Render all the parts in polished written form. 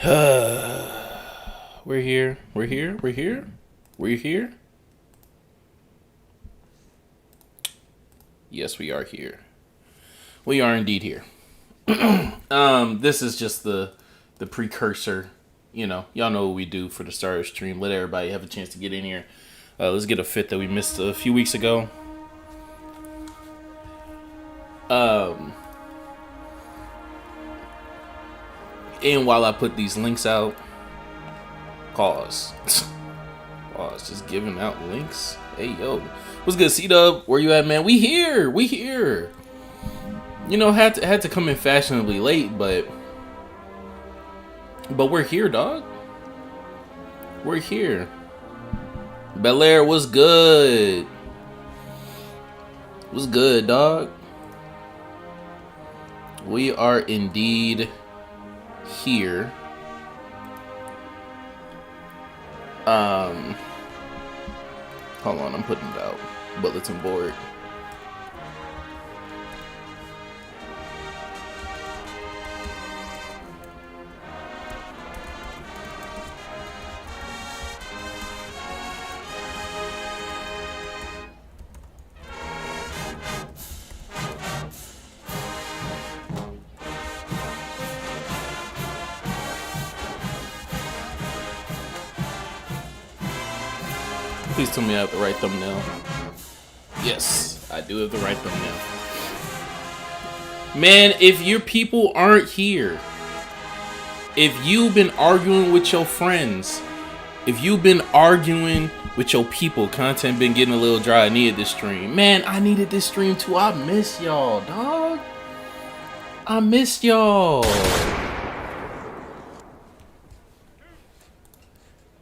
We're here. We're here. We're here. We're here. Yes, we are here. We are indeed here. This is just the precursor. You know, y'all know what we do for the start of the stream. Let everybody have a chance to get in here. Let's get a fit that we missed a few weeks ago. And while I put these links out, pause, just giving out links. Hey, yo, what's good, C-Dub? Where you at, man? We here. You know, had to come in fashionably late, but we're here, dog. We're here. Bel Air, what's good? What's good, dog? We are indeed here. Hold on, I'm putting it out. Bulletin board. Please tell me I have the right thumbnail. Yes, I do have the right thumbnail. Man, if your people aren't here, if you've been arguing with your friends, if you've been arguing with your people, content been getting a little dry, I needed this stream. Man, I needed this stream too. I miss y'all, dog. I miss y'all.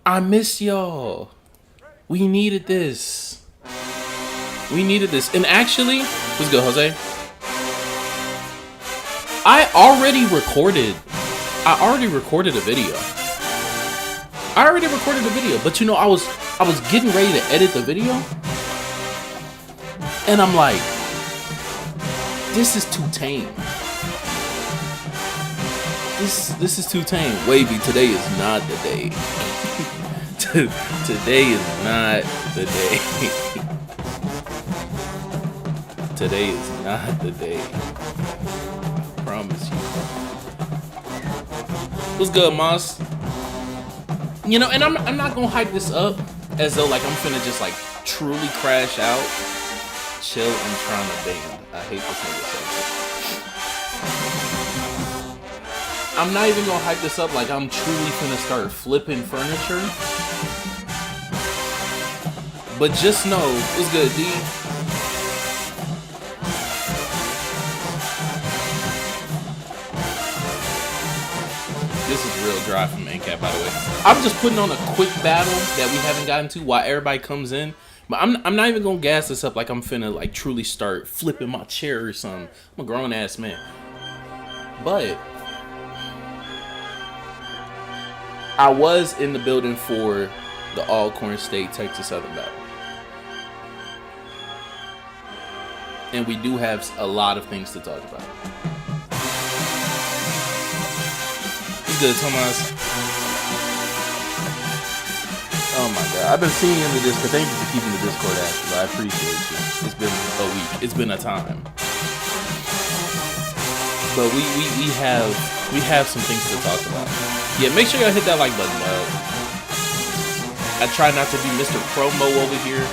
I miss y'all. We needed this. We needed this. And actually, let's go, Jose. I already recorded a video. But you know, I was getting ready to edit the video. And I'm like, this is too tame. This is too tame. Wavy, today is not the day. Today is not the day. Today is not the day. I promise you. What's good, Moss? You know, and I'm not gonna hype this up as though like I'm finna just like truly crash out. Chill, I'm trying to band. I hate this nigga so much. I'm not even gonna hype this up like I'm truly finna start flipping furniture. But just know, what's good, D? This is real dry from NCAT, by the way. I'm just putting on a quick battle that we haven't gotten to while everybody comes in. But I'm not even gonna gas this up like I'm finna like truly start flipping my chair or something. I'm a grown ass man. But I was in the building for the Alcorn State Texas Southern battle. And we do have a lot of things to talk about. It's good, Thomas. Oh my God. I've been seeing you in the Discord. Thank you for keeping the Discord active. I appreciate you. It's been a week. It's been a time. But we have some things to talk about. Yeah, make sure y'all hit that like button, dog. I try not to be Mr. Promo over here.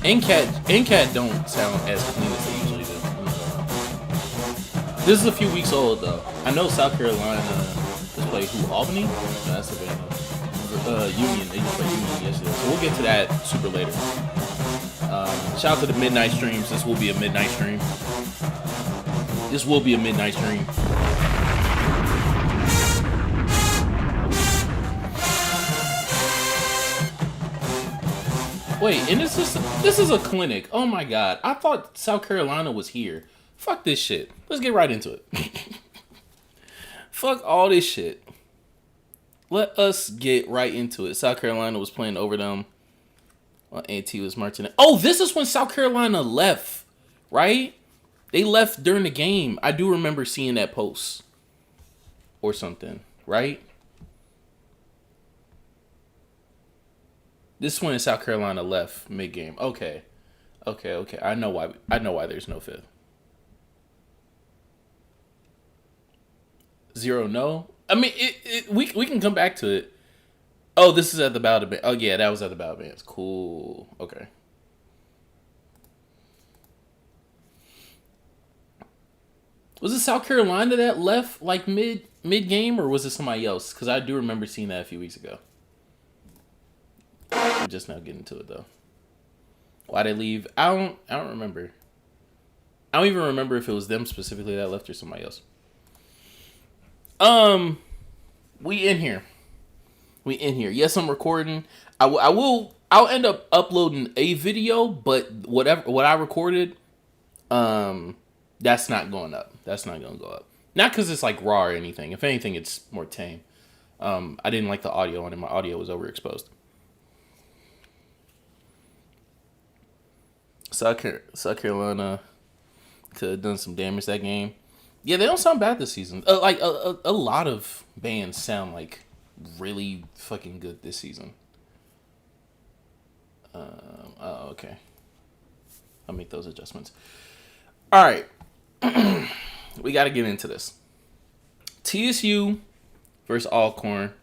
NCAT don't sound as clean as they usually do. This is a few weeks old though. I know South Carolina just played Albany? No, that's the band. Union. They just played Union yesterday. So we'll get to that super later. Shout out to the midnight streams. This will be a midnight stream. Wait, and this is a clinic. Oh my God. I thought South Carolina was here. Fuck this shit. Let's get right into it. Fuck all this shit. Let us get right into it. South Carolina was playing over them while A&T was marching in. Oh, this is when South Carolina left, right? They left during the game. I do remember seeing that post or something, right? This is when South Carolina left mid-game. Okay. I know why there's no fifth. 0 no. I mean, we can come back to it. Oh, this is at the Battle of Bands. Oh yeah, that was at the Battle of Bands. Cool. Okay. Was it South Carolina that left like mid game, or was it somebody else? Because I do remember seeing that a few weeks ago. We're just now getting to it though. Why they leave? I don't remember. I don't even remember if it was them specifically that left or somebody else. We in here. Yes, I'm recording. I'll end up uploading a video, but what I recorded, that's not going up. That's not going to go up. Not because it's like raw or anything. If anything, it's more tame. I didn't like the audio on it. My audio was overexposed. South Carolina could have done some damage that game. Yeah, they don't sound bad this season. Like a lot of bands sound like really fucking good this season. Okay. I'll make those adjustments. All right. We got to get into this. TSU versus Alcorn.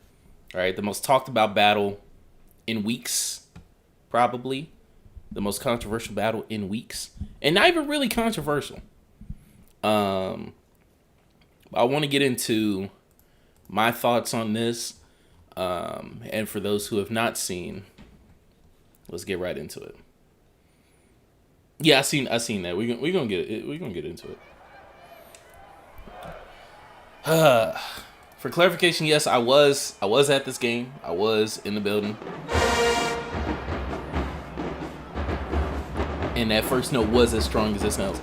All right, the most talked about battle in weeks, probably. The most controversial battle in weeks. And not even really controversial. I want to get into my thoughts on this. And for those who have not seen, let's get right into it. Yeah, I seen that. We're gonna get it. We're gonna get into it. For clarification, yes, I was at this game. I was in the building. And that first note was as strong as it sounds.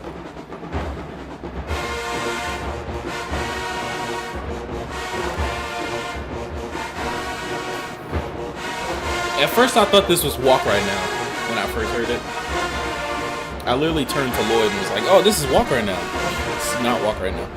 At first, I thought this was Walk Right Now when I first heard it. I literally turned to Lloyd and was like, oh, this is Walk Right Now. It's not Walk Right Now.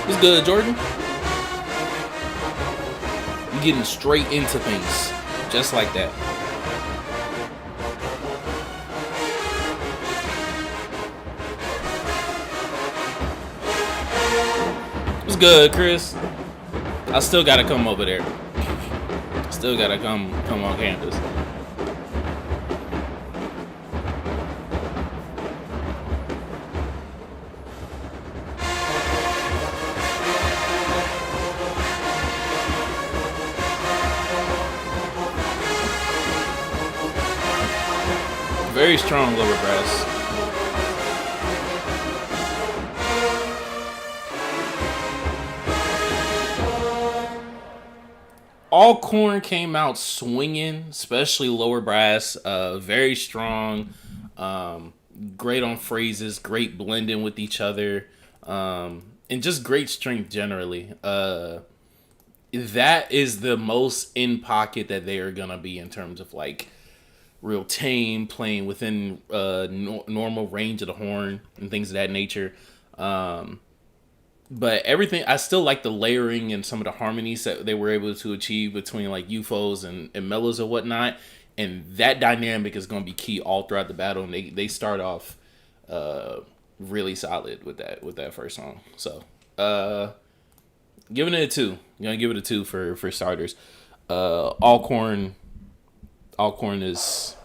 What's good, Jordan? You getting straight into things, just like that. What's good, Chris? I still gotta come over there. Still gotta come on campus. Very strong lower brass. Alcorn came out swinging, especially lower brass. Very strong. Great on phrases. Great blending with each other. And just great strength generally. That is the most in pocket that they are going to be in terms of like real tame, playing within normal range of the horn and things of that nature. But everything, I still like the layering and some of the harmonies that they were able to achieve between like UFOs and mellows and whatnot. And that dynamic is going to be key all throughout the battle. And they start off really solid with that first song. So giving it a 2. I'm going to give it a 2 for starters. Alcorn is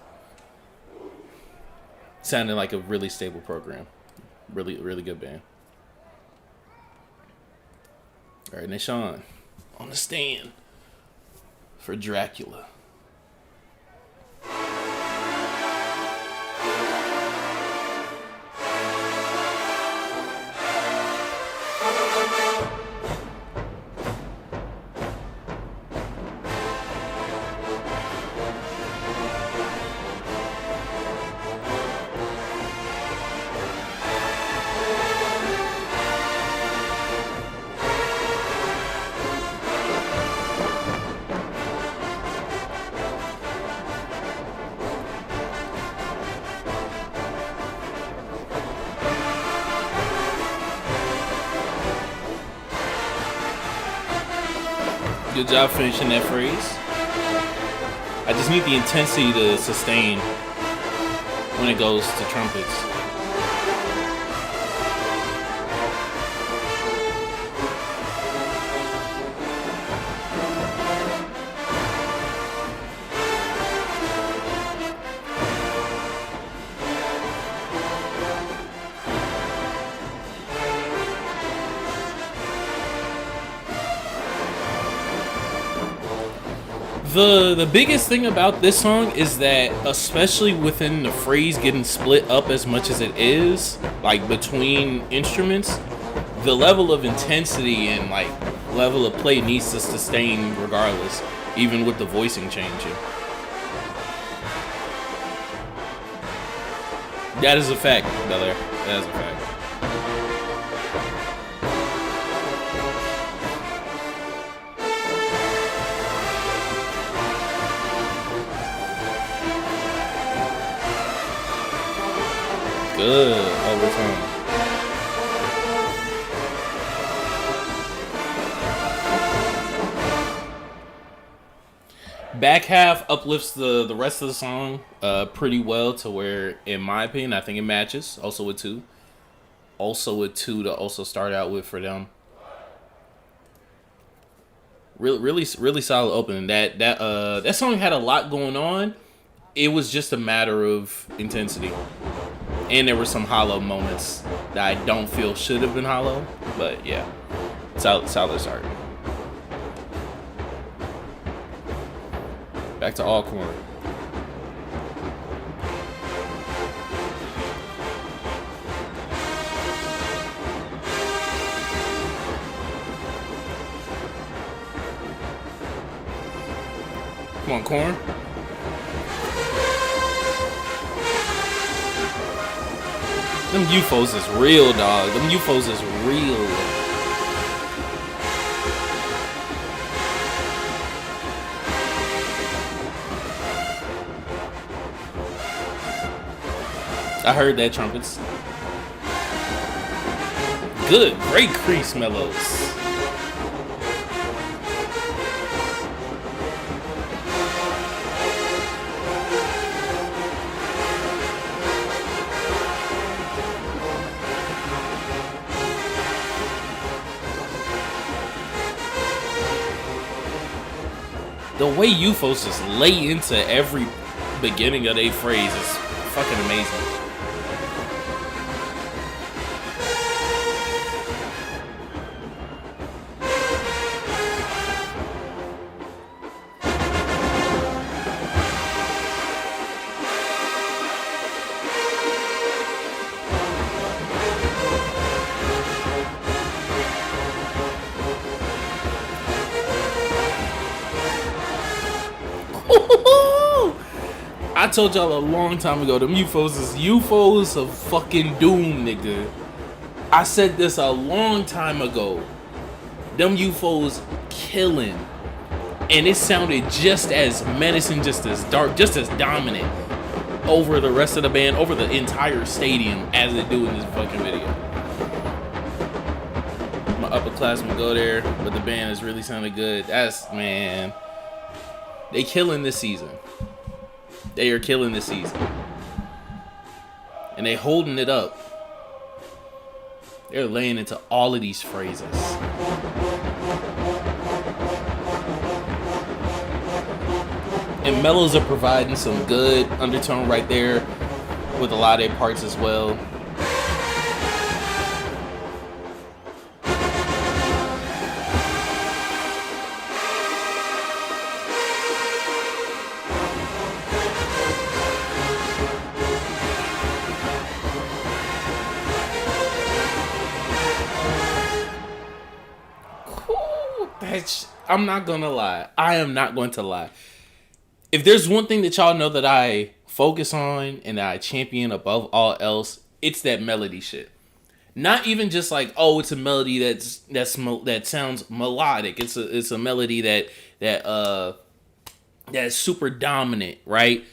sounding like a really stable program. Really, really good band. All right, Nishan on the stand for Dracula. Good job finishing that phrase. I just need the intensity to sustain when it goes to trumpets. The biggest thing about this song is that, especially within the phrase getting split up as much as it is, like between instruments, the level of intensity and like level of play needs to sustain regardless, even with the voicing changing. That is a fact, Belair. That is a fact. Good overtime. Back half uplifts the rest of the song pretty well to where, in my opinion, I think it matches. Also with 2. Also with 2 to also start out with for them. Really solid opening. That song had a lot going on. It was just a matter of intensity. And there were some hollow moments that I don't feel should have been hollow. But yeah, solid start. Back to Alcorn. Come on, Corn. Them UFOs is real, dog. Them UFOs is real. I heard that trumpets. Good, great crease mellows. The way UFOs just lay into every beginning of their phrase is fucking amazing. I told y'all a long time ago, them UFOs of fucking doom, nigga. I said this a long time ago. Them UFOs killing. And it sounded just as menacing, just as dark, just as dominant over the rest of the band, over the entire stadium as they do in this fucking video. My upperclassmen go there, but the band is really sounding good. Man, they killing this season. They are killing this season. And they holding it up. They're laying into all of these phrases. And mellows are providing some good undertone right there with a lot of their parts as well. I'm not gonna lie. I am not going to lie. If there's one thing that y'all know that I focus on and that I champion above all else, it's that melody shit. Not even just like, oh, it's a melody that sounds melodic. It's a melody that's super dominant, right?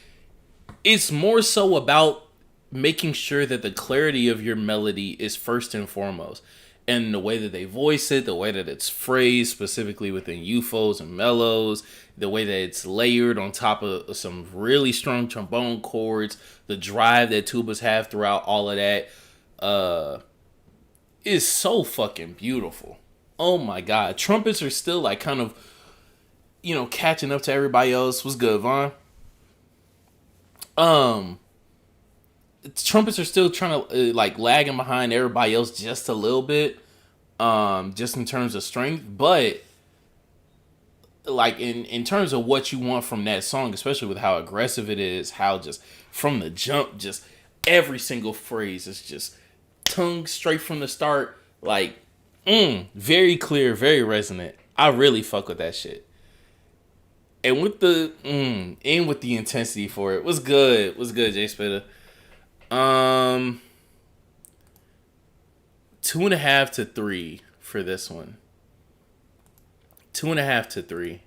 It's more so about making sure that the clarity of your melody is first and foremost. and the way that they voice it, the way that it's phrased specifically within UFOs and mellows, the way that it's layered on top of some really strong trombone chords, the drive that tubas have throughout all of that, is so fucking beautiful. Oh my God. Trumpets are still like kind of, catching up to everybody else. What's good, Vaughn? Trumpets are still trying to like lagging behind everybody else just a little bit, just in terms of strength, but like in terms of what you want from that song, especially with how aggressive it is, how just from the jump, just every single phrase is just tongue straight from the start, like very clear, very resonant. I really fuck with that shit. And with the with the intensity for it was good. Jay Spitter. 2.5 to 3 for this one. 2.5 to 3.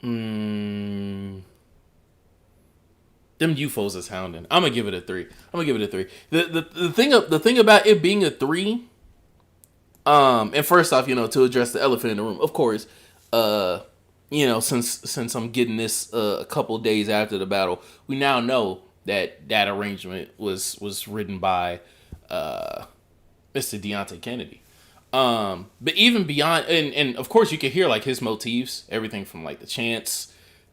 Them UFOs is hounding. I'm gonna give it a 3. The thing about it being a 3. And first off, to address the elephant in the room, of course, since I'm getting this a couple days after the battle, we now know that arrangement was written by Mr. Deontay Kennedy. But even beyond, and of course you can hear like his motifs, everything from like the chants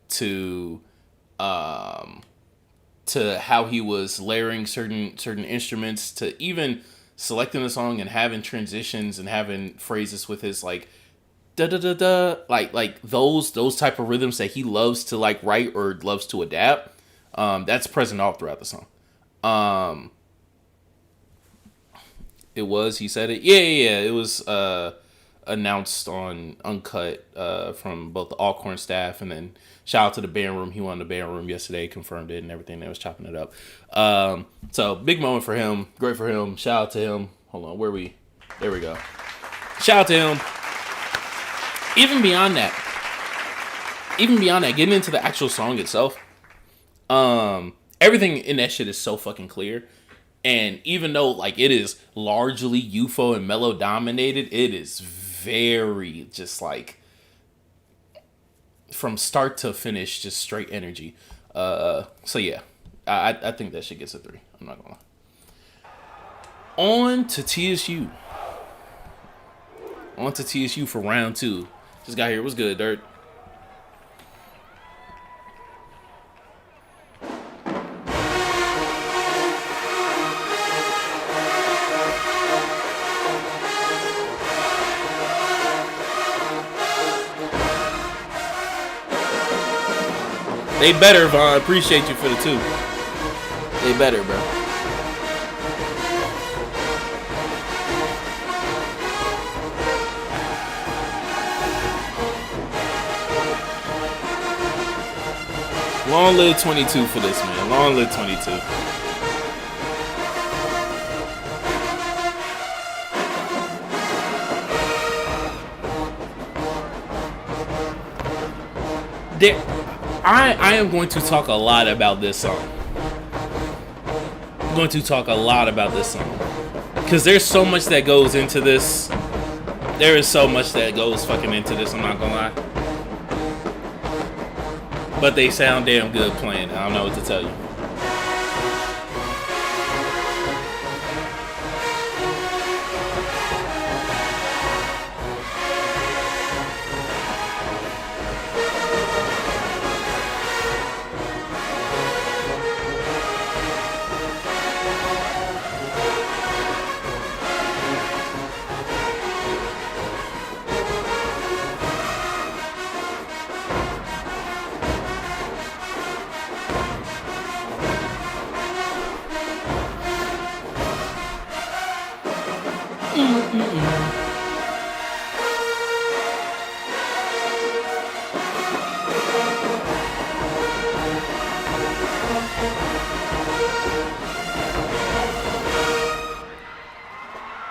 to how he was layering certain instruments, to even selecting the song and having transitions and having phrases with his like da da da da, like those type of rhythms that he loves to like write or loves to adapt. That's present all throughout the song. It was, he said it. Yeah. It was announced on Uncut from both the Alcorn staff, and then shout out to the band room. He won the band room yesterday, confirmed it and everything. They was chopping it up. So big moment for him. Great for him. Shout out to him. Hold on, there we go. Shout out to him. Even beyond that, getting into the actual song itself, everything in that shit is so fucking clear. And even though like it is largely UFO and mellow dominated, it is very just like from start to finish, just straight energy. So yeah, I think that shit gets a 3. I'm not gonna lie. On to TSU for round 2. Just got here. What's good, Dirt? They better, Vaughn. Appreciate you for the 2. They better, bro. Long live 22 for this, man. Long live 22. I am going to talk a lot about this song. I'm going to talk a lot about this song. Because there's so much that goes into this. There is so much that goes fucking into this, I'm not gonna lie. But they sound damn good playing. I don't know what to tell you.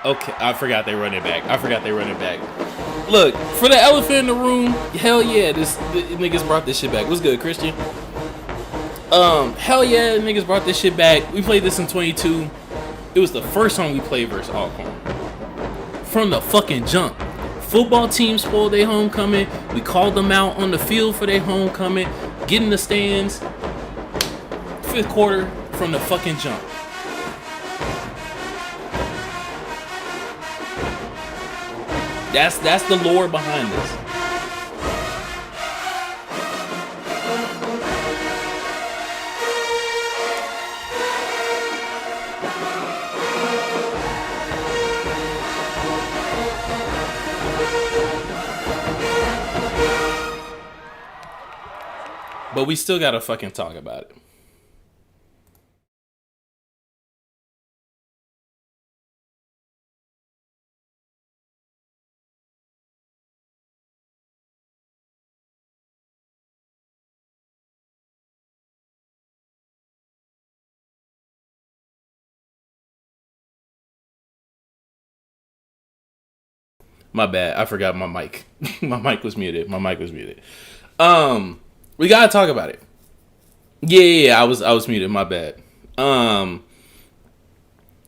Okay, I forgot they run it back. Look, for the elephant in the room, hell yeah, the niggas brought this shit back. What's good, Christian? Hell yeah, niggas brought this shit back. We played this in 22. It was the first song we played versus Alcorn. From the fucking jump. Football team spoiled their homecoming. We called them out on the field for their homecoming. Get in the stands. Fifth quarter from the fucking jump. That's the lore behind this. But we still gotta fucking talk about it. My bad. I forgot my mic. My mic was muted. We gotta talk about it. Yeah, I was muted. My bad.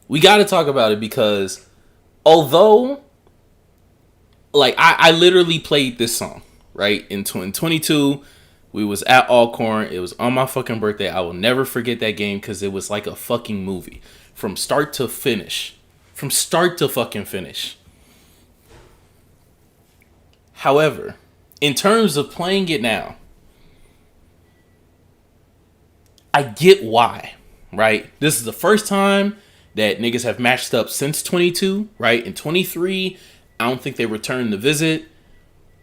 We gotta talk about it because although, like, I literally played this song, right? In 2022, we was at Alcorn. It was on my fucking birthday. I will never forget that game because it was like a fucking movie. From start to finish. From start to fucking finish. However, in terms of playing it now, I get why, right? This is the first time that niggas have matched up since 22, right? In 23, I don't think they returned the visit.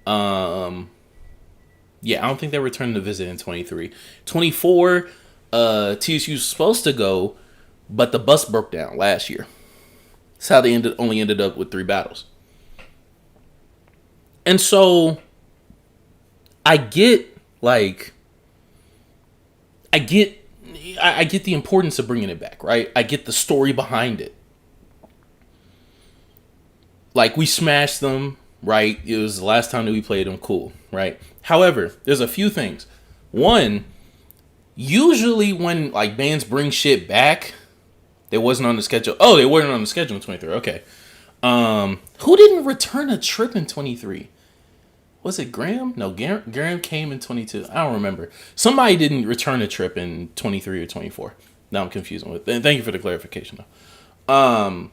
Yeah, I don't think they returned the visit in 23. 24, TSU was supposed to go, but the bus broke down last year. That's how they only ended up with 3 battles. And so, I get the importance of bringing it back, right? I get the story behind it. Like, we smashed them, right? It was the last time that we played them, cool, right? However, there's a few things. One, usually when, like, bands bring shit back, they wasn't on the schedule. Oh, they weren't on the schedule in 23, okay. Who didn't return a trip in 23? Was it Graham? No, Graham came in 22. I don't remember. Somebody didn't return a trip in 23 or 24. Now I'm confused with it. Thank you for the clarification, though.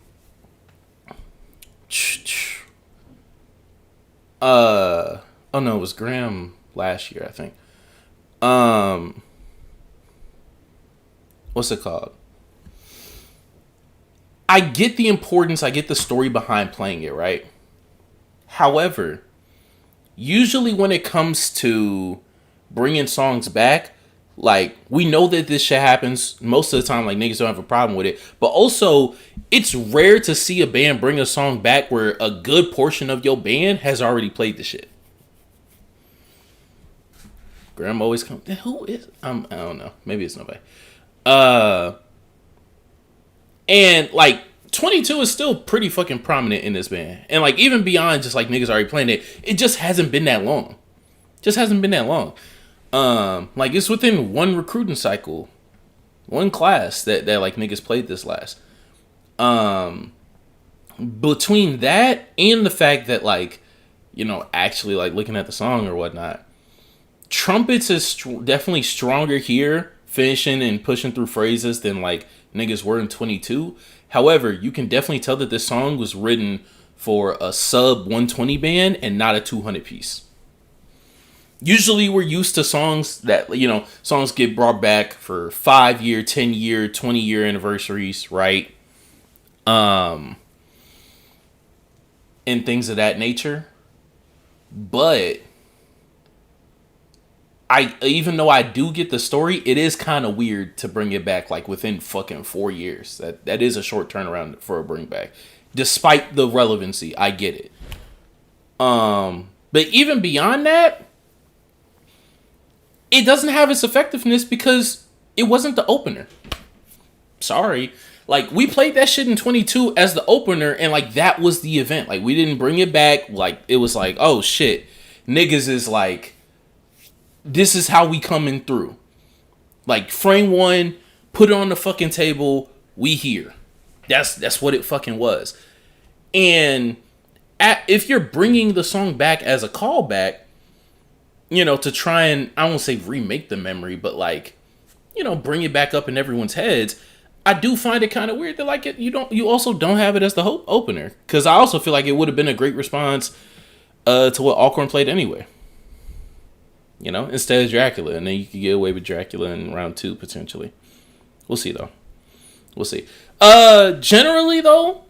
Oh no, it was Graham last year, I think. What's it called? I get the importance. I get the story behind playing it, right? However, usually when it comes to bringing songs back, like, we know that this shit happens most of the time. Like, niggas don't have a problem with it. But also, it's rare to see a band bring a song back where a good portion of your band has already played the shit. Graham always comes. Who is? I don't know. Maybe it's nobody. And, like, 22 is still pretty fucking prominent in this band. And, like, even beyond just, like, niggas already playing it, it just hasn't been that long. Like, it's within one recruiting cycle, one class that like, niggas played this last. Between that and the fact that, like, you know, actually, like, looking at the song or whatnot, trumpets is definitely stronger here, finishing and pushing through phrases than, like, niggas were in 22. However, you can definitely tell that this song was written for a sub 120 band and not a 200 piece. Usually we're used to songs that, you know, songs get brought back for 5-year, 10-year, 20-year anniversaries, right? And things of that nature. But even though I do get the story, it is kind of weird to bring it back, like, within fucking 4 years. That is a short turnaround for a bring back. Despite the relevancy, I get it. But even beyond that, it doesn't have its effectiveness because it wasn't the opener. Sorry. Like, we played that shit in 22 as the opener, and, like, that was the event. Like, we didn't bring it back. Like, it was like, oh, shit. Niggas is like, this is how we coming through. Like, frame one, put it on the fucking table, we here. That's what it fucking was. And if you're bringing the song back as a callback, you know, to try and, I won't say remake the memory, but like, you know, bring it back up in everyone's heads, I do find it kind of weird that like you also don't have it as the opener, because I also feel like it would have been a great response to what Alcorn played anyway. You know, instead of Dracula, and then you could get away with Dracula in round 2 potentially. We'll see though. We'll see. Generally though,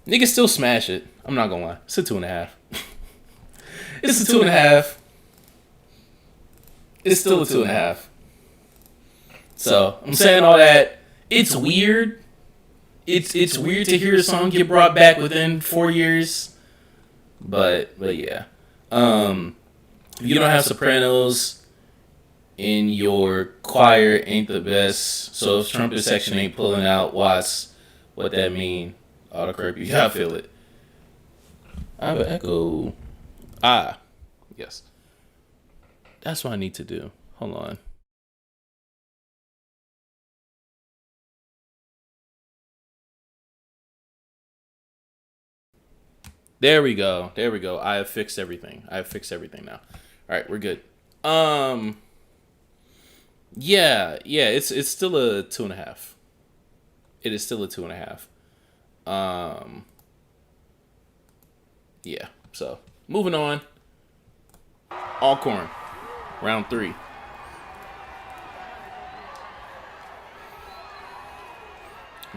niggas still smash it. I'm not gonna lie. It's a 2.5. It's a 2.5. It's still a 2.5. So I'm saying all that. It's weird. It's weird to hear a song get brought back within 4 years. But yeah. If you don't have sopranos in your choir, ain't the best. So if trumpet section ain't pulling out watts, what that mean? Autocorrect, you gotta feel it. I have an echo. Yes. That's what I need to do. Hold on. There we go. There we go. I have fixed everything. I have fixed everything now. All right, we're good. Yeah, it's still a 2.5. It is still a 2.5. Yeah. So moving on. Alcorn, round 3.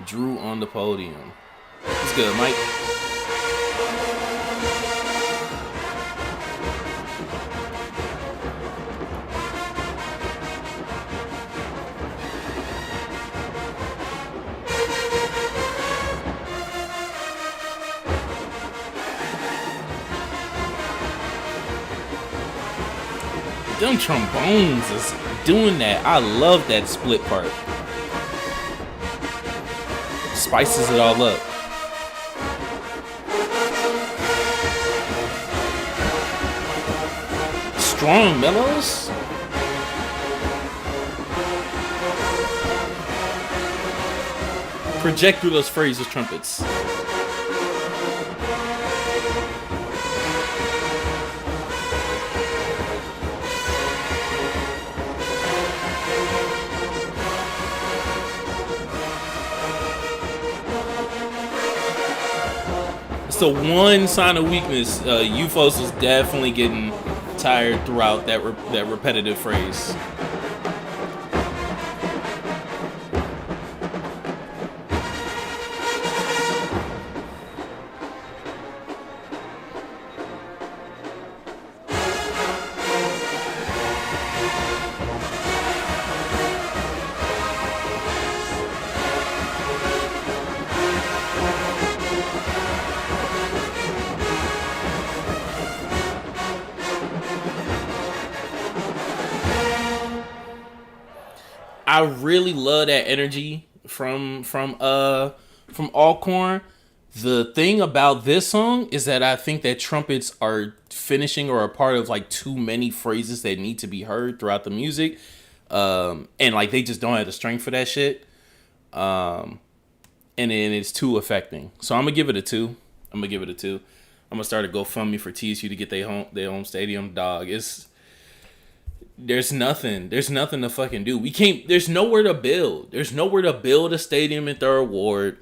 Drew on the podium. It's good, Mike. Them trombones is doing that. I love that split part. Spices it all up. Strong mellows. Project through those phrases, trumpets. So one sign of weakness, you folks was definitely getting tired throughout that repetitive phrase. I really love that energy from Alcorn. The thing about this song is that I think that trumpets are finishing or a part of like too many phrases that need to be heard throughout the music, and like they just don't have the strength for that shit, and then it's too affecting. So I'm gonna give it a 2. I'm gonna start a GoFundMe for TSU to get their home stadium. Dog, There's nothing to fucking do. We can't. There's nowhere to build. There's nowhere to build a stadium in Third Ward.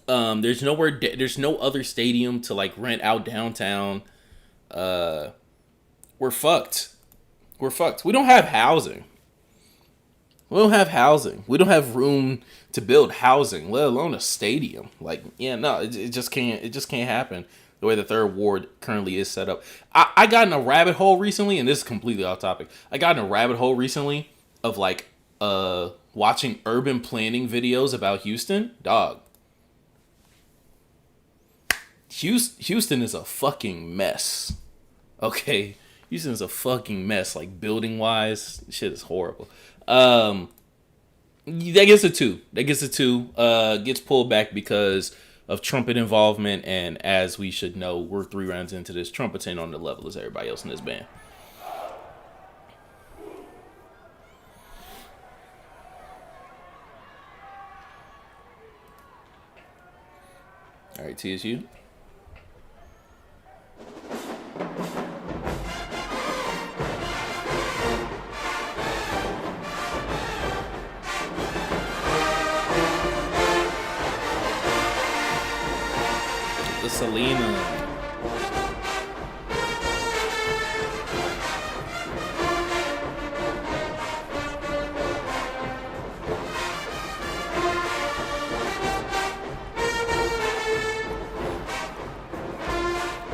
There's no other stadium to like rent out downtown. We're fucked. We don't have housing. We don't have room to build housing, let alone a stadium. Like, yeah, no, it just can't happen. The way the Third Ward currently is set up. I got in a rabbit hole recently, and this is completely off topic. I got in a rabbit hole recently of like watching urban planning videos about Houston. Dog. Houston is a fucking mess. Okay? Houston is a fucking mess, like building wise. Shit is horrible. That gets a 2. Gets pulled back because of trumpet involvement, and as we should know, we're 3 rounds into this. Trumpets ain't on the level as everybody else in this band. right, TSU. The Selena.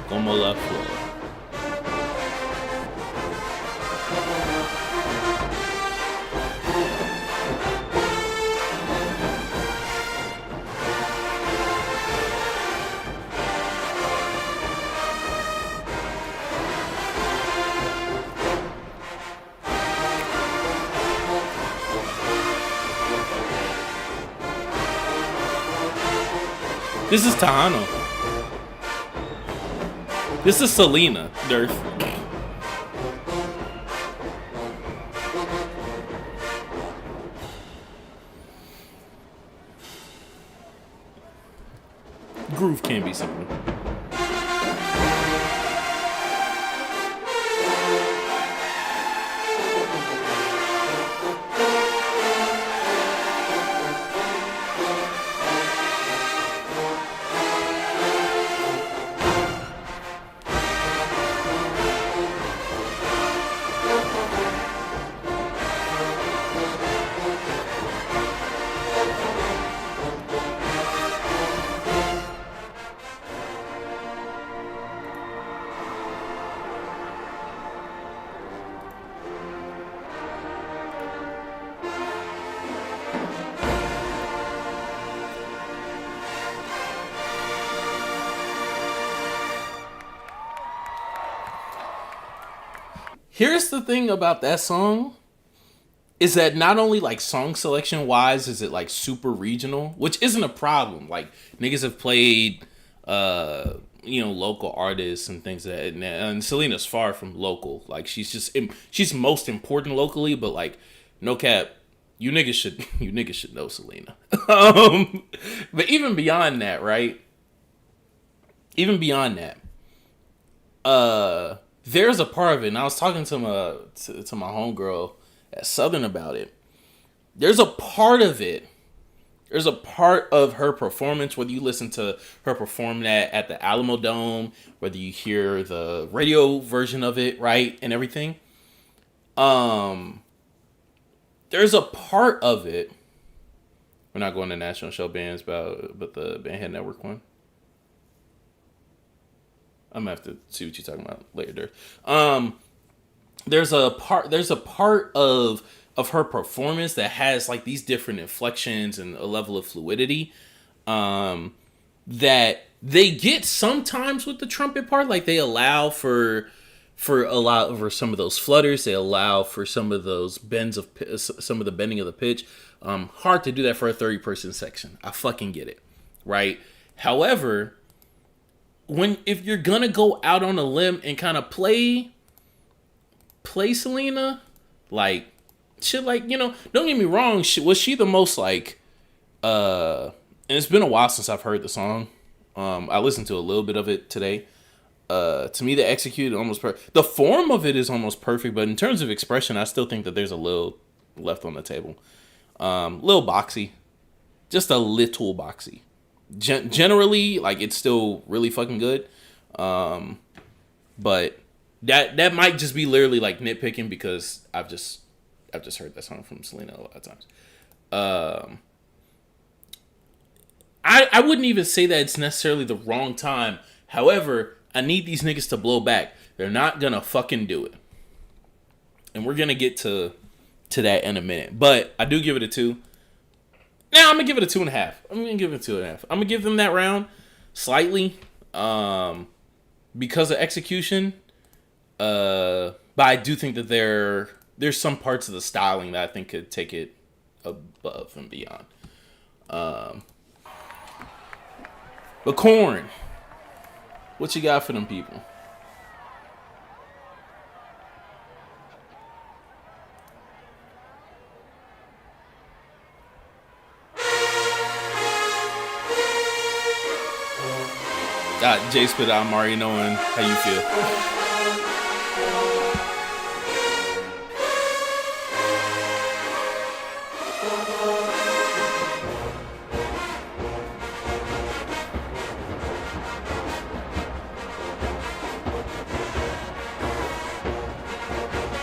Como la flor. This is Tejano. This is Selena, Dirth. Groove can be simple. Here's the thing about that song is that not only like song selection wise is it like super regional, which isn't a problem. Like niggas have played local artists and things that, and Selena's far from local. Like she's most important locally, but like no cap, you niggas should know Selena. But even beyond that, right? Even beyond that, there's a part of it, and I was talking to my homegirl at Southern about it. There's a part of it. There's a part of her performance, whether you listen to her perform that at the Alamo Dome, whether you hear the radio version of it, right, and everything. There's a part of it. We're not going to national show bands, but the Bandhead Network one. I'm gonna have to see what you're talking about later, Dirk. There's a part of her performance that has like these different inflections and a level of fluidity that they get sometimes with the trumpet part. Like they allow for some of those flutters. They allow for some of those bends of some of the bending of the pitch. Hard to do that for a 30-person section. I fucking get it, right? However, if you're gonna go out on a limb and kind of play Selena, like shit, like, don't get me wrong, was she the most like and it's been a while since I've heard the song. I listened to a little bit of it today. To me, the executed almost the form of it is almost perfect, but in terms of expression, I still think that there's a little left on the table. Little boxy, just a little boxy. Generally, like, it's still really fucking good, but that might just be literally like nitpicking because I've just heard that song from Selena a lot of times. I wouldn't even say that it's necessarily the wrong time. However, I need these niggas to blow back. They're not gonna fucking do it, and we're gonna get to that in a minute. But I do give it a 2. Now I'm gonna give it a 2.5. I'm gonna give it a 2.5. I'm gonna give them that round slightly, because of execution. But I do think that there's some parts of the styling that I think could take it above and beyond. But Corn, what you got for them people? Jay Spit, I'm already knowing how you feel.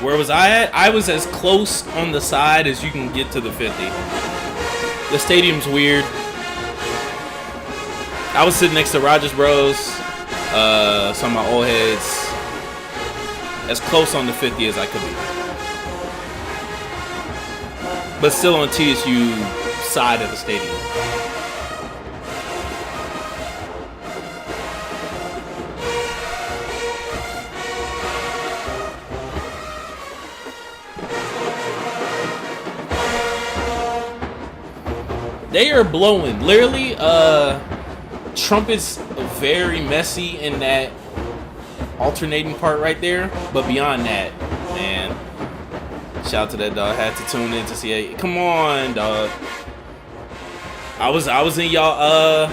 Where was I at? I was as close on the side as you can get to the 50. The stadium's weird. I was sitting next to Rogers Bros, some of my old heads, as close on the 50 as I could be. But still on TSU side of the stadium. They are blowing. Literally, trumpet's very messy in that alternating part right there. But beyond that, man, shout out to that dog. Had to tune in to see it. Come on, dog. I was in y'all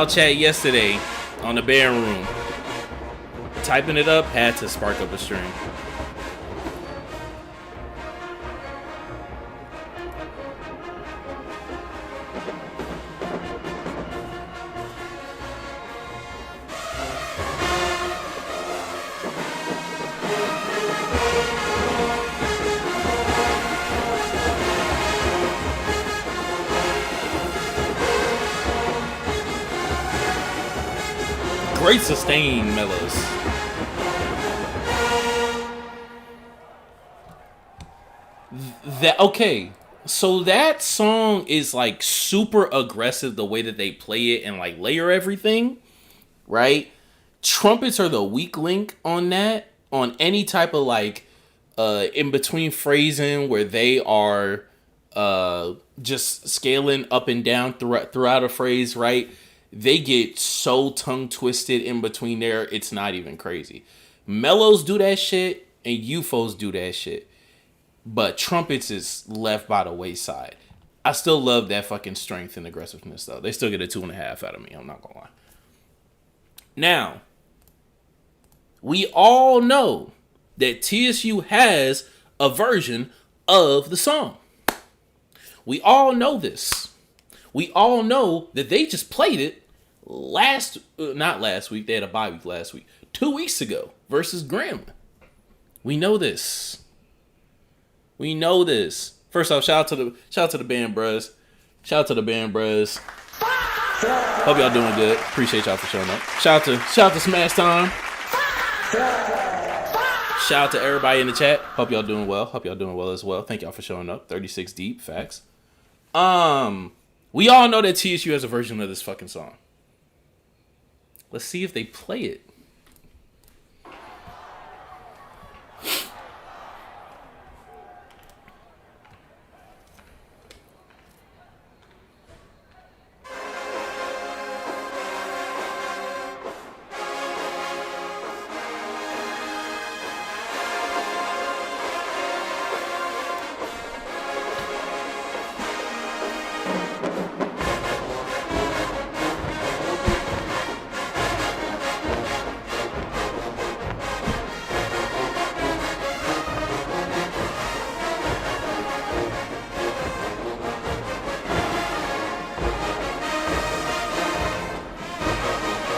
chat yesterday on the band room. Typing it up, had to spark up a stream. Great sustain mellows. Okay, so that song is like super aggressive the way that they play it and like layer everything, right? Trumpets are the weak link on that, on any type of like in between phrasing where they are just scaling up and down throughout a phrase, right? They get so tongue twisted in between there, it's not even crazy. Mellows do that shit and UFOs do that shit. But trumpets is left by the wayside. I still love that fucking strength and aggressiveness though. They still get a 2.5 out of me, I'm not gonna lie. Now, we all know that TSU has a version of the song. We all know this. We all know that they just played it not last week. They had a bye week last week. 2 weeks ago versus Grambling. We know this. We know this. First off, shout out to the band bros. Shout out to the band bros. Hope y'all doing good. Appreciate y'all for showing up. Shout out to Smash Time. Shout out to everybody in the chat. Hope y'all doing well. Hope y'all doing well as well. Thank y'all for showing up. 36 deep. Facts. We all know that TSU has a version of this fucking song. Let's see if they play it.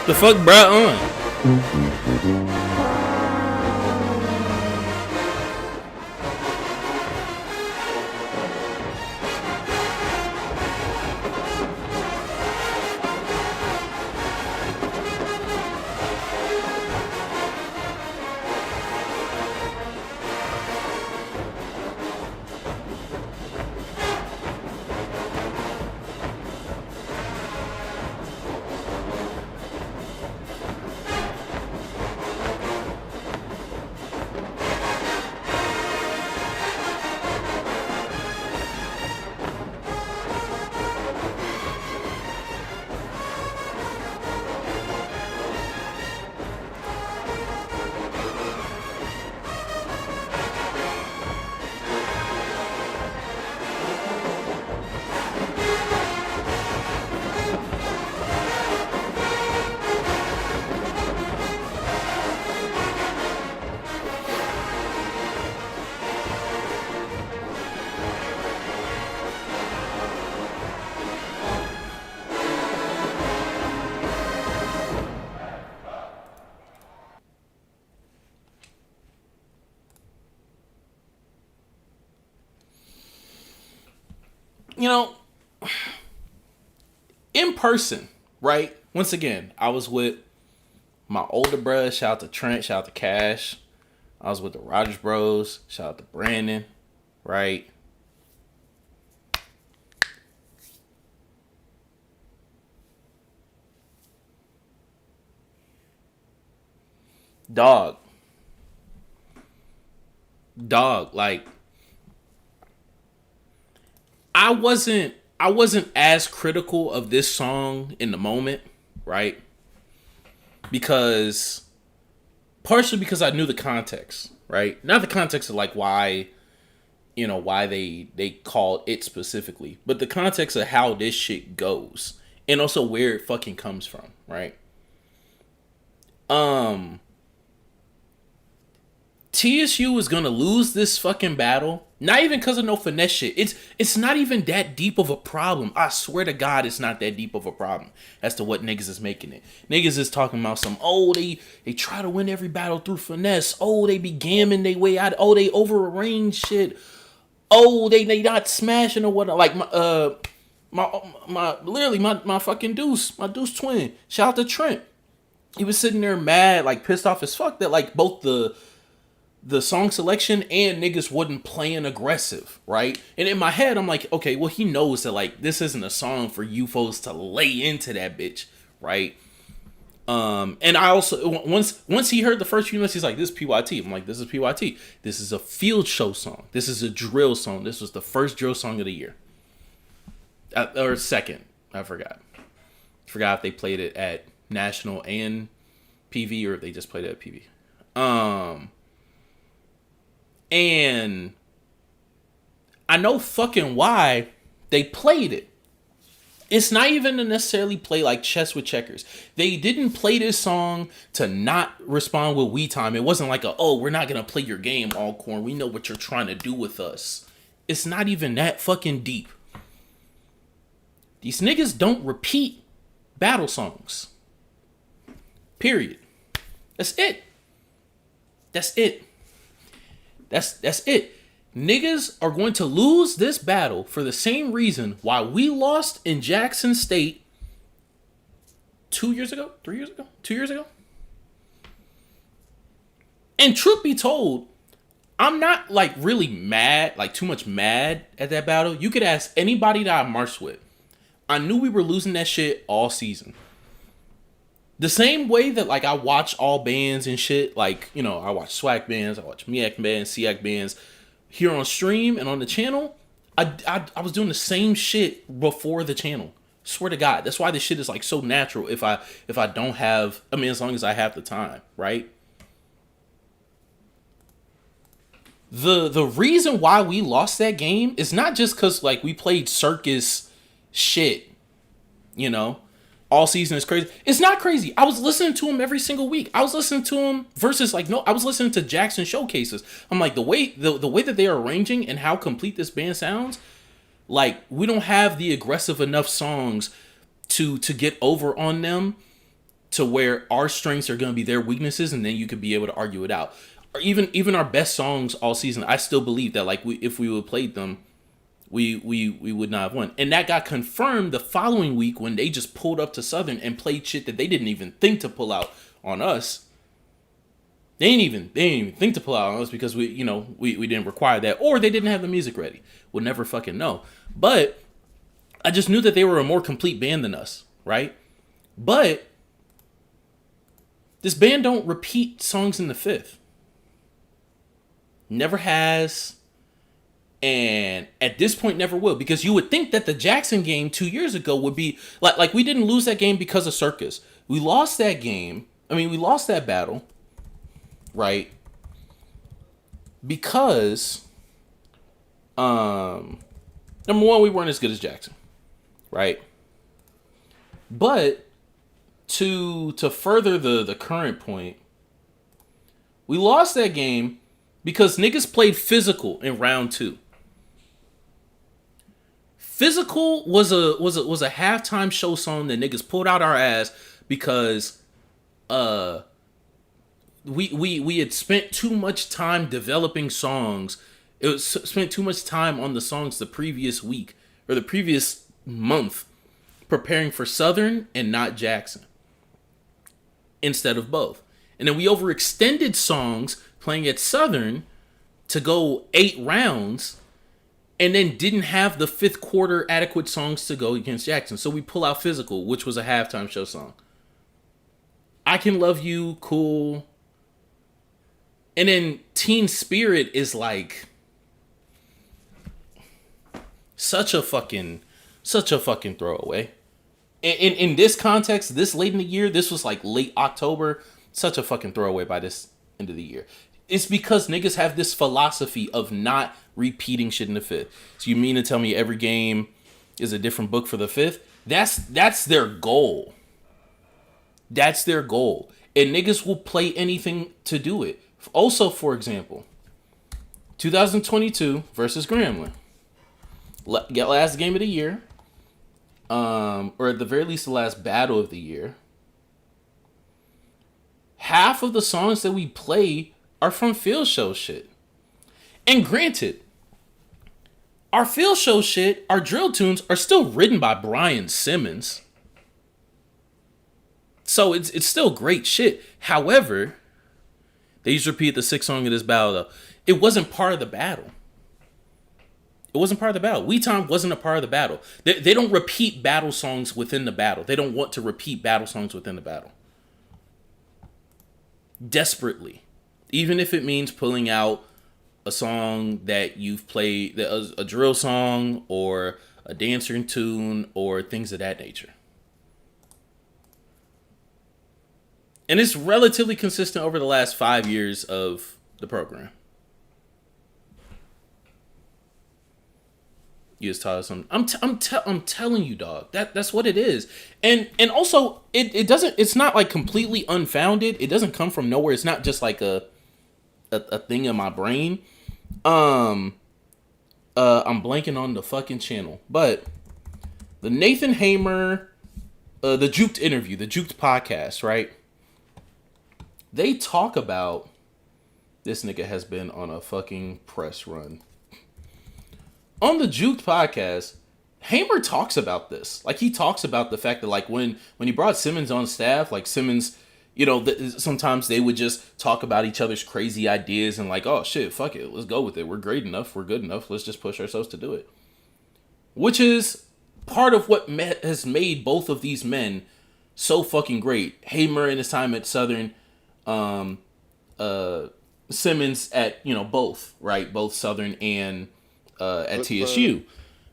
The fuck, bruh, on? you know, in person, right? Once again, I was with my older bruh. Shout out to Trent. Shout out to Cash. I was with the Rogers Bros. Shout out to Brandon. Right? Dog. Like, I wasn't as critical of this song in the moment, right? Because partially because I knew the context, right? Not the context of like why they called it specifically, but the context of how this shit goes and also where it fucking comes from, right? TSU is gonna lose this fucking battle. Not even because of no finesse shit. It's not even that deep of a problem. I swear to God, it's not that deep of a problem as to what niggas is making it. Niggas is talking about some, they try to win every battle through finesse. They be gamming their way out. They overarrange shit. They not smashing or whatnot. Like my fucking Deuce, my Deuce twin. Shout out to Trent. He was sitting there mad, like pissed off as fuck that like both the song selection and niggas wasn't playing aggressive, right? And in my head, I'm like, okay, well, he knows that like this isn't a song for you folks to lay into that bitch, right? And I also once he heard the first few minutes, he's like, this is PYT. I'm like, this is PYT. This is a field show song. This is a drill song. This was the first drill song of the year, or second. I forgot if they played it at National and PV or if they just played it at PV. And I know fucking why they played it. It's not even to necessarily play like chess with checkers. They didn't play this song to not respond with we time. It wasn't like we're not going to play your game, Alcorn. We know what you're trying to do with us. It's not even that fucking deep. These niggas don't repeat battle songs. Period. That's it. That's it. That's it. Niggas are going to lose this battle for the same reason why we lost in Jackson State 2 years ago? 3 years ago? 2 years ago? And truth be told, I'm not like really mad, like too much mad at that battle. You could ask anybody that I marched with. I knew we were losing that shit all season. The same way that like I watch all bands and shit, like, I watch SWAC bands, I watch MEAC bands, SEAC bands here on stream and on the channel. I was doing the same shit before the channel. Swear to God. That's why this shit is like so natural if I don't have, as long as I have the time, right? The reason why we lost that game is not just because like we played circus shit, all season is crazy. It's not crazy. I was listening to him every single week. I was listening to him versus I was listening to Jackson showcases. I'm like, the way that they are arranging and how complete this band sounds, like we don't have the aggressive enough songs to get over on them to where our strengths are going to be their weaknesses, and then you could be able to argue it out. Or even our best songs all season, I still believe that like if we would have played them, we would not have won. And that got confirmed the following week when they just pulled up to Southern and played shit that they didn't even think to pull out on us. They didn't even think to pull out on us because we didn't require that, or they didn't have the music ready. We'll never fucking know. But I just knew that they were a more complete band than us, right? But this band don't repeat songs in the fifth. Never has. And at this point never will, because you would think that the Jackson game 2 years ago would be like we didn't lose that game because of circus. We lost that game. We lost that battle, right? Because number one, we weren't as good as Jackson, right? But to further the current point, we lost that game because niggas played physical in round 2. Physical was a halftime show song that niggas pulled out our ass because we had spent too much time developing songs. It was spent too much time on the songs the previous week, or the previous month preparing for Southern and not Jackson instead of both. And then we overextended songs playing at Southern to go 8 rounds and then didn't have the 5th quarter adequate songs to go against Jackson. So we pull out Physical, which was a halftime show song. I Can Love You, cool. And then Teen Spirit is like such a fucking throwaway. In this context, this late in the year, this was like late October, such a fucking throwaway by this end of the year. It's because niggas have this philosophy of not repeating shit in the 5th. So you mean to tell me every game is a different book for the 5th? That's their goal. That's their goal. And niggas will play anything to do it. Also, for example, 2022 versus Grambling. Last game of the year. Or at the very least the last battle of the year. Half of the songs that we play are from field show shit. And granted, our field show shit, our drill tunes are still written by Brian Simmons. So it's still great shit. However, they used to repeat the 6th song of this battle though. It wasn't part of the battle. It wasn't part of the battle. We Time wasn't a part of the battle. They don't repeat battle songs within the battle. They don't want to repeat battle songs within the battle. Desperately. Even if it means pulling out a song that you've played, a drill song or a dancer tune or things of that nature. And it's relatively consistent over the last 5 years of the program. You just taught us something. I'm telling you, dog. That's what it is. And also it doesn't. It's not like completely unfounded. It doesn't come from nowhere. It's not just like a thing in my brain. I'm blanking on the fucking channel, but the Nathan Hamer, the Juked interview, the Juked podcast, right? They talk about this nigga has been on a fucking press run. On the Juked podcast, Hamer talks about this. Like, he talks about the fact that, like, when he brought Simmons on staff, like, Simmons, you know, sometimes they would just talk about each other's crazy ideas and, like, oh, shit, fuck it, let's go with it. We're great enough. We're good enough. Let's just push ourselves to do it. Which is part of what has made both of these men so fucking great. Hamer in his time at Southern, Simmons at, you know, both, right? Both Southern and at TSU.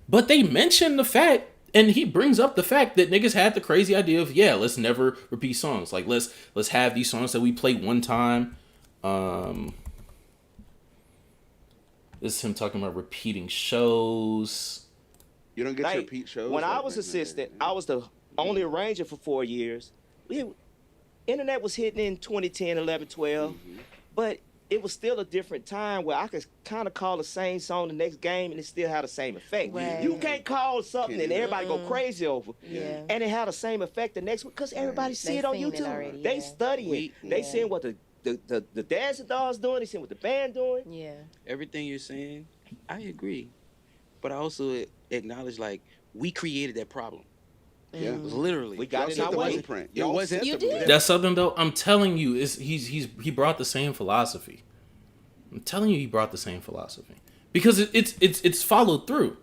But they mention the fact, and he brings up the fact that niggas had the crazy idea of, yeah, let's never repeat songs. Like, let's have these songs that we played one time. This is him talking about repeating shows. You don't get to repeat shows? When I was assistant, I was the only arranger for 4 years. Internet was hitting in 2010, 11, 12, but it was still a different time where I could kind of call the same song the next game and it still had the same effect. Right. You can't call something and everybody go crazy over. Yeah. And it had the same effect the next week because everybody see They it on seen it YouTube. already, They yeah. study it. They seeing what the dancing dolls doing. They seeing what the band doing. Yeah. Everything you're saying, I agree. But I also acknowledge, like, we created that problem. Yeah. Literally. We got it in our way. blueprint. It wasn't. You did. That's Southern though. I'm telling you, he brought the same philosophy. I'm telling you, he brought the same philosophy because it's followed through.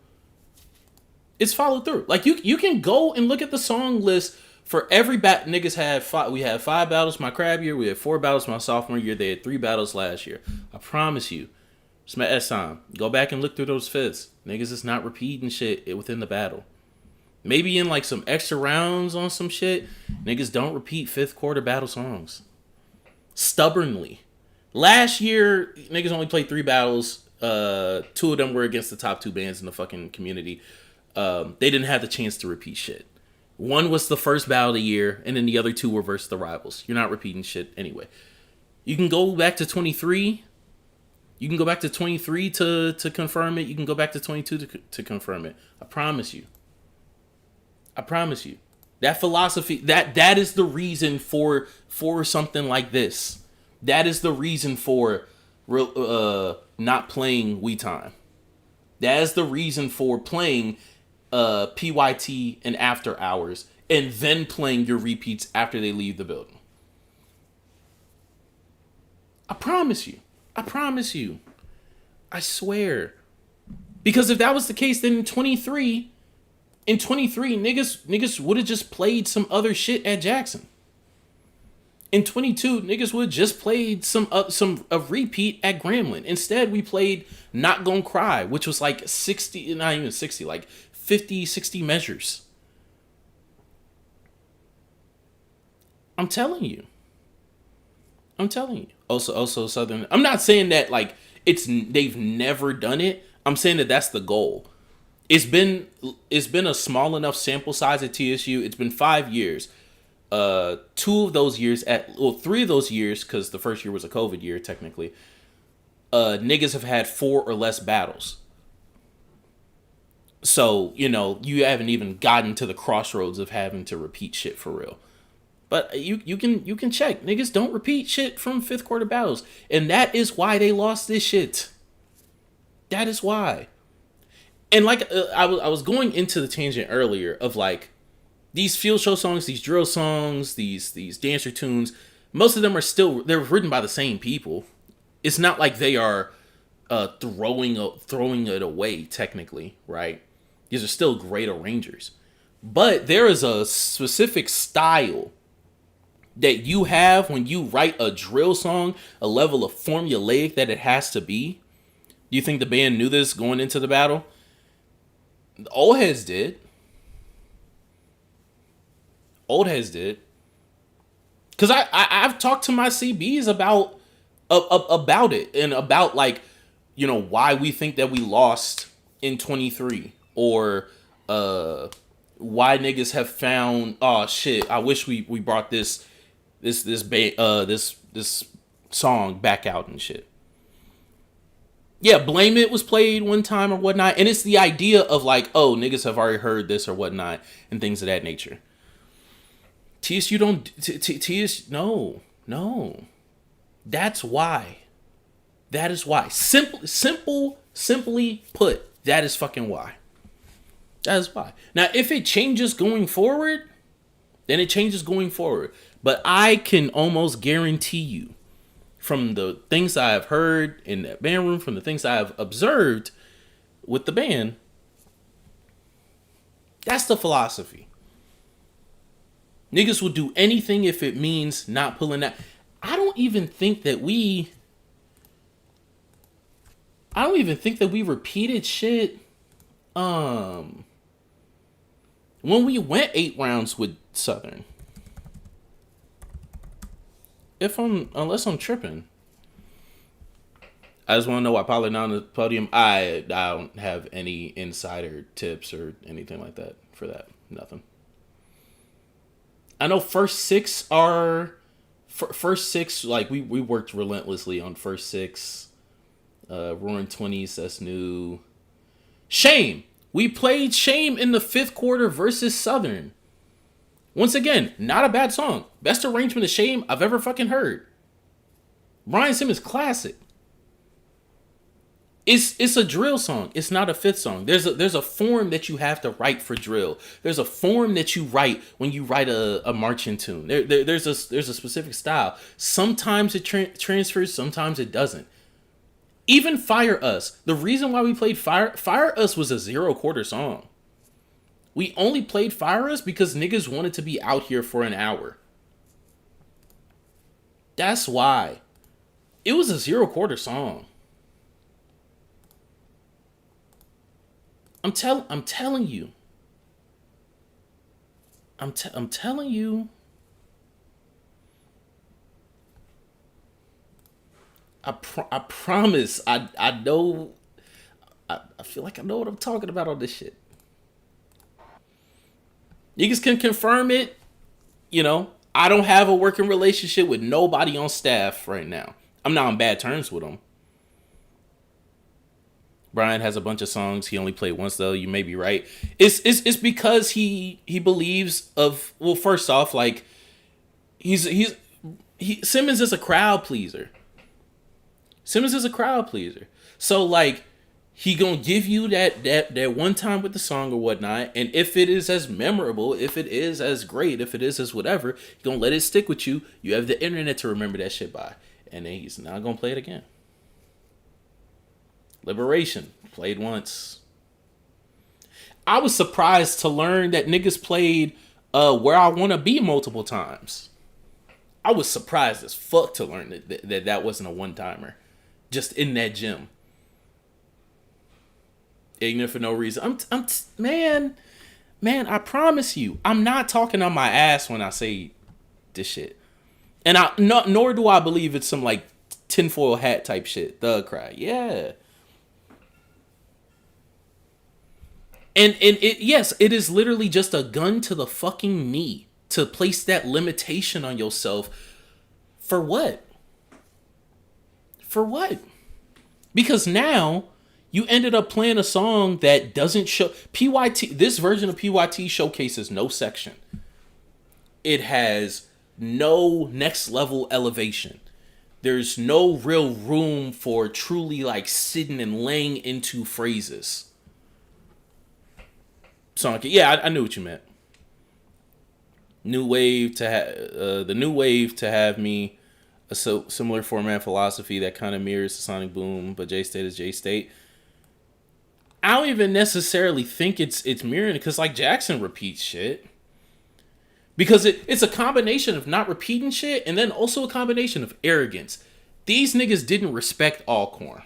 It's followed through. Like you can go and look at the song list for every niggas had 5. We had 5 battles my crab year. We had 4 battles my sophomore year. They had 3 battles last year. I promise you. It's my S time. Go back and look through those 5ths. Niggas is not repeating shit within the battle. Maybe in like some extra rounds on some shit, niggas don't repeat 5th quarter battle songs. Stubbornly. Last year, niggas only played 3 battles. 2 of them were against the top 2 bands in the fucking community. They didn't have the chance to repeat shit. One was the first battle of the year, and then the other 2 were versus the rivals. You're not repeating shit anyway. You can go back to 23. You can go back to 23 to confirm it. You can go back to 22 to confirm it. I promise you. I promise you. That philosophy, that is the reason for something like this. That is the reason for not playing We Time. That is the reason for playing PYT and after hours, and then playing your repeats after they leave the building. I promise you. I promise you. I swear. Because if that was the case, then in 23, niggas would have just played some other shit at Jackson. In 22, niggas would have just played a repeat at Grambling. Instead, we played Not Gon' Cry, which was like 60, not even 60, like 50, 60 measures. I'm telling you. Also Southern. I'm not saying that like they've never done it. I'm saying that that's the goal. It's been a small enough sample size at TSU. It's been 5 years. 2 of those years 3 of those years, because the first year was a COVID year technically. Niggas have had 4 or less battles. So, you know, you haven't even gotten to the crossroads of having to repeat shit for real. But you can check. Niggas don't repeat shit from 5th quarter battles. And that is why they lost this shit. That is why. And like I was going into the tangent earlier of like these field show songs, these drill songs, these dancer tunes, most of them they're written by the same people. It's not like they are throwing it away technically, right? These are still great arrangers. But there is a specific style that you have when you write a drill song, a level of formulaic that it has to be. Do you think the band knew this going into the battle? The old heads did. Because I've talked to my CBs about it and about like, you know, why we think that we lost in 23 or why niggas have found, oh shit, I wish we brought this song back out and shit. Yeah, Blame It was played one time or whatnot, and it's the idea of like, oh, niggas have already heard this or whatnot, and things of that nature. TSU don't, no. That's why. That is why. Simply put, that is fucking why. That is why. Now, if it changes going forward, then it changes going forward. But I can almost guarantee you, from the things I have heard in that band room, from the things I have observed with the band, that's the philosophy. Niggas will do anything if it means not pulling that. I don't even think that we repeated shit. When we went 8 rounds with Southern. Unless I'm tripping. I just want to know why Pollard not on the podium. I don't have any insider tips or anything like that for that. Nothing. I know first six, like we worked relentlessly on first 6. Roaring 20s, that's new. Shame. We played Shame in the 5th quarter versus Southern. Once again, not a bad song. Best arrangement of Shame I've ever fucking heard. Brian Simmons classic. It's a drill song. It's not a 5th song. There's a form that you have to write for drill. There's a form that you write when you write a marching tune. There's a specific style. Sometimes it transfers, sometimes it doesn't. Even Fire Us. The reason why we played Fire Us was a 0 quarter song. We only played Fire Us because niggas wanted to be out here for an hour. That's why. It was a 0 quarter song. I'm telling you. I'm telling you. I promise. I know. I feel like I know what I'm talking about on this shit. Niggas can confirm it. You know, I don't have a working relationship with nobody on staff right now. I'm not on bad terms with them. Brian has a bunch of songs. He only played once though. You may be right. It's because he believes of, well, first off, like Simmons is a crowd pleaser. So like He gonna give you that one time with the song or whatnot, and if it is as memorable, if it is as great, if it is as whatever, he gonna let it stick with you. You have the internet to remember that shit by, and then he's not gonna play it again. Liberation, played once. I was surprised to learn that niggas played Where I Wanna Be multiple times. I was surprised as fuck to learn that wasn't a one-timer. Just in that gym. Ignorant for no reason. Man, I promise you, I'm not talking on my ass when I say this shit. And nor do I believe it's some like tinfoil hat type shit. Thug cry. Yeah. And yes, it is literally just a gun to the fucking knee to place that limitation on yourself. For what? For what? Because now you ended up playing a song that doesn't show PYT. This version of PYT showcases no section. It has no next level elevation. There's no real room for truly like sitting and laying into phrases. Song, yeah, I knew what you meant. New wave to have the new wave to have me a similar format philosophy that kind of mirrors the Sonic Boom, but J State is J State. I don't even necessarily think it's mirroring it, because like Jackson repeats shit. Because it's a combination of not repeating shit and then also a combination of arrogance. These niggas didn't respect Alcorn.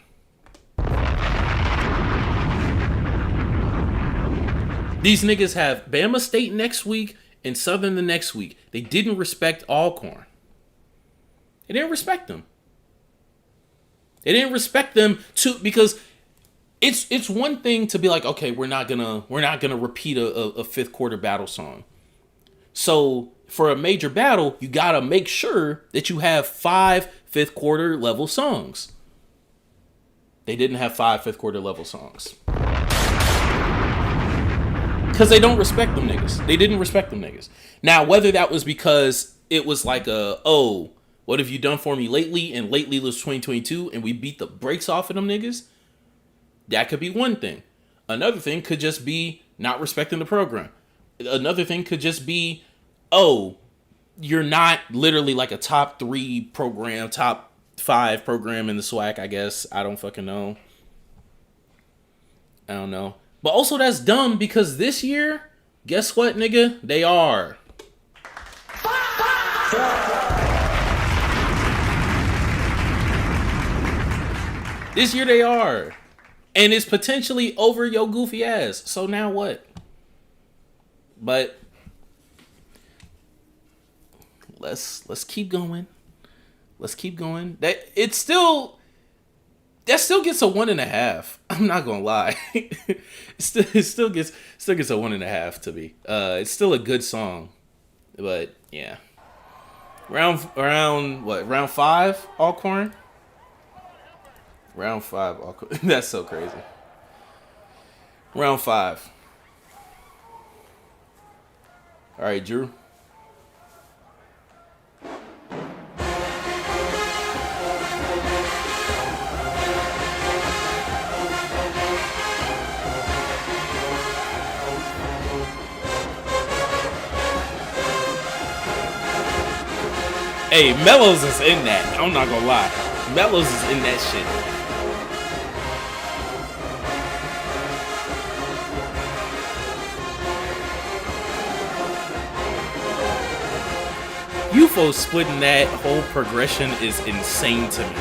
These niggas have Bama State next week and Southern the next week. They didn't respect Alcorn. They didn't respect them. They didn't respect them because it's one thing to be like, okay, we're not gonna repeat a fifth quarter battle song. So for a major battle, you gotta make sure that you have 5 fifth quarter level songs. They didn't have 5 fifth quarter level songs. Because they don't respect them niggas. They didn't respect them niggas. Now, whether that was because it was like what have you done for me lately? And lately was 2022 and we beat the brakes off of them niggas. That could be one thing. Another thing could just be not respecting the program. Another thing could just be, you're not literally like a top 3 program, top 5 program in the SWAC, I guess. I don't fucking know. I don't know. But also that's dumb because this year, guess what, nigga? They are. This year they are. And it's potentially over your goofy ass. So now what? But let's keep going. Let's keep going. That still gets a 1.5. I'm not gonna lie. it still gets a 1.5 to me. It's still a good song, but yeah. Round 5 Alcorn. Round 5 Alcorn. That's so crazy. Round 5. All right, Drew. Hey, Mellows is in that. I'm not gonna lie. Mellows is in that shit. UFO splitting that whole progression is insane to me.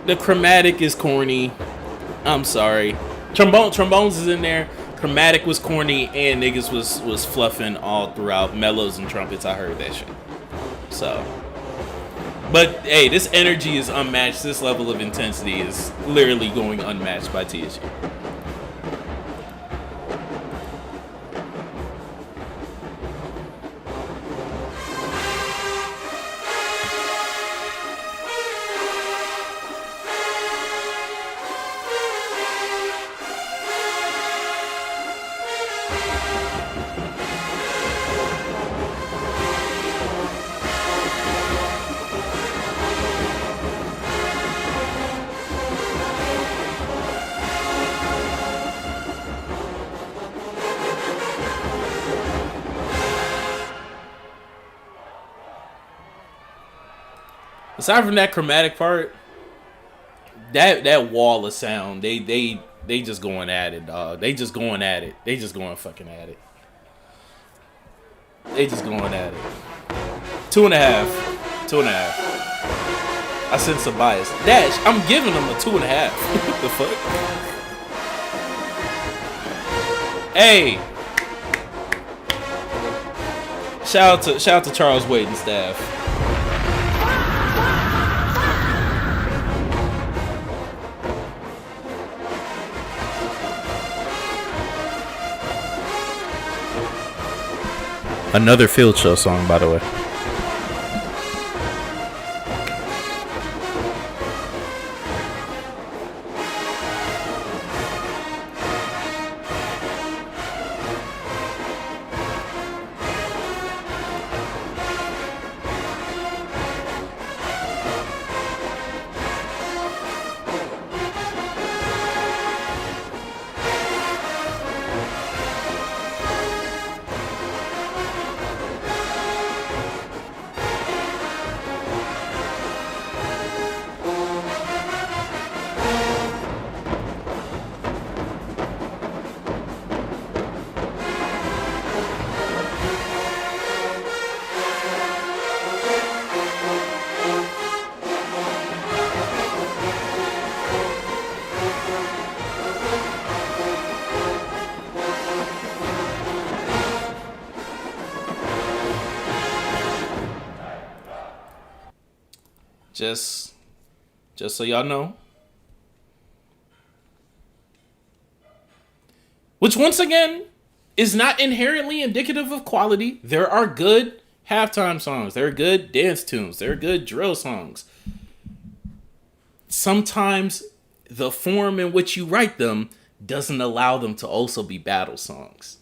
The chromatic is corny. I'm sorry. Trombones is in there. Chromatic was corny and niggas was fluffing all throughout. Mellows and trumpets, I heard that shit. So, but hey, this energy is unmatched. This level of intensity is literally going unmatched by TSU. aside from that chromatic part, that wall of sound, they just going at it, dog. They just going at it. They just going fucking at it. They just going at it. 2.5. 2.5. I sense some bias. Dash, I'm giving them a 2.5. What the fuck? Hey. Shout out to Charles Wade and staff. Another Field Show song, by the way. Just so y'all know. Which, once again, is not inherently indicative of quality. There are good halftime songs. There are good dance tunes. There are good drill songs. Sometimes the form in which you write them doesn't allow them to also be battle songs.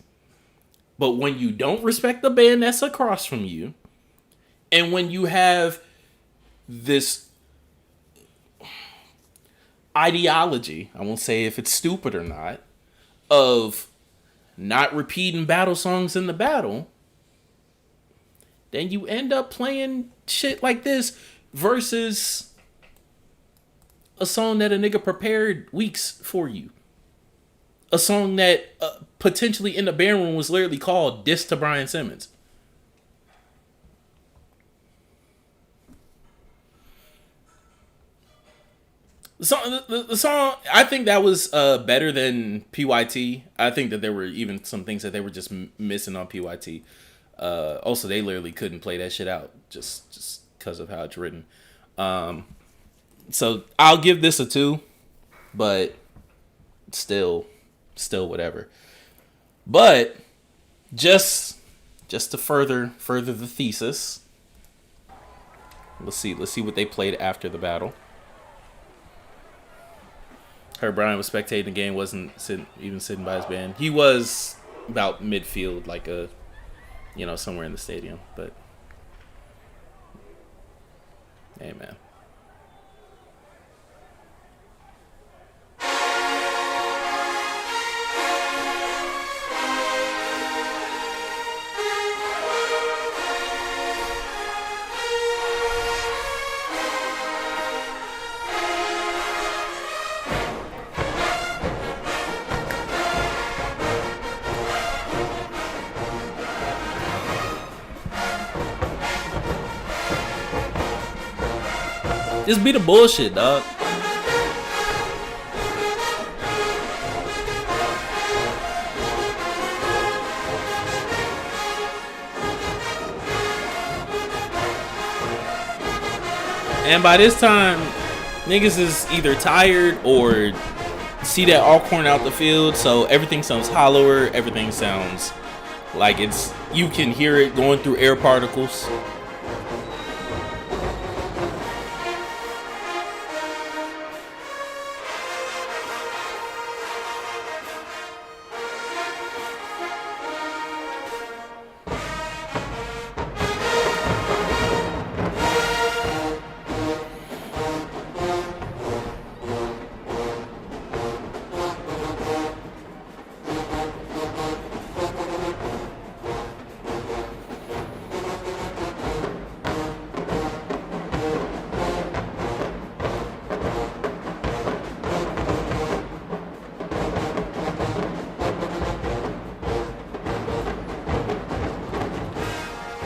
But when you don't respect the band that's across from you, and when you have this ideology, I won't say if it's stupid or not, of not repeating battle songs in the battle, then you end up playing shit like this versus a song that a nigga prepared weeks for you. A song that potentially in the band room was literally called Diss to Brian Simmons. The song, I think that was better than PYT. I think that there were even some things that they were just missing on PYT. Also, they literally couldn't play that shit out just because of how it's written. So I'll give this a 2, but still whatever. But just to further the thesis, let's see what they played after the battle. Heard Brian was spectating the game, wasn't sitting by his band. He was about midfield, like somewhere in the stadium. But hey, man. Just be the bullshit, dog. And by this time, niggas is either tired or see that Alcorn out the field, so everything sounds hollower, everything sounds like you can hear it going through air particles.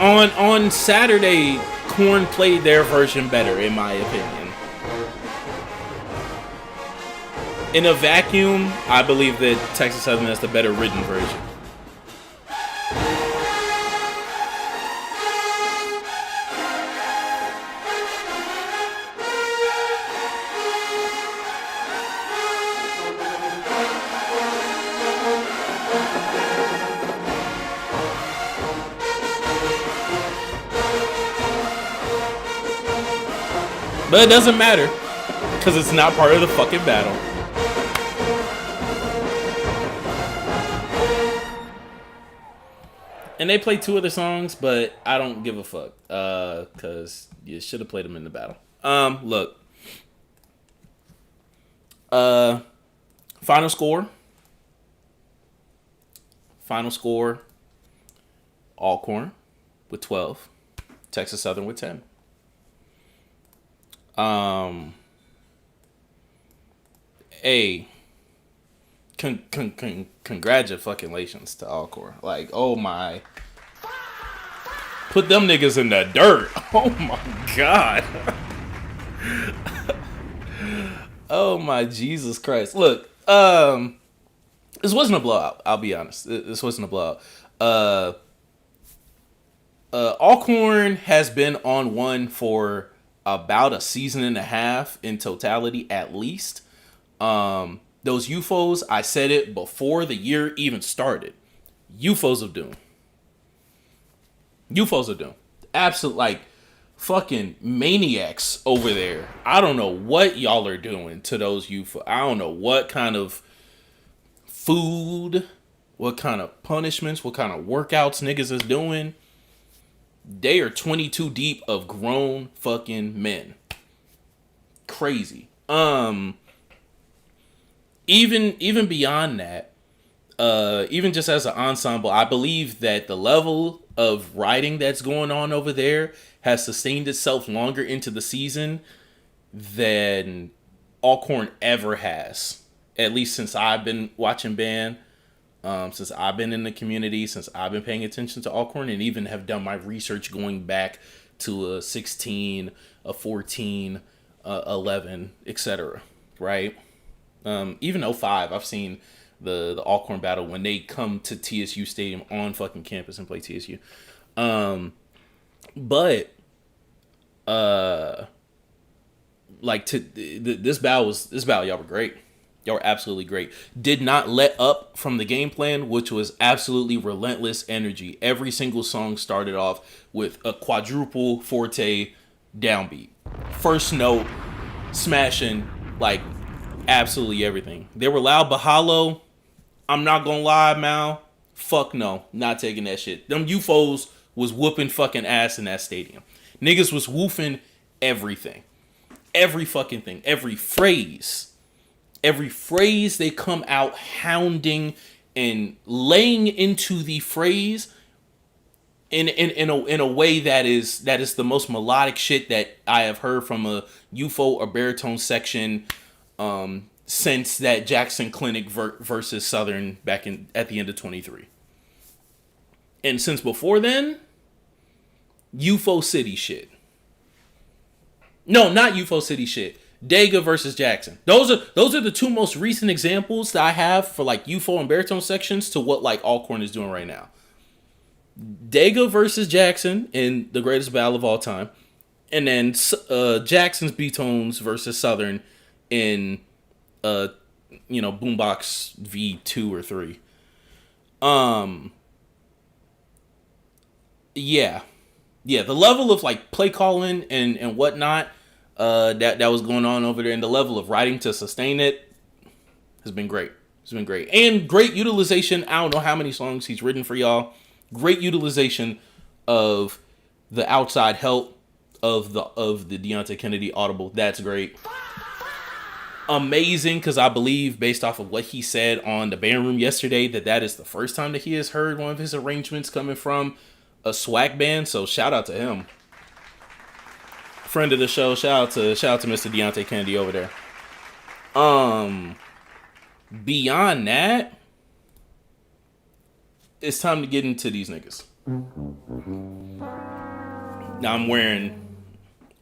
on Saturday, Korn played their version better, in my opinion. In a vacuum, I believe that Texas Southern has the better written version. But it doesn't matter, because it's not part of the fucking battle. And they play 2 other songs, but I don't give a fuck, because you should have played them in the battle. Look. Final score. Alcorn with 12. Texas Southern with 10. Congratulations to Alcorn. Like, oh my. Put them niggas in the dirt. Oh my God. Oh my Jesus Christ. Look, this wasn't a blowout, I'll be honest. This wasn't a blowout. Alcorn has been on one for about a season and a half in totality, at least. Those UFOs, I said it before the year even started. UFOs of Doom. UFOs of Doom. Absolute, like, fucking maniacs over there. I don't know what y'all are doing to those UFOs. I don't know what kind of food, what kind of punishments, what kind of workouts niggas is doing. They are 22 deep of grown fucking men. Crazy. Even beyond that, even just as an ensemble, I believe that the level of writing that's going on over there has sustained itself longer into the season than Alcorn ever has. At least since I've been watching band, since I've been in the community, since I've been paying attention to Alcorn, and even have done my research going back to a 16, a 14, 11, etc. Right? Even 05, I've seen the Alcorn battle when they come to TSU Stadium on fucking campus and play TSU. This battle, y'all were great. Y'all were absolutely great. Did not let up from the game plan, which was absolutely relentless energy. Every single song started off with a quadruple forte downbeat. First note, smashing, like, absolutely everything. They were loud but hollow. I'm not gonna lie, Mal. Fuck no. Not taking that shit. Them UFOs was whooping fucking ass in that stadium. Niggas was woofing everything. Every fucking thing. Every phrase. Every phrase they come out hounding and laying into the phrase in a way that is the most melodic shit that I have heard from a UFO or baritone section since that Jackson Clinic versus Southern back at the end of 23. And since before then, UFO City shit. No, not UFO City shit. Dega versus Jackson. Those are the two most recent examples that I have for like UFO and baritone sections to what like Alcorn is doing right now. Dega versus Jackson in the greatest battle of all time, and then Jackson's B-tones versus Southern in Boombox V2 or 3. Yeah, the level of like play calling and whatnot that was going on over there, and the level of writing to sustain it has been great. It's been great, and great utilization. I don't know how many songs he's written for y'all. Great utilization of the outside help of the Deontay Kennedy audible. That's great. Amazing, because I believe, based off of what he said on the band room yesterday, that is the first time that he has heard one of his arrangements coming from a SWAC band. So shout out to him. Friend of the show. Shout out to Mr. Deontay Kennedy over there. Beyond that, it's time to get into these niggas. I'm wearing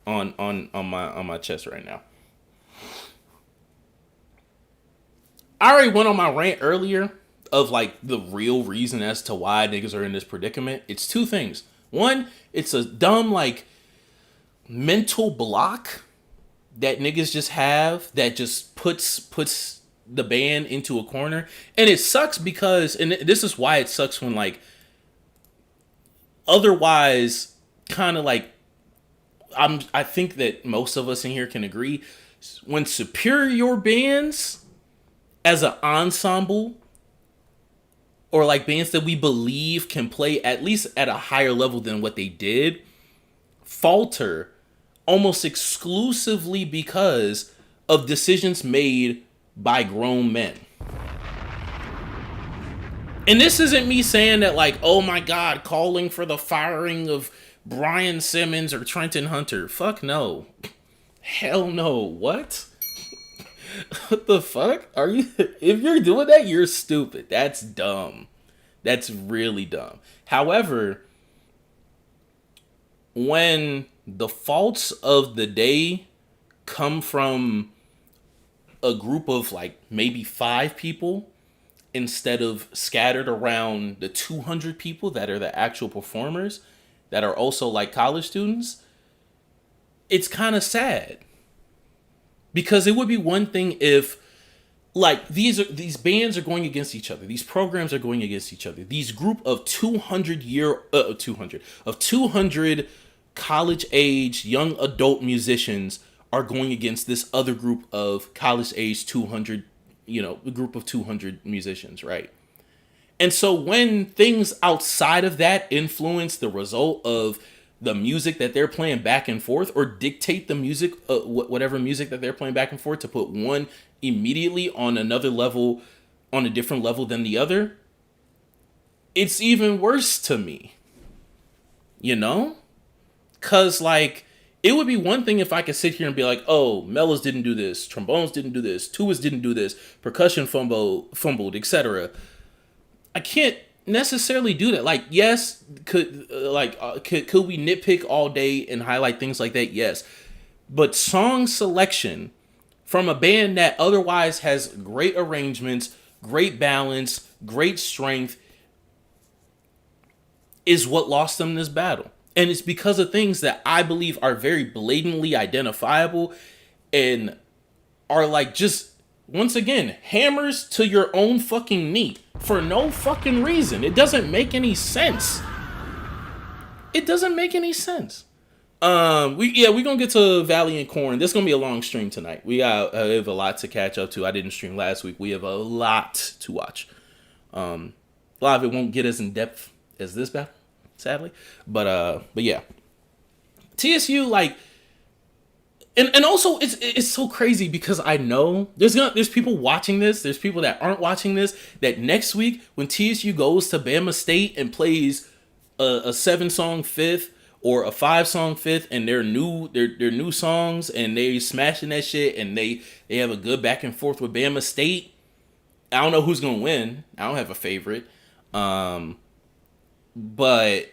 on my chest right now. I already went on my rant earlier of like the real reason as to why niggas are in this predicament. It's two things. One, it's a dumb like mental block that niggas just have that just puts the band into a corner. And it sucks because, and this is why it sucks when like otherwise kind of like I think that most of us in here can agree when superior bands as an ensemble or like bands that we believe can play at least at a higher level than what they did falter almost exclusively because of decisions made by grown men. And this isn't me saying that like, oh my God, calling for the firing of Brian Simmons or Trenton Hunter. Fuck no. Hell no. What? What the fuck? Are you? If you're doing that, you're stupid. That's dumb. That's really dumb. However, when the faults of the day come from a group of like maybe 5 people instead of scattered around the 200 people that are the actual performers that are also like college students, it's kind of sad. Because it would be one thing if like these bands are going against each other. These programs are going against each other. These group of 200 college age young adult musicians are going against this other group of college age 200, the group of 200 musicians, right? And so when things outside of that influence the result of the music that they're playing back and forth or dictate the music, whatever music that they're playing back and forth to put one immediately on another level, on a different level than the other, it's even worse to me, Cause like, it would be one thing if I could sit here and be like, oh, mellows didn't do this, trombones didn't do this, tubas didn't do this, percussion fumbled, etc. I can't necessarily do that. Like, yes, could we nitpick all day and highlight things like that? Yes. But song selection from a band that otherwise has great arrangements, great balance, great strength is what lost them this battle. And it's because of things that I believe are very blatantly identifiable and are like just, once again, hammers to your own fucking knee for no fucking reason. It doesn't make any sense. It doesn't make any sense. We're gonna get to Valley and Corn. This is gonna be a long stream tonight. We have a lot to catch up to. I didn't stream last week. We have a lot to watch. A lot of it won't get as in depth as this battle, sadly. But yeah. TSU, like, and also it's so crazy because I know there's people watching this, there's people that aren't watching this, that next week when TSU goes to Bama State and plays a 7-song fifth or a 5-song fifth and their new songs and they smashing that shit and they have a good back and forth with Bama State, I don't know who's gonna win. I don't have a favorite. But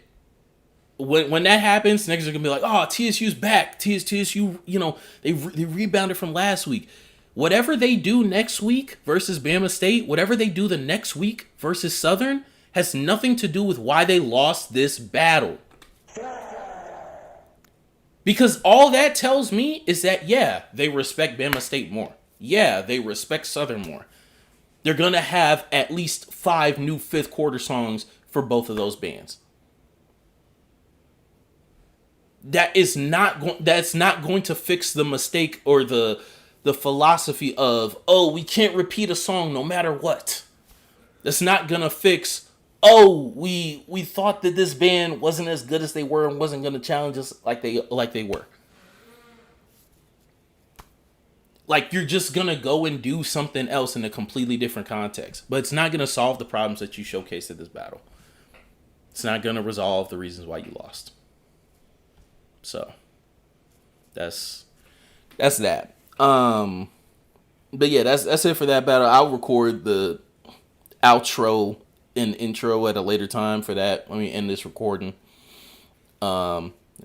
when that happens, niggas are gonna be like, oh, TSU's back. TSU, they rebounded from last week. Whatever they do next week versus Bama State, whatever they do the next week versus Southern, has nothing to do with why they lost this battle. Because all that tells me is that, yeah, they respect Bama State more. Yeah, they respect Southern more. They're gonna have at least 5 new 5th quarter songs for both of those bands. That's not going to fix the mistake or the philosophy of, oh, we can't repeat a song no matter what. That's not gonna fix, oh, we thought that this band wasn't as good as they were and wasn't gonna challenge us like they were. Like, you're just gonna go and do something else in a completely different context. But it's not gonna solve the problems that you showcased at this battle. It's not gonna resolve the reasons why you lost. So that's that. But yeah, that's it for that battle. I'll record the outro and intro at a later time for that. Let me end this recording.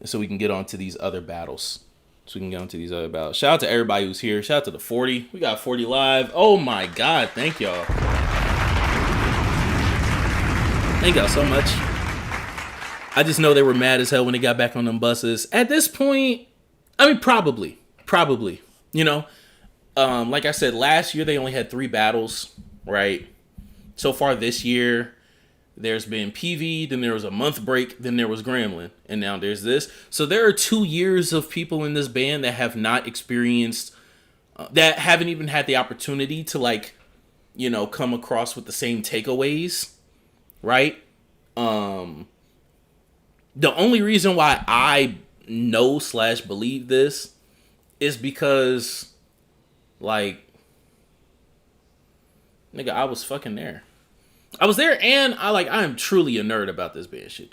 so we can get on to these other battles. Shout out to everybody who's here. Shout out to the 40. We got 40 live. Oh my God. Thank y'all. Thank y'all so much. I just know they were mad as hell when they got back on them buses. At this point, I mean, probably, you know, like I said, last year they only had 3 battles, right? So far this year, there's been PV, then there was a month break, then there was Gremlin, and now there's this. So there are 2 years of people in this band that have not experienced, that haven't even had the opportunity to, like, you know, come across with the same takeaways, right? The only reason why I know / believe this is because, like, nigga, I was fucking there. I was there, and I am truly a nerd about this band shit.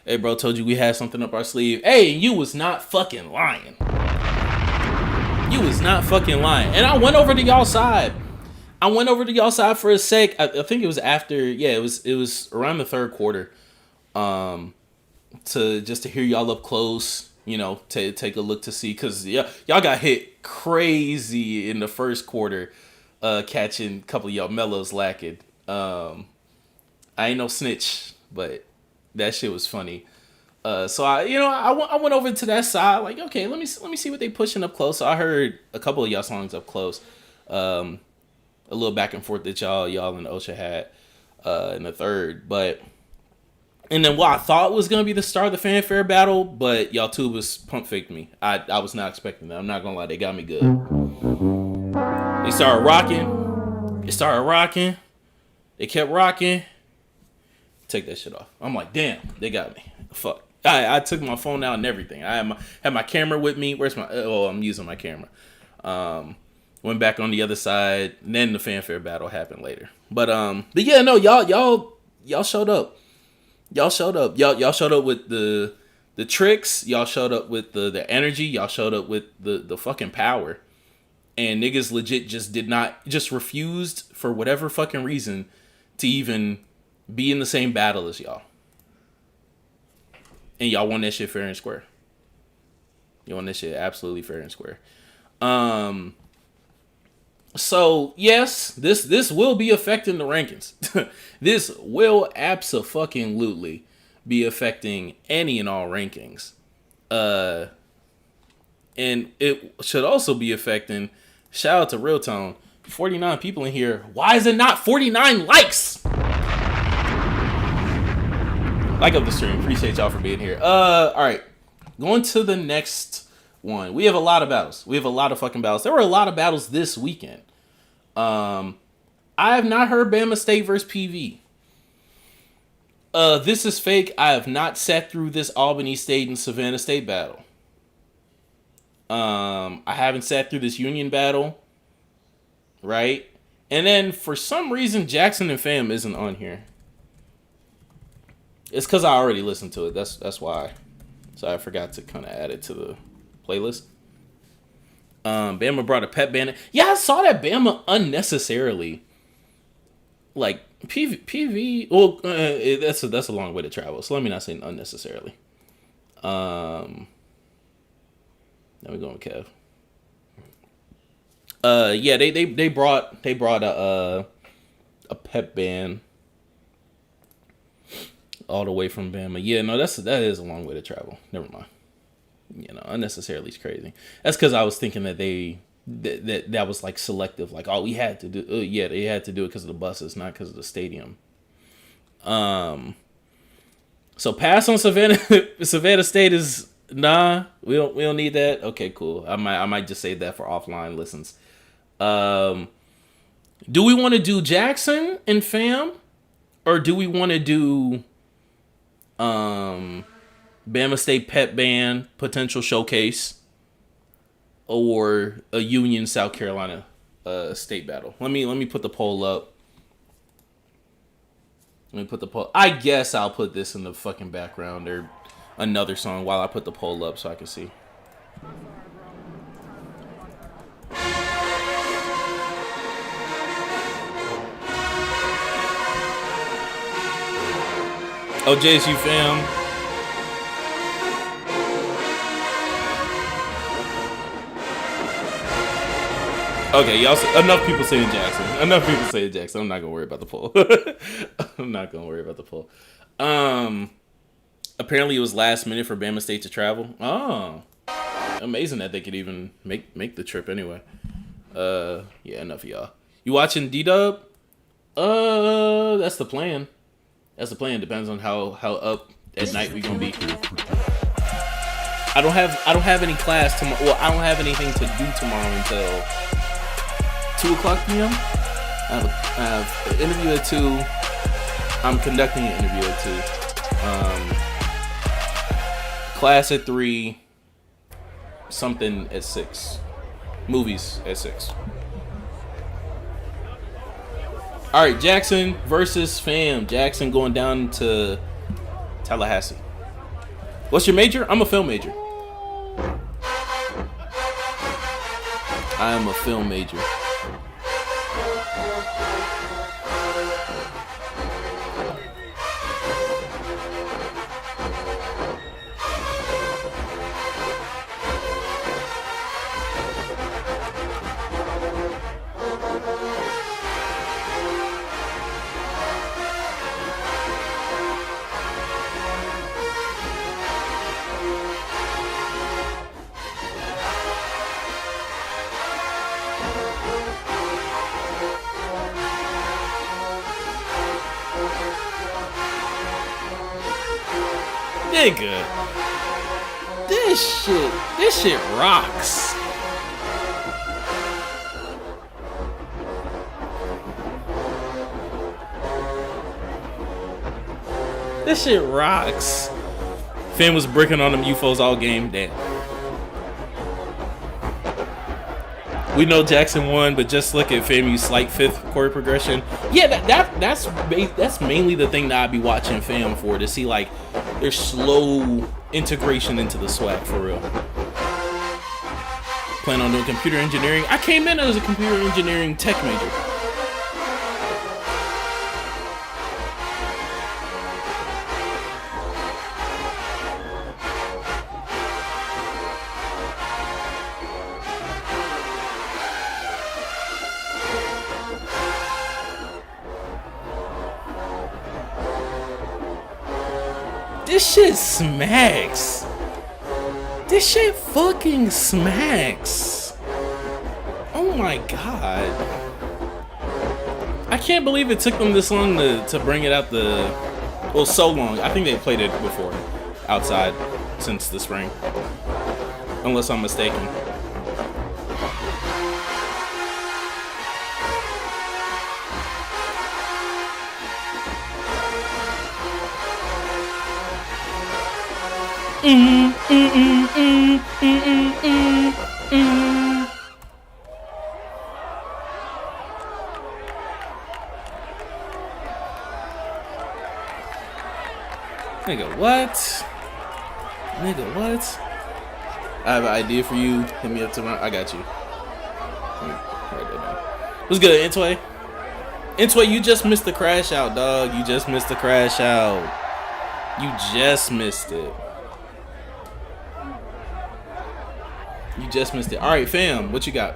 Hey, bro, told you we had something up our sleeve. Hey, you was not fucking lying. And I went over to y'all side. For a sec. I think it was after. Yeah, it was around the third quarter. To hear y'all up close. You know, take a look to see, because y'all got hit crazy in the first quarter. Catching a couple of y'all mellows lacking. I ain't no snitch, but that shit was funny. So I went over to that side, like, okay, let me see what they pushing up close. So I heard a couple of y'all songs up close, a little back and forth that y'all and OSHA had in the third, and then what I thought was gonna be the start of the fanfare battle, but y'all tubas pump faked me. I was not expecting that. I'm not gonna lie, they got me good. They started rocking. They kept rocking. Take that shit off. I'm like, damn, they got me. Fuck. I took my phone out and everything. I had my camera with me. Where's my? Oh, I'm using my camera. Went back on the other side. And then the fanfare battle happened later. But yeah, no, y'all showed up. Y'all showed up with the tricks. Y'all showed up with the energy. Y'all showed up with the fucking power. And niggas legit just refused for whatever fucking reason to even be in the same battle as y'all. And y'all won that shit fair and square. You won that shit absolutely fair and square. So yes, this will be affecting the rankings. This will abso-fucking-lutely be affecting any and all rankings. And it should also be affecting, shout out to Real Tone, 49 people in here. Why is it not 49 likes? Like up the stream. Appreciate y'all for being here. All right. Going to the next one. We have a lot of battles. We have a lot of fucking battles. There were a lot of battles this weekend. I have not heard Bama State versus PV. This is fake. I have not sat through this Albany State and Savannah State battle. I haven't sat through this Union battle. Right? And then for some reason Jackson and Fam isn't on here. It's because I already listened to it. That's why. So I forgot to kind of add it to the playlist. Bama brought a pep band. Yeah, I saw that Bama unnecessarily. Like PV. Well, that's a long way to travel. So let me not say unnecessarily. Let me go with Kev. Yeah, they brought a pep band all the way from Bama. Yeah, no, that is a long way to travel. Never mind. You know, unnecessarily is crazy. That's because I was thinking that that was like selective. Like, oh, we had to do. Yeah, they had to do it because of the buses, not because of the stadium. So pass on Savannah. Savannah State is nah. We don't need that. Okay, cool. I might just save that for offline listens. Do we want to do Jackson and Fam, or do we want to do Bama State pep band potential showcase, or a Union South Carolina state battle? Let me put the poll up. I guess I'll put this in the fucking background or another song while I put the poll up so I can see. Oh, JSU Fam. Okay, y'all. Enough people saying Jackson. Enough people saying Jackson. I'm not gonna worry about the poll. I'm not gonna worry about the poll. Apparently it was last minute for Bama State to travel. Oh, amazing that they could even make the trip anyway. Yeah, enough of y'all. You watching D-Dub? That's the plan. That's the plan. Depends on how up at night we gonna be. I don't have any class tomorrow. Well, I don't have anything to do tomorrow until 2:00 p.m. I have an interview at 2. I'm conducting an interview at 2. Class at 3. Something at 6. Movies at 6. All right, Jackson versus Fam. Jackson going down to Tallahassee. What's your major? I'm a film major. I am a film major. Nigga, this shit rocks. This shit rocks. Fam was bricking on them UFOs all game. Damn. We know Jackson won, but just look at FAMU's slight 5th chord progression. Yeah, that's mainly the thing that I'd be watching Fam for, to see like their slow integration into the SWAC for real. Plan on doing computer engineering. I came in as a computer engineering tech major. This shit smacks. This shit fucking smacks. Oh my god. I can't believe it took them this long to bring it out well, so long. I think they played it before outside since the spring. Unless I'm mistaken. Nigga, what? Nigga, what? I have an idea for you. Hit me up tomorrow. I got you. What's good, Intway? Intway, you just missed the crash out, dog. You just missed the crash out. You just missed it. You just missed it. All right, fam, what you got?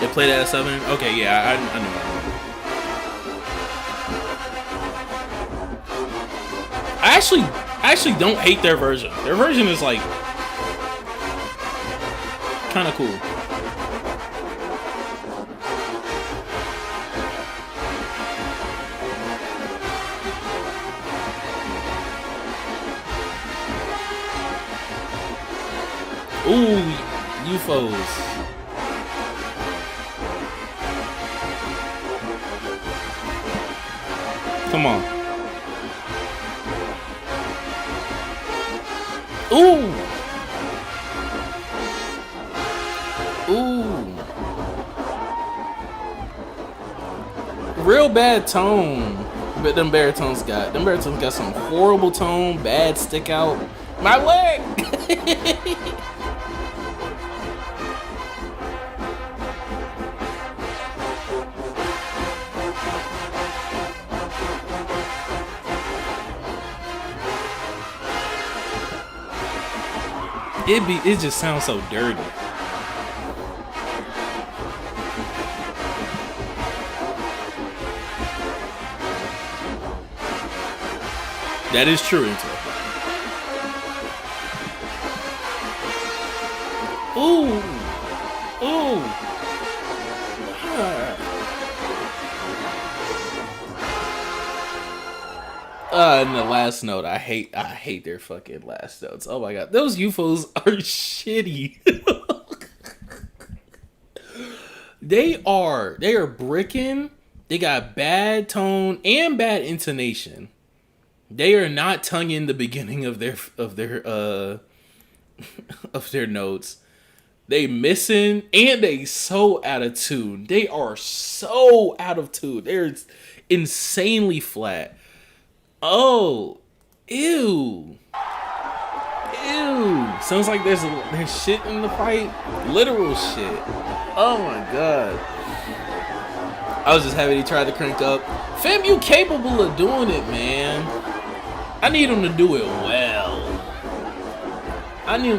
They played at 7? Okay, yeah, I know. I actually don't hate their version. Their version is like kind of cool. Ooh, UFOs. Come on. Ooh. Ooh. Real bad tone. But them baritones got some horrible tone, bad stick out. My leg. It just sounds so dirty. That is true, Intel. Ooh. Ooh. And the last note, I hate their fucking last notes. Oh my god, those UFOs are shitty. They are bricking. They got bad tone and bad intonation. They are not tongue in the beginning of their notes. They missing and they so out of tune. They are so out of tune. They're insanely flat. Oh, ew. Sounds like there's shit in the fight. Literal shit. Oh my god. I was just happy he tried to crank up. FAMU capable of doing it, man. I need him to do it well. I don't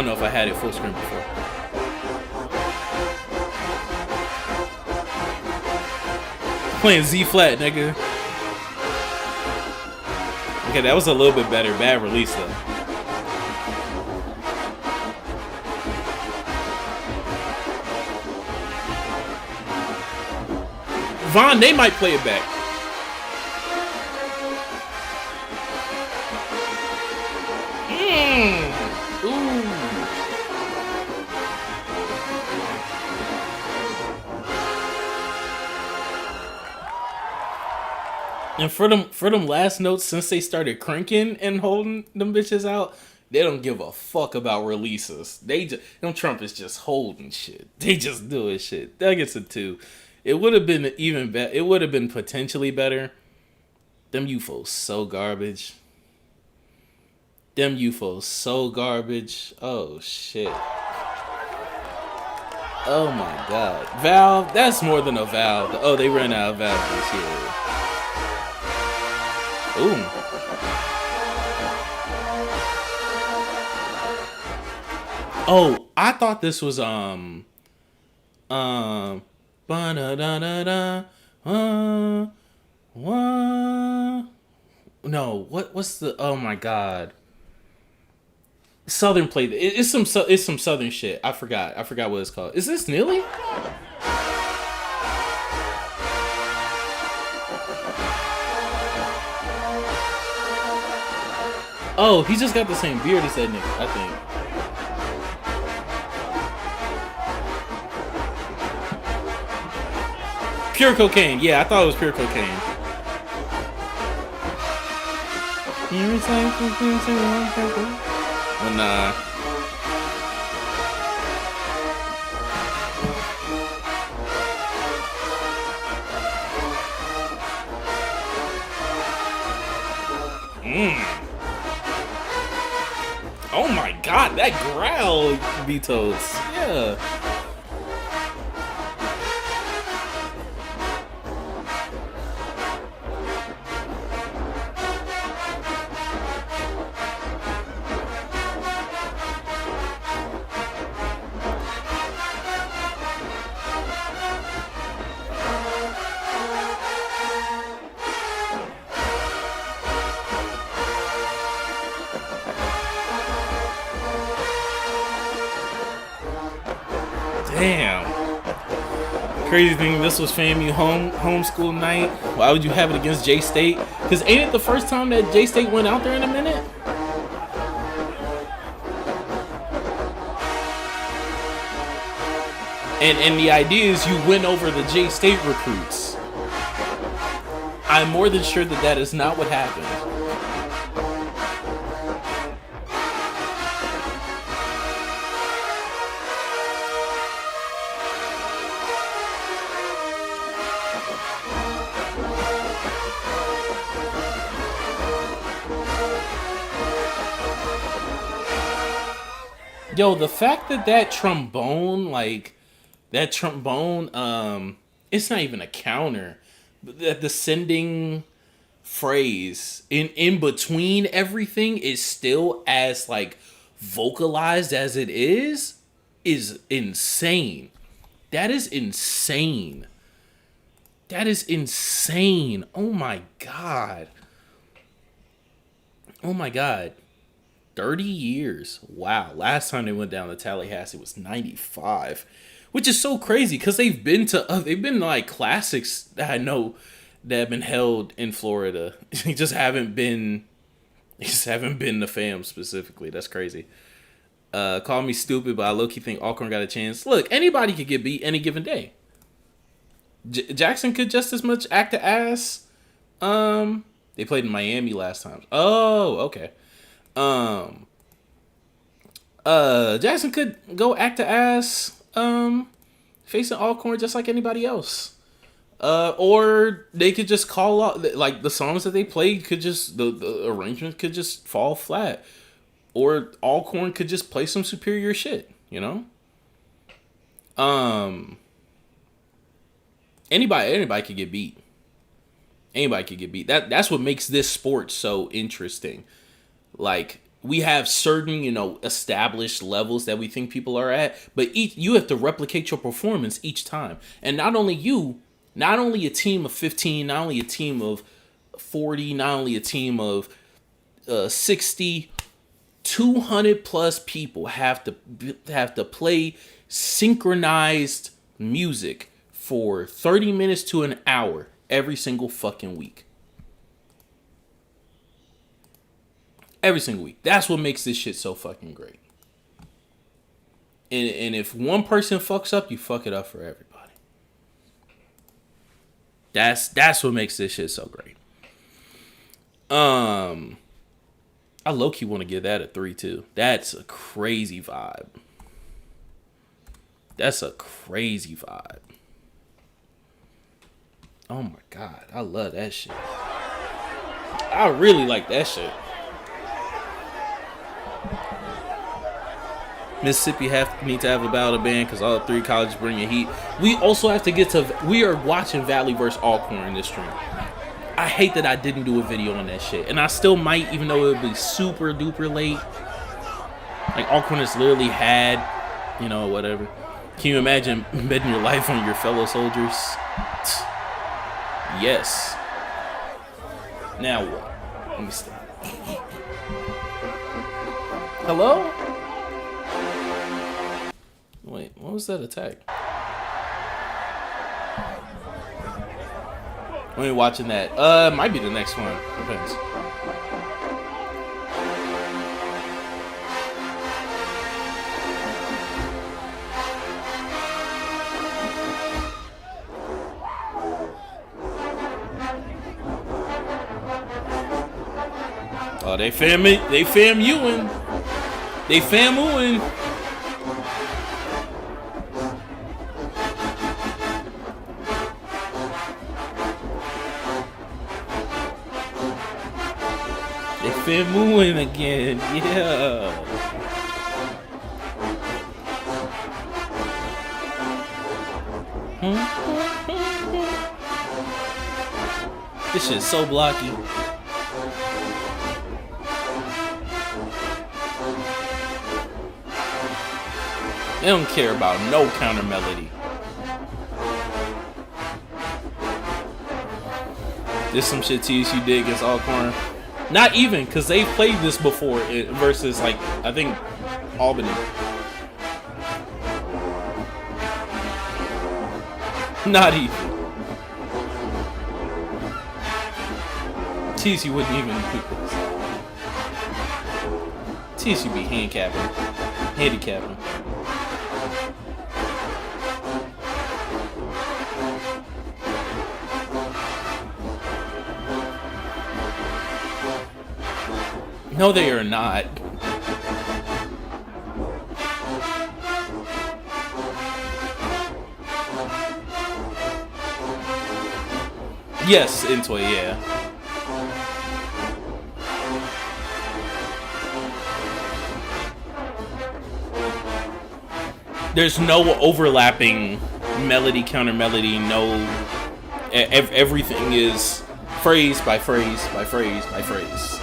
know if I had it full screen before. Playing Z flat, nigga. Okay, that was a little bit better. Bad release though. Vaughn, they might play it back. Ooh. And for them last notes, since they started cranking and holding them bitches out, they don't give a fuck about releases. Them trumpets just holding shit. They just doing shit. That gets a 2. It would have been even better. It would have been potentially better. Them UFOs so garbage. Oh shit. Oh my god. Valve, that's more than a valve. Oh, they ran out of valves this year. Ooh. Oh, I thought this was no, what's the, oh my god. Southern played it's some Southern shit. I forgot what it's called. Is this Neely? Oh, he just got the same beard as that nigga, I think. Pure cocaine. Yeah, I thought it was pure cocaine. Well, nah. Oh my god, that growl, Beatos. Yeah. Damn. Crazy thing, this was FAMU homeschool night. Why would you have it against J-State? Because ain't it the first time that J-State went out there in a minute? And the idea is you win over the J-State recruits. I'm more than sure that is not what happened. Yo, the fact that trombone, it's not even a counter. That descending phrase in between everything is still as like vocalized as it is insane. That is insane. That is insane. Oh my god. Oh my god. 30 years. Wow. Last time they went down to Tallahassee was 95. Which is so crazy because they've been like classics that I know that have been held in Florida. They just haven't been the fam specifically. That's crazy. Call me stupid, but I low-key think Alcorn got a chance. Look, anybody could get beat any given day. Jackson could just as much act the ass. They played in Miami last time. Oh, okay. Jackson could go act the ass facing Alcorn just like anybody else. Or they could just call out, like, the songs that they played could just, the arrangement could just fall flat. Or Alcorn could just play some superior shit, you know? Anybody could get beat. Anybody could get beat. That's what makes this sport so interesting. Like, we have certain, established levels that we think people are at, but you have to replicate your performance each time. And not only a team of 15, not only a team of 40, not only a team of 60, 200 plus people have to play synchronized music for 30 minutes to an hour every single fucking week. Every single week. That's what makes this shit so fucking great. And if one person fucks up, you fuck it up for everybody. That's what makes this shit so great. I low-key want to give that a 3 too. That's a crazy vibe. That's a crazy vibe. Oh my god, I love that shit. I really like that shit. Mississippi need to have a battle band because all 3 colleges bring a heat. We also have to we are watching Valley versus Alcorn in this stream. I hate that I didn't do a video on that shit. And I still might, even though it would be super duper late. Like, Alcorn has literally had, whatever. Can you imagine betting your life on your fellow soldiers? Yes. Now what? Let me stop. Hello? Wait, what was that attack? I ain't watching that. Might be the next one. Depends. Oh, they FAMUing. They FAMUing. FAMUing again, yeah. This shit's so blocky. They don't care about no counter melody. This some shit TSU did against Alcorn. Not even, because they've played this before versus, like, I think, Albany. Not even. TSU wouldn't even do this. TSU be handicapping. No, they are not. Yes, Intoy, yeah. There's no overlapping melody, counter melody, no. Everything is Phrase by phrase by phrase by phrase.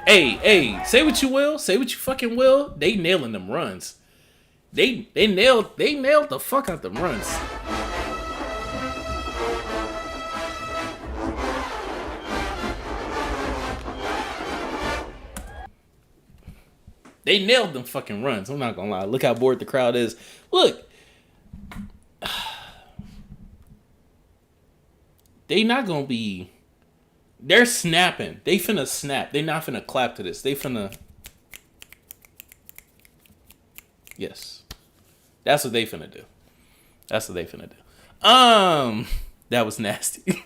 Hey, say what you will, say what you fucking will. They nailing them runs. They nailed the fuck out them runs. They nailed them fucking runs. I'm not gonna lie. Look how bored the crowd is. Look. They not gonna be. They're snapping. They finna snap. They not finna clap to this. They finna. Yes. That's what they finna do. That's what they finna do. That was nasty.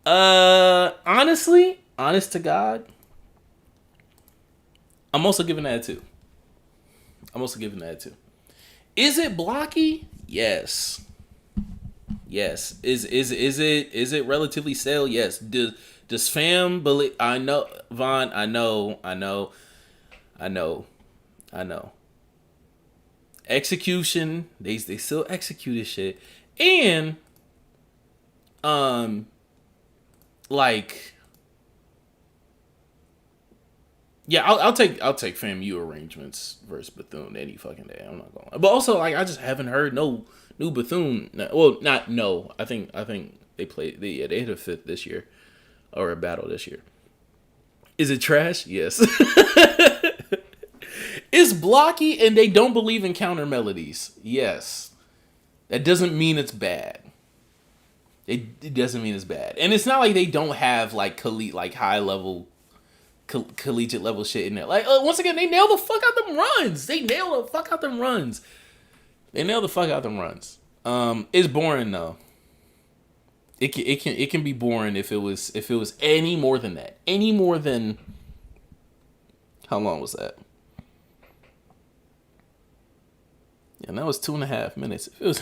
Honestly, honest to God, I'm also giving that a 2. Is it blocky? Yes. Yes. Is it relatively stale? Yes. Does fam believe? I know, Vaughn. I know. Execution. They still execute this shit, and like. Yeah, I'll take FAMU arrangements versus Bethune any fucking day. I'm not going. But also, like, I just haven't heard no new Bethune. Well, not no. I think they played. They hit a 5th this year, or a battle this year. Is it trash? Yes. It's blocky, and they don't believe in counter melodies. Yes. That doesn't mean it's bad. It doesn't mean it's bad, and it's not like they don't have like high level. Collegiate level shit in there. Like, once again, they nail the fuck out them runs. It's boring though. It can be boring if it was any more than that. Any more than how long was that? Yeah, that was 2.5 minutes. If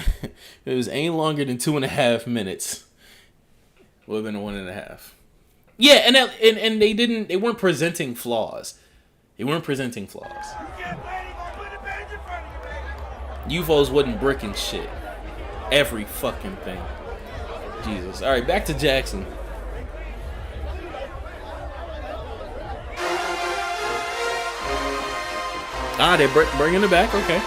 it was any longer than 2.5 minutes, it would have been 1.5. Yeah, and they weren't presenting flaws. UFOs wasn't bricking shit. Every fucking thing. Jesus. All right, back to Jackson. They're bringing it back. Okay.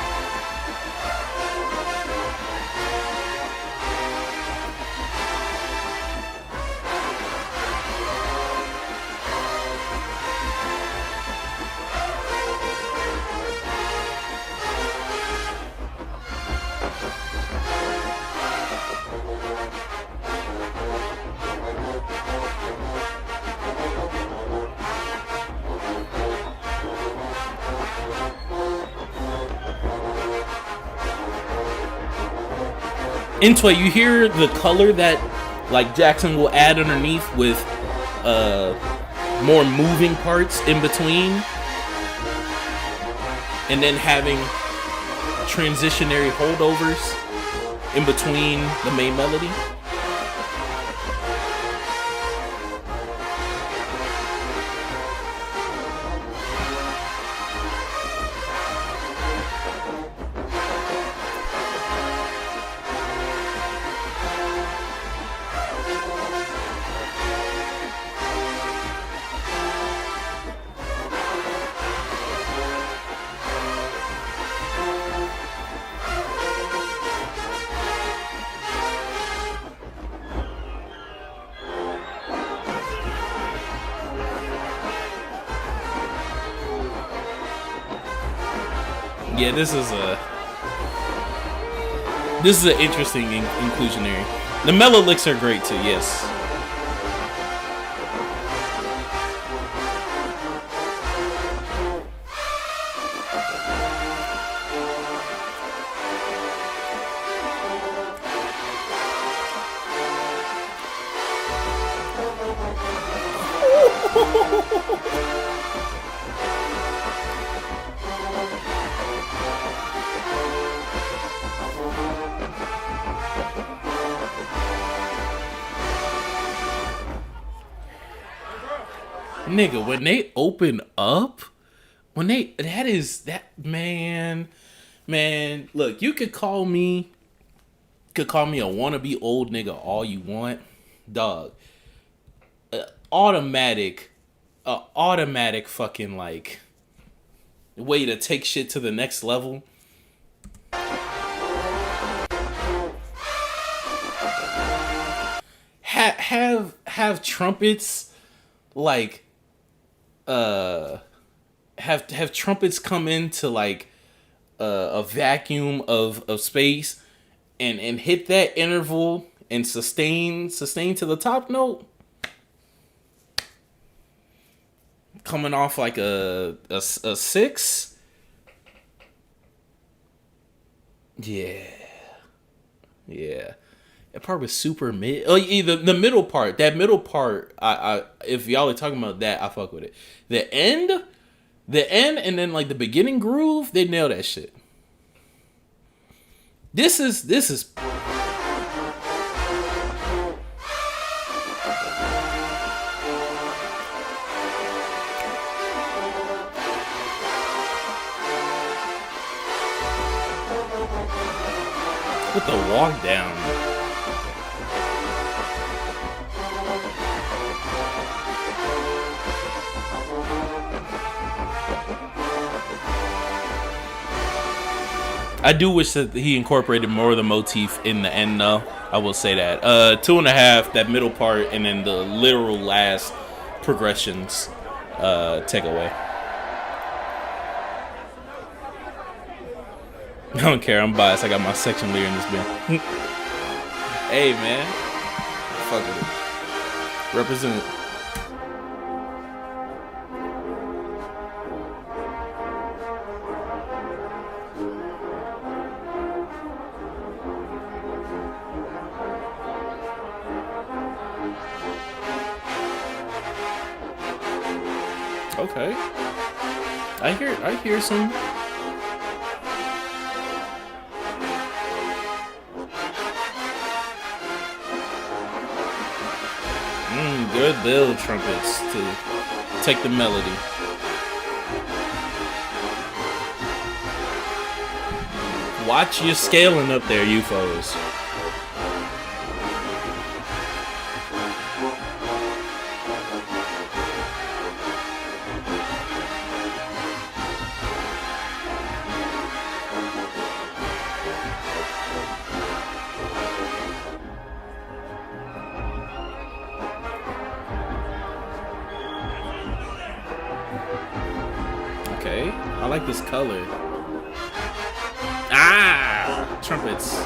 Into it, you hear the color that like Jackson will add underneath with more moving parts in between, and then having transitionary holdovers in between the main melody. Yeah, this is an interesting inclusionary. The mellow licks are great too. Yes. Nigga, when they open up, man, Man, look, you could call me a wannabe old nigga all you want, dog. Automatic fucking like way to take shit to the next level. Have trumpets like have trumpets come into like a vacuum of space and hit that interval and sustain to the top note, coming off like a 6. Yeah. That part was super mid. Oh, yeah, the middle part. That middle part, I if y'all are talking about that, I fuck with it. The end, and then like the beginning groove, they nail that shit. This is with the walk down. I do wish that he incorporated more of the motif in the end, though. I will say that. 2.5, that middle part, and then the literal last progressions take away. I don't care. I'm biased. I got my section leader in this band. Hey, man. Fuck with it. Represent. Okay. I hear some. Good build trumpets to take the melody. Watch your scaling up there, UFOs. Okay, I like this color. Ah, trumpets.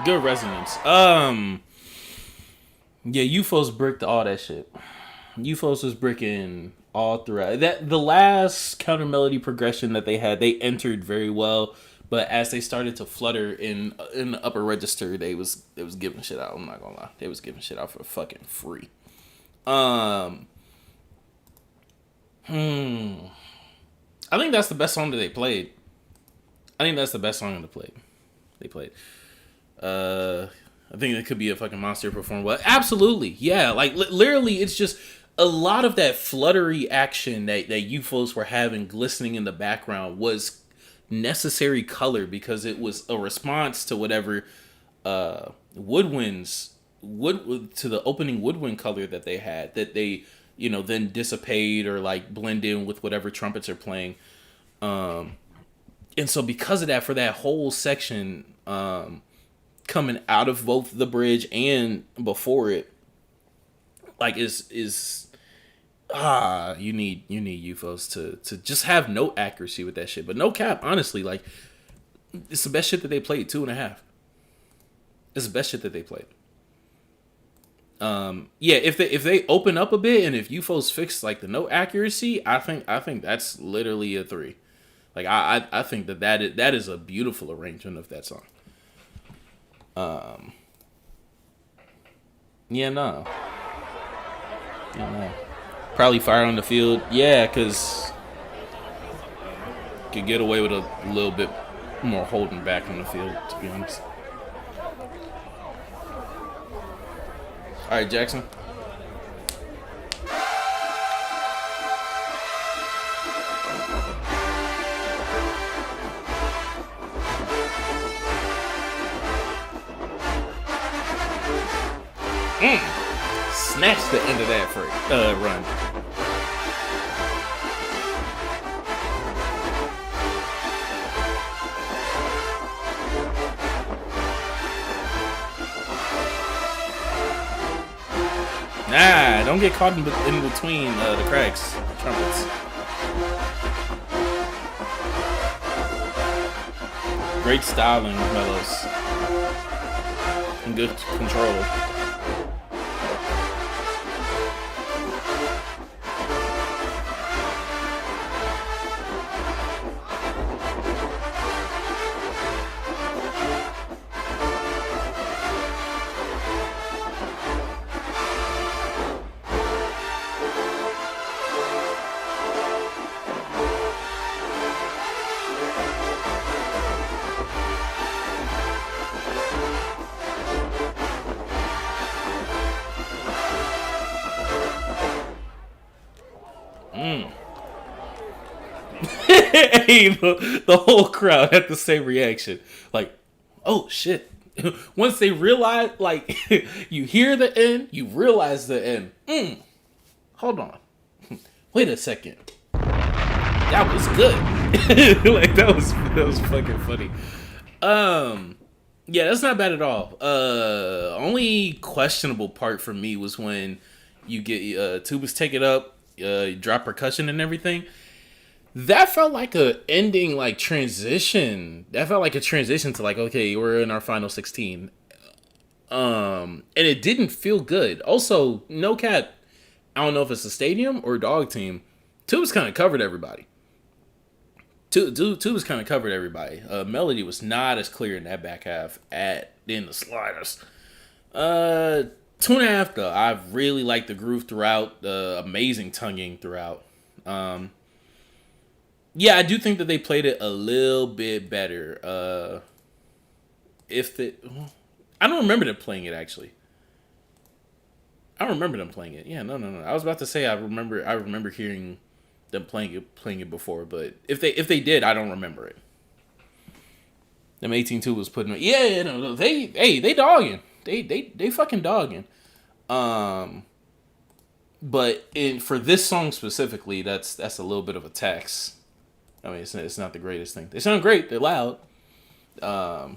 Good resonance. Yeah, UFOs bricked all that shit. UFOs was bricking all throughout. That the last counter melody progression that they had, they entered very well, but as they started to flutter in the upper register, they was giving shit out. I'm not gonna lie, they was giving shit out for fucking free. I think that's the best song that they played. They played. I think it could be a fucking monster perform well. Absolutely, yeah. Like literally, it's just a lot of that fluttery action that you folks were having glistening in the background was necessary color because it was a response to whatever to the opening woodwind color that they had, that they then dissipate or like blend in with whatever trumpets are playing. And so because of that, for that whole section, coming out of both the bridge and before it, like you need UFOs to just have note accuracy with that shit. But no cap, honestly, like it's the best shit that they played. 2.5. It's the best shit that they played. Yeah, if they open up a bit and if you folks fix like the note accuracy, I think that's literally a 3. Like I think that is a beautiful arrangement of that song. Yeah, no. Probably Fire on the Field. Yeah, because could get away with a little bit more holding back on the field, to be honest. All right, Jackson. Snatch the end of that run. Nah, don't get caught in between the cracks. Trumpets. Great styling, Mellows. And good control. Hey, the whole crowd had the same reaction. Like, oh shit. Once they realize, like, you hear the end, you realize the end. Hold on. Wait a second. That was good. Like, that was fucking funny. Yeah, that's not bad at all. Only questionable part for me was when you get tubas take it up, drop percussion and everything. That felt like a ending, like, transition. That felt like a transition to, like, okay, we're in our final 16. And it didn't feel good. Also, no cap, I don't know if it's a stadium or a dog team. Tubas kind of covered everybody. Tubas kind of covered everybody. Melody was not as clear in that back half in the sliders. 2.5 though. I really liked the groove throughout. The amazing tonguing throughout. Yeah, I do think that they played it a little bit better. I don't remember them playing it actually. I don't remember them playing it. Yeah, no. I was about to say I remember hearing them playing it before, but if they did, I don't remember it. Them 18-2 was putting it. Yeah, no, they dogging. They fucking dogging. But for this song specifically, that's a little bit of a tax. I mean, it's not the greatest thing. They sound great. They're loud. But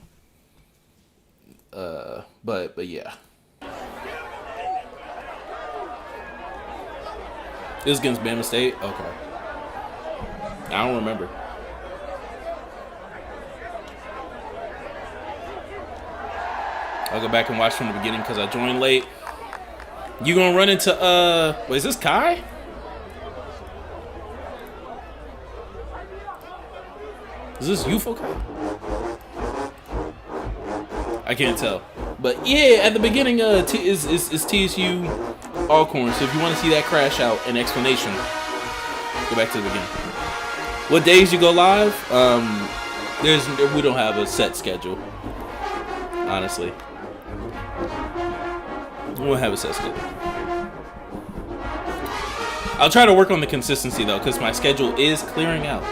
yeah. It was against Bama State? Okay. I don't remember. I'll go back and watch from the beginning because I joined late. You gonna run into, wait, is this Kai? Is this UFO Kai? I can't tell. But yeah, at the beginning is TSU Alcorn. So if you want to see that crash out and explanation, go back to the beginning. What days you go live? We don't have a set schedule. Honestly. We won't have a set schedule. I'll try to work on the consistency though, because my schedule is clearing out.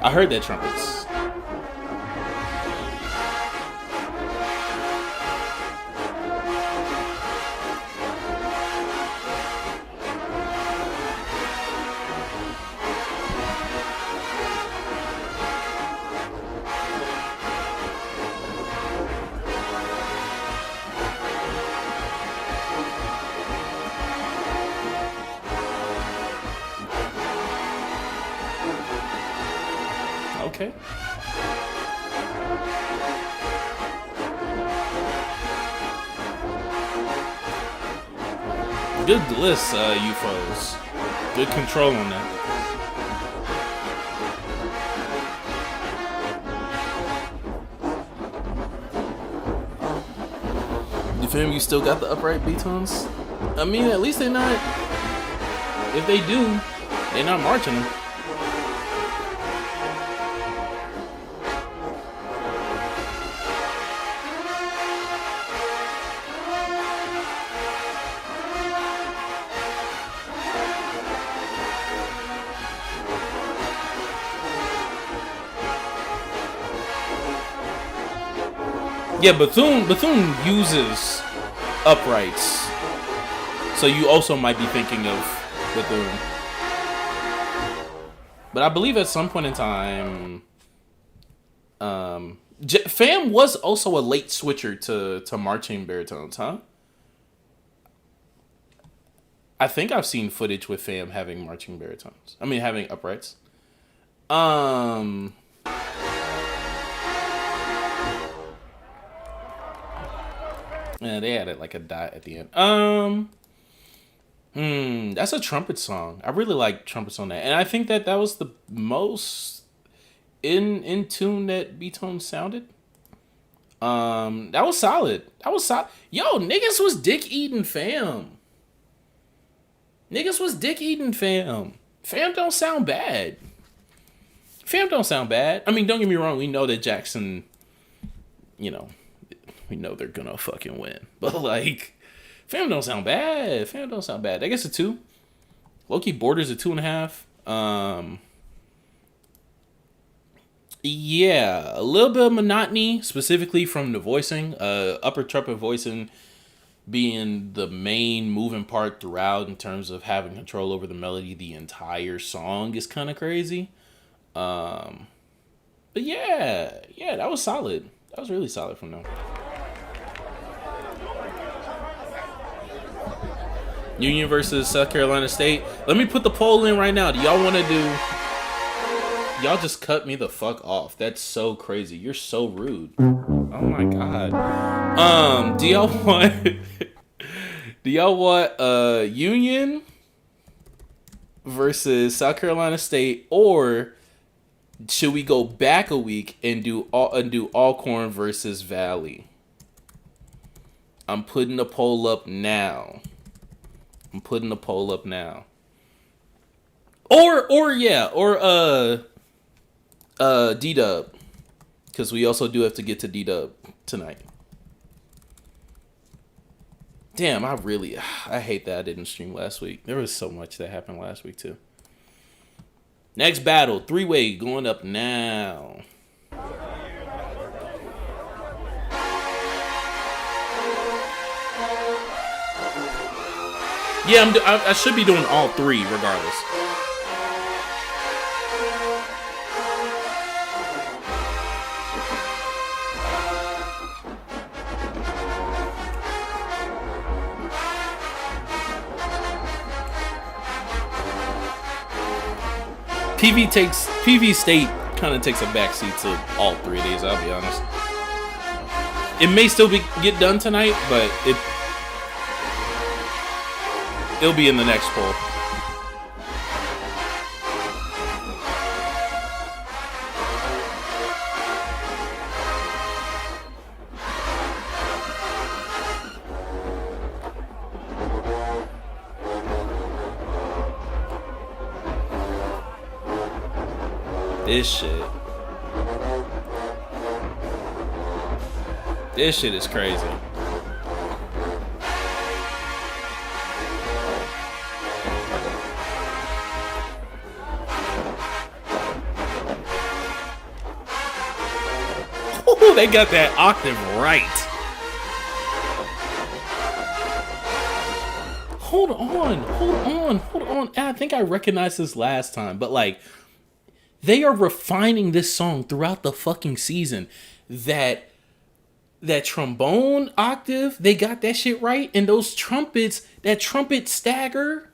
I heard that trumpets. Okay. Good list, you foes. Good control on that. You feel me? You still got the upright B-tones? I mean, at least they're not. If they do, they're not marching them. Yeah, Bethune uses uprights, so you also might be thinking of Bethune. But I believe at some point in time, FAM was also a late switcher to marching baritones, huh? I think I've seen footage with FAM having marching baritones. I mean, having uprights. Yeah, they added like a dot at the end. That's a trumpet song. I really like trumpets on that, and I think that was the most in tune that B-tone sounded. That was solid. Yo, niggas was dick eating fam. Niggas was dick eating fam. Fam don't sound bad. Fam don't sound bad. I mean, don't get me wrong. We know that Jackson, we know they're gonna fucking win. But like, fam don't sound bad. Fam don't sound bad. I guess a 2. Low-key Borders a 2.5. Yeah, a little bit of monotony, specifically from the voicing. Upper trumpet voicing being the main moving part throughout in terms of having control over the melody the entire song is kind of crazy. But yeah, that was solid. That was really solid from them. Union versus South Carolina State. Let me put the poll in right now. Do y'all want to do... Y'all just cut me the fuck off. That's so crazy. You're so rude. Oh my god. Do y'all want... do y'all want Union versus South Carolina State, or should we go back a week and do Alcorn versus Valley? I'm putting the poll up now. Or D-Dub, because we also do have to get to D-Dub tonight. Damn, I hate that I didn't stream last week. There was so much that happened last week too. Next battle, 3-way going up now. Yeah, I should be doing all 3 regardless. PV State kind of takes a backseat to all 3 of these, I'll be honest. It may still get done tonight, but it'll be in the next poll. This shit is crazy. Ooh, they got that octave right. Hold on. I think I recognized this last time, but like, they are refining this song throughout the fucking season. That trombone octave, they got that shit right. And those trumpets, that trumpet stagger.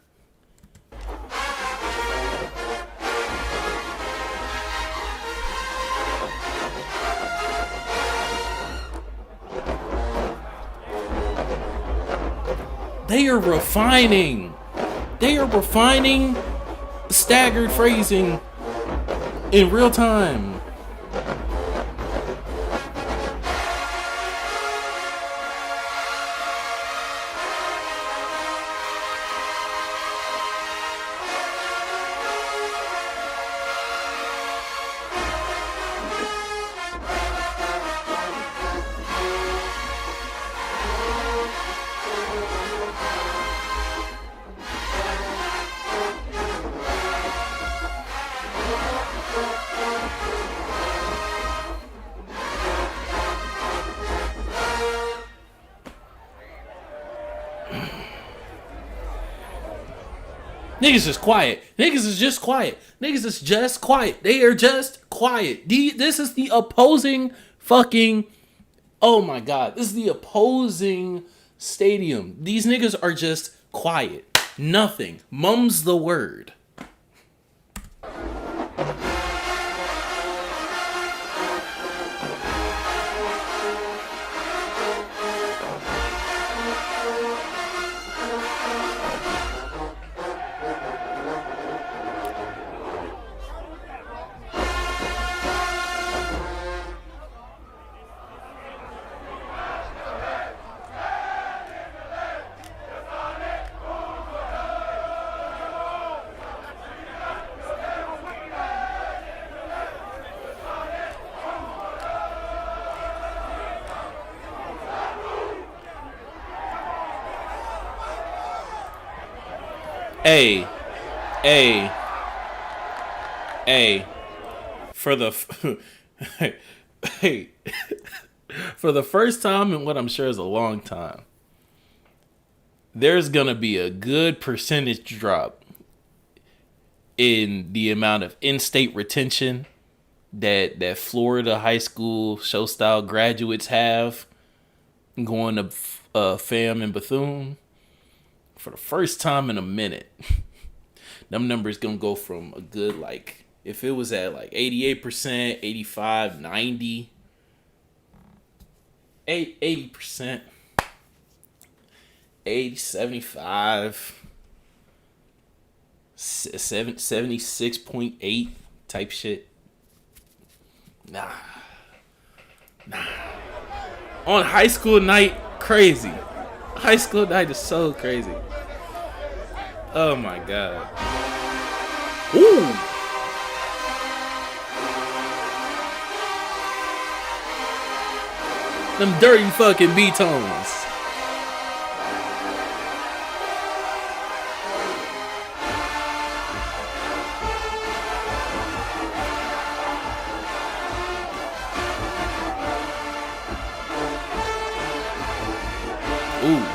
They are refining. They are refining staggered phrasing in real time. Niggas is quiet. Niggas is just quiet. Niggas is just quiet. They are just quiet. This is the opposing fucking... Oh my God. This is the opposing stadium. These niggas are just quiet. Nothing. Mum's the word. Hey, for the for the first time in what I'm sure is a long time, there's gonna be a good percentage drop in the amount of in-state retention that Florida high school show style graduates have going to FAM and Bethune. For the first time in a minute, them numbers gonna go from a good, like, if it was at like 88%, 85, 90, 80%, 80, 75, 76.8 type shit. Nah. On high school night, crazy. High school night is so crazy. Oh my God. Ooh. Them dirty fucking B-tones. Ooh.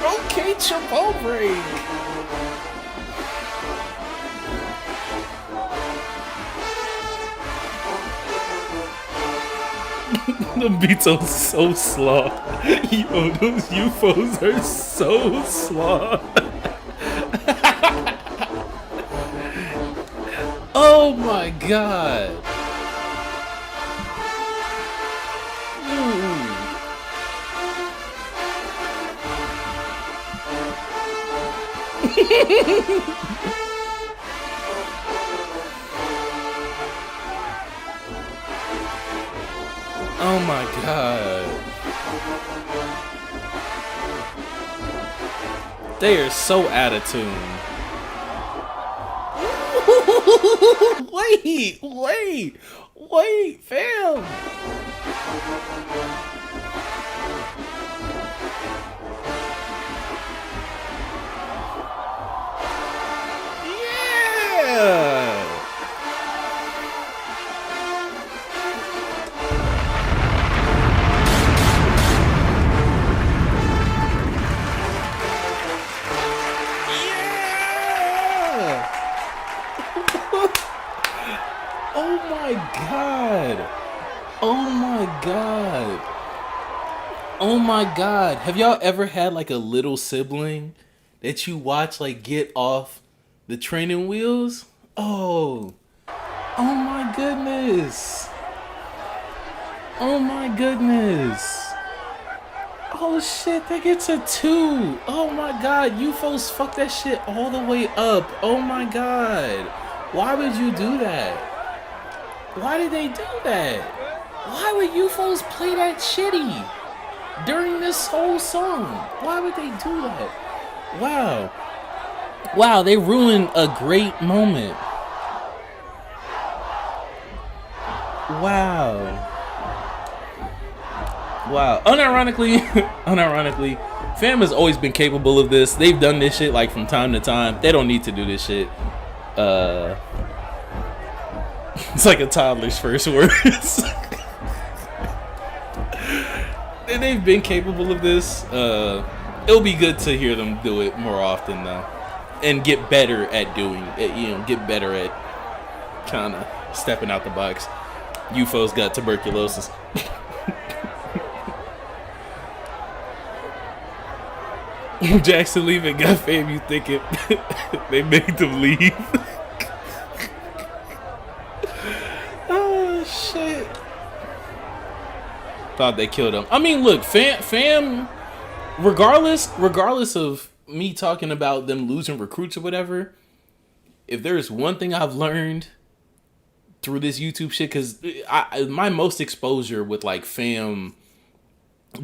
Okay, triple break. The beats are so slaw. Yo, those UFOs are so slaw. Oh my God. Oh my God. They are so out of tune. Wait, fam. Yeah. Oh my God. Oh my God. Oh my God. Have y'all ever had like a little sibling that you watch like get off the training wheels? Oh my goodness. Oh my goodness. Oh shit, that gets a 2. Oh my god, you folks fucked that shit all the way up. Oh my god. Why would you do that? Why did they do that? Why would you folks play that shitty during this whole song? Why would they do that? Wow. Wow, they ruined a great moment. Wow. Wow. Unironically, Fam has always been capable of this. They've done this shit like from time to time. They don't need to do this shit. It's like a toddler's first words. They've been capable of this. It'll be good to hear them do it more often though, and get better at doing it. You know, get better at kind of stepping out the box. UFO's got tuberculosis. Jackson leaving got FAMU thinking they made them leave. Oh shit! Thought they killed him. I mean, look, fam. Regardless of me talking about them losing recruits or whatever, if there's one thing I've learned through this YouTube shit, because my most exposure with like fam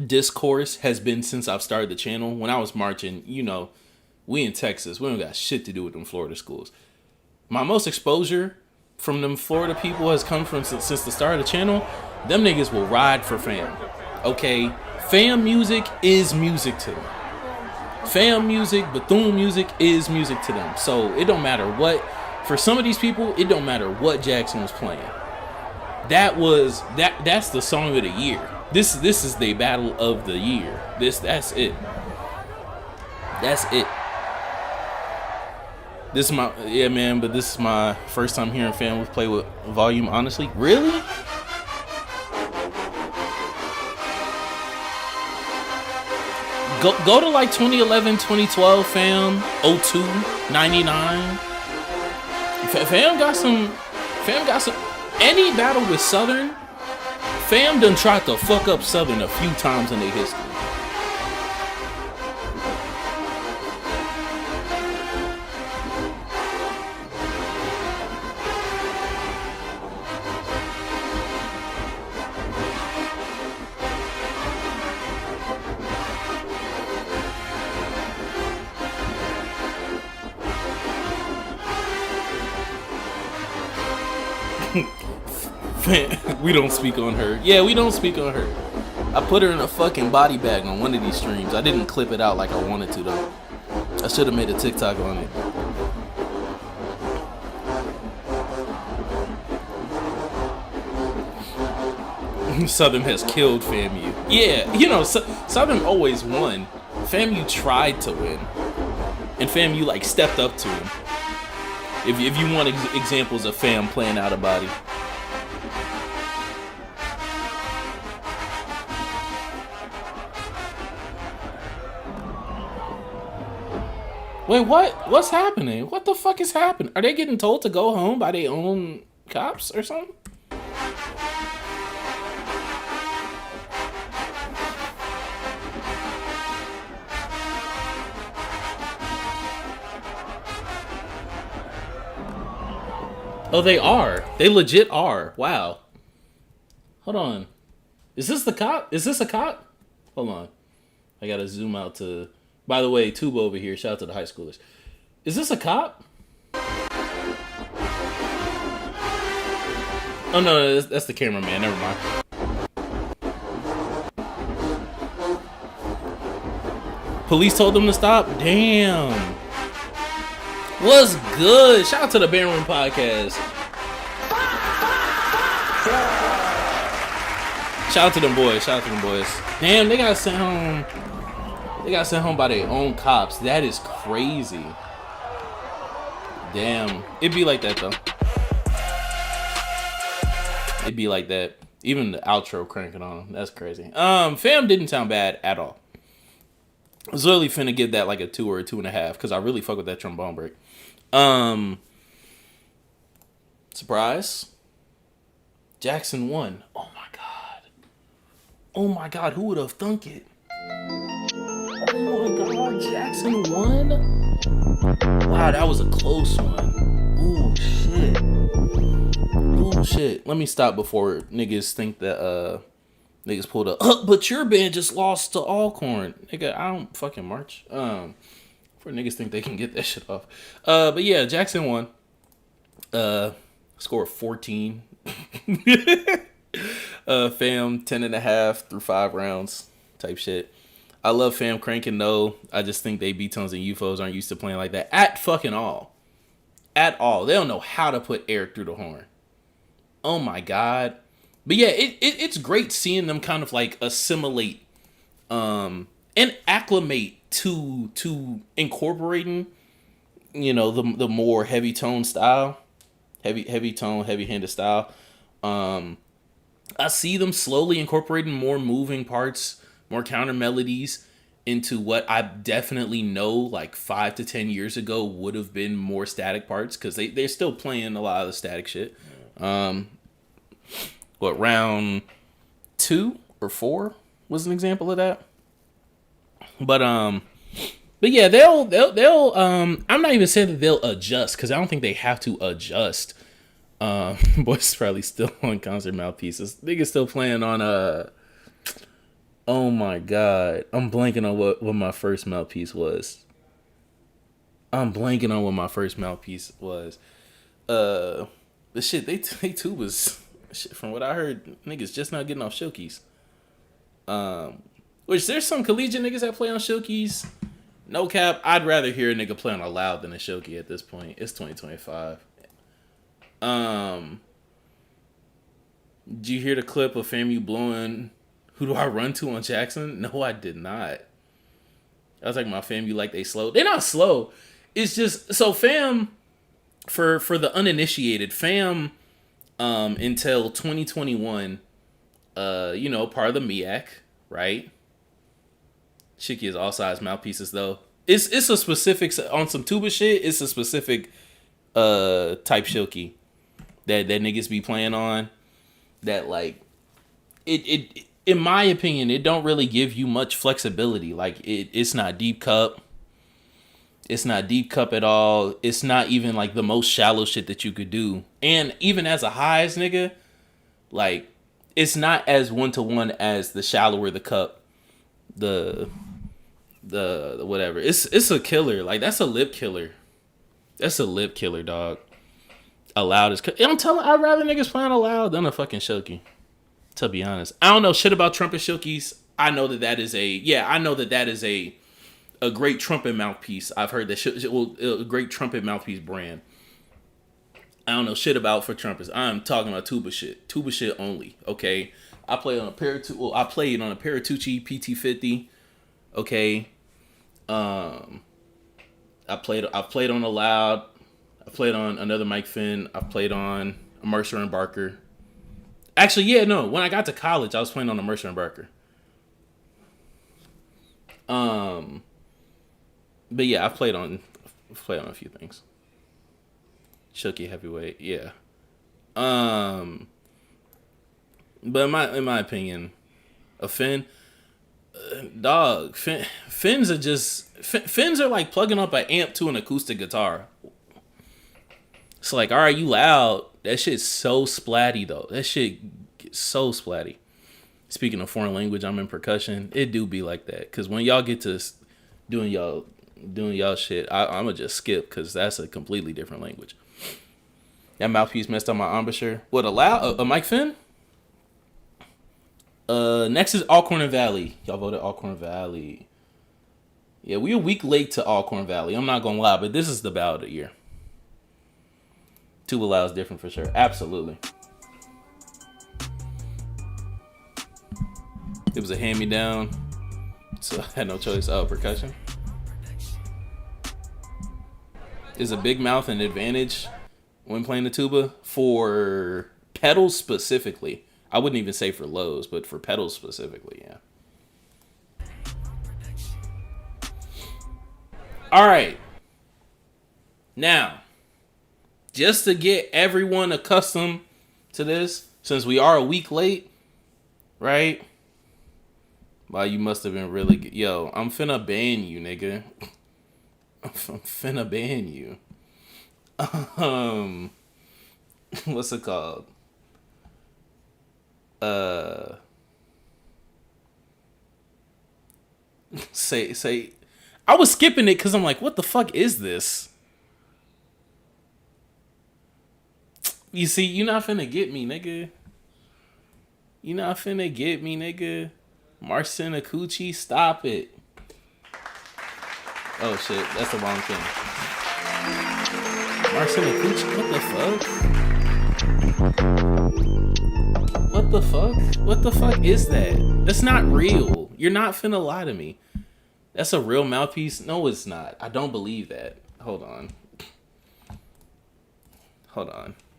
discourse has been since I've started the channel. When I was marching, you know, we in Texas, we don't got shit to do with them Florida schools. My most exposure from them Florida people has come from since the start of the channel. Them niggas will ride for fam. Okay, fam music is music to them. Fam music, Bethune music is music to them. So it don't matter what. For some of these people, it don't matter what Jackson was playing. That's the song of the year. This is the battle of the year. That's it. That's it. This is my man, but this is my first time hearing fam play with volume, honestly. Really? Go to like 2011, 2012 fam, 02, 99. Fam got some any battle with Southern. Fam done tried to fuck up Southern a few times in their history. We don't speak on her. Yeah, we don't speak on her. I put her in a fucking body bag on one of these streams. I didn't clip it out like I wanted to though. I should have made a TikTok on it. Southern has killed FAMU. Yeah, you know, Southern always won. FAMU tried to win. And FAMU like stepped up to him. If you want examples of fam playing out of body. Wait, what? What's happening? What the fuck is happening? Are they getting told to go home by their own cops or something? Oh, they are. They legit are. Wow. Hold on. Is this the cop? Is this a cop? Hold on. I gotta zoom out to... By the way, Tuba over here. Shout out to the high schoolers. Is this a cop? Oh, no, that's the cameraman. Never mind. Police told them to stop? Damn. What's good? Shout out to the Band Room Podcast. Shout out to them boys. Shout out to them boys. Damn, they got sent home. They got sent home by their own cops. That is crazy. Damn. It'd be like that, though. It'd be like that. Even the outro cranking on. That's crazy. Fam didn't sound bad at all. I was literally finna give that like a 2 or a 2.5 because I really fuck with that trombone break. Surprise. Jackson won. Oh my god. Oh my God, who would have thunk it? Oh my God, Jackson won? Wow, that was a close one. Ooh, shit. Ooh, shit. Let me stop before niggas think that, niggas pulled up. But your band just lost to Alcorn. Nigga, I don't fucking march. For niggas think they can get that shit off. But yeah, Jackson won. Score 14. Fam 10.5 through 5 rounds type shit. I love Fam cranking though. I just think they B-Tones and UFOs aren't used to playing like that at fucking all. At all. They don't know how to put air through the horn. Oh my God. But yeah, it's great seeing them kind of like assimilate and acclimate to incorporating, you know, the more heavy tone style. Heavy tone, heavy-handed style. I see them slowly incorporating more moving parts, more counter melodies into what I definitely know like 5 to 10 years ago would have been more static parts, because they're still playing a lot of the static shit. What, round 2 or 4 was an example of that? But yeah, they'll I'm not even saying that they'll adjust, because I don't think they have to adjust. Boys probably still on concert mouthpieces. Niggas still playing on oh my God, I'm blanking on what my first mouthpiece was. The shit they too was shit, from what I heard, niggas just not getting off Shilkeys. Which there's some collegiate niggas that play on Shilkeys. No cap, I'd rather hear a nigga play on a loud than a Shilkey at this point. It's 2025. Did you hear the clip of FAMU blowing "Who Do I Run To" on Jackson? No, I did not. I was like, my FAMU like they slow. They're not slow. It's just, so fam, for the uninitiated, fam, until 2021, you know, part of the MEAC, right? Chicky is all size mouthpieces though. It's a specific, on some tuba shit, it's a specific type Shilkey that niggas be playing on, that like it in my opinion, it don't really give you much flexibility. Like it's not deep cup. It's not deep cup at all. It's not even like the most shallow shit that you could do. And even as a highs nigga, like it's not as 1-to-1 as the shallower the cup, the whatever. It's a killer. Like that's a lip killer. That's a lip killer, dog. A loud is. I'm telling. I'd rather niggas playing a loud than a fucking Shilkey. To be honest, I don't know shit about trumpet Shilkeys. I know that is a great trumpet mouthpiece. I've heard that a great trumpet mouthpiece brand. I don't know shit about for trumpets. I'm talking about tuba shit. Tuba shit only. Okay. I played on a Paratucci PT50. Okay. I've played on a loud. I played on another Mike Finn. I've played on a Mercer and Barker. Actually, yeah, no. When I got to college, I was playing on a Mercer and Barker. But yeah, I've played on a few things. Shilkey heavyweight, yeah. But in my opinion, a Finn, dog, Fins are like plugging up an amp to an acoustic guitar. It's like, all right, you loud. That shit's so splatty though. That shit gets so splatty. Speaking of foreign language, I'm in percussion. It do be like that. Cause when y'all get to doing y'all shit, I'ma just skip, cause that's a completely different language. That mouthpiece messed up my embouchure. What, a Mike Finn? Next is Alcorn and Valley. Y'all voted Alcorn Valley. Yeah, we a week late to Alcorn Valley. I'm not gonna lie, but this is the battle of the year. Tuba loud is different for sure. Absolutely. It was a hand-me-down, so I had no choice. Oh, percussion. Is a big mouth an advantage when playing the tuba? For pedals specifically. I wouldn't even say for lows, but for pedals specifically, yeah. All right. Now, just to get everyone accustomed to this, since we are a week late, right? Wow, you must have been really good. Yo, I'm finna ban you, nigga. I'm finna ban you. What's it called? Say. I was skipping it because I'm like, what the fuck is this? You see, you not finna get me, nigga. You not finna get me, nigga. Marcin Akuchi, stop it. Oh shit, that's the wrong thing. Marcin Akuchi, what the fuck? What the fuck is that? That's not real. You're not finna lie to me. That's a real mouthpiece? No, it's not. I don't believe that. Hold on.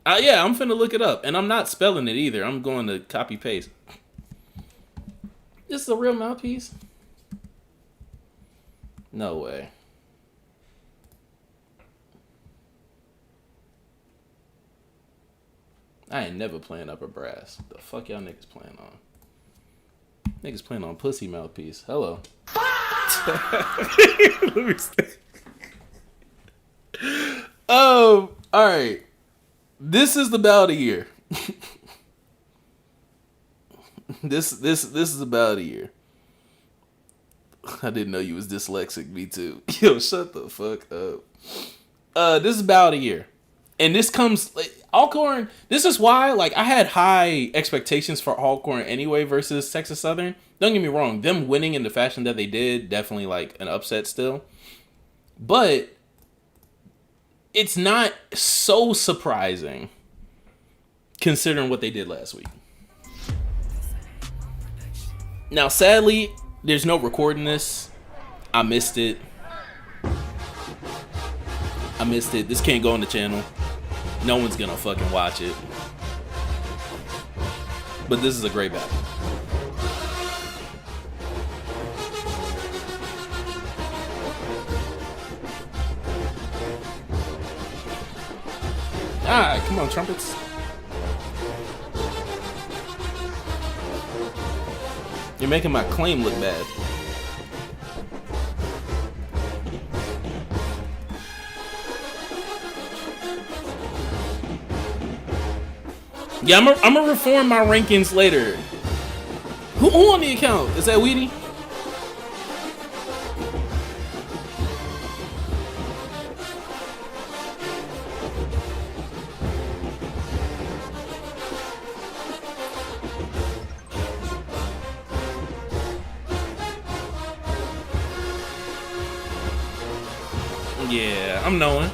Yeah, I'm finna look it up. And I'm not spelling it either. I'm going to copy paste. This is a real mouthpiece? No way. I ain't never playing upper brass. The fuck y'all niggas playing on? Niggas playing on pussy mouthpiece. Hello. Let me see. Alright. This is the bout of the year. This is about a year. I didn't know you was dyslexic, me too. Yo, shut the fuck up. This is about a year. And this comes like Alcorn, this is why like I had high expectations for Alcorn anyway versus Texas Southern. Don't get me wrong, them winning in the fashion that they did, definitely like an upset still. But it's not so surprising considering what they did last week. Now, sadly, there's no recording this. I missed it. This can't go on the channel. No one's gonna fucking watch it. But this is a great battle. Alright, come on, trumpets. You're making my claim look bad. Yeah, I'm gonna reform my rankings later. Who on the account? Is that Weedy? Yeah, I'm knowing.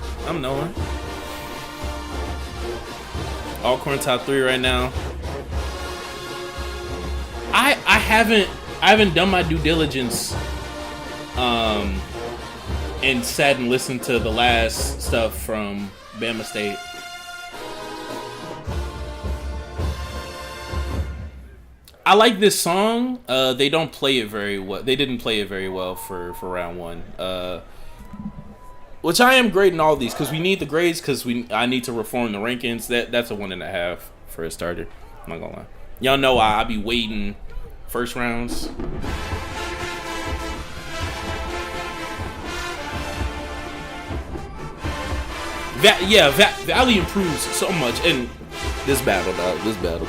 Alcorn top 3 right now. I haven't done my due diligence and sat and listened to the last stuff from Bama State. I like this song. They don't play it very well. They didn't play it very well for round 1. Which I am grading all these because we need the grades because I need to reform the rankings. That's a 1.5 for a starter. I'm not gonna lie. Y'all know I be waiting first rounds. Valley improves so much in this battle, dog. This battle.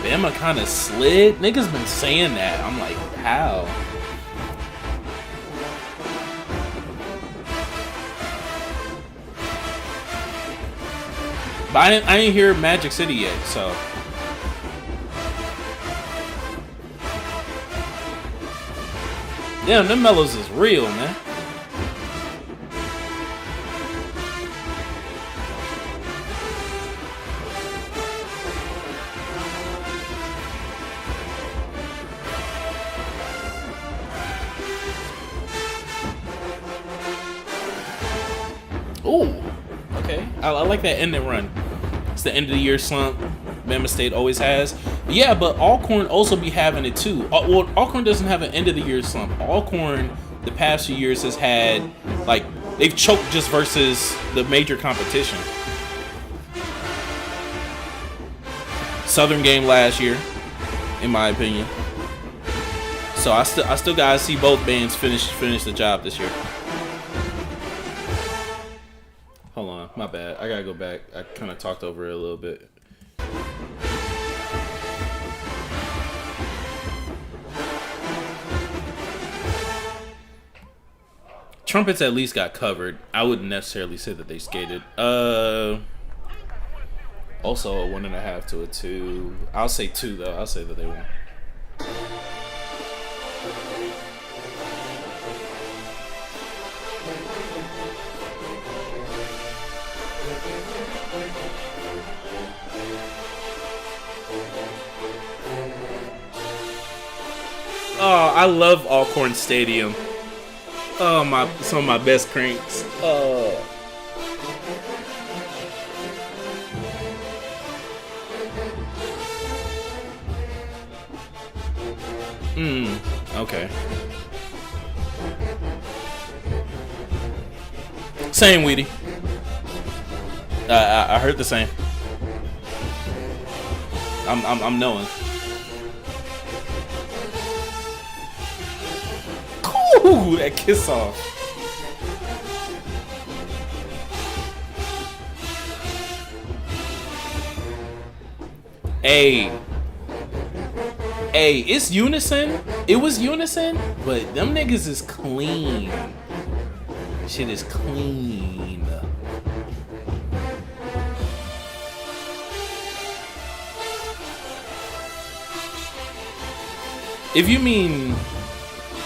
Bama kind of slid. Niggas been saying that. I'm like, how? But I didn't hear Magic City yet, so. Damn, them mellows is real, man. Ooh, okay. I like that ending run. It's the end of the year slump. Bama State always has. Yeah, but Alcorn also be having it too. Well, Alcorn doesn't have an end of the year slump. Alcorn the past few years has had, like, they've choked just versus the major competition. Southern game last year, in my opinion. So I still gotta see both bands finish the job this year. Hold on, my bad. I gotta go back. I kind of talked over it a little bit. Trumpets at least got covered. I wouldn't necessarily say that they skated. Also a 1.5 to a 2. I'll say 2 though. I'll say that they won. Oh, I love Alcorn Stadium. Oh, some of my best cranks. Oh. Okay. Same, Weedy. I heard the same. I'm knowing. Ooh, that kiss off. Hey, it's unison. It was unison, but them niggas is clean. Shit is clean. If you mean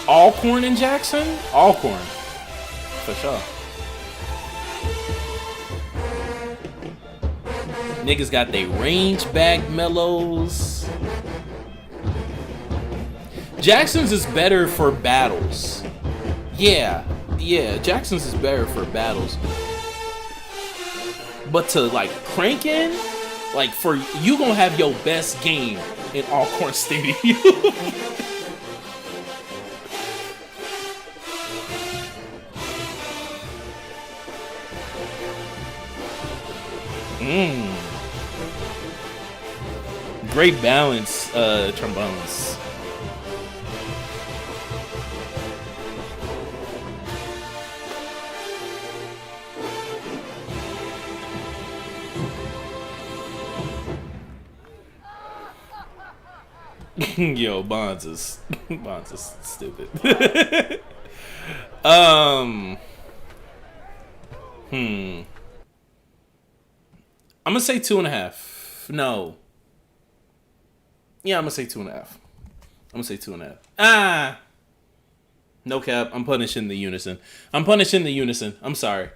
Alcorn and Jackson, Alcorn, for sure. Niggas got they range back mellows. Jackson's is better for battles. Yeah, Jackson's is better for battles. But to like crank in, like for you gonna have your best game in Alcorn Stadium. Great balance, trombones. Yo, Bonds is stupid. I'm gonna say 2.5. No. Yeah, I'm gonna say 2.5. I'm gonna say 2.5. No cap. I'm punishing the unison. I'm punishing the unison. I'm sorry.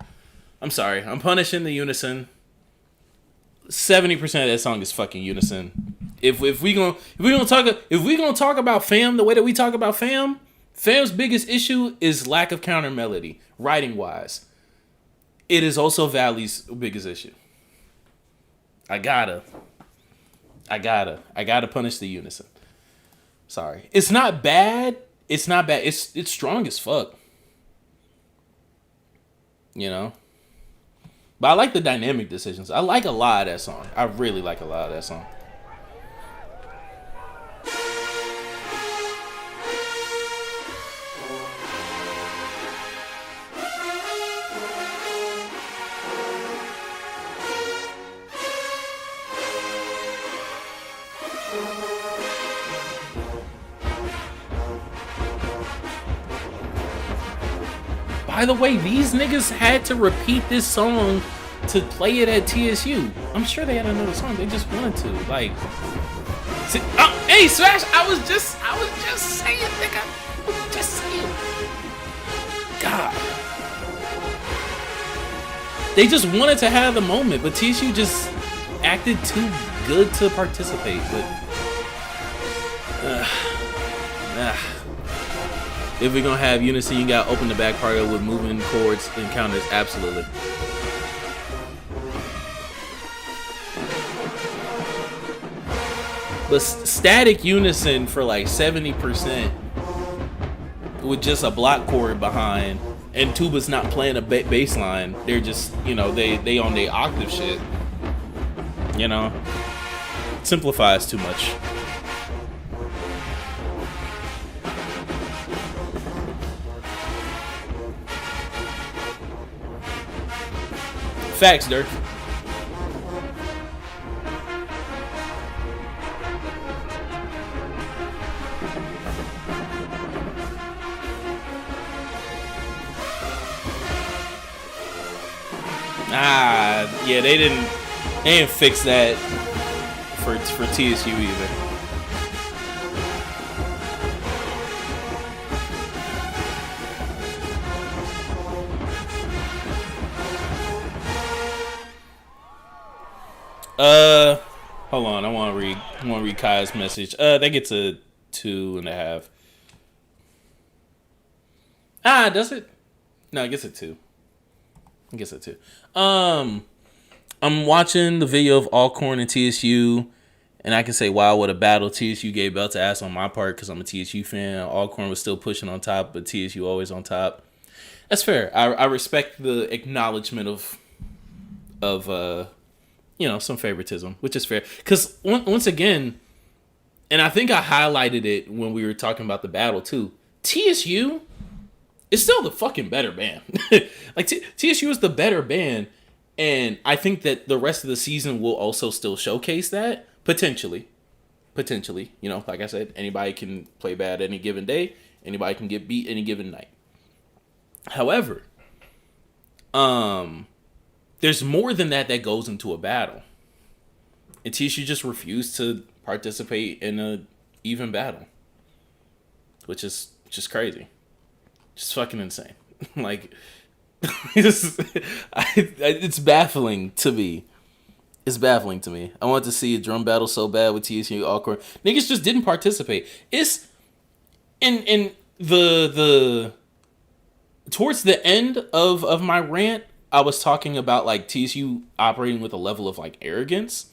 I'm punishing the unison. 70% of that song is fucking unison. If we gonna talk about fam the way that we talk about fam's biggest issue is lack of counter melody, writing wise. It is also Valley's biggest issue. I gotta punish the unison. Sorry. It's not bad. It's strong as fuck. You know? But I like the dynamic decisions. I like a lot of that song. I really like a lot of that song. By the way, these niggas had to repeat this song to play it at TSU. I'm sure they had another song. They just wanted to. Like, see, oh, hey, Smash! I was just saying, nigga. Just saying. God. They just wanted to have the moment, but TSU just acted too good to participate. But, if we're gonna have unison, you gotta open the back part with moving chords and counters. Absolutely. But static unison for like 70%. with just a block chord behind, and tuba's not playing a bass line. They're just, you know, they on their octave shit. You know, simplifies too much. Facts, Dirk. Yeah, they didn't fix that for TSU either. Hold on, I want to read Kai's message. That gets a 2.5. Does it? No, I guess a 2. I guess a 2. I'm watching the video of Alcorn and TSU, and I can say, wow, what a battle. TSU gave belt to ass on my part because I'm a TSU fan. Alcorn was still pushing on top, but TSU always on top. That's fair. I respect the acknowledgement of you know, some favoritism, which is fair. Because once again, and I think I highlighted it when we were talking about the battle too, TSU is still the fucking better band. Like TSU is the better band. And I think that the rest of the season will also still showcase that. Potentially. You know, like I said, anybody can play bad any given day. Anybody can get beat any given night. However, there's more than that goes into a battle. And TSU just refused to participate in a even battle. Which is just crazy. Just fucking insane. Like... it's baffling to me. It's baffling to me. I want to see a drum battle so bad with TSU Alcorn. Niggas just didn't participate. It's in the towards the end of my rant, I was talking about like TSU operating with a level of like arrogance.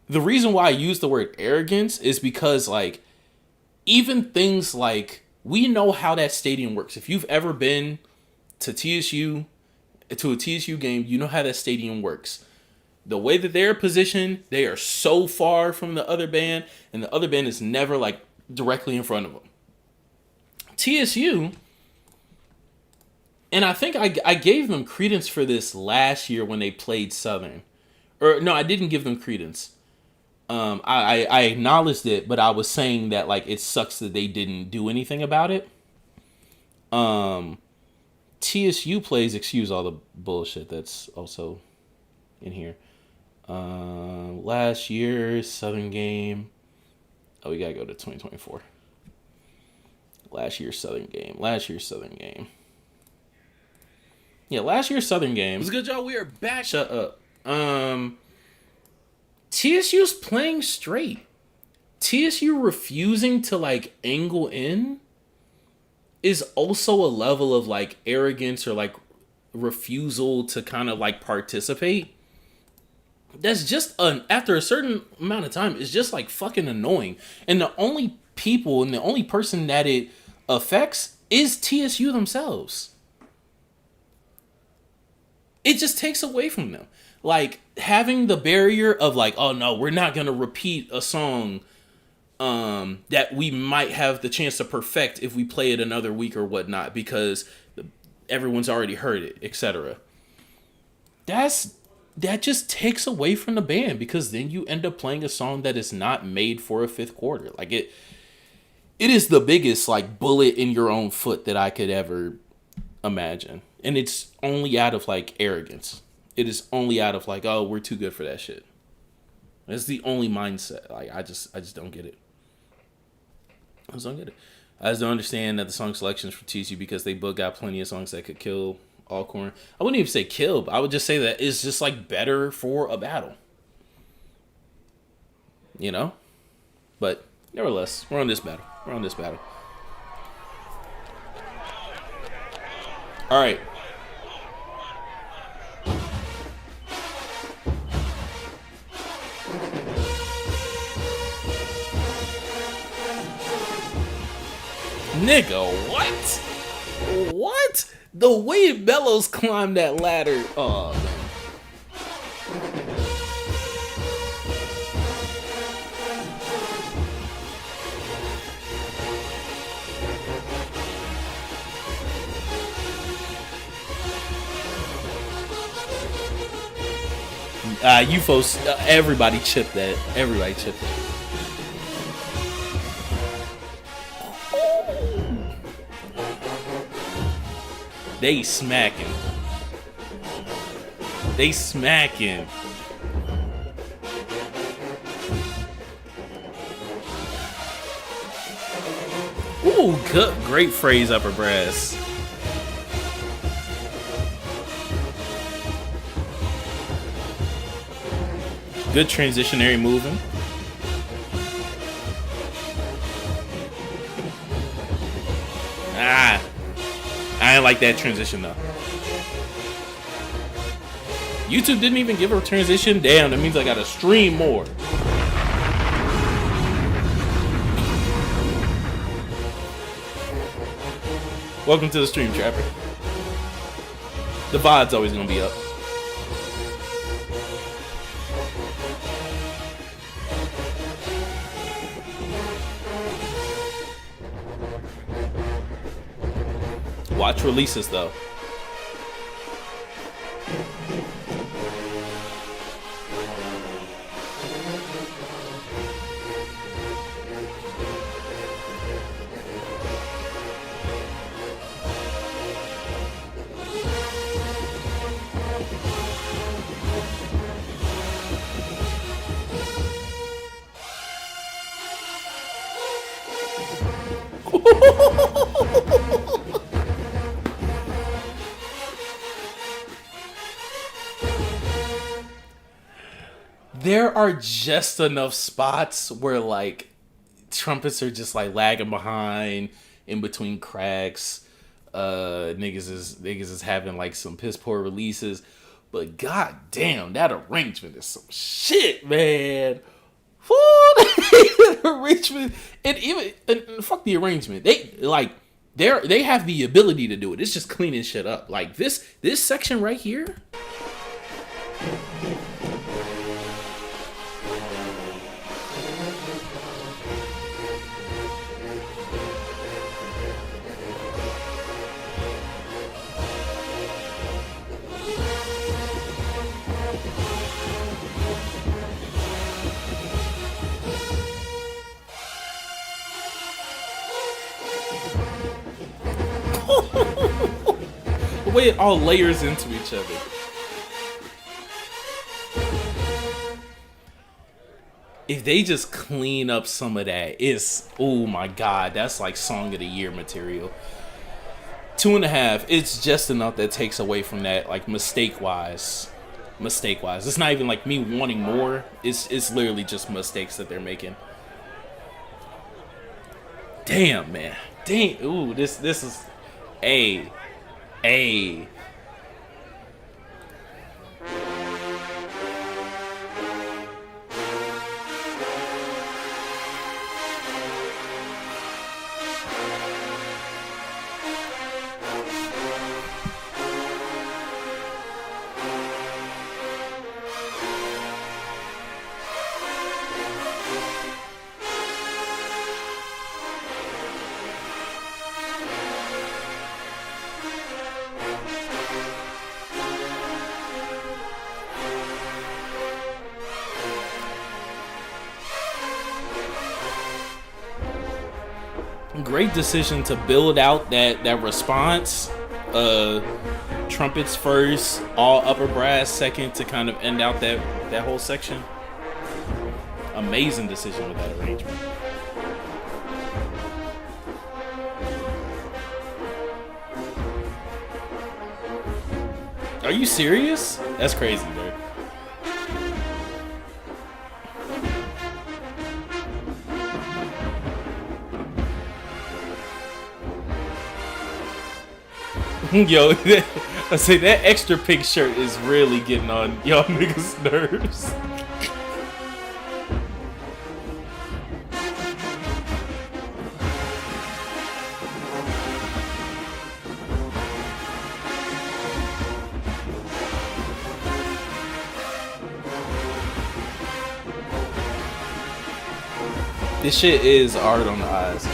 The reason why I use the word arrogance is because like even things like we know how that stadium works. If you've ever been to a TSU game, you know how that stadium works. The way that they're positioned, they are so far from the other band, and the other band is never like directly in front of them. TSU, and I think I gave them credence for this last year when they played Southern. Or no, I didn't give them credence. I acknowledged it, but I was saying that like it sucks that they didn't do anything about it. TSU plays, excuse all the bullshit that's also in here. Last year's Southern game. Oh, we gotta go to 2024. Last year's Southern game. Yeah, last year's Southern game. What's good, y'all? We are back. Shut up. TSU's playing straight. TSU refusing to like angle in is also a level of like arrogance or like refusal to kind of like participate. That's just after a certain amount of time, it's just like fucking annoying. And the only people and the only person that it affects is TSU themselves. It just takes away from them. Like having the barrier of like, oh no, we're not going to repeat a song that we might have the chance to perfect if we play it another week or whatnot because everyone's already heard it, etc. That just takes away from the band because then you end up playing a song that is not made for a fifth quarter. Like it is the biggest like bullet in your own foot that I could ever imagine. And it's only out of like arrogance. It is only out of like, oh, we're too good for that shit. That's the only mindset. Like I just don't get it. I just don't get it. I just don't understand that the song selections for TSU because they both got plenty of songs that could kill Alcorn. I wouldn't even say kill, but I would just say that it's just like better for a battle. You know? But nevertheless, we're on this battle. All right. Nigga, what? What? The way Bellows climbed that ladder. Oh, man. You folks, everybody chipped that. Everybody chipped it. They smacking. They smacking. Ooh, good, great phrase, upper brass. Good transitionary moving. I didn't like that transition though. YouTube didn't even give a transition. Damn, that means I gotta stream more. Welcome to the stream, Trapper. The VOD's always gonna be up. Watch releases though. There are just enough spots where like trumpets are just like lagging behind in between cracks. Niggas is having like some piss poor releases, but god damn, that arrangement is some shit, man. Arrangement and even and fuck the arrangement. They have the ability to do it. It's just cleaning shit up. Like this section right here. The way it all layers into each other. If they just clean up some of that, it's, oh my god, that's like Song of the Year material. 2.5, it's just enough that takes away from that, like mistake-wise. It's not even like me wanting more. It's literally just mistakes that they're making. Damn, man. Damn. Ooh, this is A. Great decision to build out that response. Trumpets first, all upper brass second to kind of end out that whole section. Amazing decision with that arrangement. Are you serious? That's crazy, bro. Yo, I say that extra pink shirt is really getting on y'all niggas' nerves. This shit is hard on the eyes.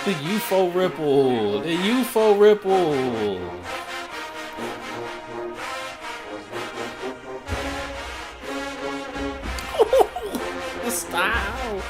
The UFO ripple. The UFO ripple. The style.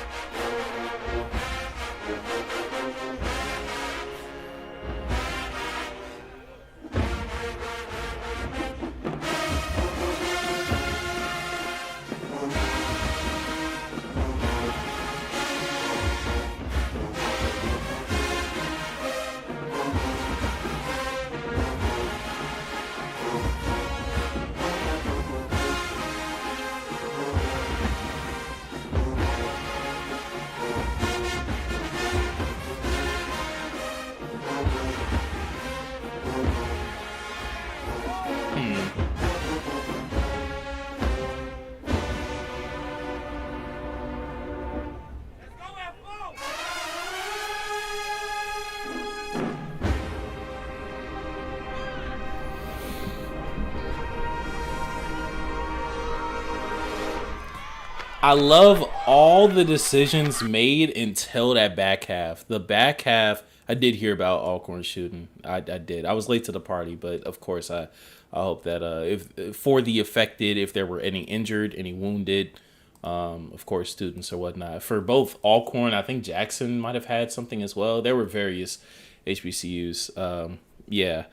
I love all the decisions made until that back half. The back half, I did hear about Alcorn shooting. I did. I was late to the party, but of course I hope that if for the affected, if there were any injured, any wounded, of course students or whatnot. For both Alcorn, I think Jackson might have had something as well. There were various HBCUs. Yeah,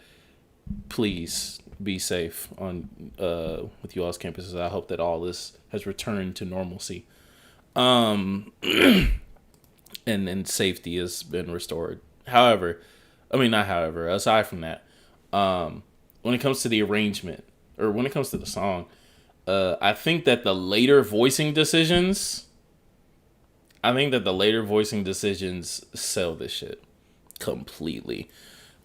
please be safe on with you all's campuses. I hope that all this has returned to normalcy, and safety has been restored. However, aside from that, when it comes to the arrangement or when it comes to the song, I think that the later voicing decisions sell this shit completely.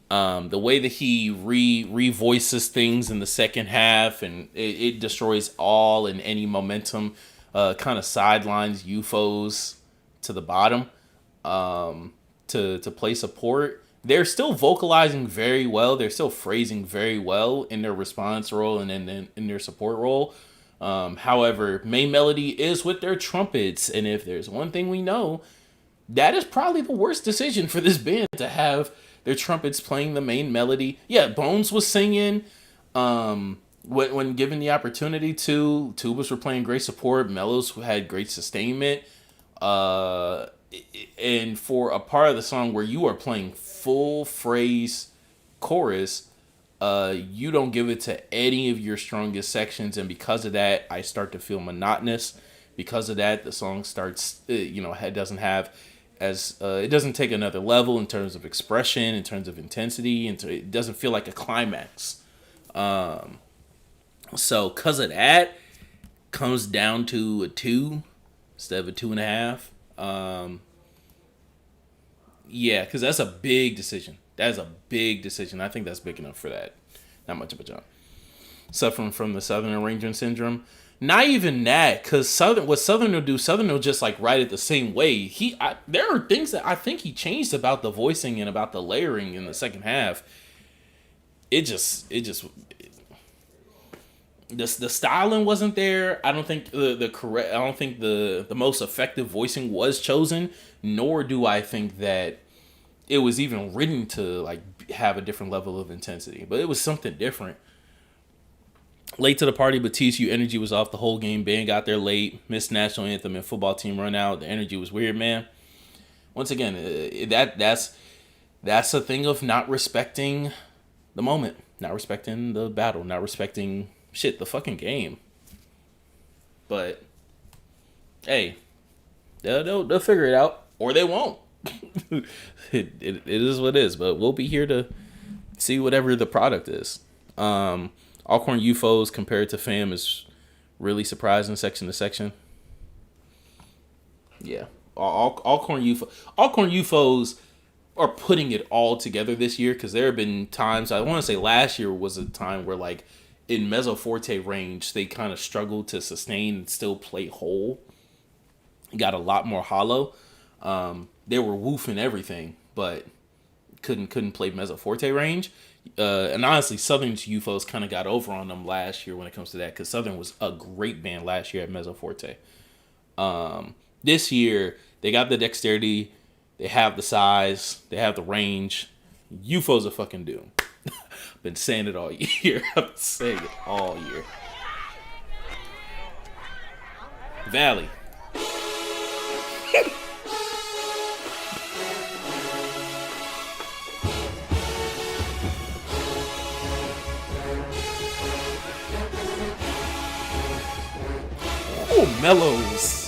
The way that he revoices things in the second half, and it destroys all and any momentum, kind of sidelines UFOs to the bottom, to play support. They're still vocalizing very well. They're still phrasing very well in their response role and in their support role. However, main melody is with their trumpets, and if there's one thing we know, that is probably the worst decision for this band, to have their trumpets playing the main melody. Yeah, Bones was singing when given the opportunity to. Tubas were playing great support. Mellows had great sustainment. And for a part of the song where you are playing full phrase chorus, you don't give it to any of your strongest sections. And because of that, I start to feel monotonous. Because of that, the song starts, it doesn't have as it doesn't take another level in terms of expression, in terms of intensity, and it doesn't feel like a climax. So because of that, comes down to a 2 instead of a 2.5. Yeah, because that's a big decision. That is a big decision. I think that's big enough for that. Not much of a jump. Suffering from the Southern Arrangement Syndrome. Not even that, because Southern will do, Southern will just like write it the same way. There are things that I think he changed about the voicing and about the layering in the second half. The styling wasn't there. I don't think the most effective voicing was chosen, nor do I think that it was even written to like have a different level of intensity. But it was something different. Late to the party, but TSU energy was off the whole game. Band got there late, missed national anthem and football team run out. The energy was weird, man. Once again, that's a thing of not respecting the moment, not respecting the battle, not respecting the fucking game. But hey, they'll figure it out, or they won't. It is what it is. But we'll be here to see whatever the product is. Alcorn UFOs compared to FAM is really surprising section to section. Yeah. Alcorn UFOs are putting it all together this year, because there have been times, I want to say last year was a time where like in mezzo forte range, they kind of struggled to sustain and still play whole. Got a lot more hollow. They were woofing everything, but couldn't play mezzo forte range. And honestly, Southern's UFOs kind of got over on them last year when it comes to that, because Southern was a great band last year at mezzo forte. This year, they got the dexterity, they have the size, they have the range. UFOs are fucking doomed. Been saying it all year. I've been saying it all year. Valley. Oh, Mellows.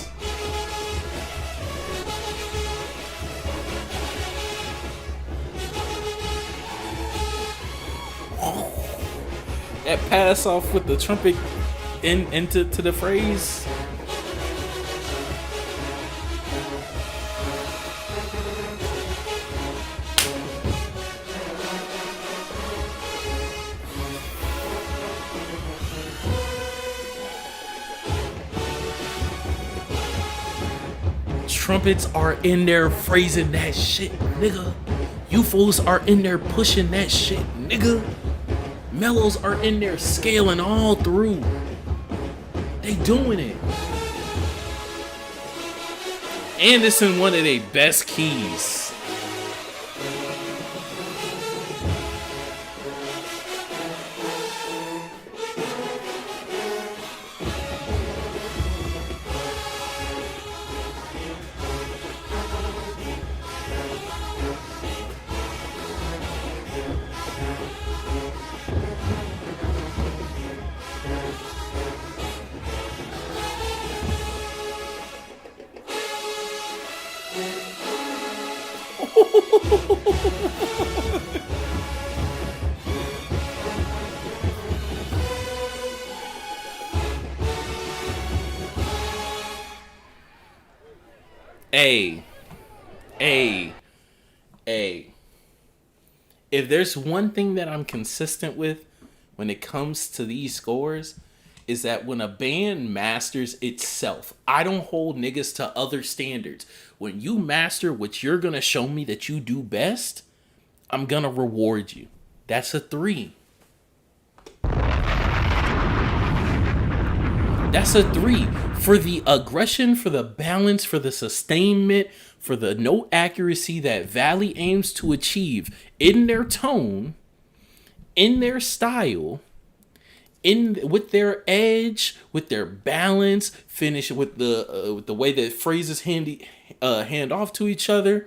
That pass off with the trumpet into the phrase. Trumpets are in there phrasing that shit, nigga. UFOs are in there pushing that shit, nigga. Mellows are in there scaling all through. They doing it. And it's in one of their best keys. If there's one thing that I'm consistent with when it comes to these scores, is that when a band masters itself, I don't hold niggas to other standards. When you master what you're gonna show me that you do best, I'm gonna reward you. That's a 3. That's a 3. For the aggression, for the balance, for the sustainment, for the note accuracy that Valley aims to achieve in their tone, in their style, with their edge, with their balance, finish with the way that phrases hand off to each other,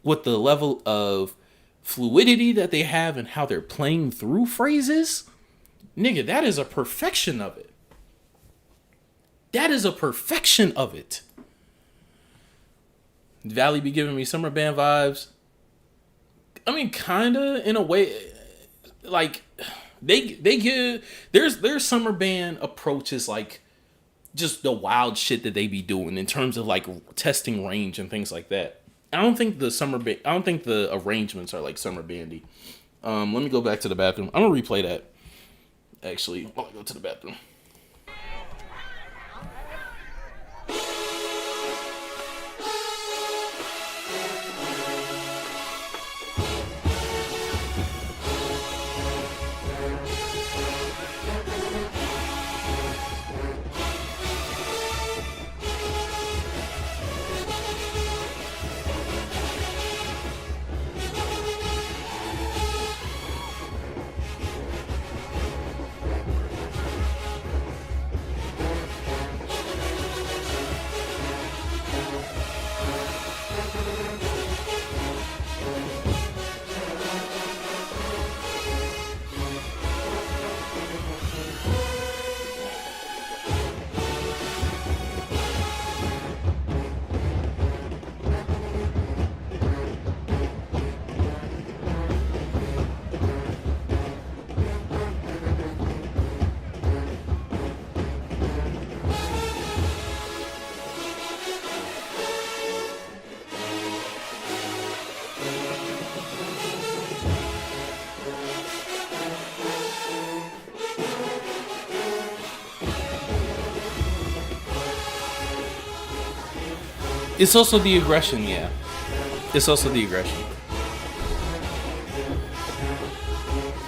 with the level of fluidity that they have and how they're playing through phrases, nigga, that is a perfection of it. That is a perfection of it. Valley be giving me summer band vibes. I mean, kinda in a way, like they give there's summer band approaches, like just the wild shit that they be doing in terms of like testing range and things like that. I don't think the arrangements are like summer bandy. Let me go back to the bathroom. I'm gonna replay that actually while I go to the bathroom. It's also the aggression, yeah. It's also the aggression.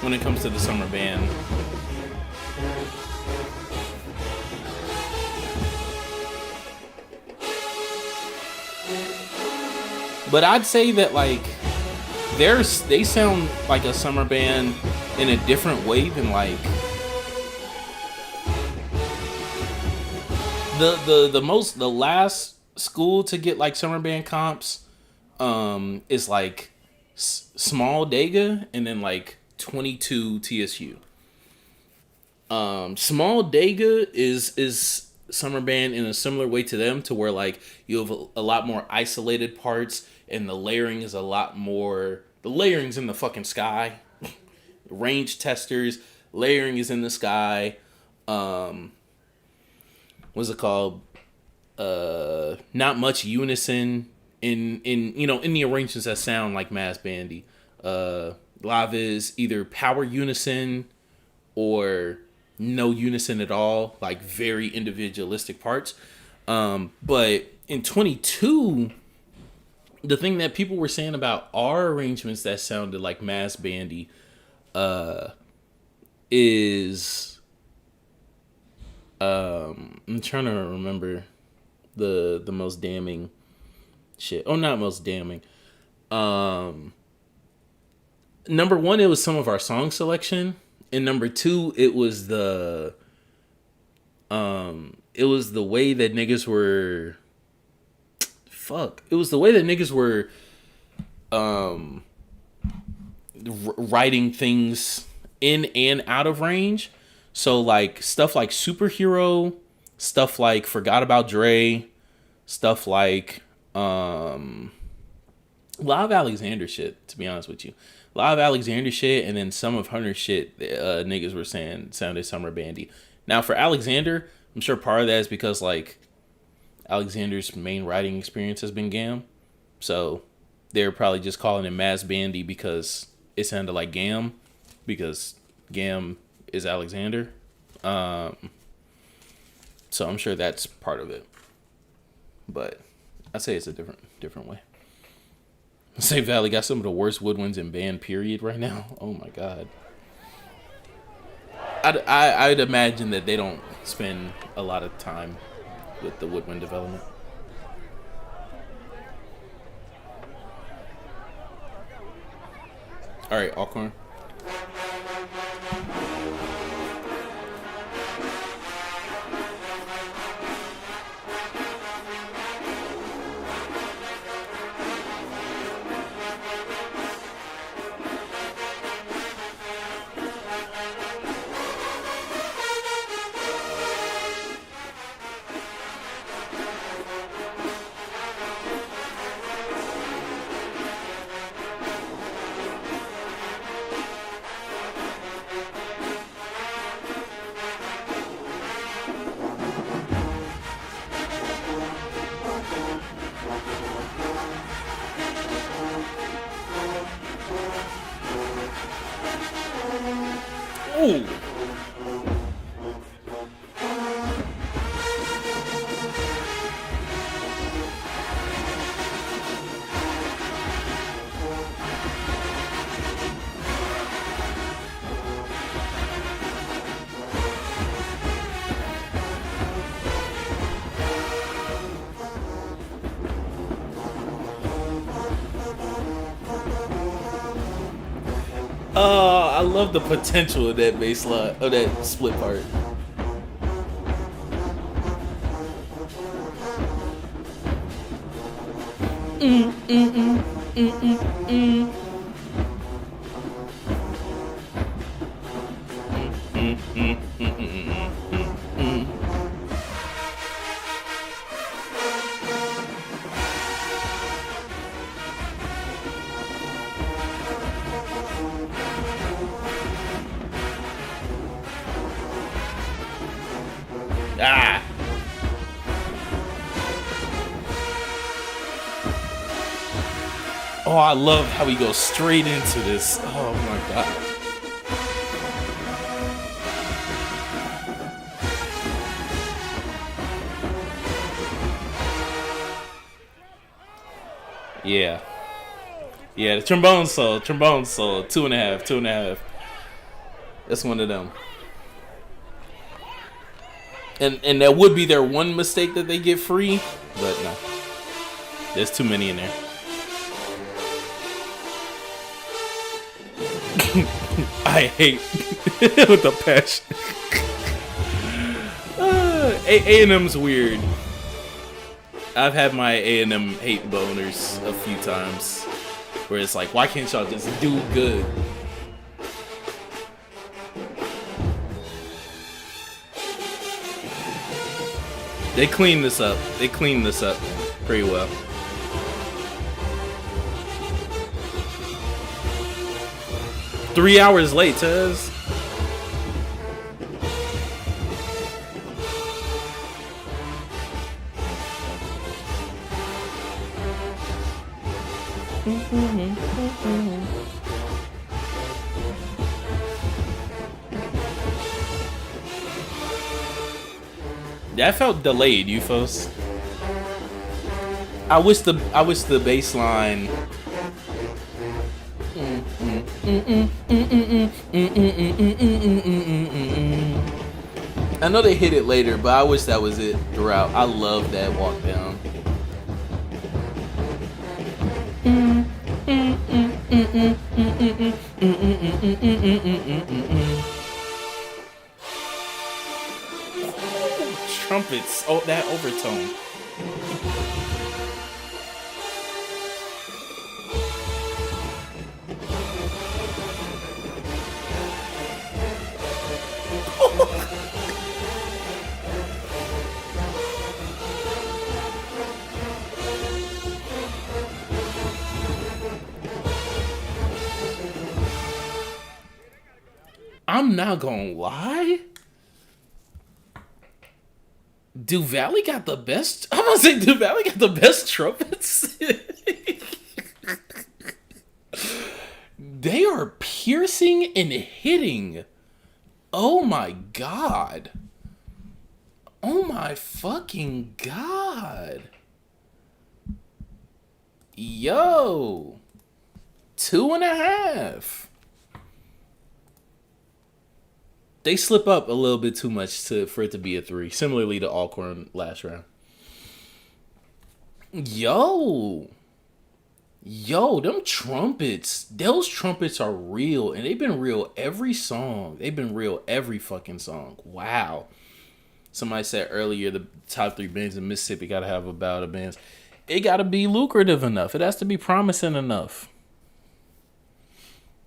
When it comes to the summer band. But I'd say that like they sound like a summer band in a different way than like the last school to get like summer band comps is like Small Dega and then like 22 TSU. Small Dega is summer band in a similar way to them, to where like you have a lot more isolated parts and the layering is a lot more. The layering's in the fucking sky. Range testers, layering is in the sky. What's it called? Not much unison in the arrangements that sound like mass bandy. Lava is either power unison or no unison at all, like very individualistic parts. But in 22, the thing that people were saying about our arrangements that sounded like mass bandy is I'm trying to remember the most damning shit. Oh, not most damning. Number one, it was some of our song selection, and number two, it was the way that niggas were. It was the way that niggas were writing things in and out of range. So like stuff like Superhero, stuff like Forgot About Dre, stuff like a lot of Alexander shit, to be honest with you. A lot of Alexander shit, and then some of Hunter shit niggas were saying sounded summer bandy. Now for Alexander, I'm sure part of that is because like Alexander's main writing experience has been Gam. So they're probably just calling it mass bandy because it sounded like Gam, because Gam is Alexander. So I'm sure that's part of it. But I'd say it's a different way. Say Valley got some of the worst woodwinds in band period right now. Oh my god. I'd imagine that they don't spend a lot of time with the woodwind development. All right, Alcorn. Ooh. I love the potential of that bass line, of that split part. Ah. Oh, I love how he goes straight into this. Oh my god. Yeah. Yeah, the trombone solo, 2.5, 2.5. That's one of them. And that would be their one mistake that they get free, but no. There's too many in there. I hate with a passion. A&M's weird. I've had my A&M hate boners a few times, where it's like, why can't y'all just do good? They cleaned this up. They cleaned this up pretty well. Three hours late, Tez. That felt delayed, UFOs. I wish the bass line. I know they hit it later, but I wish that was it throughout. I love that walk down. Trumpets, oh, that overtone. I'm not gonna lie. Do Valley got the best? I'm gonna say, do Valley got the best trumpets? They are piercing and hitting. Oh my god. Oh my fucking god. Yo. 2.5. They slip up a little bit too much for it to be a 3. Similarly to Alcorn last round. Yo, them trumpets. Those trumpets are real. And they've been real every song. They've been real every fucking song. Wow. Somebody said earlier the top 3 bands in Mississippi got to have a battle of bands. It got to be lucrative enough. It has to be promising enough.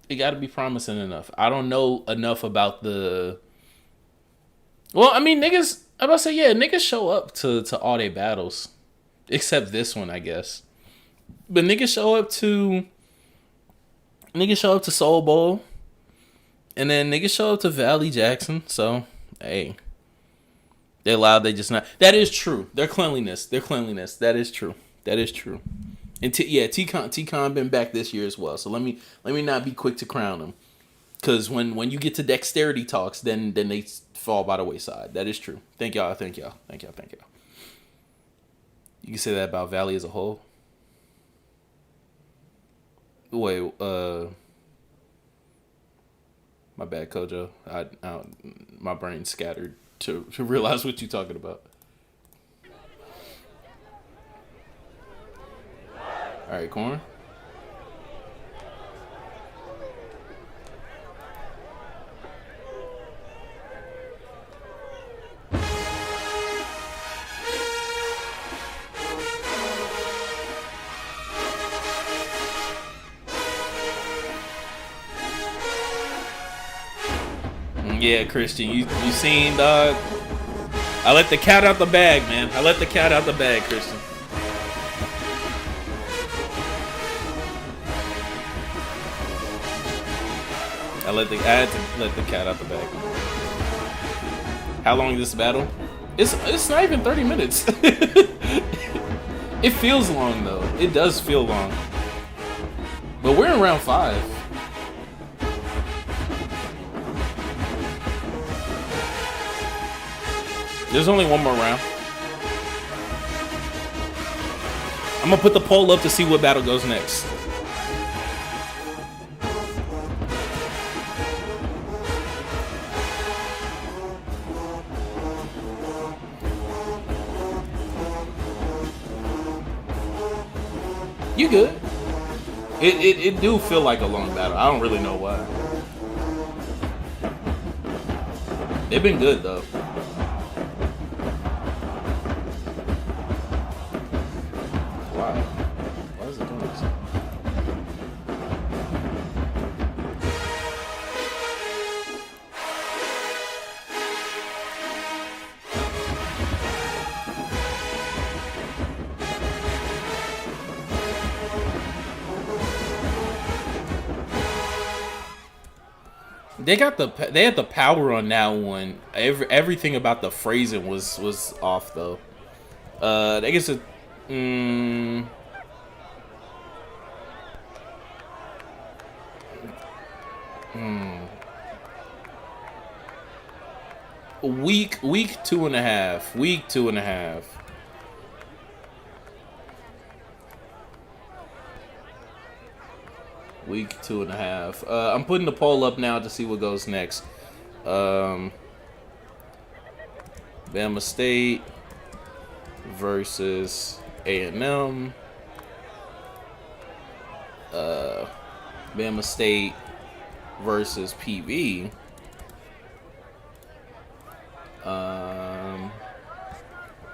It got to be promising enough. I don't know enough about the... Well, I mean, niggas... I'm about to say, yeah, niggas show up to all their battles. Except this one, I guess. But niggas show up to... Niggas show up to Soul Bowl. And then niggas show up to Valley Jackson. So, hey. They're loud, they just not... That is true. Their cleanliness. That is true. And T-Con been back this year as well. So let me not be quick to crown him, because when you get to dexterity talks, then they fall by the wayside. That is true. Thank y'all. You can say that about Valley as a whole. Wait, my bad, Kojo. My brain scattered to realize what you're talking about. All right, Corn. Yeah, Christian, you seen, dog? I let the cat out the bag, man. Christian. I had to let the cat out the bag. How long is this battle? It's not even 30 minutes. It feels long though. It does feel long. But we're in round 5. There's only one more round. I'm gonna put the poll up to see what battle goes next. You good? It do feel like a long battle. I don't really know why. They've been good though. Why? Why is it doing this? They had the power on that one. Everything about the phrasing was off though. I guess it. Week 2.5. Week 2.5. Week 2.5. I'm putting the poll up now to see what goes next. Bama State versus A&M. Bama State versus PV.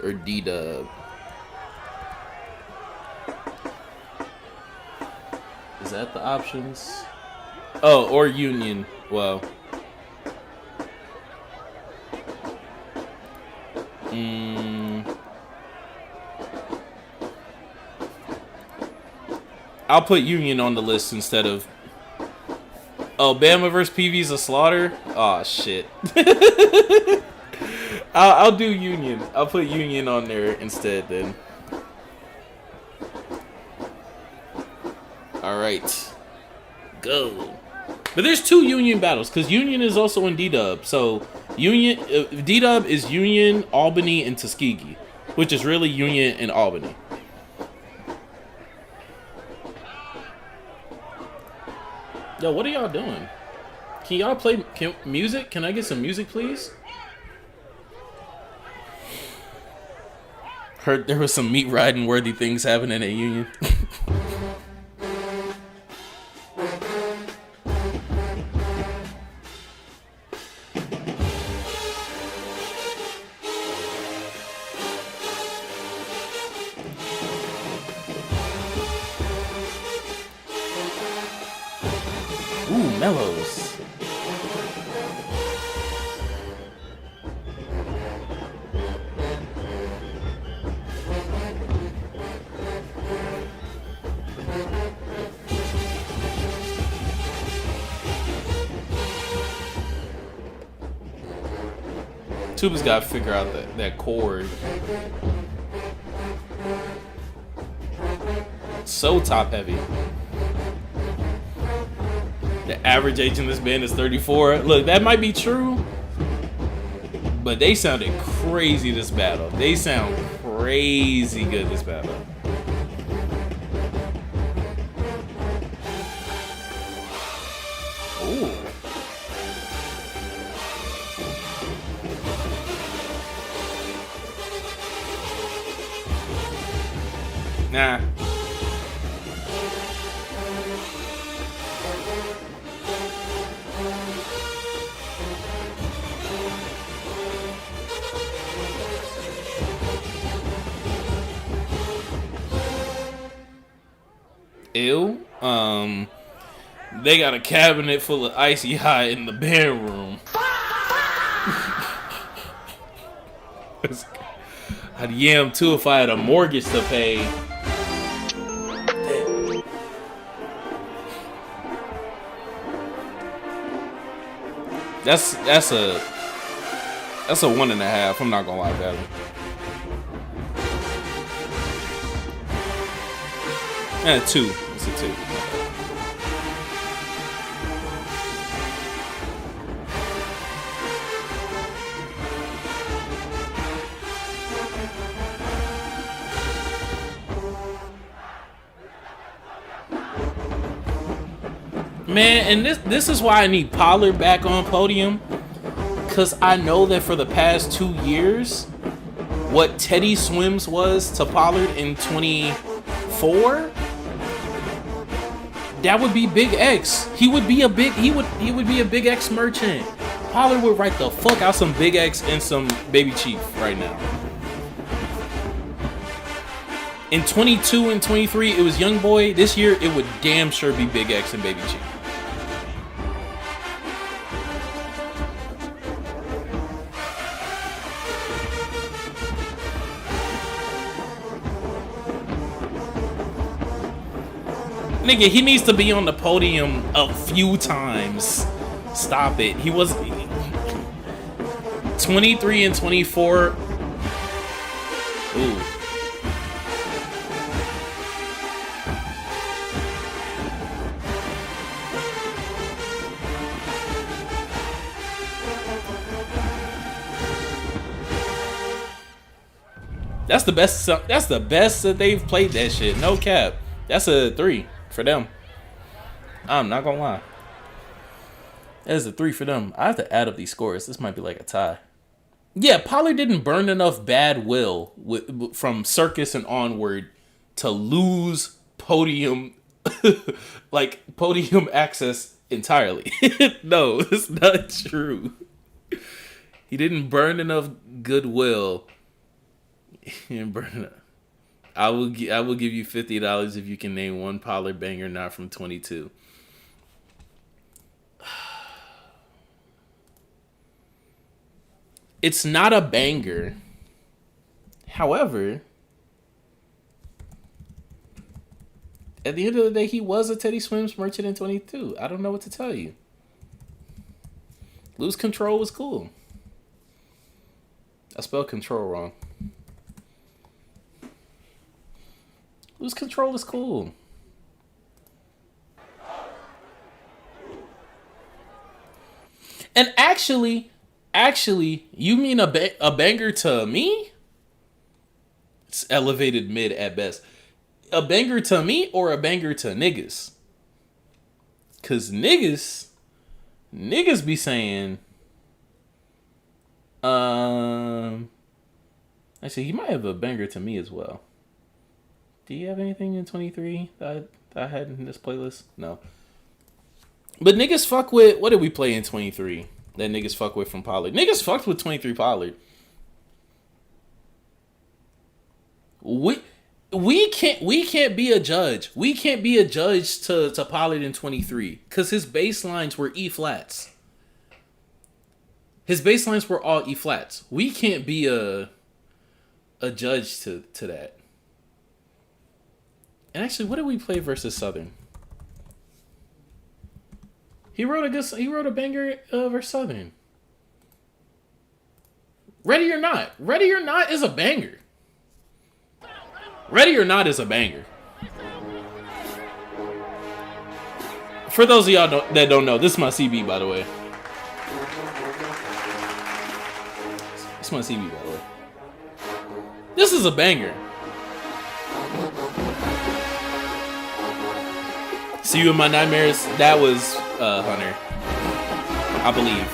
Or D-Dub. Is that the options? Oh, or Union. Well. I'll put Union on the list instead of... Oh, Bama versus PV's a slaughter? Oh, shit. I'll do Union. I'll put Union on there instead then. Alright. Go. But there's two Union battles, because Union is also in D-Dub. So, Union D-Dub is Union, Albany, and Tuskegee, which is really Union and Albany. Yo, what are y'all doing? Can y'all play music? Can I get some music, please? Heard there was some meat riding worthy things happening at Union. Ooh, mellows. Tuba's got to figure out that chord. So top heavy. The average age in this band is 34. Look, that might be true, but they sounded crazy this battle. They sound crazy good this battle. Ooh. Nah. Ew. They got a cabinet full of icy hot in the bedroom. I'd yam too if I had a mortgage to pay. That's a 1.5. I'm not gonna lie about it. Yeah, 2. It's a 2. Man, and this is why I need Pollard back on podium. Because I know that for the past 2 years, what Teddy Swims was to Pollard in 24, that would be Big X. He would be a Big X merchant. Pollard would write the fuck out some Big X and some Baby Chief right now. In 22 and 23, it was Young Boy. This year, it would damn sure be Big X and Baby Chief. Nigga, he needs to be on the podium a few times. Stop it. He was 23 and 24. Ooh. That's the best. That's the best that they've played that shit. No cap. That's a 3 for them. I'm not gonna lie. That's a 3 for them. I have to add up these scores. This might be like a tie. Yeah, Pollard didn't burn enough bad will from Circus and onward to lose podium, like podium access entirely. No, it's not true. He didn't burn enough goodwill. He didn't burn enough. I will give you $50 if you can name one Pollard banger not from 22. It's not a banger. However, at the end of the day, he was a Teddy Swims merchant in 22. I don't know what to tell you. Lose Control was cool. I spelled control wrong. Lose Control is cool. And actually, you mean a banger to me? It's elevated mid at best. A banger to me or a banger to niggas? Cause niggas be saying, actually, he might have a banger to me as well. Do you have anything in 23 that I had in this playlist? No. But niggas fuck with... What did we play in 23 that niggas fuck with from Pollard? Niggas fucked with 23 Pollard. We can't be a judge. We can't be a judge to Pollard in 23 because his baselines were E flats. His baselines were all E flats. We can't be a judge to that. And actually, what did we play versus Southern? He wrote a banger versus Southern. Ready or Not. Ready or Not is a banger. Ready or Not is a banger. For those of y'all that don't know, this is my CB, by the way. This is my CB, by the way. This is a banger. See You in My Nightmares, that was Hunter, I believe.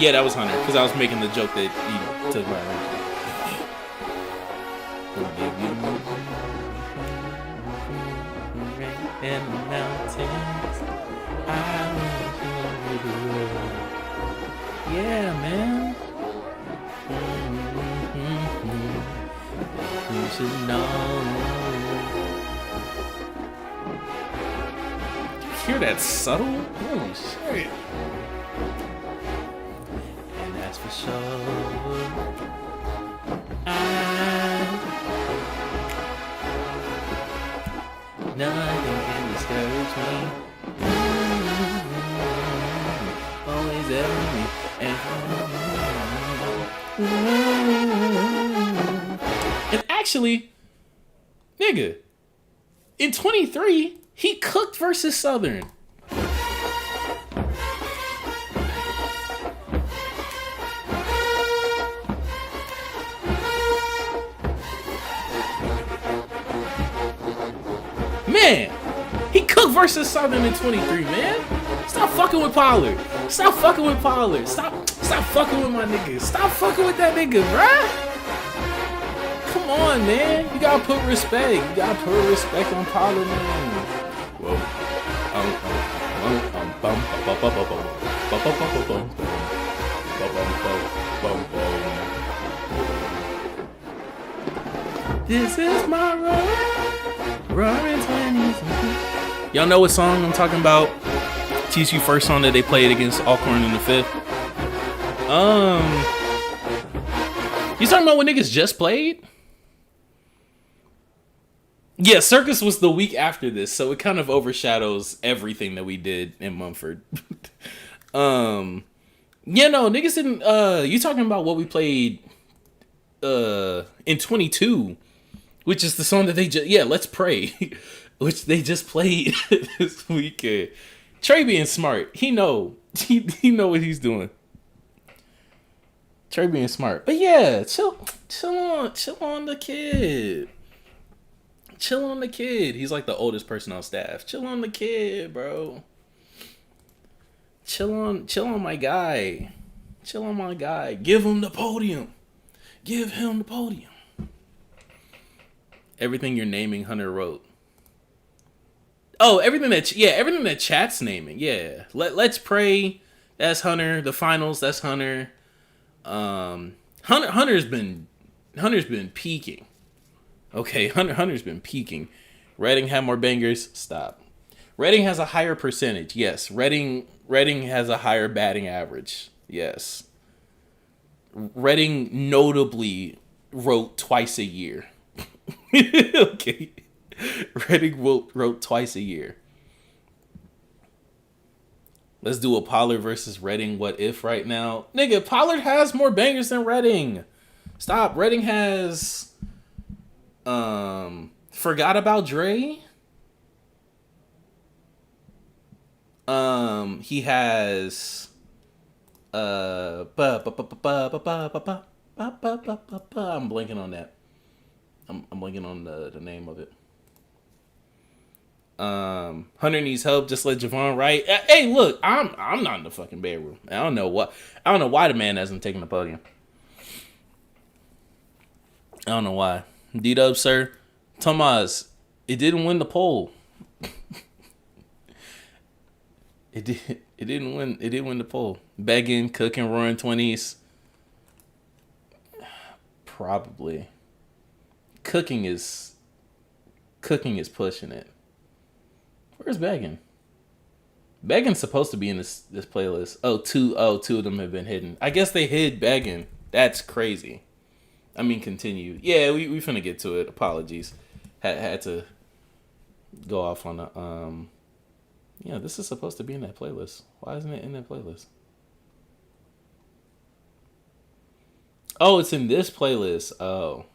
Yeah, that was Hunter, because I was making the joke that he took my in the mountains, yeah, man. You should know. Hear that subtle? Holy shit. And that's for sure. Nothing can discourage me. Always there with me. And actually, nigga, in 23, he cooked versus Southern. Man, he cooked versus Southern in 23, man. Stop fucking with Pollard. Stop fucking with Pollard. Stop fucking with my nigga. Stop fucking with that nigga, bruh. Come on, man. You gotta put respect. You gotta put respect on Pollard, man. Whoa. This is my roaring 20s. Y'all know what song I'm talking about? TSU first song that they played against Alcorn in the 5th. You talking about what niggas just played? Yeah, Circus was the week after this, so it kind of overshadows everything that we did in Mumford. Yeah, no, niggas didn't. You talking about what we played in 22, which is the song that they just, yeah, Let's Pray, which they just played this weekend. Trey being smart, he know what he's doing. Trey being smart, but yeah, chill on the kid. Chill on the kid. He's like the oldest person on staff. Chill on the kid, bro. Chill on my guy. Chill on my guy. Give him the podium. Give him the podium. Everything you're naming, Hunter wrote. Oh, everything that chat's naming. Yeah. Let's Pray. That's Hunter. The finals. That's Hunter. Hunter's been peaking. Okay, Hunter's been peaking. Reading had more bangers. Stop. Reading has a higher percentage. Yes. Reading has a higher batting average. Yes. Reading notably wrote twice a year. Okay. Reading wrote twice a year. Let's do a Pollard versus Reading what if right now. Nigga, Pollard has more bangers than Reading. Stop. Reading has Forgot About Dre. He has I'm blanking on that. I'm blanking on the name of it. Hunter needs help. Just let Javon write. Hey, look, I'm not in the fucking bedroom. I don't know why the man hasn't taken the podium. I don't know why. D-Dub, sir. Tomas, it didn't win the poll. It didn't win the poll. Begging, cooking, roaring 20s. Probably. Cooking is pushing it. Where's Begging? Begging's supposed to be in this playlist. Two of them have been hidden. I guess they hid Begging. That's crazy. I mean, continue. Yeah, we finna get to it. Apologies. Had to go off on a yeah, this is supposed to be in that playlist. Why isn't it in that playlist? Oh, it's in this playlist. Oh.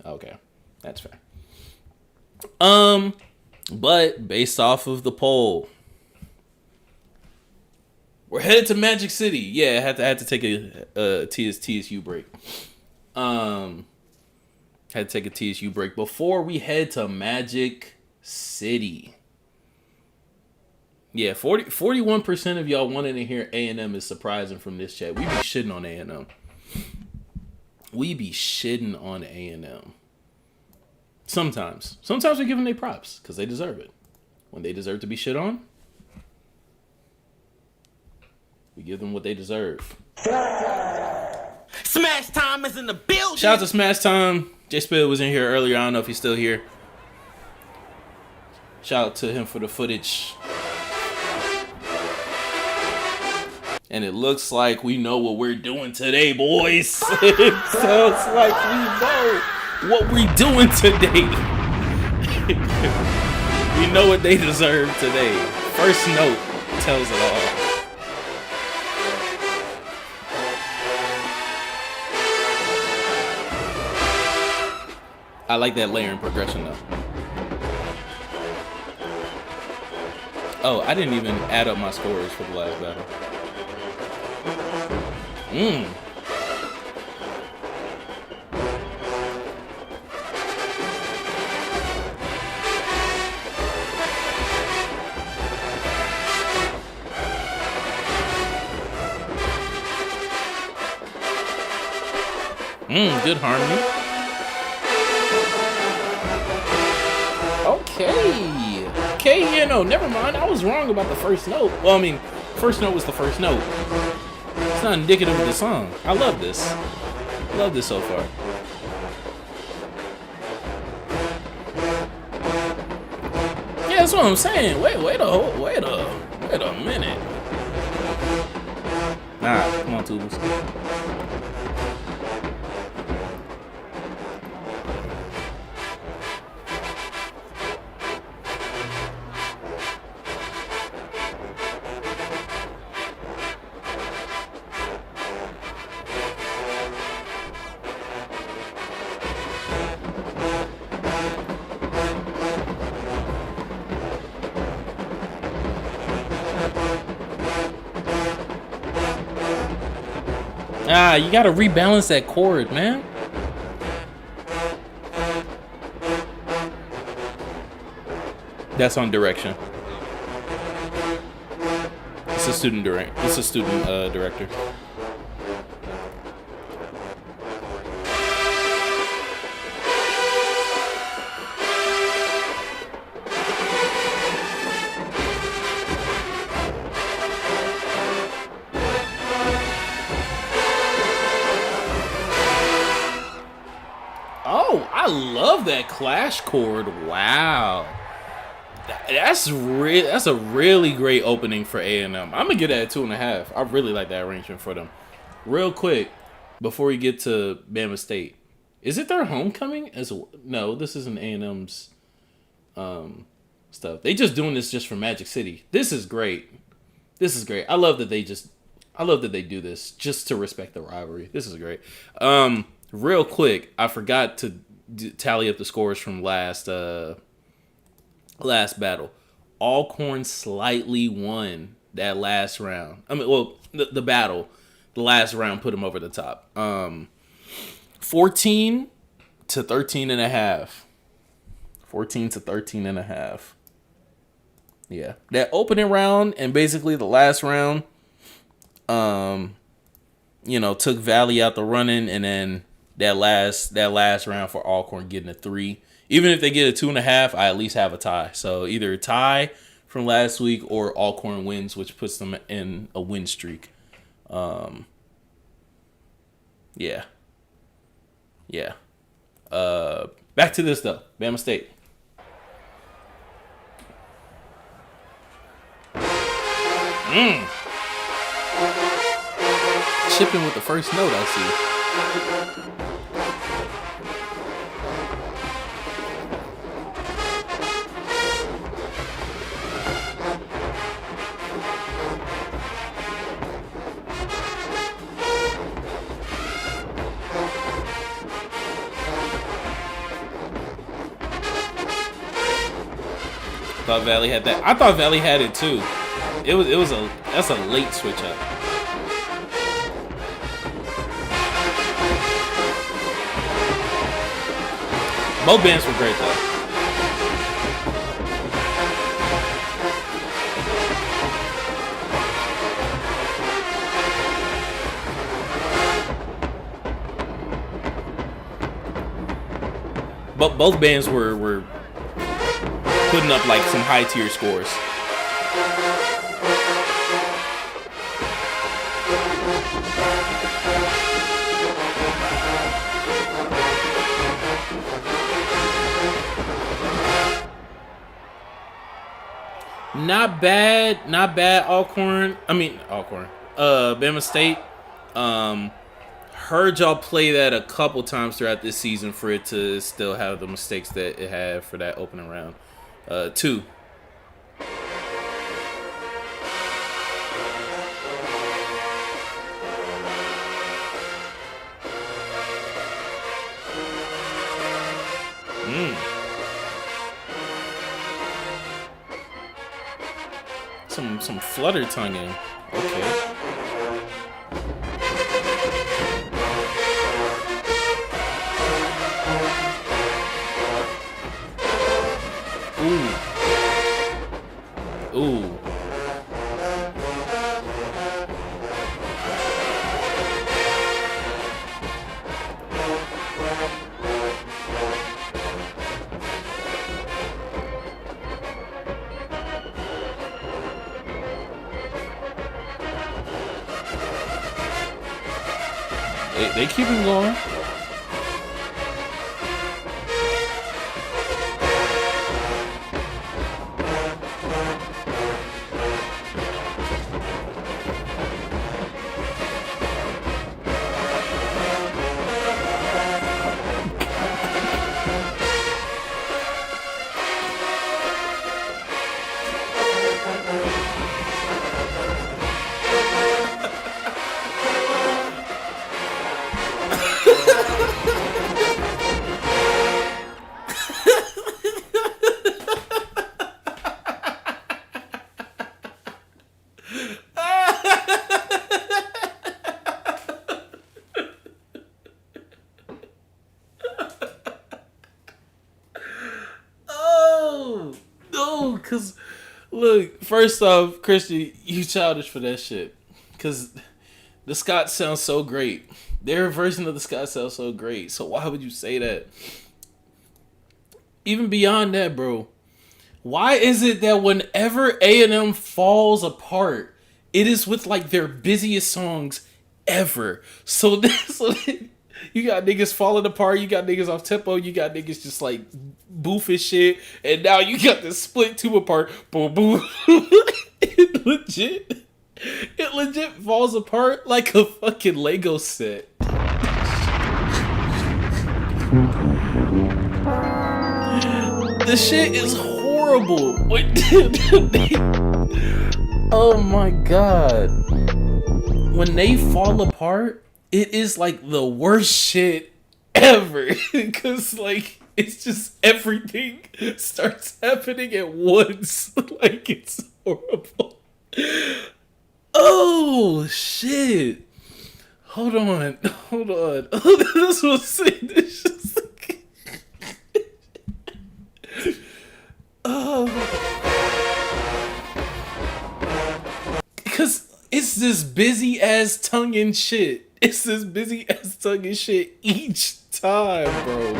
Okay. That's fair. But based off of the poll, we're headed to Magic City. Yeah, I had to take a TSU break. Had to take a TSU break before we head to Magic City. Yeah, 41% of y'all wanted to hear A&M is surprising from this chat. We be shitting on A&M. We be shitting on A&M. Sometimes we give them their props because they deserve it. When they deserve to be shit on, we give them what they deserve. Smash Time is in the building. Shout out to Smash Time. J Spill was in here earlier. I don't know if he's still here. Shout out to him for the footage. And it looks like we know what we're doing today, boys. It sounds like we know what we're doing today. We know what they deserve today. First note tells it all. I like that layering progression though. Oh, I didn't even add up my scores for the last battle. Good harmony. Okay, yeah, no, never mind. I was wrong about the first note. Well, I mean, first note was the first note. It's not indicative of the song. I love this. Love this so far. Yeah, that's what I'm saying. Wait a minute. Nah, come on, Tubes. Ah, you gotta rebalance that chord, man. That's on direction. It's a student director. Oh, I love that clash chord. Wow. That's a really great opening for A&M. I'm gonna get that at 2.5. I really like that arrangement for them. Real quick, before we get to Bama State, is it their homecoming? No, this isn't A&M's stuff. They just doing this just for Magic City. This is great. I love that they do this just to respect the rivalry. This is great. Real quick, I forgot to tally up the scores from last battle. Alcorn slightly won that last round. I mean, well, the battle, the last round put him over the top. 14 to 13.5. 14 to 13.5. Yeah, that opening round and basically the last round, took Valley out the running, and then that last round for Alcorn getting a 3. Even if they get a 2.5, I at least have a tie. So either a tie from last week or Alcorn wins, which puts them in a win streak. Yeah. Back to this though. Bama State. Chipping with the first note, I see. Thought Valley had that. I thought Valley had it too. That's a late switch up. Both bands were great though. But both bands were putting up like some high tier scores. Not bad, Alcorn. Bama State. Heard y'all play that a couple times throughout this season for it to still have the mistakes that it had for that opening round. 2. Some flutter tonguing. Okay. Ooh. They keep him going. Cause look, first off, Christian, you childish for that shit. Cause the Scots sound so great. Their version of the Scots sounds so great. So why would you say that? Even beyond that, bro, why is it that whenever A&M falls apart, it is with like their busiest songs ever? So you got niggas falling apart, you got niggas off tempo, you got niggas just like boofing shit, and now you got this split two apart. Boom, boom. It legit falls apart like a fucking Lego set. This shit is horrible. Oh my god. When they fall apart, it is like the worst shit ever. Because like it's just everything starts happening at once. Like it's horrible. Oh shit. Hold on. This was saying this shit. Because it's this busy ass tongue and shit. It's this busy ass tongue and shit each time, bro.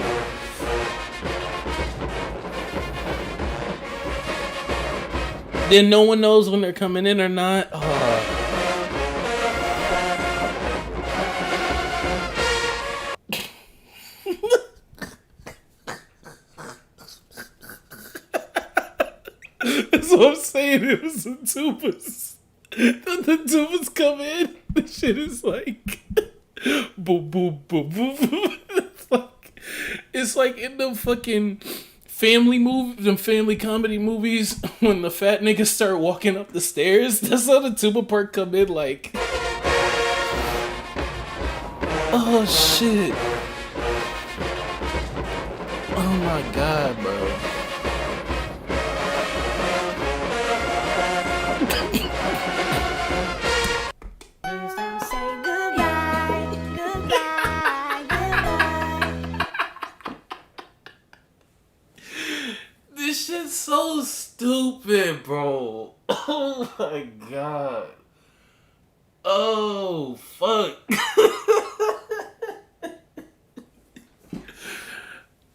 Then no one knows when they're coming in or not. That's what I'm saying. It was the tubas. The tubas come in. The shit is like boom, boom, boom, boom, boom. It's like in the fucking family comedy movies when the fat niggas start walking up the stairs. That's how the tuba part come in. Like, oh shit. Oh my god, bro. This shit's so stupid, bro. Oh my god. Oh, fuck.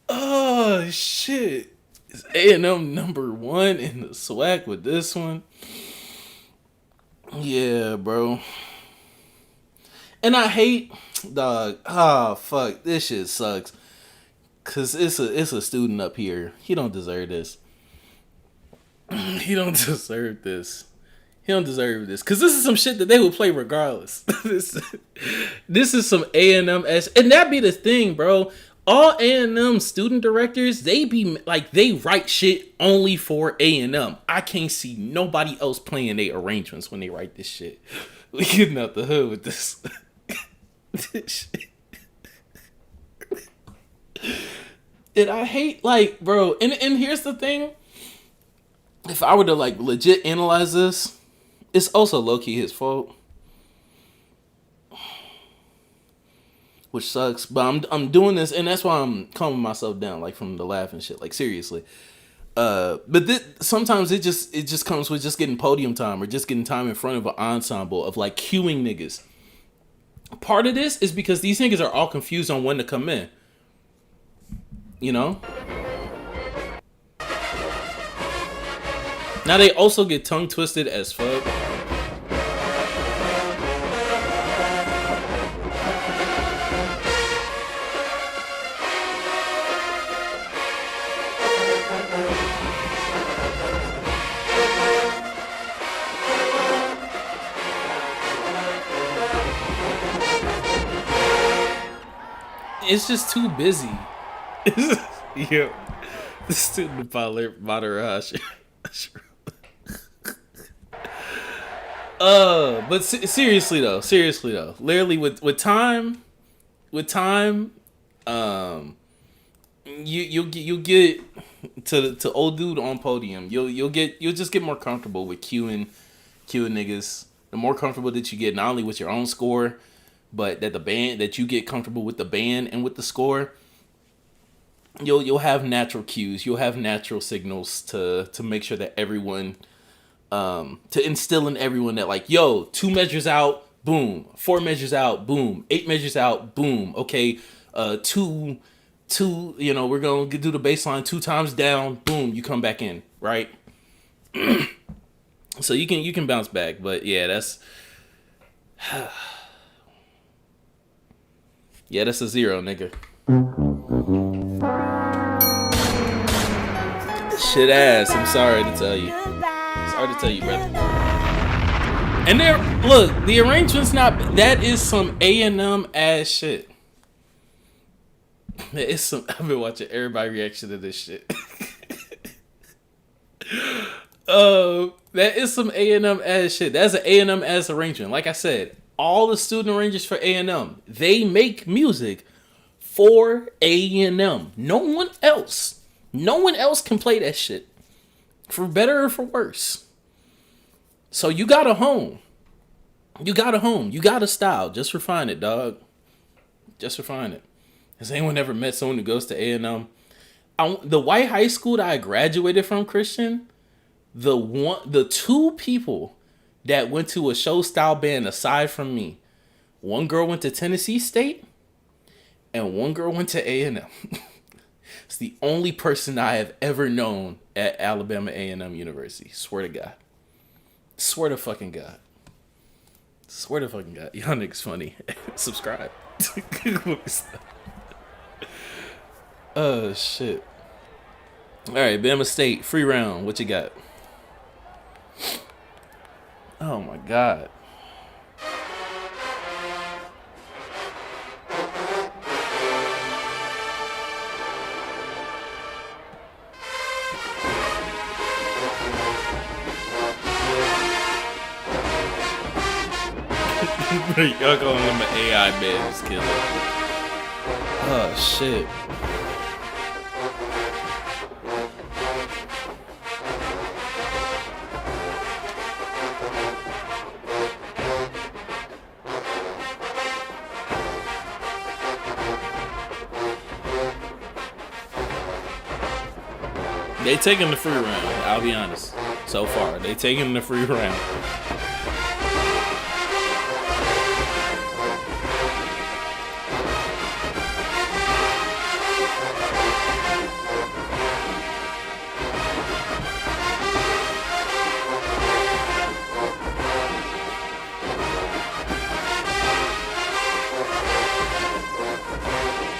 Oh, shit. Is A&M number one in the SWAC with this one? Yeah, bro. And I hate, dog. Ah, fuck. This shit sucks. Cause it's a student up here. He don't deserve this. He don't deserve this. He don't deserve this. Cause this is some shit that they would play regardless. This is some A&M-esque. And that be the thing, bro. All A&M student directors, they be like, they write shit only for A&M. I can't see nobody else playing their arrangements when they write this shit. We getting out the hood with this. This shit. And I hate, like, bro, and here's the thing. If I were to, like, legit analyze this, it's also low-key his fault. Which sucks, but I'm doing this, and that's why I'm calming myself down, like, from the laugh and shit, like, seriously. But sometimes it just comes with just getting podium time or just getting time in front of an ensemble of, like, cueing niggas. Part of this is because these niggas are all confused on when to come in. You know? Now they also get tongue twisted as fuck. it's just too busy. Yo, the student moderator. But seriously though, literally with time, you'll get to old dude on podium. You'll just get more comfortable with queuing niggas. The more comfortable that you get, not only with your own score, but that you get comfortable with the band and with the score. You'll have natural cues. You'll have natural signals to make sure that everyone, to instill in everyone that like, yo, 2 measures out, boom. 4 measures out, boom. 8 measures out, boom. Okay, two. You know, we're gonna do the baseline 2 times down, boom. You come back in, right? So you can bounce back, but yeah, that's yeah, that's a 0, nigga. Shit ass. I'm sorry to tell you. Brother. And there, look, the arrangement's not. That is some A&M ass shit. It's some. I've been watching everybody's reaction to this shit. That is some A&M ass shit. That's an A&M ass arrangement. Like I said, all the student arrangers for A&M, they make music for A&M. No one else can play that shit, for better or for worse. So you got a home. You got a style. Just refine it, dog. Just refine it. Has anyone ever met someone who goes to A&M? The white high school that I graduated from, Christian, the 2 people that went to a show style band aside from me, one girl went to Tennessee State and one girl went to A&M. It's the only person I have ever known at Alabama A&M University. Swear to God. Swear to fucking God. Y'all niggas funny. Subscribe. Oh, shit. All right, Bama State, free round. What you got? Oh, my God. Y'all calling him an AI Bands killer. Oh, shit. They taking the free round, I'll be honest. So far, they taking the free round.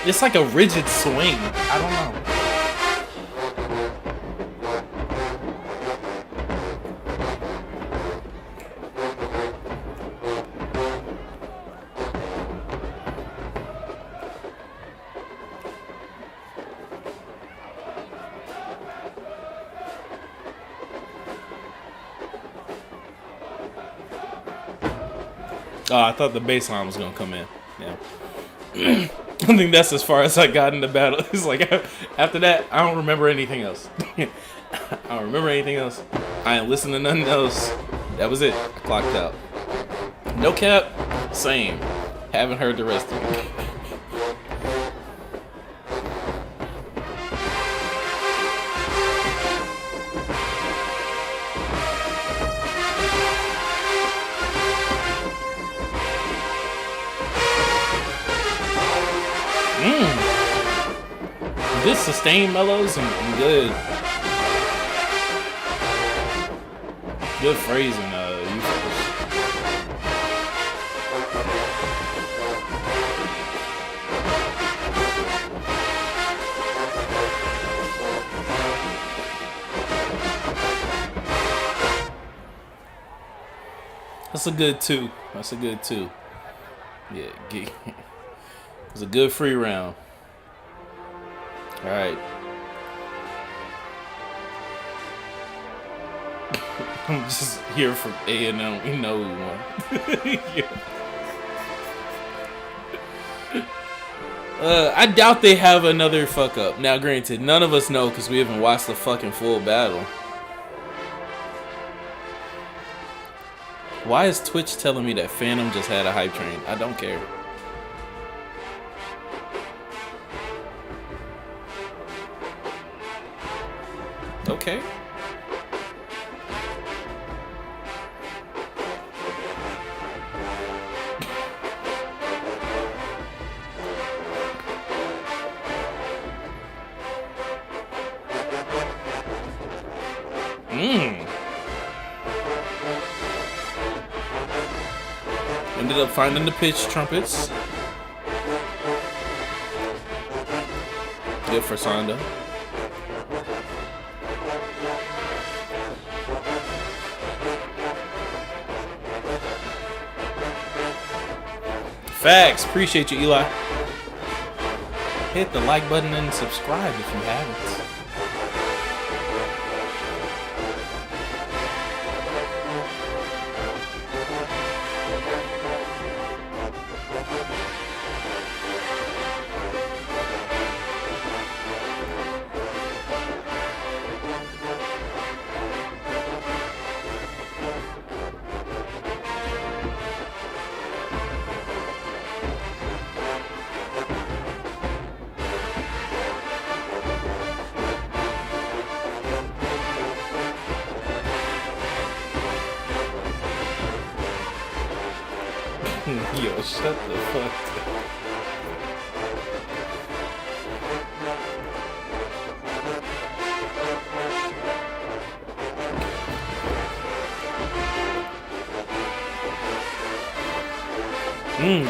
It's like a rigid swing. I don't know. Oh, I thought the bass line was gonna come in. Yeah. I think that's as far as I got in the battle. It's like after that, I don't remember anything else. I don't remember anything else. I ain't listening to nothing else. That was it. I clocked out. No cap. Same. Haven't heard the rest of it. Good sustained mellows and good phrasing. That's a good 2. Yeah. It was a good free round. All right. I'm just here for A&M. We know we won. Yeah. I doubt they have another fuck up. Now, granted, none of us know because we haven't watched the fucking full battle. Why is Twitch telling me that Phantom just had a hype train? I don't care. Okay. Ended up finding the pitch trumpets. Good for Sonda. Facts. Appreciate you, Eli. Hit the like button and subscribe if you haven't. Yo, shut the fuck up.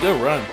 Good run.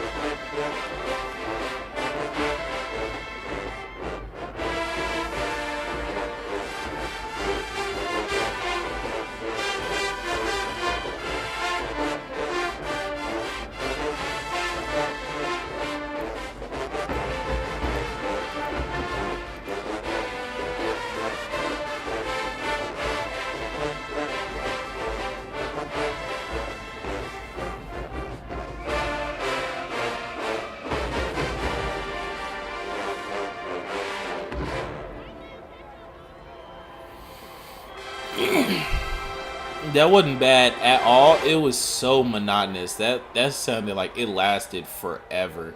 That wasn't bad at all. It was so monotonous. That sounded like it lasted forever.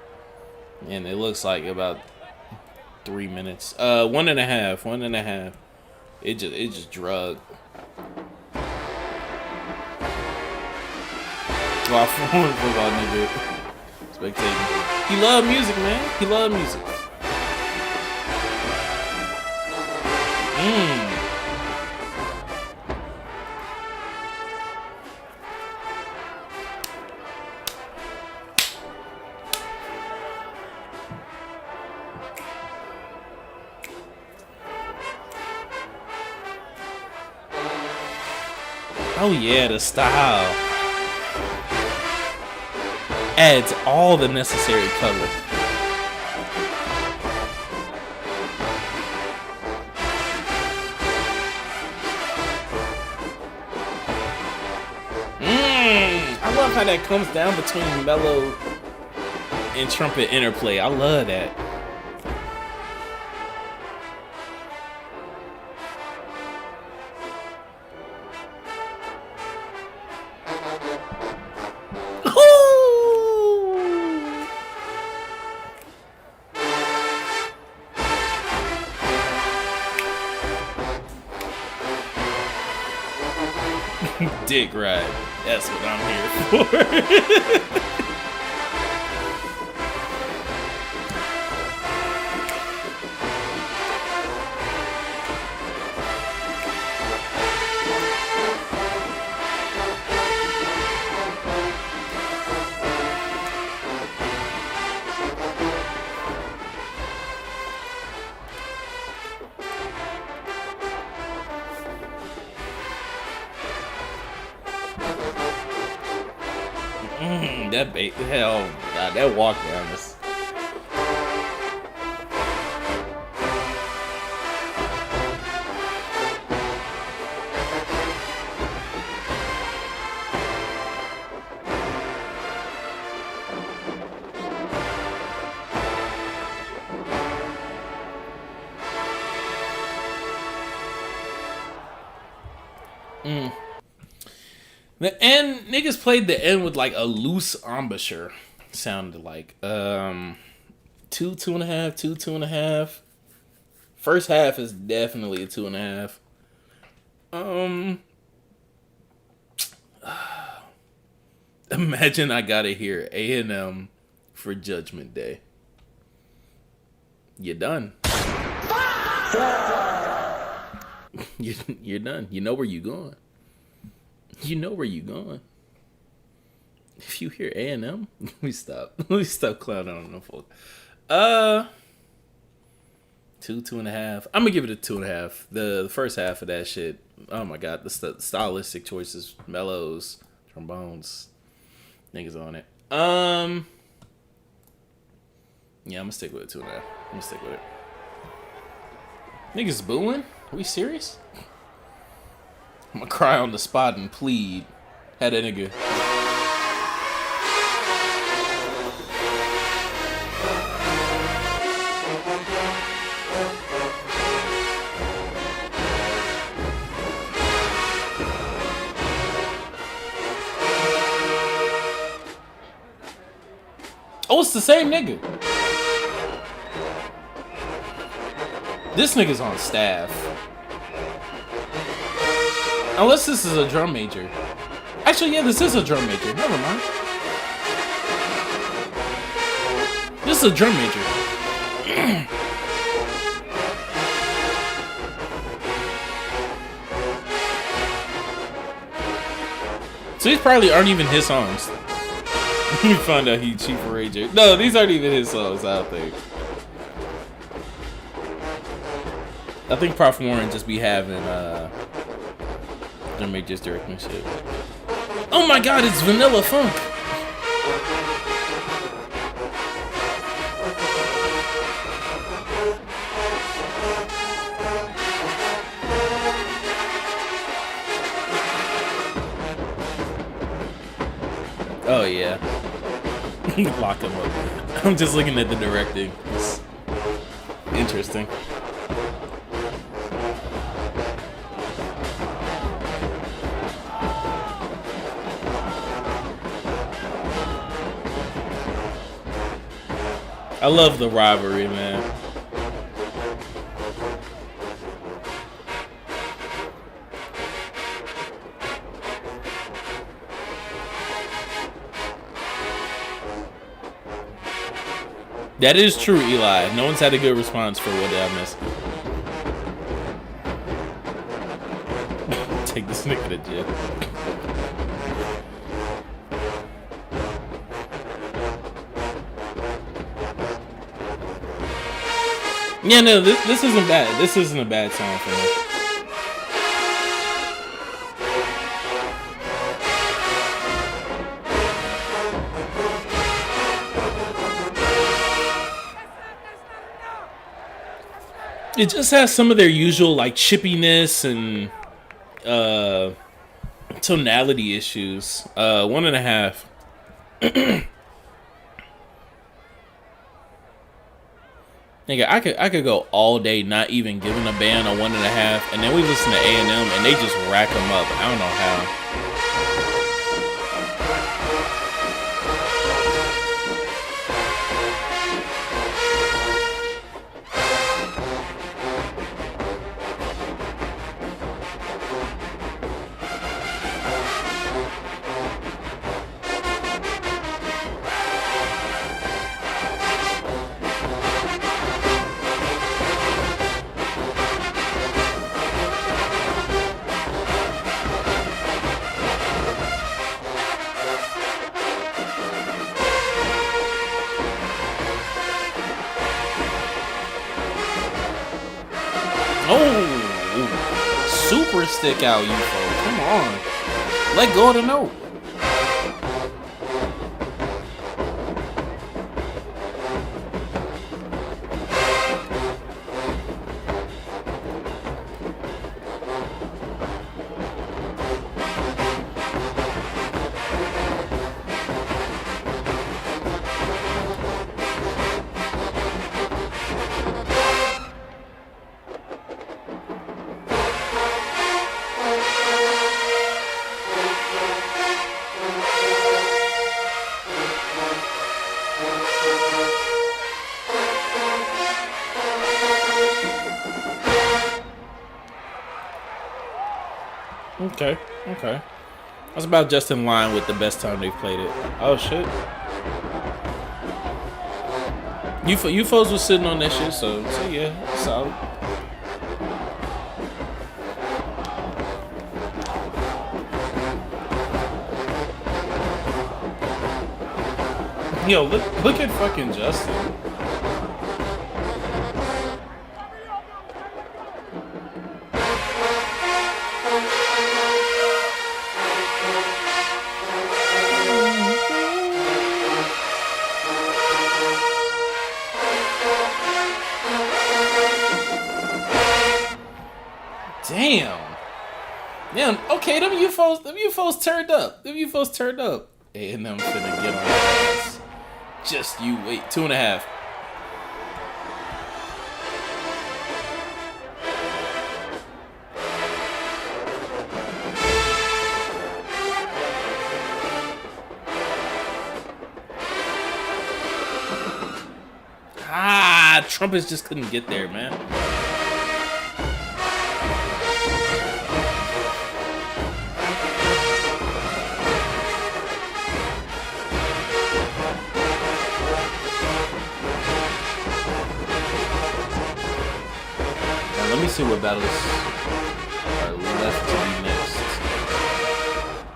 And it looks like about 3 minutes. 1.5. 1.5. It just drug. Well, football nigga. Spectating. He love music, man. He love music. Oh yeah, the style adds all the necessary color. I love how that comes down between mellow and trumpet interplay. I love that. Dick ride. That's what I'm here for. Hell, God, that walk down is The end, niggas played the end with like a loose embouchure. Sounded like 2.5, 2.5. First half is definitely a 2.5. Imagine I gotta hear A&M for Judgment Day. You're done. You're done. You know where you're going. You know where you're going. If you hear A&M, let me stop. Let me stop clowning on them folks. 2.5. I'm gonna give it a 2.5. The first half of that shit. Oh my god, the stylistic choices, mellows, trombones, niggas on it. Yeah, I'm gonna stick with it 2.5. I'm gonna stick with it. Niggas booing? Are we serious? I'm gonna cry on the spot and plead. Had that nigga. Oh, it's the same nigga. This nigga's on staff. Unless this is a drum major. Actually, yeah, this is a drum major. Never mind. This is a drum major. So these probably aren't even his songs. Let me find out he Chief Ranger. No, these aren't even his songs, I don't think. I think Prof Warren just be having drum majors directing shit. Oh my god, it's Vanilla Funk. Oh yeah. Lock him up. I'm just looking at the directing. It's interesting. I love the rivalry, man. That is true, Eli. No one's had a good response for what I missed. Take this nigga to jail. Yeah, no, this isn't bad. This isn't a bad song for me. It just has some of their usual like chippiness and tonality issues. 1.5. Nigga, I could go all day not even giving a band a 1.5, and then we listen to A&M and they just rack them up. I don't know how. Super stick out, you folks. Come on. Let go of the note. Okay. Okay. That's about just in line with the best time they've played it. Oh shit. You folks was sitting on that shit, so yeah, solid. Yo, look at fucking Justin. Damn, okay, them you folks turned up. And I'm finna get on your ass. Just you wait. 2.5. Trumpets just couldn't get there, man. Now, let me see what battles are left to be next.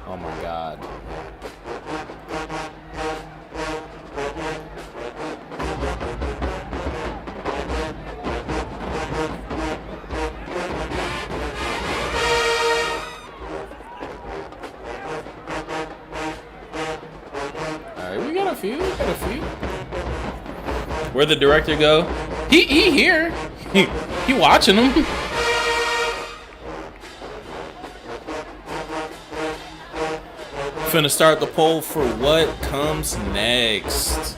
Oh my god. Where'd the director go? He here. He watching them. Finna start the poll for what comes next.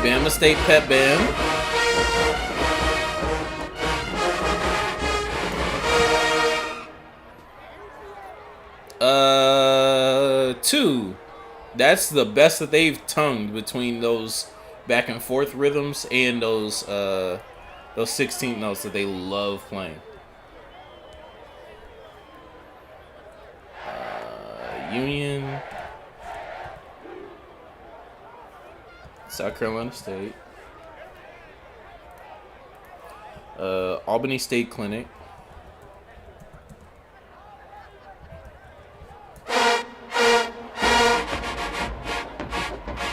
Bama State Pep Band. 2. That's the best that they've tongued between those back and forth rhythms and those 16th notes that they love playing. Union, South Carolina State, Albany State Clinic.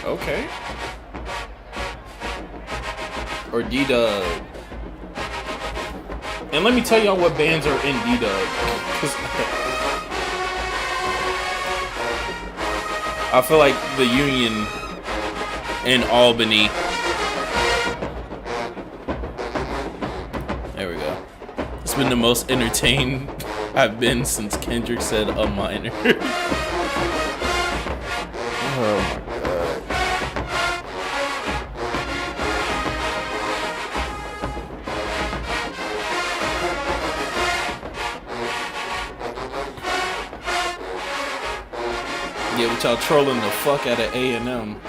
Okay. Or D-Dub. And let me tell y'all what bands are in D-Dub. I feel like the Union in Albany. There we go. It's been the most entertained I've been since Kendrick said a minor. Oh my. Yeah, but y'all trolling the fuck out of A&M.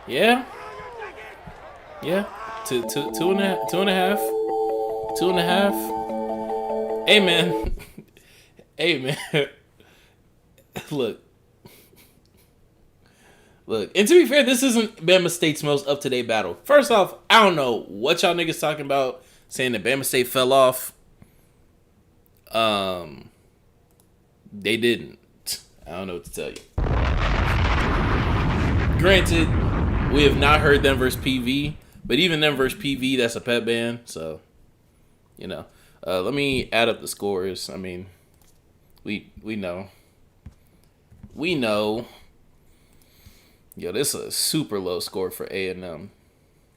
Yeah. Two and a half. Hey man. Hey man. Look. Look, and to be fair, this isn't Bama State's most up-to-date battle. First off, I don't know what y'all niggas talking about, saying that Bama State fell off. They didn't. I don't know what to tell you. Granted, we have not heard them versus PV, but even them versus PV, that's a pet band, so, you know. Let me add up the scores. I mean, we know. We know. Yo, this is a super low score for A&M.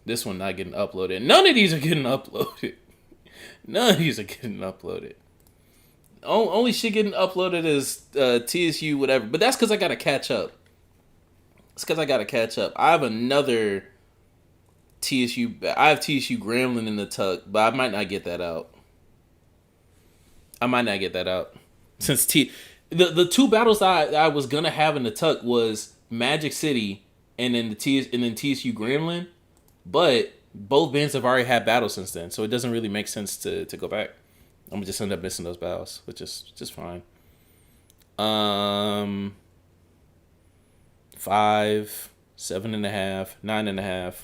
This one not getting uploaded. None of these are getting uploaded. None of these are getting uploaded. Only shit getting uploaded is TSU, whatever. But that's because I got to catch up. It's because I got to catch up. I have another TSU. I have TSU Grambling in the tuck, but I might not get that out. Since the two battles I was going to have in the tuck was Magic City and then TSU Grambling. But both bands have already had battles since then, so it doesn't really make sense to go back. I'm gonna just end up missing those battles, which is just fine. 5, 7.5, 9.5,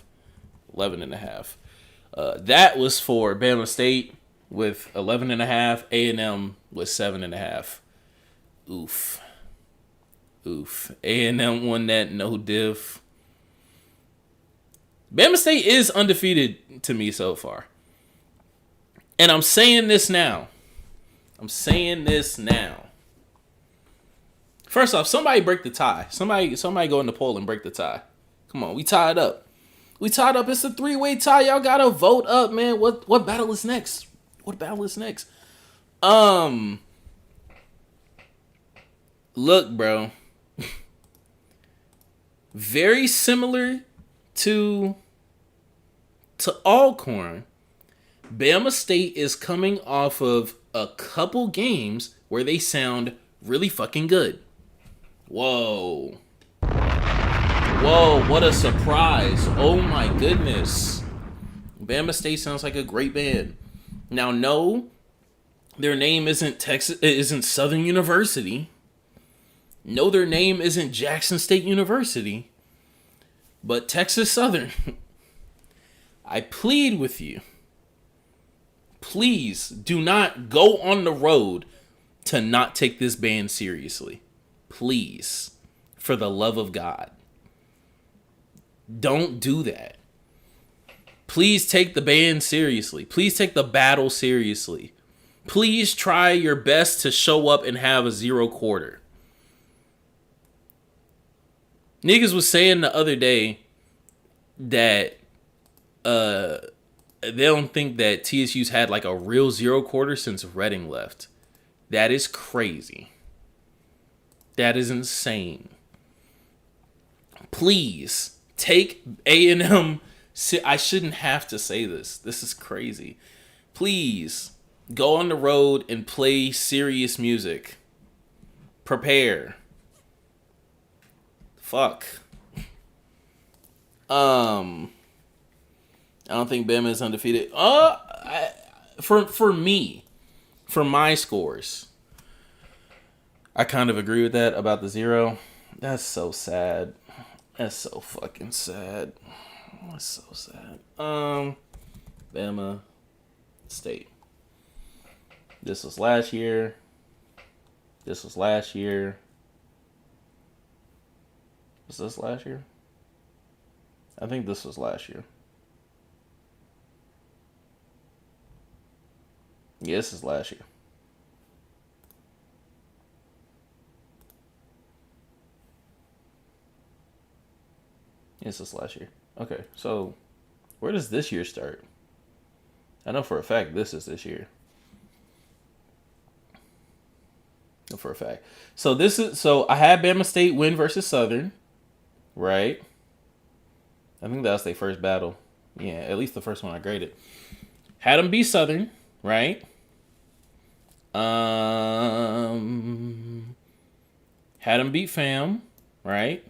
11.5. That was for Bama State with 11.5. A&M was 7.5. Oof. A&M won that no diff. Bama State is undefeated to me so far. And I'm saying this now. First off, somebody break the tie. Somebody go in the poll and break the tie. Come on, we tied up. It's a 3-way tie. Y'all gotta vote up, man. What battle is next? Look, bro. Very similar to Alcorn. Bama State is coming off of a couple games where they sound really fucking good. Whoa, what a surprise. Oh my goodness. Bama State sounds like a great band. Now, no, their name isn't Southern University. No, their name isn't Jackson State University. But Texas Southern, I plead with you. Please do not go on the road to not take this band seriously. Please. For the love of God. Don't do that. Please take the band seriously. Please take the battle seriously. Please try your best to show up and have a 0 quarter. Niggas was saying the other day that they don't think that TSU's had like a real 0 quarter since Redding left. That is crazy. That is insane. Please take A&M. I shouldn't have to say this. This is crazy. Please go on the road and play serious music. Prepare. Fuck. I don't think Bama is undefeated. For me, for my scores, I kind of agree with that about the 0. That's so sad. That's so fucking sad. That's so sad. Bama State. This was last year. Was this last year? I think this was last year. Yeah, this is last year. This is last year. Okay, so where does this year start? I know for a fact this is this year. No, for a fact. So I had Bama State win versus Southern, right? I think that was their first battle. Yeah, at least the first one I graded. Had them beat Southern, right? Had them beat FAM, right?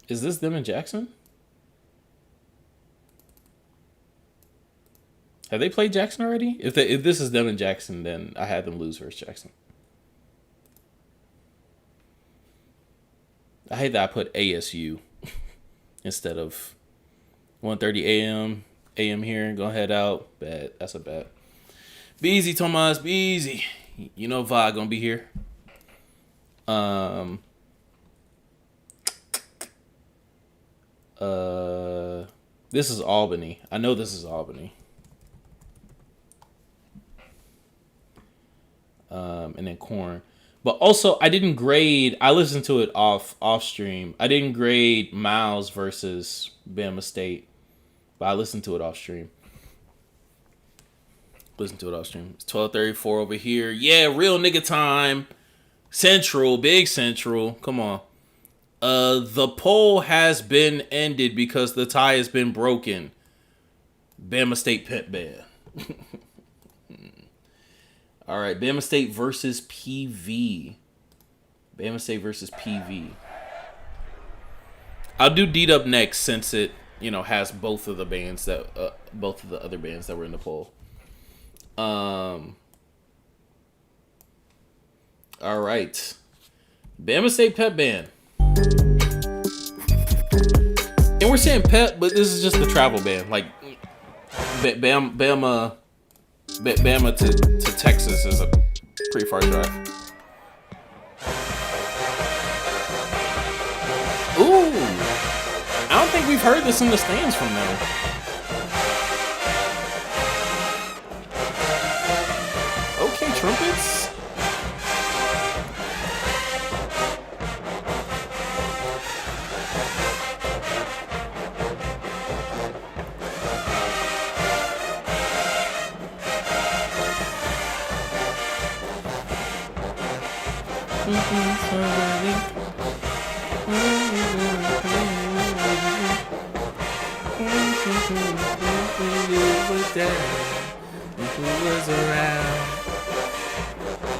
Is this them in Jackson? Have they played Jackson already? If this is them in Jackson, then I had them lose versus Jackson. I hate that I put ASU instead of 1:30 a.m. here. Go head out. Bad. That's a bad. Be easy, Tomas. Be easy. You know Vi gonna be here. This is Albany. I know this is Albany. And then Corn. But also, I didn't grade. I listened to it off stream. I didn't grade Miles versus Bama State, but I listened to it off stream. It's 12:34 over here. Yeah, real nigga time. Central, big Central. Come on. The poll has been ended because the tie has been broken. Bama State pet ban. All right, Bama State versus PV. Bama State versus PV. I'll do D-Dub next since it, has both of the bands both of the other bands that were in the poll. All right, Bama State pep ban. And we're saying pep, but this is just the travel ban. Like, Bama to Texas is a pretty far drive. Ooh, I don't think we've heard this in the stands from them. Okay, trumpets.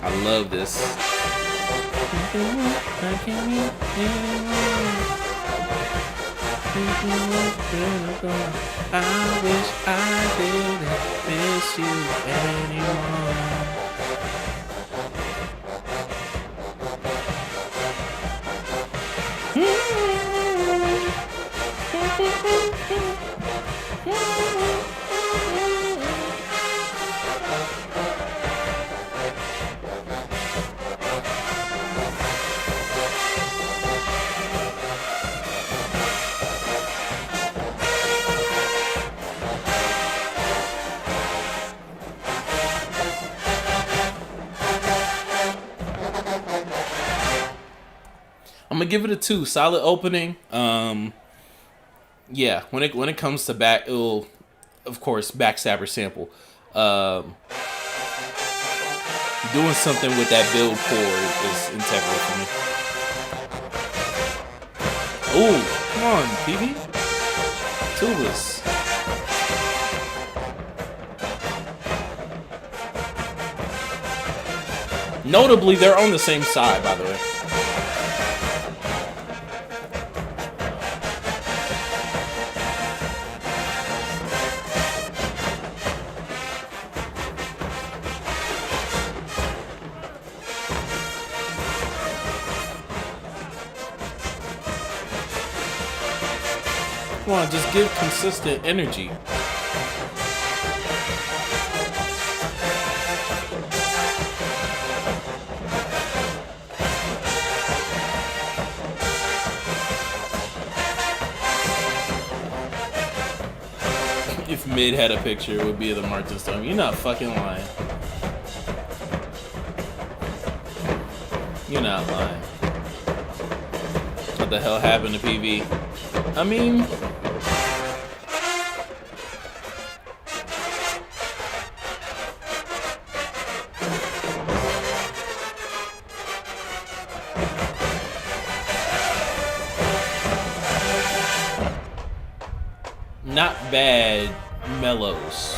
I love this. I wish I didn't miss you anymore. I'm gonna give it a 2. Solid opening. Yeah, when it comes to back, it'll, of course, backstabber sample. Doing something with that build chord is integral for me. Ooh, come on, PV. Tubas. Notably, they're on the same side, by the way. Come on, just give consistent energy. If Mid had a picture, it would be of the Martin Stone. You're not fucking lying. You're not lying. What the hell happened to PV? I mean, not bad mellows.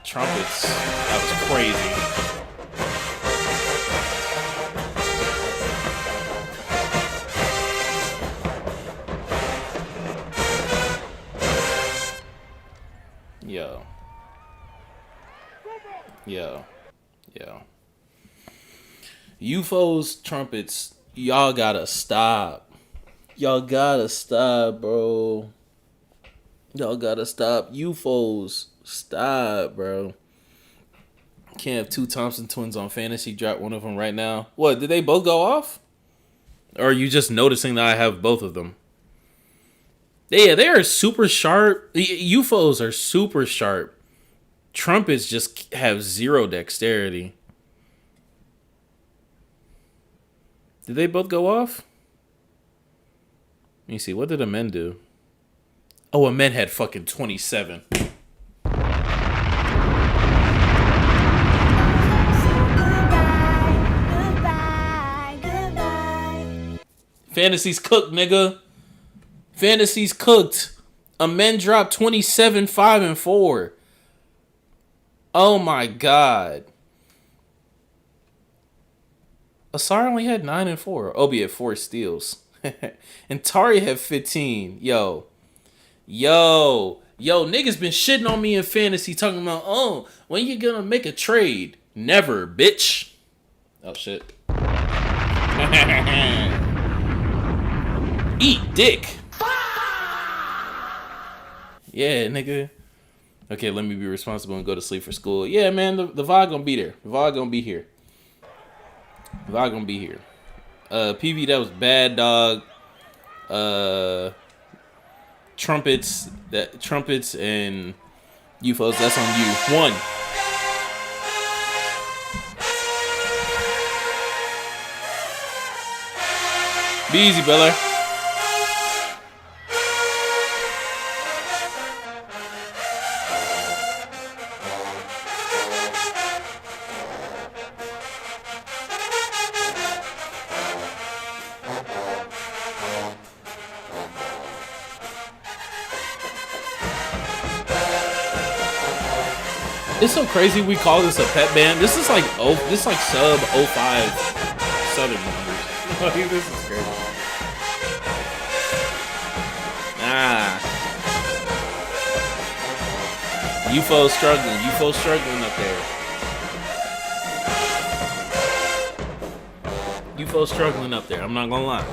Trumpets, that was crazy. Yo. Yo. Yo. UFOs, trumpets, y'all gotta stop. Y'all gotta stop, bro. Y'all gotta stop. UFOs, stop, bro. Can't have two Thompson twins on fantasy. Drop one of them right now. What, did they both go off? Or are you just noticing that I have both of them? Yeah, they are super sharp. UFOs are super sharp. Trumpets just have zero dexterity. Did they both go off? Let me see. What did a men do? Oh, a men had fucking 27. Fantasy's cooked, nigga. Fantasy's cooked. A men dropped 27, 5, and 4. Oh my god. Asar only had 9 and 4. Obi had 4 steals. And Tari had 15. Yo, niggas been shitting on me in fantasy talking about, oh, when you gonna make a trade? Never, bitch. Oh, shit. Eat dick. Yeah, nigga. Okay, let me be responsible and go to sleep for school. Yeah, man, the VOD gonna be there. The VOD gonna be here. The VOD gonna be here. PV, that was bad, dog. Trumpets and UFOs, that's on you. 1. Be easy, Bella. It's so crazy we call this a pet band. This is like sub 05 Southern numbers. This is crazy. UFO struggling up there. UFO struggling up there, I'm not gonna lie.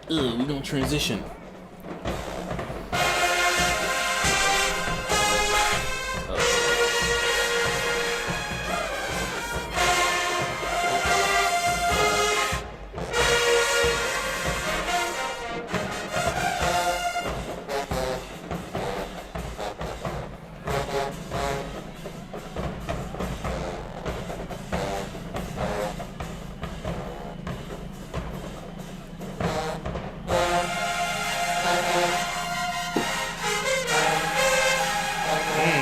We gonna transition.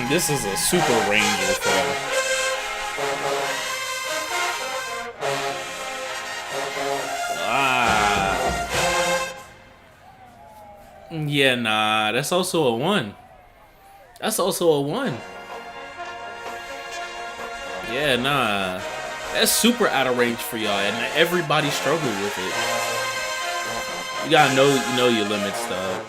This is a super ranger thing. Yeah, nah, that's also a 1. That's also a 1. Yeah, nah. That's super out of range for y'all, and everybody struggled with it. You gotta know your limits, though.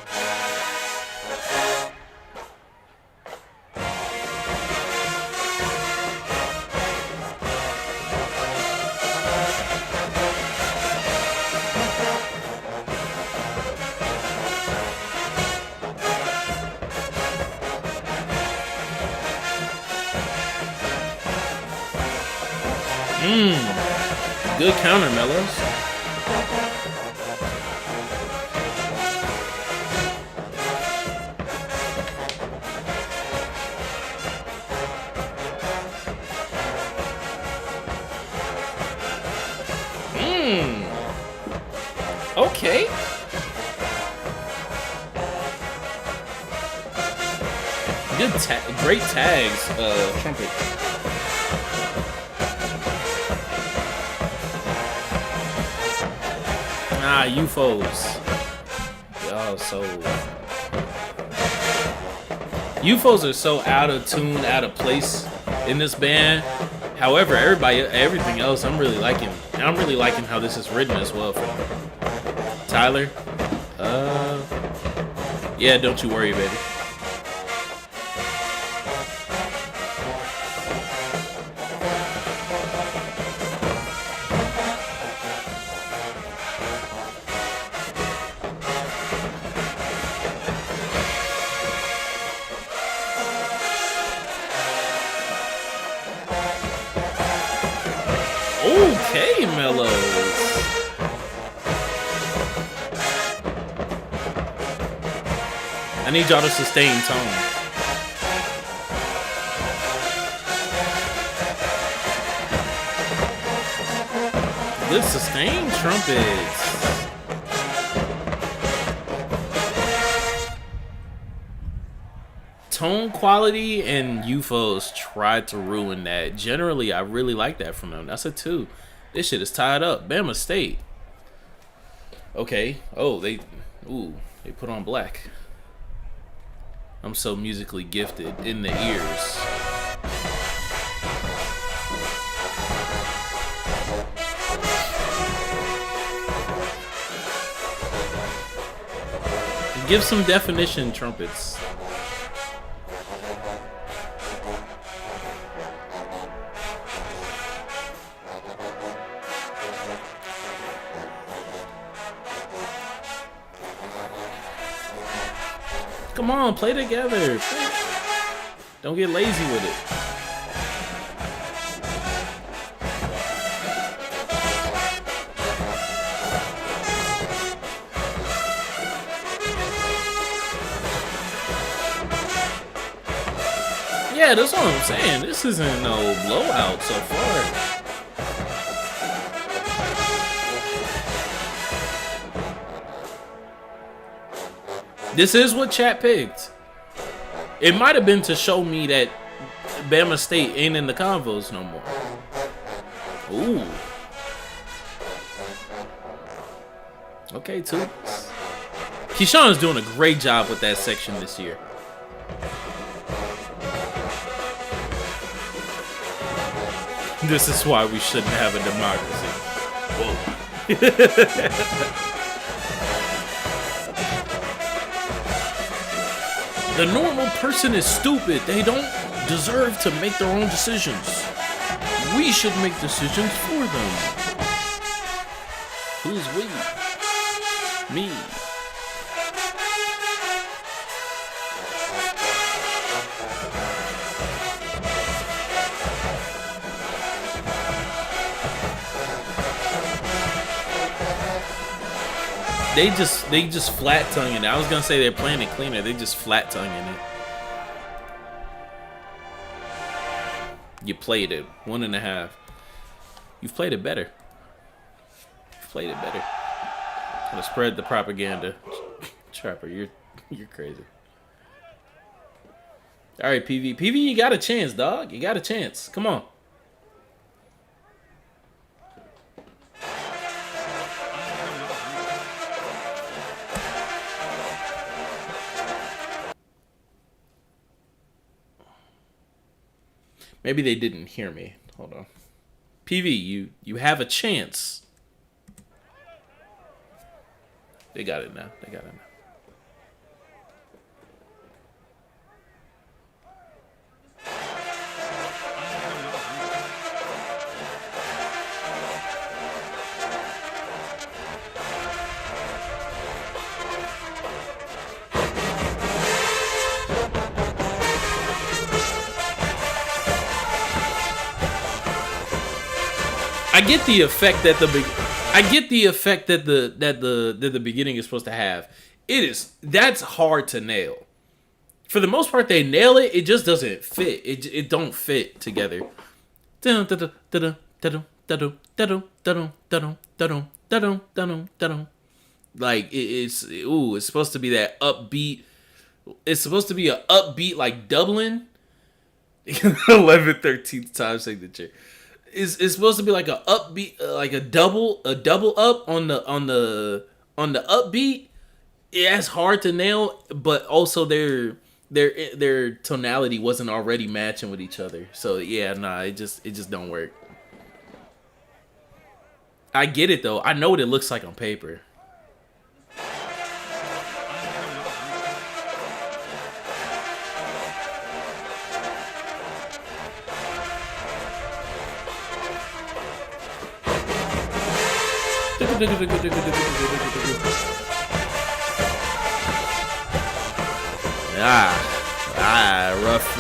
Good counter, Mellows. Okay. Great tags, Trumpet. UFOs. Y'all UFOs are so out of tune, out of place in this band. However, everything else I'm really liking. And I'm really liking how this is written as well for them. Tyler? Yeah, don't you worry, baby. Okay, Mellows. I need y'all to sustain tone. Good sustain trumpets. Tone quality and UFOs tried to ruin that. Generally, I really like that from them. That's a 2. This shit is tied up. Bama State. Okay. Oh, they put on black. I'm so musically gifted in the ears. Give some definition, trumpets. Come on, play together. Don't get lazy with it. Yeah, that's what I'm saying. This isn't no blowout so far. This is what chat picked. It might have been to show me that Bama State ain't in the convos no more. Ooh. Okay, too. Keyshawn is doing a great job with that section this year. This is why we shouldn't have a democracy. Whoa. The normal person is stupid. They don't deserve to make their own decisions. We should make decisions for them. Who's we? Me. They just flat tonguing it. I was gonna say they're playing it cleaner. They just flat tonguing it. You played it 1.5. You've played it better. You've played it better. Gonna spread the propaganda. Trapper, you're crazy. All right, PV. PV, you got a chance, dog. You got a chance. Come on. Maybe they didn't hear me. Hold on. PV, you have a chance. They got it now. They got it now. I get the effect that the beginning is supposed to have. That's hard to nail. For the most part, they nail it. It just doesn't fit. It don't fit together. Like it's supposed to be that upbeat. It's supposed to be an upbeat like Dublin. 11/13th time signature. It's supposed to be like a upbeat, like a double up on the upbeat. Yeah, it's hard to nail, but also their tonality wasn't already matching with each other. So yeah, nah, it just don't work. I get it though. I know what it looks like on paper.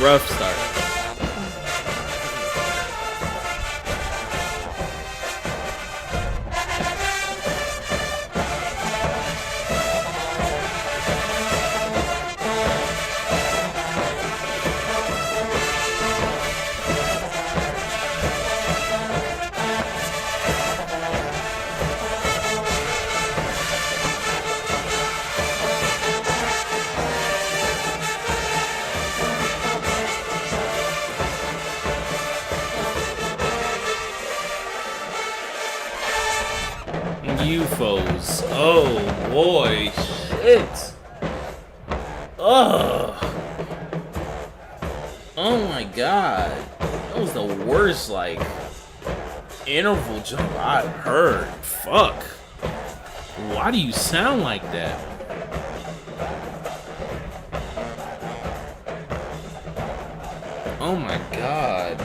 rough start. UFOs. Oh boy, shit. Ugh. Oh my god. That was the worst, like, interval jump I've heard. Fuck. Why do you sound like that? Oh my god.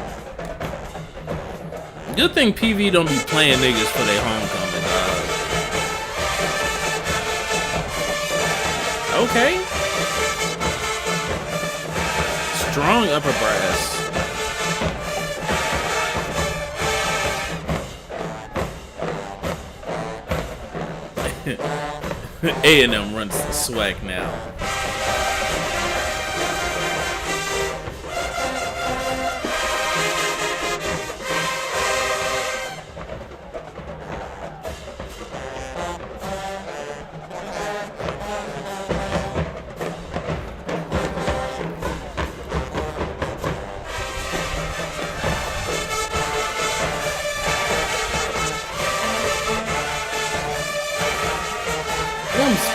Good thing PV don't be playing niggas for their homecoming, dog. Okay. Strong upper brass. A&M runs the SWAC now.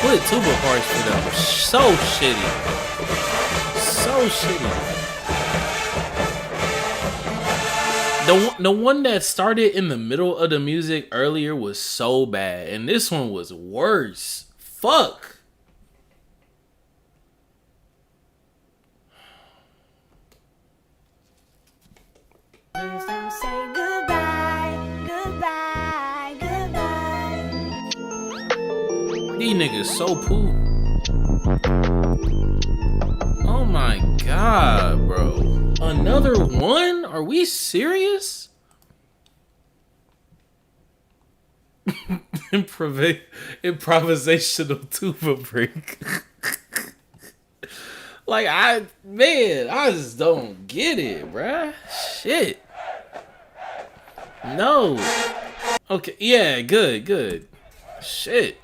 Split tuba parts for them. So shitty. So shitty. The one that started in the middle of the music earlier was so bad, and this one was worse. Fuck. Please don't say goodbye, goodbye, goodbye. These niggas so poo. Oh my god, bro. Another one? Are we serious? Improvisational tuba break. Like, I just don't get it, bruh. Shit. No. Okay, yeah, good. Shit.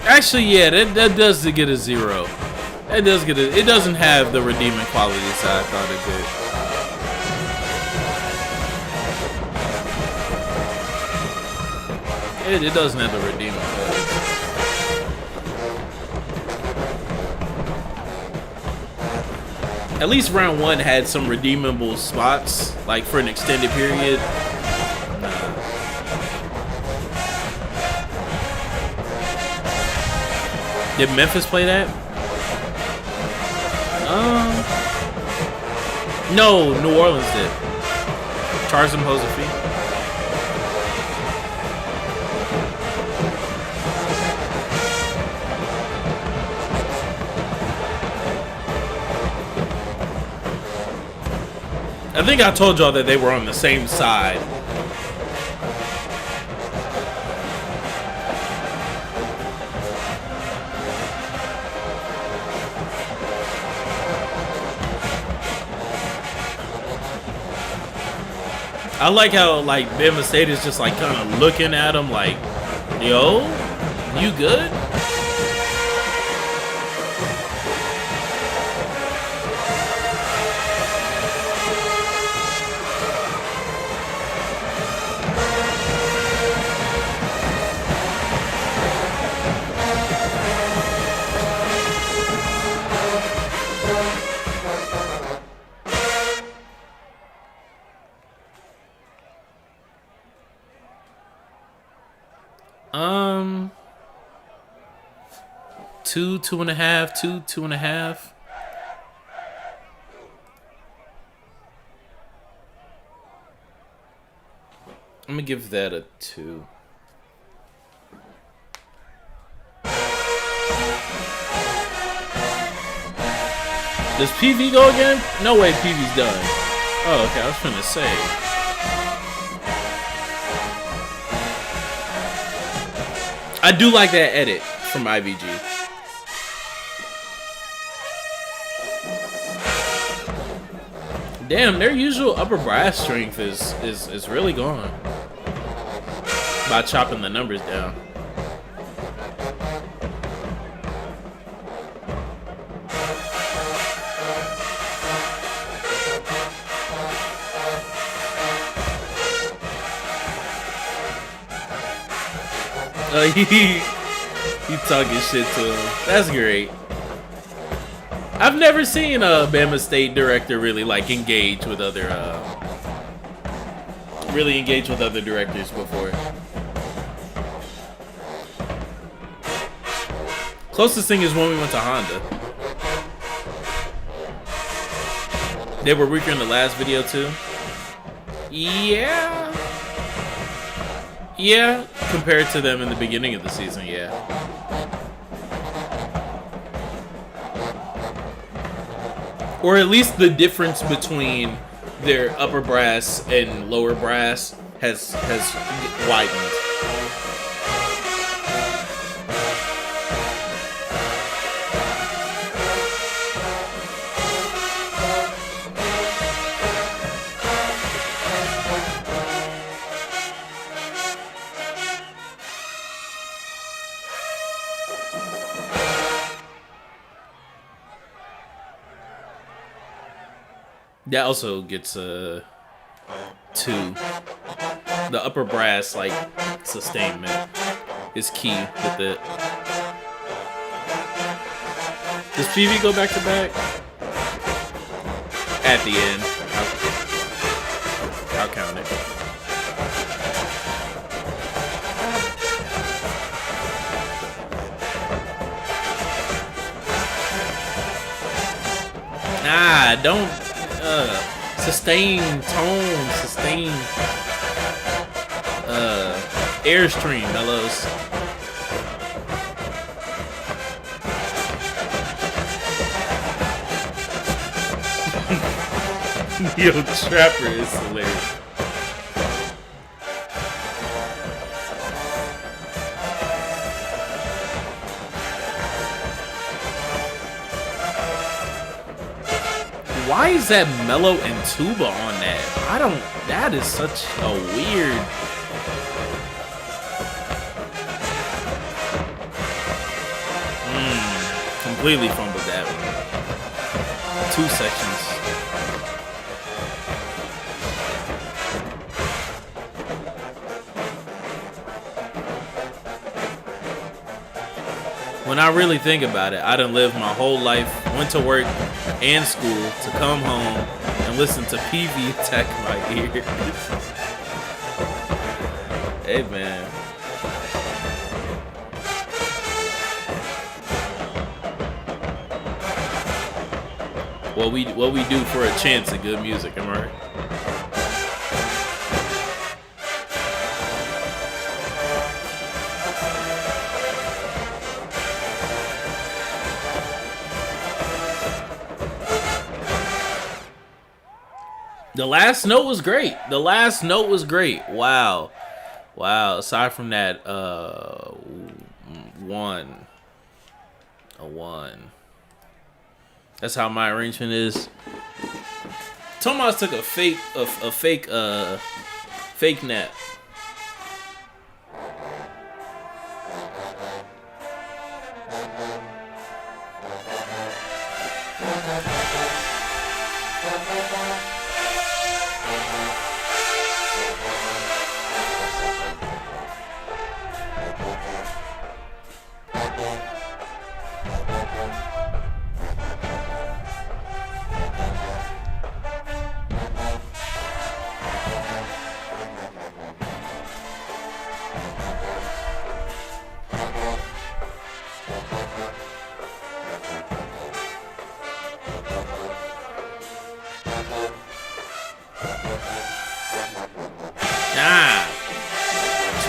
Actually, yeah, that does get a 0. That does get it doesn't have the redeeming qualities I thought it did. It doesn't have the redeeming qualities. At least round 1 had some redeemable spots, like for an extended period. Did Memphis play that? No, New Orleans did. Charge them, impose a fee. I think I told y'all that they were on the same side. I like how, like, Bama State is just, like, kind of looking at him like, yo, you good? Two and a half. I'm gonna give that a 2. Does PV go again? No way PV's done. Oh, okay, I was finna say. I do like that edit from IVG. Damn, their usual upper brass strength is really gone by chopping the numbers down. He talking shit to him. That's great. I've never seen a Bama State director really like engage with other directors before. Closest thing is when we went to Honda. They were weaker in the last video too. Yeah, compared to them in the beginning of the season, yeah. Or at least the difference between their upper brass and lower brass has widened. That also gets a 2. The upper brass, like, sustainment is key with it. Does PV go back to back? At the end. I'll count it. Nah, don't. Sustain tone, sustain airstream, mellows. Yo, Trapper is hilarious. Why is that mellow and tuba on that? That is such a weird. Completely fumbled that one. 2 sections. When I really think about it, I done lived my whole life, went to work and school to come home and listen to PV attack my ears. Hey man. What we do for a chance of good music, am I right? The last note was great. The last note was great. Wow. Wow. Aside from that, a 1. That's how my arrangement is. Tomas took a fake nap.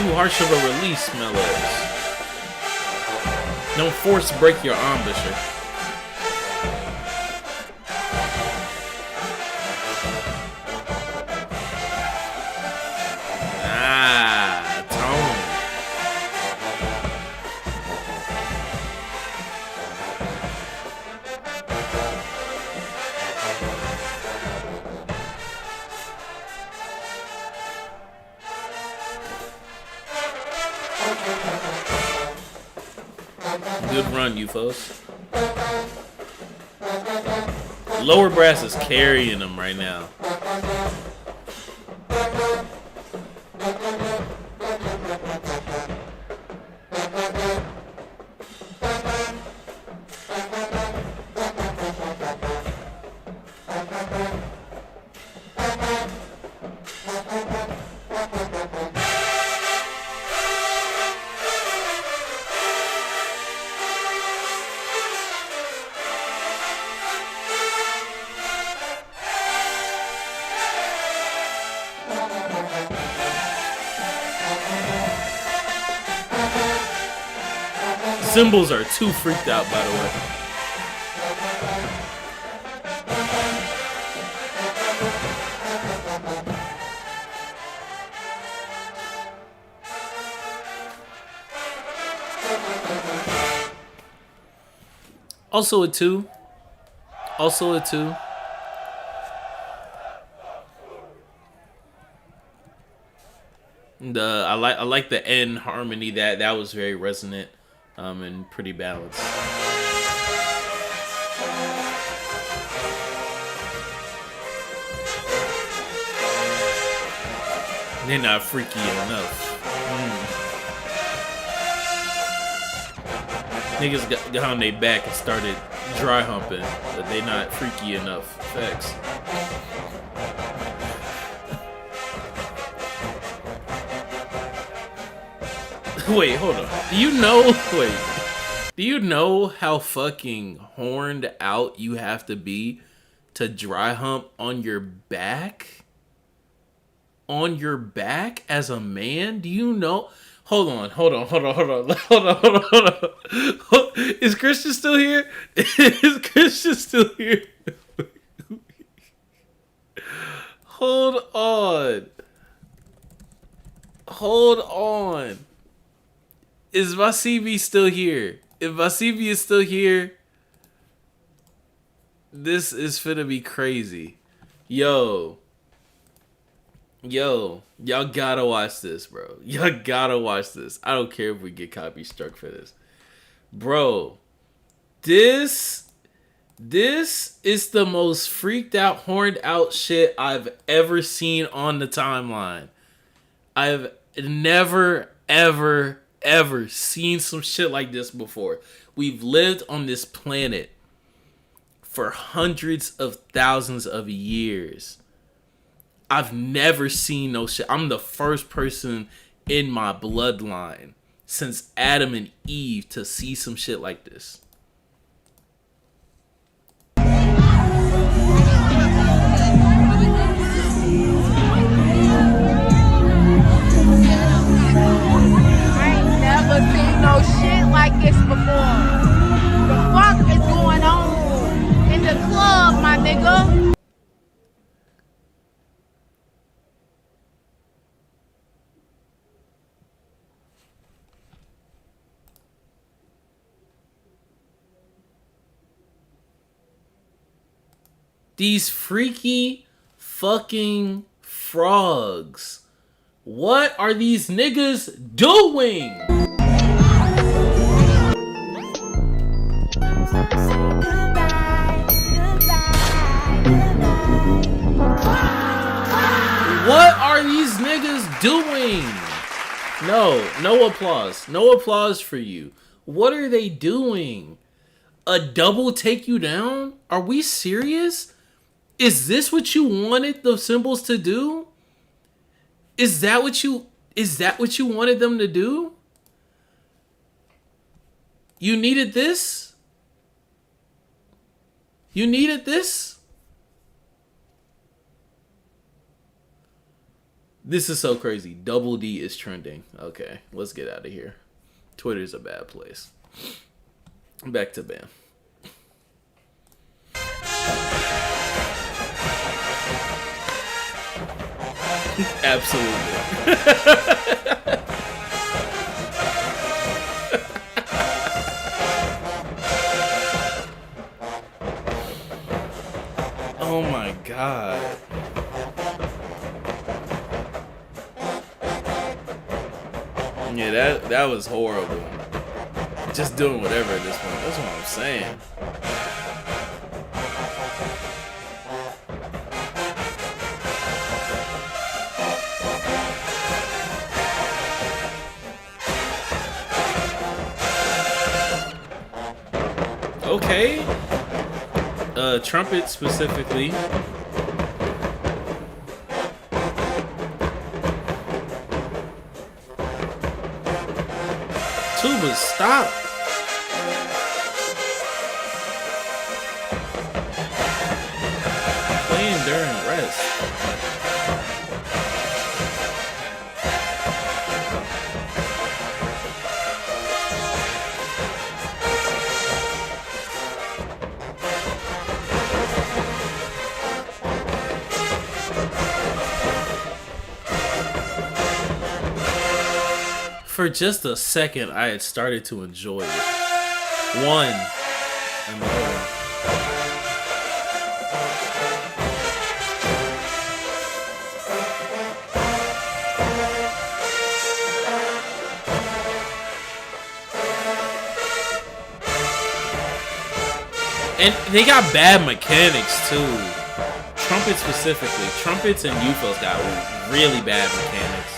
too harsh of a release, Mellows. Don't force break your embouchure. Ah, tone. Good run, you folks. Lower brass is carrying them right now. Symbols are too freaked out, by the way. Also a 2. Also a 2. I like the end harmony. That was very resonant. And pretty balanced. They're not freaky enough. Niggas got on their back and started dry humping, but they not freaky enough. Facts. Wait, hold on. Do you know how fucking horned out you have to be to dry hump on your back? On your back as a man? Do you know? Hold on. Is Christian still here? Is Christian still here? Hold on. Is Vasivi still here? If Vasivi is still here, this is finna be crazy. Yo, y'all gotta watch this, bro. Y'all gotta watch this. I don't care if we get copy struck for this. Bro, this is the most freaked out, horned out shit I've ever seen on the timeline. I've never, ever seen some shit like this before. We've lived on this planet for hundreds of thousands of years. I've never seen no shit. I'm the first person in my bloodline since Adam and Eve to see some shit like this. Never seen no shit like this before. The fuck is going on in the club, my nigga? These freaky fucking frogs. What are these niggas doing? What are these niggas doing? No applause. No applause for you. What are they doing? A double take you down? Are we serious? Is this what you wanted the symbols to do? Is that what you wanted them to do? You needed this? You needed this? This is so crazy. Double D is trending. Okay, let's get out of here. Twitter's a bad place. Back to Bam. Absolutely. Oh my God. Yeah, that was horrible. Just doing whatever at this point. That's what I'm saying. Okay. Trumpet specifically. Tuba, stop. Playing during rest. For just a second, I had started to enjoy it. One. Another. And they got bad mechanics too. Trumpets specifically. Trumpets and UFOs got really bad mechanics.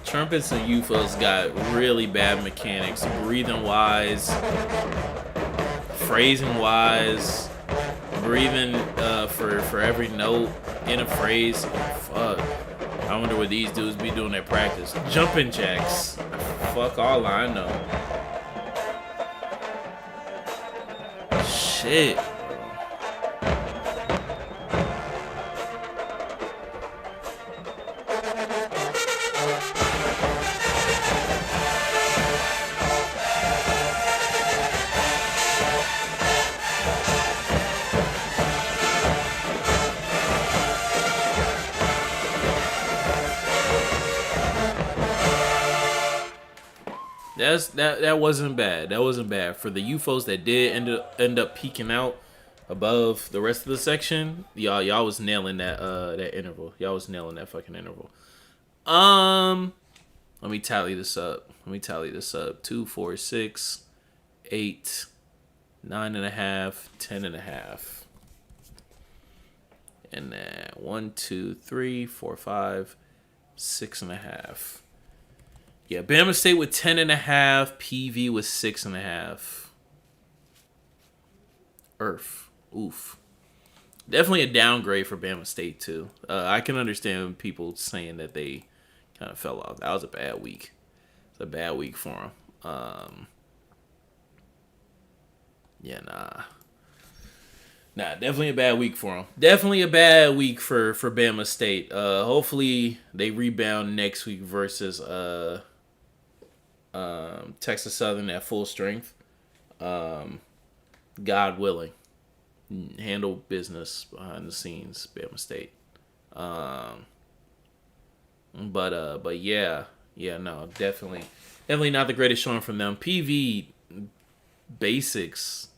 Trumpets and UFOs got really bad mechanics, breathing wise, phrasing wise, breathing for every note in a phrase. Fuck. I wonder what these dudes be doing at practice. Jumping jacks. Fuck all I know. Shit. That wasn't bad. That wasn't bad. For the UFOs that did end up peeking out above the rest of the section, y'all was nailing that interval. Y'all was nailing that fucking interval. Let me tally this up. 2, 4, 6, 8, 9.5, 10.5. And then 1, 2, 3, 4, 5, 6.5. Yeah, Bama State with 10.5, PV with 6.5. Oof. Definitely a downgrade for Bama State too. I can understand people saying that they kind of fell off. That was a bad week. It's a bad week for them. Yeah, Nah, definitely a bad week for them. Definitely a bad week for Bama State. Hopefully they rebound next week versus Texas Southern at full strength. God willing. Handle business behind the scenes, Bama State. But yeah, no, definitely not the greatest showing from them. PV basics,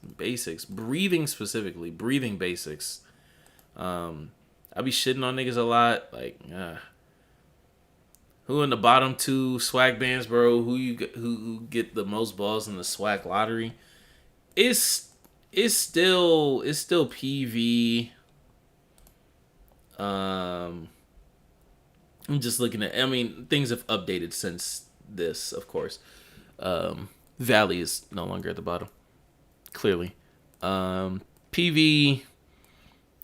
breathing basics. I be shitting on niggas a lot, like, who in the bottom two SWAC bands, bro? Who get the most balls in the SWAC lottery? It's still PV. I'm just looking at. I mean, things have updated since this, of course. Valley is no longer at the bottom, clearly. PV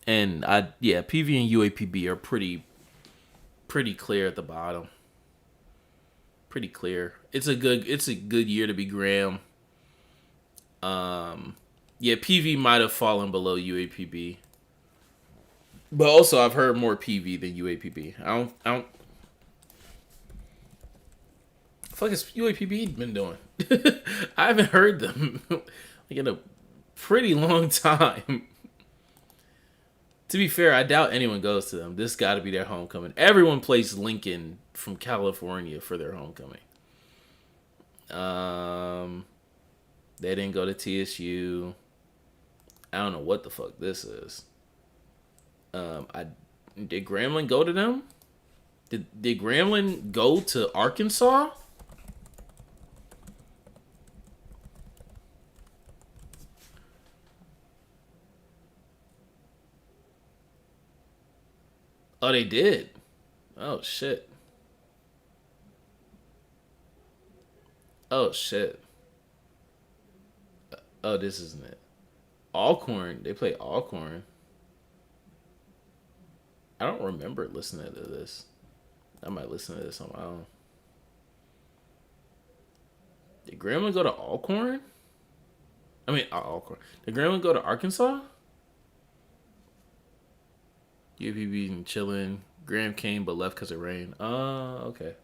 and PV and UAPB are pretty clear at the bottom. pretty clear. It's a good year to be Graham. Yeah, PV might have fallen below UAPB. But also I've heard more PV than UAPB. I don't fuck has UAPB been doing? I haven't heard them like in a pretty long time. To be fair, I doubt anyone goes to them. This got to be their homecoming. Everyone plays Lincoln from California for their homecoming. They didn't go to TSU. I don't know what the fuck this is. Did Grambling go to them? Did Grambling go to Arkansas? Oh, they did. Oh, shit. Oh, shit. Oh, this isn't it. Alcorn. They play Alcorn. I don't remember listening to this. I might listen to this on my own. Did Grambling go to Alcorn? I mean, Alcorn. Did Grambling go to Arkansas? UPB and chilling. Graham came but left because of rain. Okay.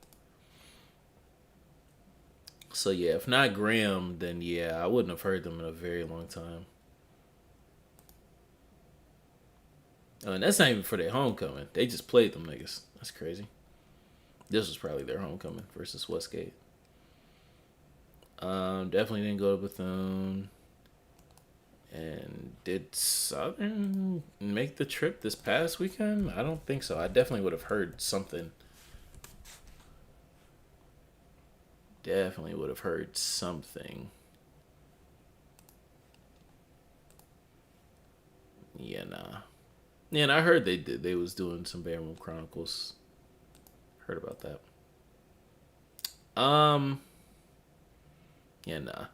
So yeah, if not Graham, then yeah, I wouldn't have heard them in a very long time. Oh, and that's not even for their homecoming. They just played them niggas. That's crazy. This was probably their homecoming versus Westgate. Definitely didn't go to Bethune. And did Southern make the trip this past weekend? I don't think so. I definitely would have heard something. Definitely would have heard something. Yeah, nah. Yeah, and I heard they was doing some BOTTOM Chronicles. Heard about that. Yeah, nah.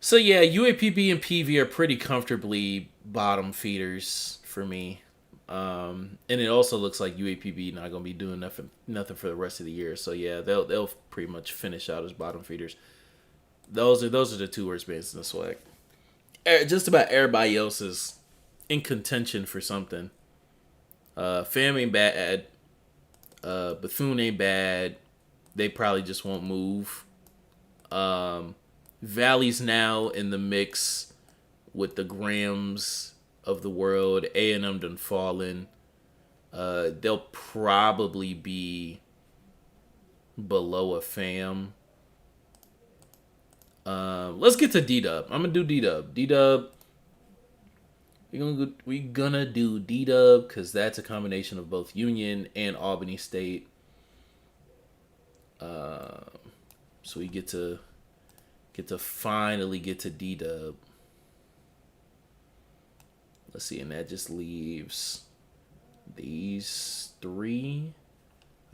So yeah, UAPB and PV are pretty comfortably bottom feeders for me. And it also looks like UAPB not gonna be doing nothing for the rest of the year. So yeah, they'll pretty much finish out as bottom feeders. Those are the two worst bands in the SWAC. Just about everybody else is in contention for something. FAMU ain't bad. Bethune ain't bad. They probably just won't move. Valley's now in the mix with the Grams of the world. A&M done fallen. They'll probably be below a FAM. Let's get to D-Dub. I'm gonna do D-Dub. D-Dub. We gonna do D-Dub because that's a combination of both Union and Albany State. So we get to finally get to D-Dub. Let's see, and that just leaves these three.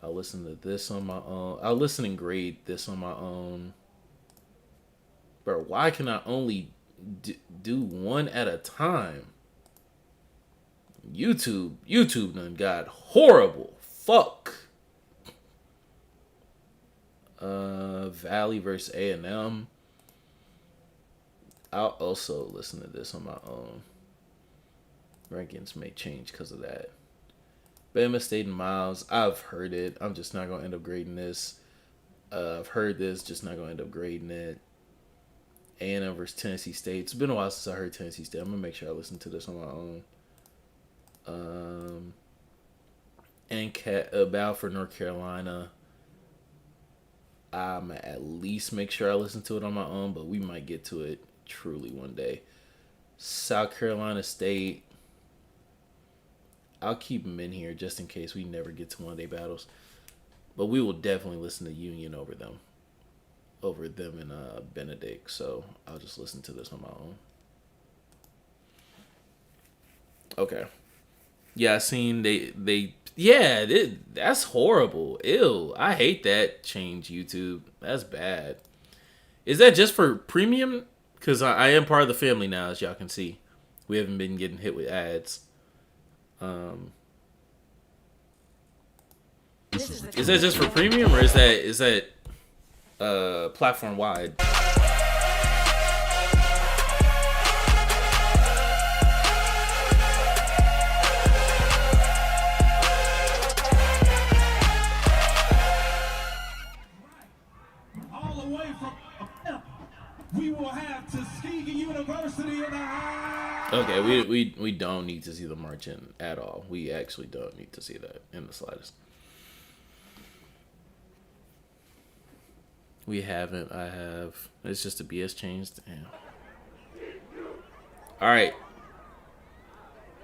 I'll listen to this on my own. I'll listen and grade this on my own. Bro, why can I only do one at a time? YouTube done got horrible. Fuck. Valley versus A&M. I'll also listen to this on my own. Rankings may change because of that. Bama State and Miles. I've heard it. I'm just not going to end up grading this. I've heard this. Just not going to end up grading it. A&M versus Tennessee State. It's been a while since I heard Tennessee State. I'm going to make sure I listen to this on my own. NCAT, Balfour, North Carolina. I'm going to at least make sure I listen to it on my own, but we might get to it truly one day. South Carolina State. I'll keep them in here just in case we never get to one-day battles. But we will definitely listen to Union over them and Benedict. So I'll just listen to this on my own. Okay. Yeah, I seen that's horrible. Ew. I hate that change, YouTube. That's bad. Is that just for premium? Because I am part of the family now, as y'all can see. We haven't been getting hit with ads. This Is that just for premium, or is that platform wide? All the way from we will have Tuskegee University in the house. Okay, we don't need to see the marching at all. We actually don't need to see that in the slightest. We haven't. I have. It's just a BS changed. Damn. All right.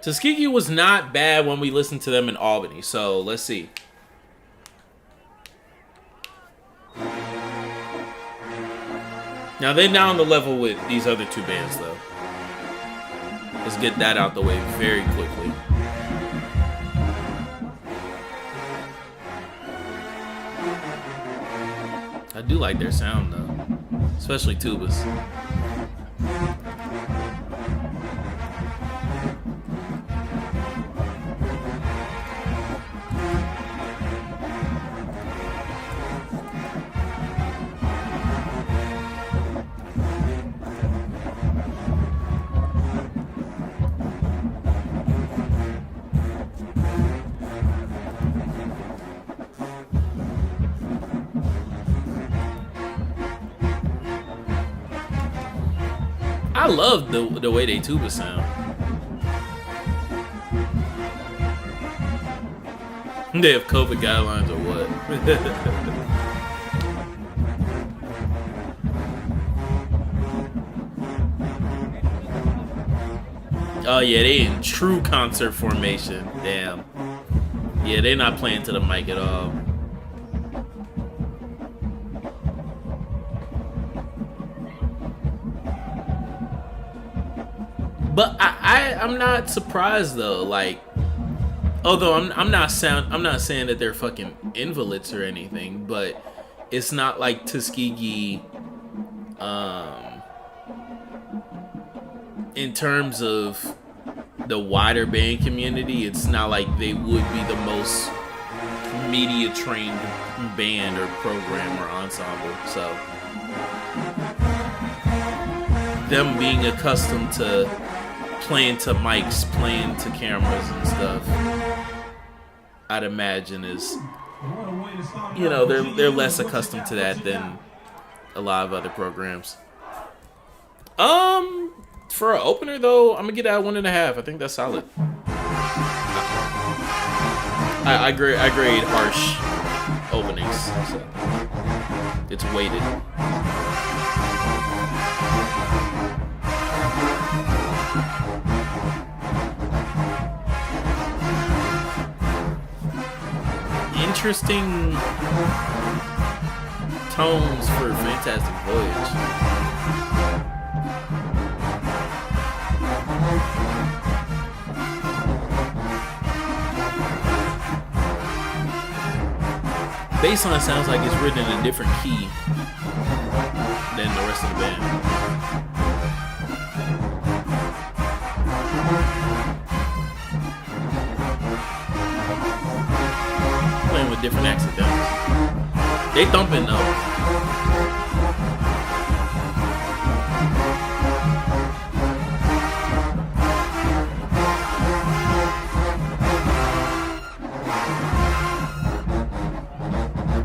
Tuskegee was not bad when we listened to them in Albany. So let's see. Now they're now on the level with these other two bands, though. Let's get that out the way very quickly. I do like their sound, though, especially tubas. I love the way they tuba sound. They have COVID guidelines or what? Oh yeah, they in true concert formation. Damn. Yeah, they're not playing to the mic at all. But I'm not surprised though. Like, although I'm not saying that they're fucking invalids or anything, but it's not like Tuskegee, in terms of the wider band community, it's not like they would be the most media trained band or program or ensemble. So them being accustomed to playing to mics, playing to cameras and stuff, I'd imagine is, you know, they're less accustomed to that than a lot of other programs. For an opener though, I'm gonna get that 1.5. I think that's solid. I grade harsh openings, so it's weighted. Interesting tones for Fantastic Voyage. Bassline sounds like it's written in a different key than the rest of the band. Playing with different accidents. They thumping though.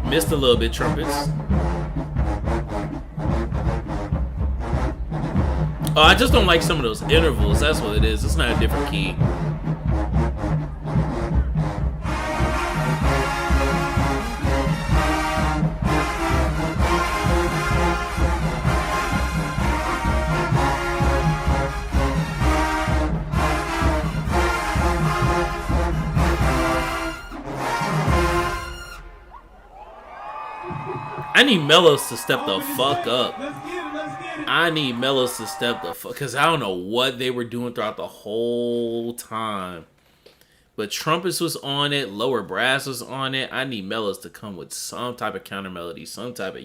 Missed a little bit, trumpets. Oh, I just don't like some of those intervals. That's what it is. It's not a different key. I need Mellows to step the fuck up. I need Mellows to step the fuck, because I don't know what they were doing throughout the whole time. But trumpets was on it, lower brass was on it. I need Mellows to come with some type of counter melody, some type of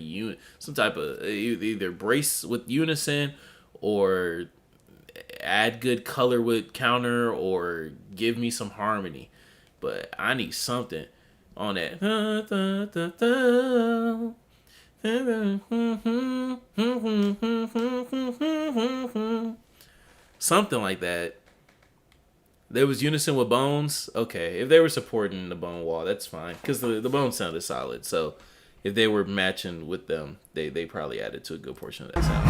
either brace with unison or add good color with counter or give me some harmony. But I need something. on that. Something like that. There was unison with Bones. Okay, if they were supporting the Bone Wall, that's fine. Because the Bones sounded solid. So if they were matching with them, they probably added to a good portion of that sound.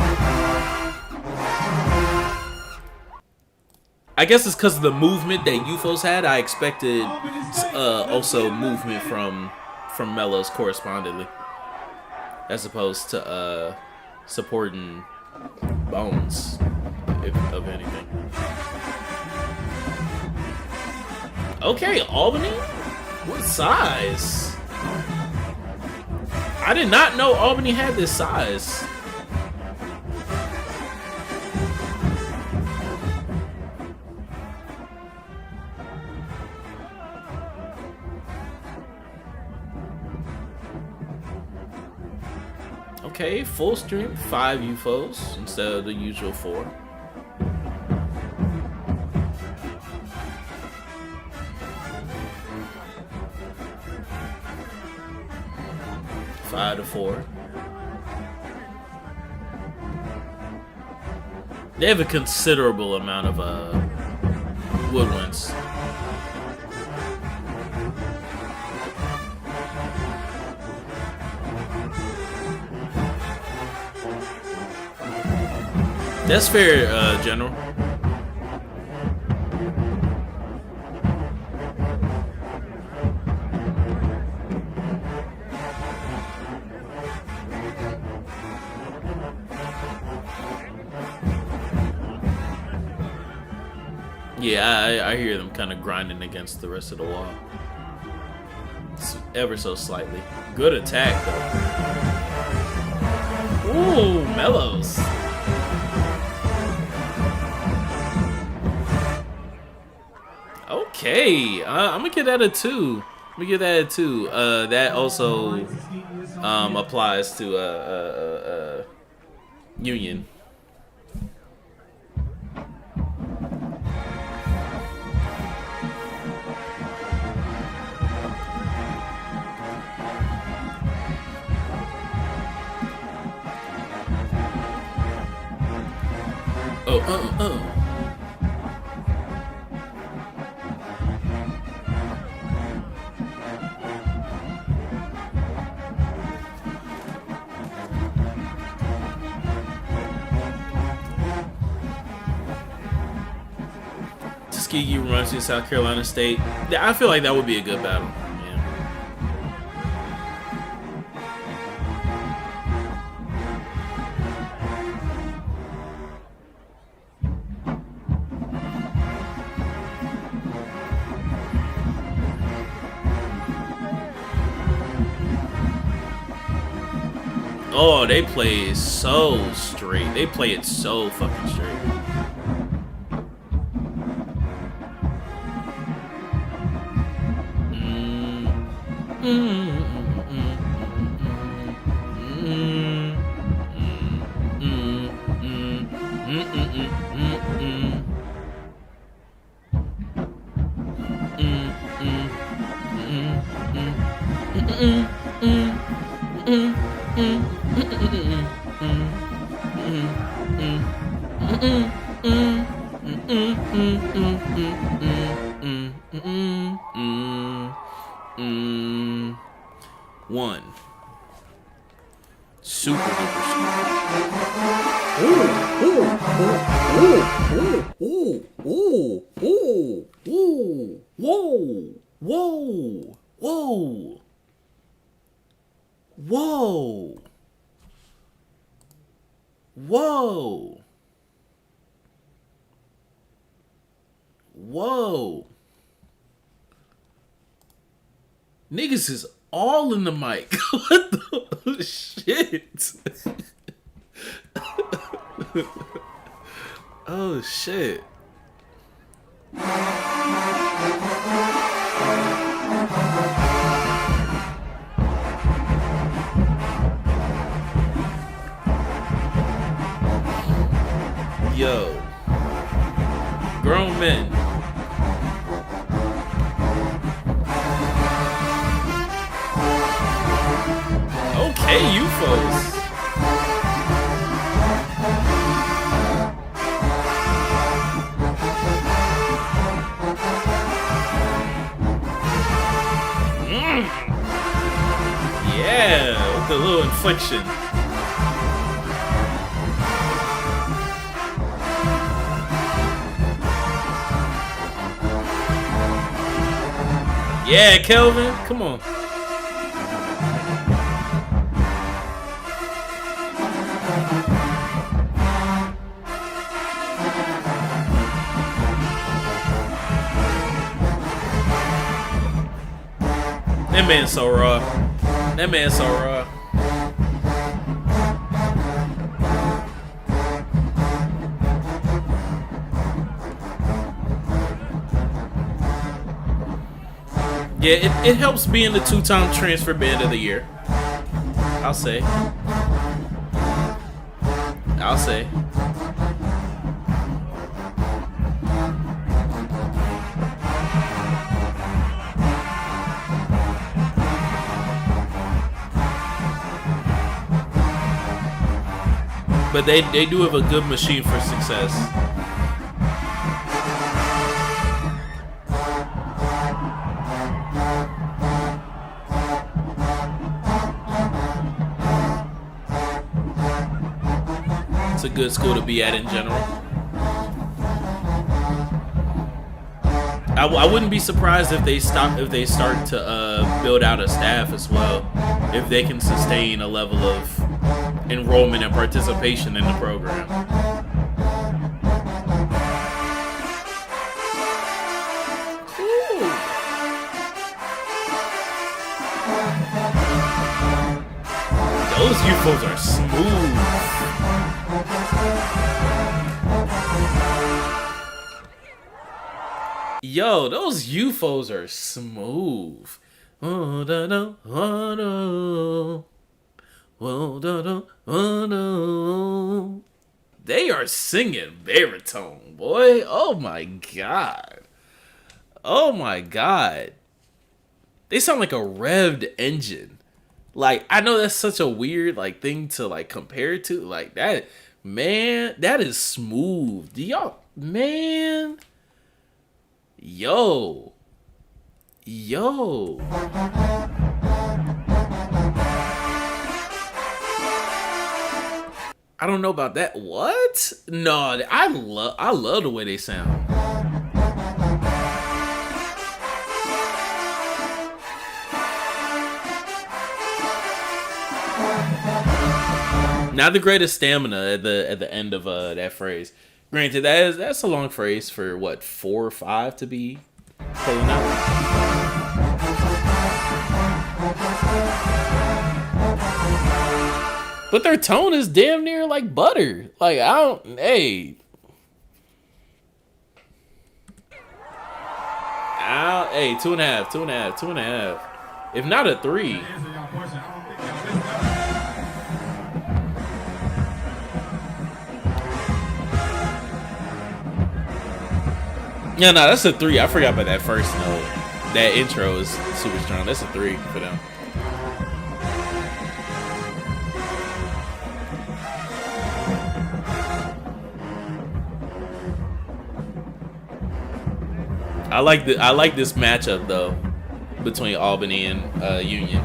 I guess it's because of the movement that UFOs had. I expected also movement from Mellows correspondingly, as opposed to supporting Bones, if of anything. Okay, Albany? What size? I did not know Albany had this size. Okay, full stream, 5 UFOs instead of the usual 4. Five to 4. They have a considerable amount of woodwinds. That's fair, General. Yeah, I hear them kind of grinding against the rest of the wall. It's ever so slightly. Good attack, though. Ooh, Mellows. Okay, I'm gonna give that a 2. Let me give that a 2. That also applies to Union. Oh. Tuskegee reminds me of South Carolina State. I feel like that would be a good battle. Oh, they play it so straight. They play it so fucking straight. One. Super duper Whoa. Niggas is all in the mic. What the shit? Oh shit. Yo. Grown men. Hey, you folks. Yeah, with the little inflection. Yeah, Kelvin, come on. That man's so raw. That man's so raw. Yeah, it helps being the two-time transfer band of the year. I'll say. I'll say. But they do have a good machine for success. It's a good school to be at in general. I wouldn't be surprised if they start to build out a staff as well, if they can sustain a level of enrollment and participation in the program. Cool. Those UFOs are smooth. Yo, those UFOs are smooth. Oh, da, da, oh, no. Oh, da, da, oh, no. They are singing baritone, boy. Oh my god. Oh my god. They sound like a revved engine. Like, I know that's such a weird like thing to like compare to. Like that, man, that is smooth. Do y'all, man? Yo. I don't know about that. What? No, I love the way they sound. Not the greatest stamina at the end of that phrase. Granted, that's a long phrase for what, 4 or 5 to be pulling out. But their tone is damn near like butter. Like, I don't, hey. Hey, 2.5. If not a 3. Yeah, no, that's a 3. I forgot about that first note. That intro is super strong. That's a 3 for them. I like this matchup though between Albany and Union.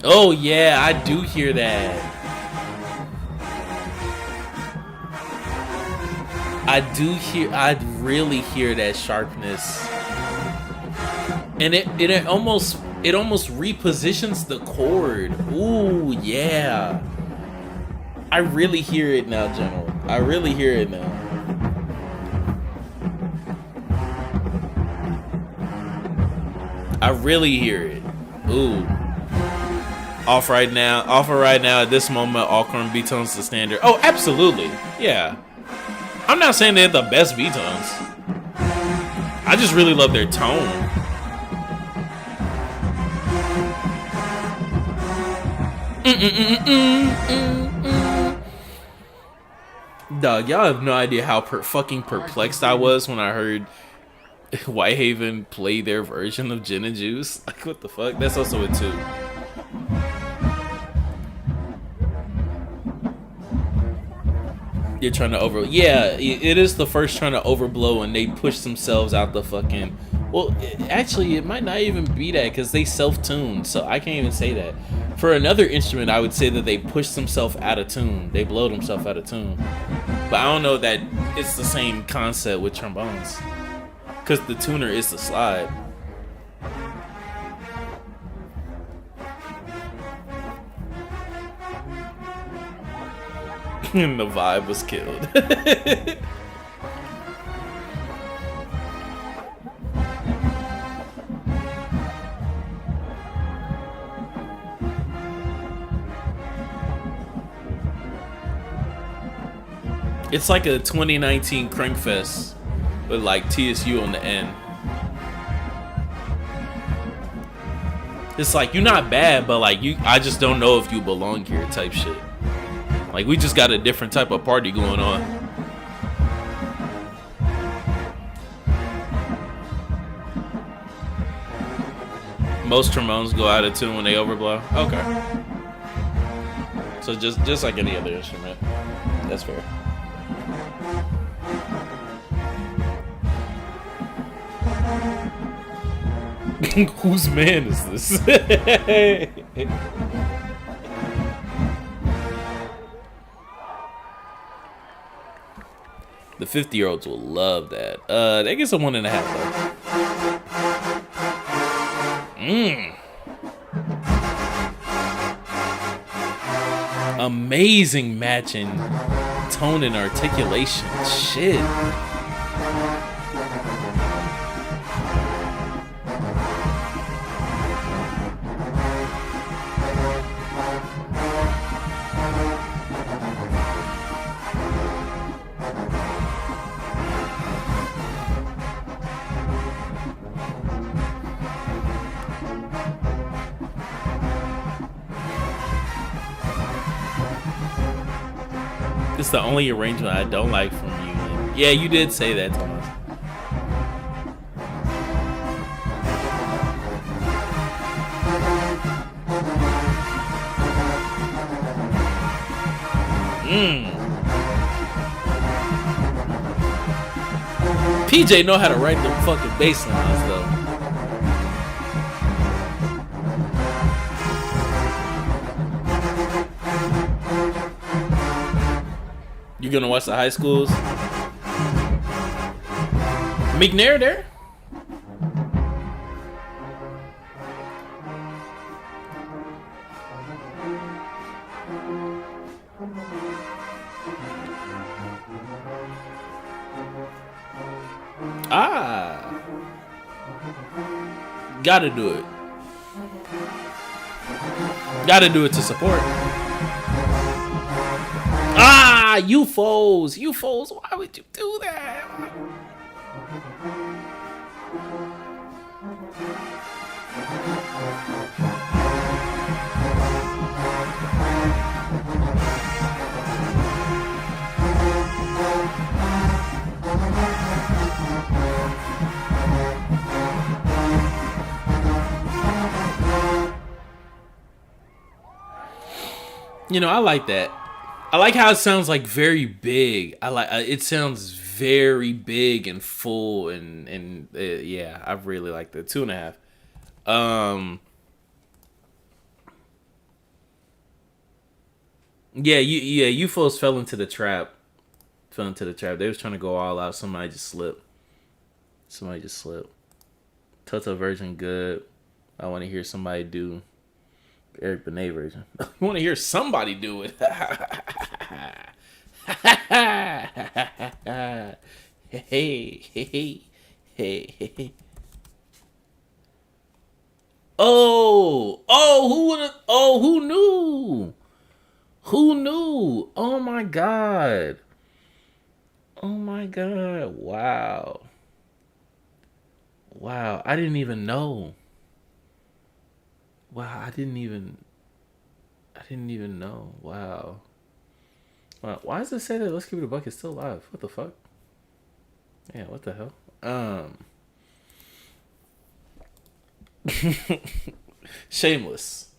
Oh yeah, I do hear that. I really hear that sharpness. And it almost repositions the chord. Ooh, yeah. I really hear it now, General. I really hear it now. I really hear it. Ooh. Offer right now at this moment, Alcorn B-tones the standard. Oh, absolutely. Yeah. I'm not saying they're the best B-tones. I just really love their tone. Dog, y'all have no idea how fucking perplexed I was when I heard Whitehaven play their version of Gin and Juice. Like, what the fuck? That's also a 2. You're trying to yeah, it is the first trying to overblow, and they push themselves out the fucking. Well, actually, it might not even be that because they self-tuned, so I can't even say that. For another instrument, I would say that they pushed themselves out of tune. They blowed themselves out of tune. But I don't know that it's the same concept with trombones, because the tuner is the slide. And the vibe was killed. It's like a 2019 Crankfest with like TSU on the end. It's like, you're not bad, but like I just don't know if you belong here type shit. Like, we just got a different type of party going on. Most trombones go out of tune when they overblow. Okay. So just like any other instrument. That's fair. Whose man is this? The 50-year-olds will love that. They get some 1.5 though. Amazing matching tone and articulation. Shit. It's the only arrangement I don't like from you. Yeah, you did say that, Thomas. PJ know how to write them fucking bass lines, though. You gonna watch the high schools? McNair there? Ah, gotta do it. Gotta do it to support. Ah, you foes, why would you do that? You know, I like that. I like how it sounds like very big. I like it sounds very big and full and yeah, I really like that. 2.5. Yeah, you folks fell into the trap. They was trying to go all out. Somebody just slipped. Toto version good. I want to hear somebody do Eric Benet version. You want to hear somebody do it? Hey. Who knew? Oh my god. Wow, I didn't even know. Wow, I didn't even didn't even know. Wow. Why does it say that Let's Keep It a Buck is still alive? What the fuck? Yeah, what the hell? Shameless.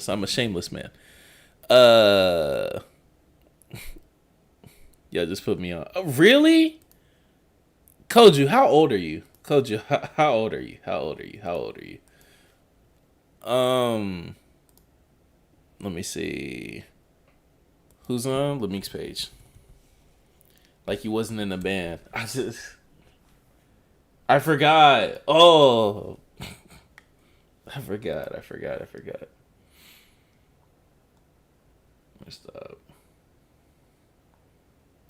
I'm a shameless man. Yeah, just put me on. Really? Koju, how old are you? Koju, how old are you? Let me see. Who's on Lameek's page? Like he wasn't in the band. I forgot. Oh. I forgot. Let's stop.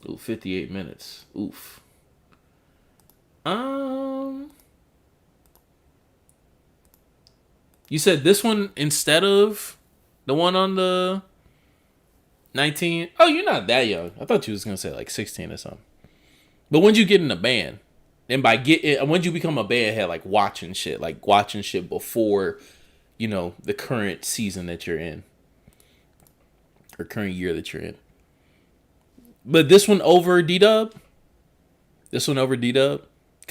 Ooh, 58 minutes. Oof. You said this one instead of the one on the 19? Oh, you're not that young. I thought you was gonna say like 16 or something. But when you get in a band, and by when you become a band head, like watching shit before, you know, the current season that you're in, or current year that you're in. But this one over D-Dub? Because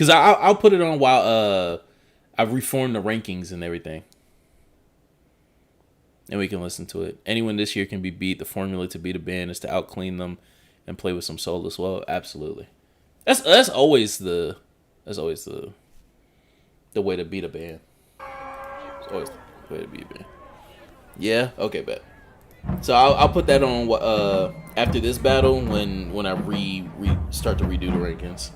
I'll put it on while I've reformed the rankings and everything. And we can listen to it. Anyone this year can be beat. The formula to beat a band is to out-clean them and play with some soul as well. Absolutely. That's always the way to beat a band. It's always the way to beat a band. Yeah? Okay, bet. So I'll put that on after this battle when I start to redo the rankings.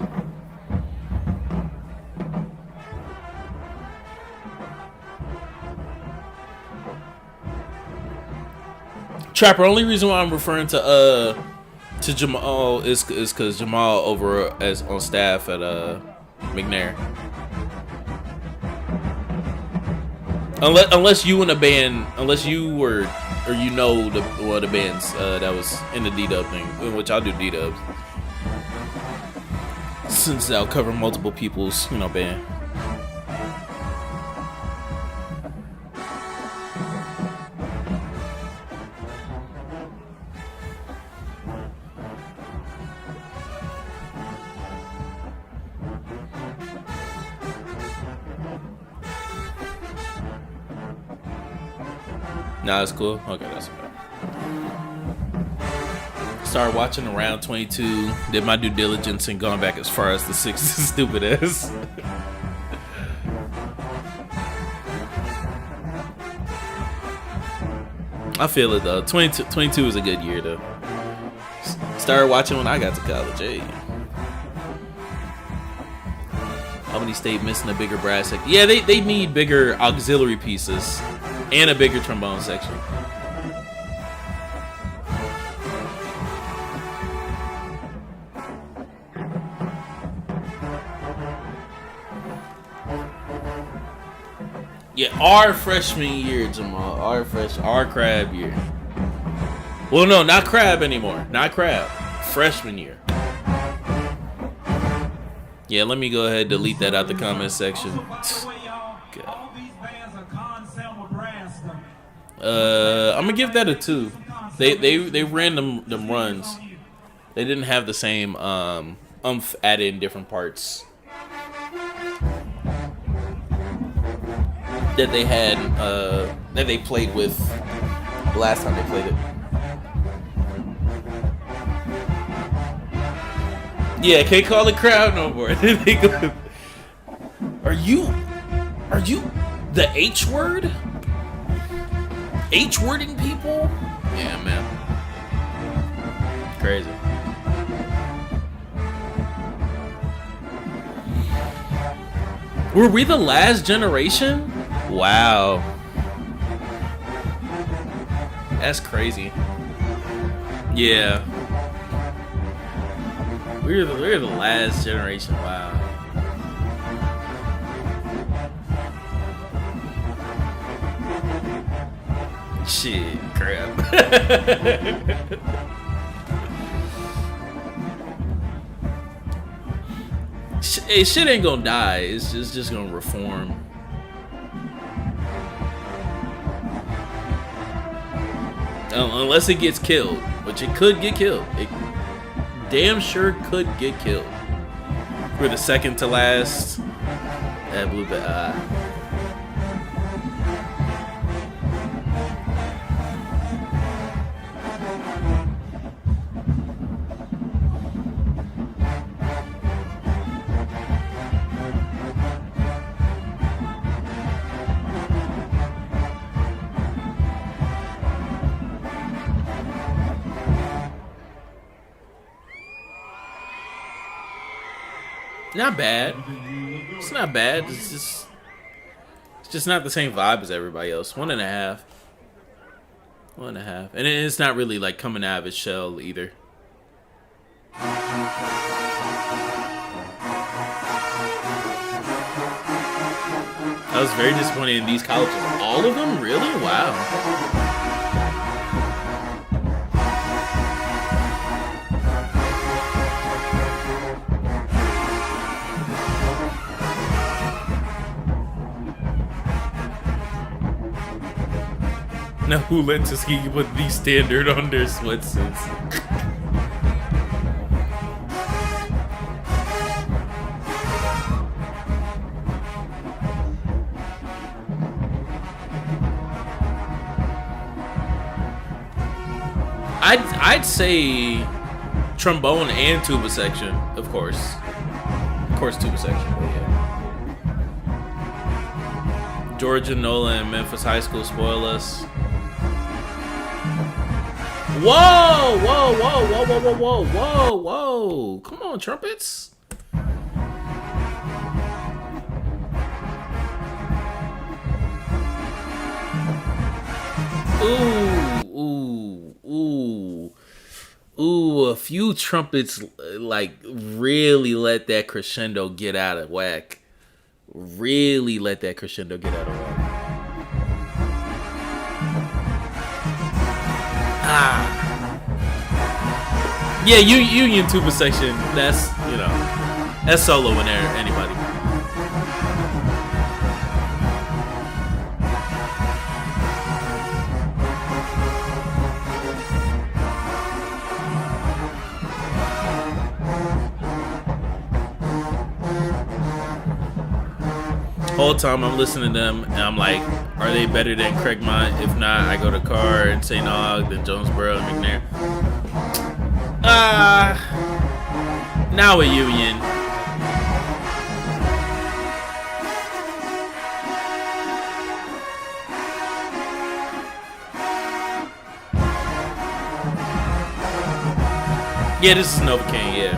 Trapper, only reason why I'm referring to Jamal is because Jamal over as on staff at McNair. Unless you in a band, unless you were or you know one of the bands that was in the D-Dub thing, which I'll do D-Dubs, since I'll cover multiple people's band. Nah, that's cool. Okay, that's okay. Started watching around 22. Did my due diligence and gone back as far as the 6 stupid ass. I feel it though. 22 is a good year though. Started watching when I got to college. Hey. Albany State missing a bigger brass section. Yeah, they need bigger auxiliary pieces. And a bigger trombone section. Yeah, our freshman year, Jamal. Our crab year. Well, no, not crab anymore. Not crab. Freshman year. Yeah, let me go ahead and delete that out the comment section. God. I'm gonna give that a 2. They ran them runs. They didn't have the same added in different parts that they had that they played with the last time they played it. Yeah, can't call the crowd no more. Are you the H word? H-wording people? Yeah, man. Crazy. Were we the last generation? Wow. That's crazy. Yeah. We're the last generation. Wow. Shit, crap. Shit ain't gonna die. It's just gonna reform. Unless it gets killed, which it could get killed. It damn sure could get killed. We're the second to last. That blue Not bad. It's not bad. It's just not the same vibe as everybody else. 1.5. 1.5. And it's not really like coming out of its shell either. I was very disappointed in these colleges. All of them? Really? Wow. Now who let Tuskegee put the standard on their sweatsuits? I'd say trombone and tuba section, of course. Of course, tuba section, but yeah. Georgia, NOLA, and Memphis High School spoil us. Whoa, whoa, whoa, whoa, whoa, whoa, whoa, whoa, whoa. Come on, trumpets. Ooh, a few trumpets like really let that crescendo get out of whack. Really let that crescendo get out of whack. Yeah, Union tuba section. That's, you know, that's solo in there. Anybody. Whole time I'm listening to them and I'm like, are they better than Craigmont? If not, I go to Carr and St. Aug, then Jonesboro and McNair. Now a Union. Yeah, this is Novocaine, yeah.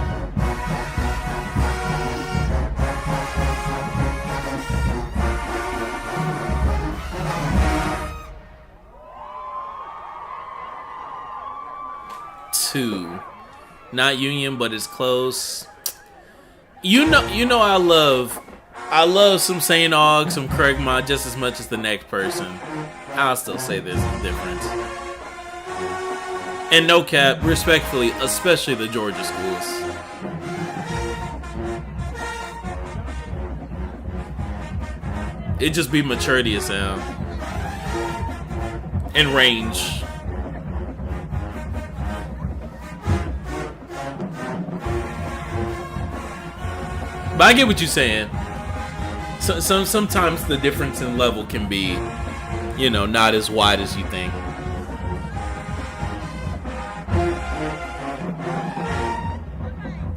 Two. Not Union, but it's close. You know I love some St. Aug, some Craigmont just as much as the next person. I'll still say there's a difference. And no cap, respectfully, especially the Georgia schools. It just be maturity of sound. And range. But I get what you're saying. Sometimes the difference in level can be, you know, not as wide as you think.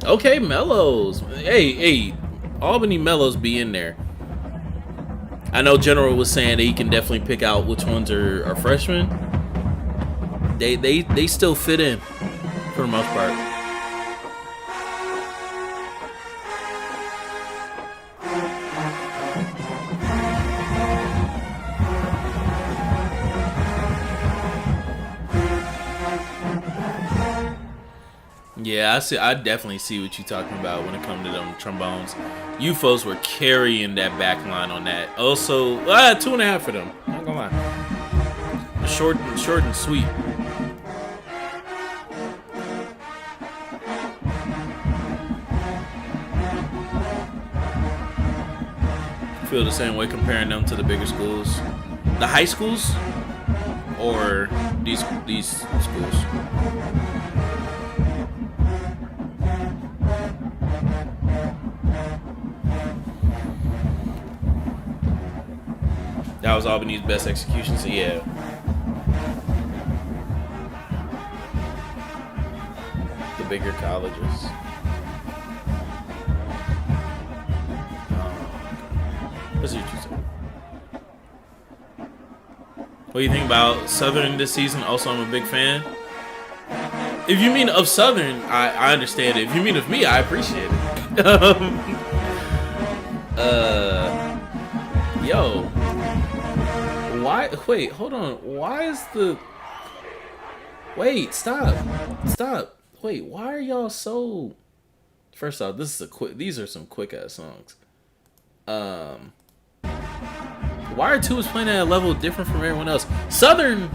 Okay, mellows. Hey, Albany mellows be in there. I know General was saying that he can definitely pick out which ones are freshmen. They still fit in for the most part. Yeah, I definitely see what you're talking about when it comes to them trombones. You folks were carrying that back line on that. Also, 2.5 for them. Not gonna lie. Short and sweet. I feel the same way comparing them to the bigger schools. The high schools? or these schools? That was Albany's best execution, so yeah. The bigger colleges. Let's see what you say. What do you think about Southern this season? Also, I'm a big fan. If you mean of Southern, I understand it. If you mean of me, I appreciate it. Yo. Why? Wait, hold on. Why is the... Wait, stop. Stop. Wait, why are y'all so... First off, this is a quick... These are some quick-ass songs. Wire 2 is playing at a level different from everyone else. Southern's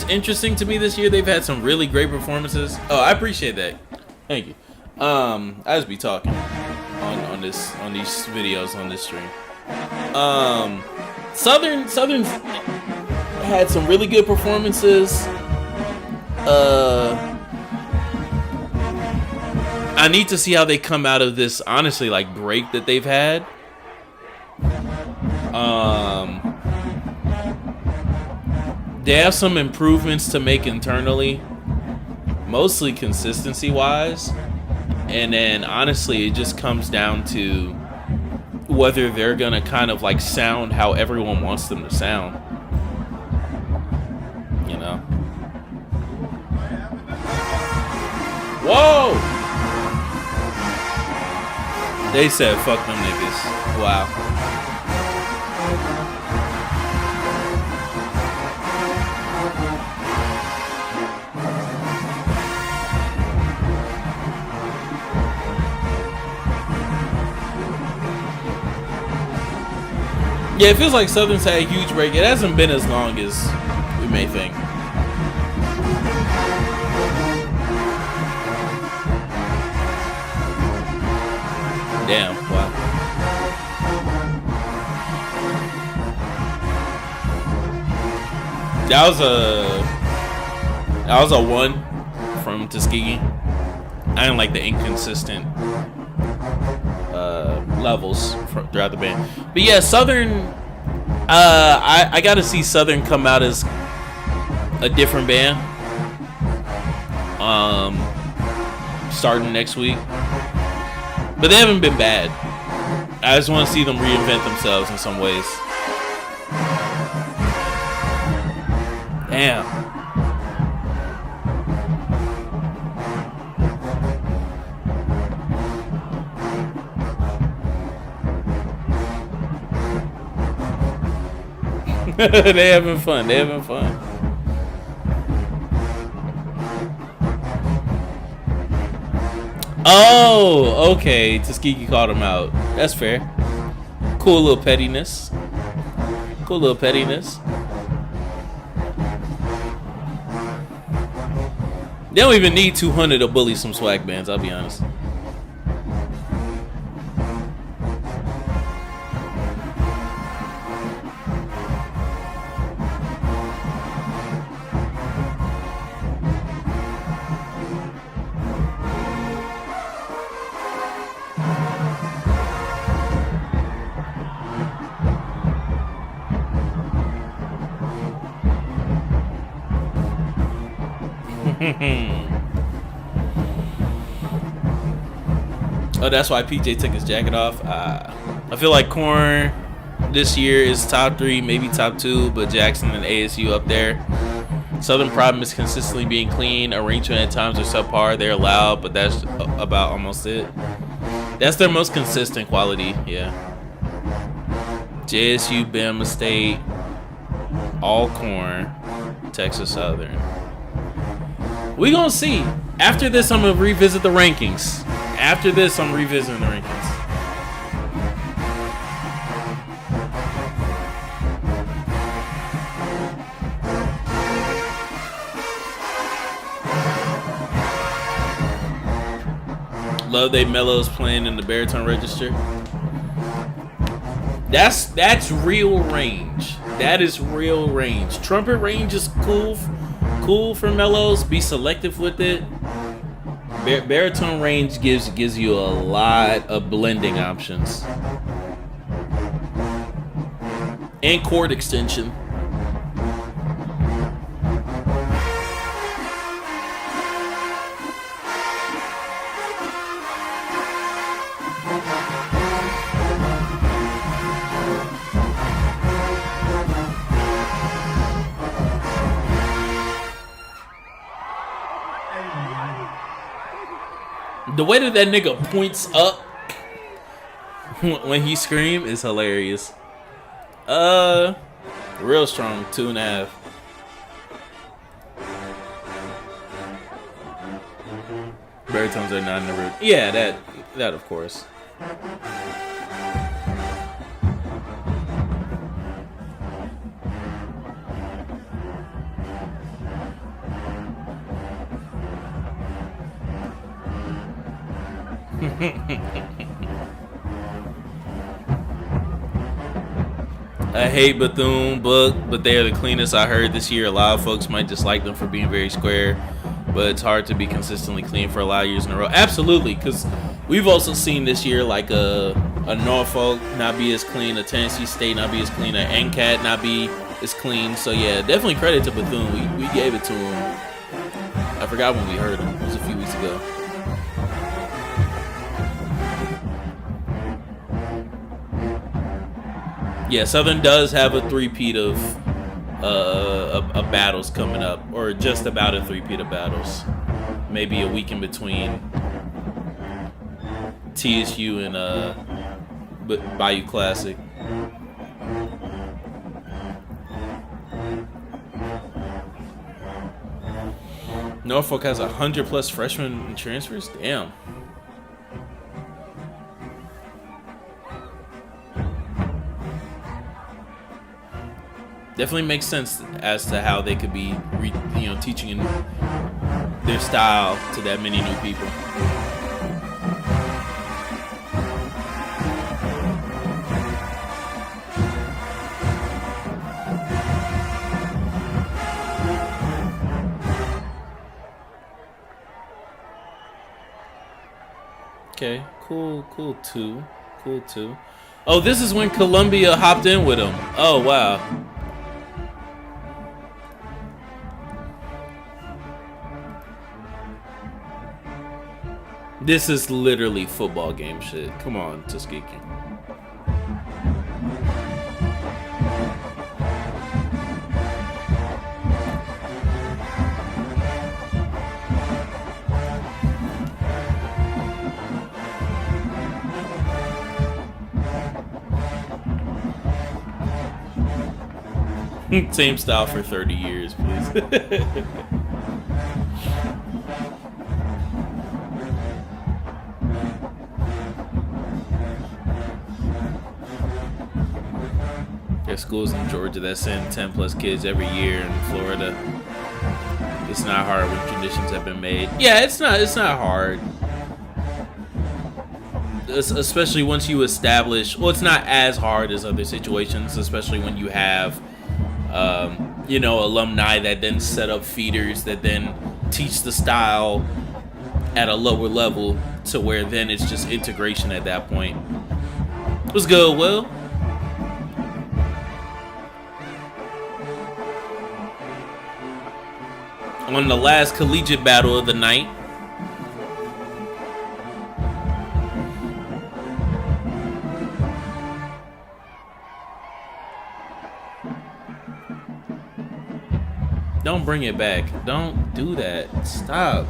interesting to me this year. They've had some really great performances. Oh, I appreciate that. Thank you. I just be talking on these videos on this stream. Southern's had some really good performances. I need to see how they come out of this, honestly, like, break that they've had. They have some improvements to make internally, mostly consistency wise, and then honestly it just comes down to whether they're gonna kind of like sound how everyone wants them to sound, you know. Whoa, they said fuck them niggas. Wow. Yeah, it feels like Southern's had a huge break. It hasn't been as long as we may think. Damn, wow. That was a 1 from Tuskegee. I didn't like the inconsistent levels throughout the band, but yeah, Southern. I got to see Southern come out as a different band. Starting next week, but they haven't been bad. I just want to see them reinvent themselves in some ways. Damn. They having fun. They having fun. Oh, okay. Tuskegee called him out. That's fair. Cool little pettiness. Cool little pettiness. They don't even need 200 to bully some swag bands, I'll be honest. Oh, that's why PJ took his jacket off. I feel like Corn this year is top 3, maybe top 2, but Jackson and ASU up there. Southern problem is consistently being clean. Arrangement at times are subpar. They're loud, but that's about almost it. That's their most consistent quality, yeah. JSU, Bama State, Alcorn, Texas Southern. We gonna see. After this, I'm gonna revisit the rankings. After this, I'm revisiting the rankings. Love they Mellows playing in the baritone register. That's real range. That is real range. Trumpet range is cool for mellows. Be selective with it. Baritone range gives you a lot of blending options and chord extension. The way that nigga points up when he scream is hilarious. Real strong, 2.5. Baritones are not in the root. Yeah, that of course. I hate Bethune-Book, but they are the cleanest I heard this year. A lot of folks might dislike them for being very square, but it's hard to be consistently clean for a lot of years in a row. Absolutely, because we've also seen this year like a Norfolk not be as clean, a Tennessee State not be as clean, a NCAT not be as clean. So yeah, definitely credit to Bethune. We gave it to him. I forgot when we heard him. It was a few weeks ago. Yeah, Southern does have a three-peat of battles coming up, or just about a three-peat of battles. Maybe a week in between TSU and Bayou Classic. Norfolk has 100+ freshmen and transfers? Damn. Definitely makes sense as to how they could be, teaching in their style to that many new people. Okay, cool too. Oh, this is when Columbia hopped in with him. Oh, wow. This is literally football game shit. Come on, Tuskegee. Same style for 30 years, please. There's schools in Georgia that send 10+ kids every year. In Florida, it's not hard when conditions have been made. Yeah, it's not hard. Especially once you establish, well, it's not as hard as other situations, especially when you have alumni that then set up feeders that then teach the style at a lower level to where then it's just integration at that point. What's good, Will? On the last collegiate battle of the night, don't bring it back. Don't do that. Stop.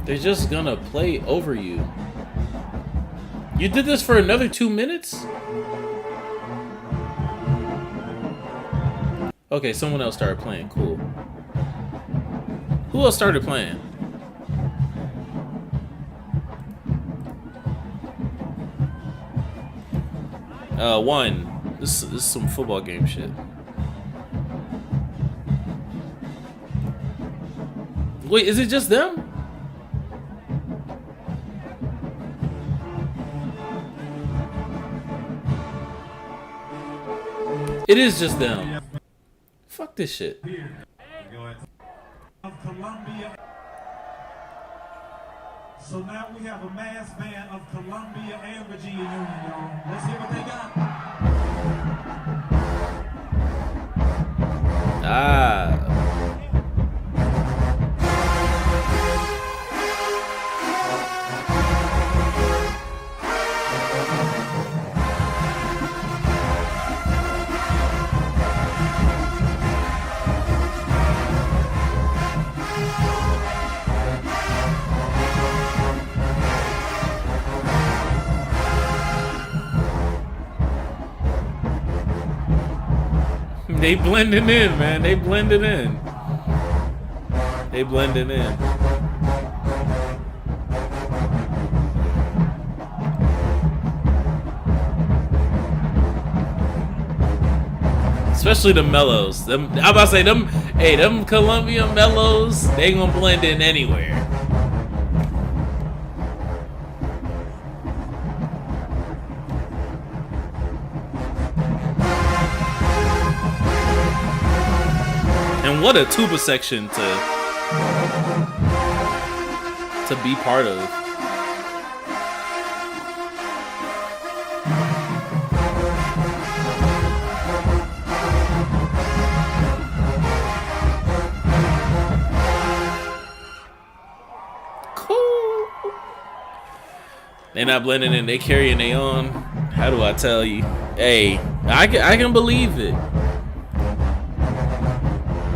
They're just gonna play over you. You did this for another 2 minutes? Okay, someone else started playing. Cool. Who else started playing? One. This is some football game shit. Wait, is it just them? It is just them. Fuck this shit. Of Columbia. So now we have a mass band of Columbia and Virginia Union, y'all. Let's hear what they got. Ah. They blending in, man. They blending in. They blending in. Especially the mellows. Them, I'm about to say them. Hey, them Columbia mellows. They gonna blend in anywhere. And what a tuba section to be part of. Cool. They not blending in. They carrying their own. How do I tell you? Hey, I can believe it.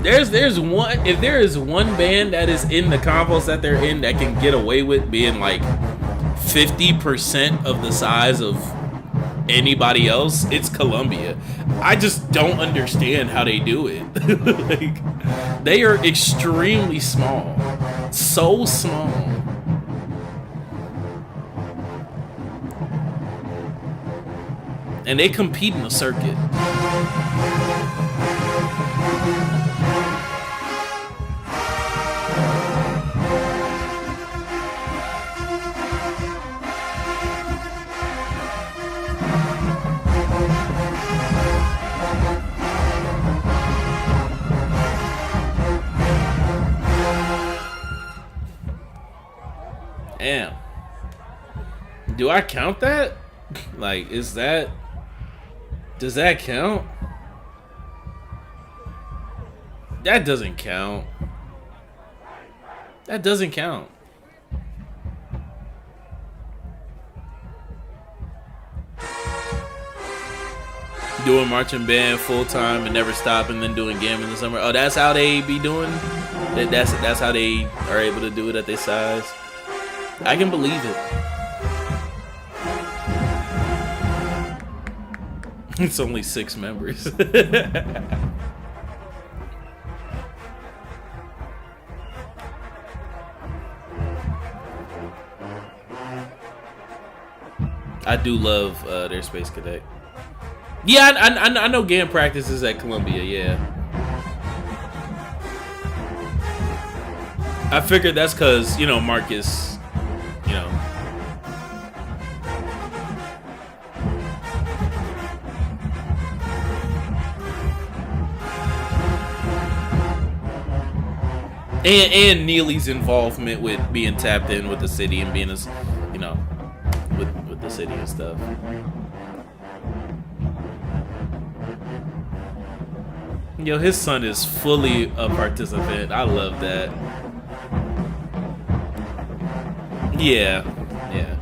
There's one, if there is one band that is in the combos that they're in that can get away with being like 50% of the size of anybody else, it's Columbia. I just don't understand how they do it. Like, they are extremely small. So small. And they compete in the circuit. Damn. Do I count that? Like, is that... Does that count? That doesn't count. That doesn't count. Doing marching band full time and never stopping, then doing game in the summer. Oh, that's how they be doing? That's how they are able to do it at their size? I can believe it. It's only 6 members. I do love their Space Cadet. Yeah, I know GAM practices at Columbia, yeah. I figured that's because, you know, Marcus, you know. And Neely's involvement with being tapped in with the city and being as, you know, with the city and stuff. Yo, his son is fully a participant. I love that. Yeah, yeah.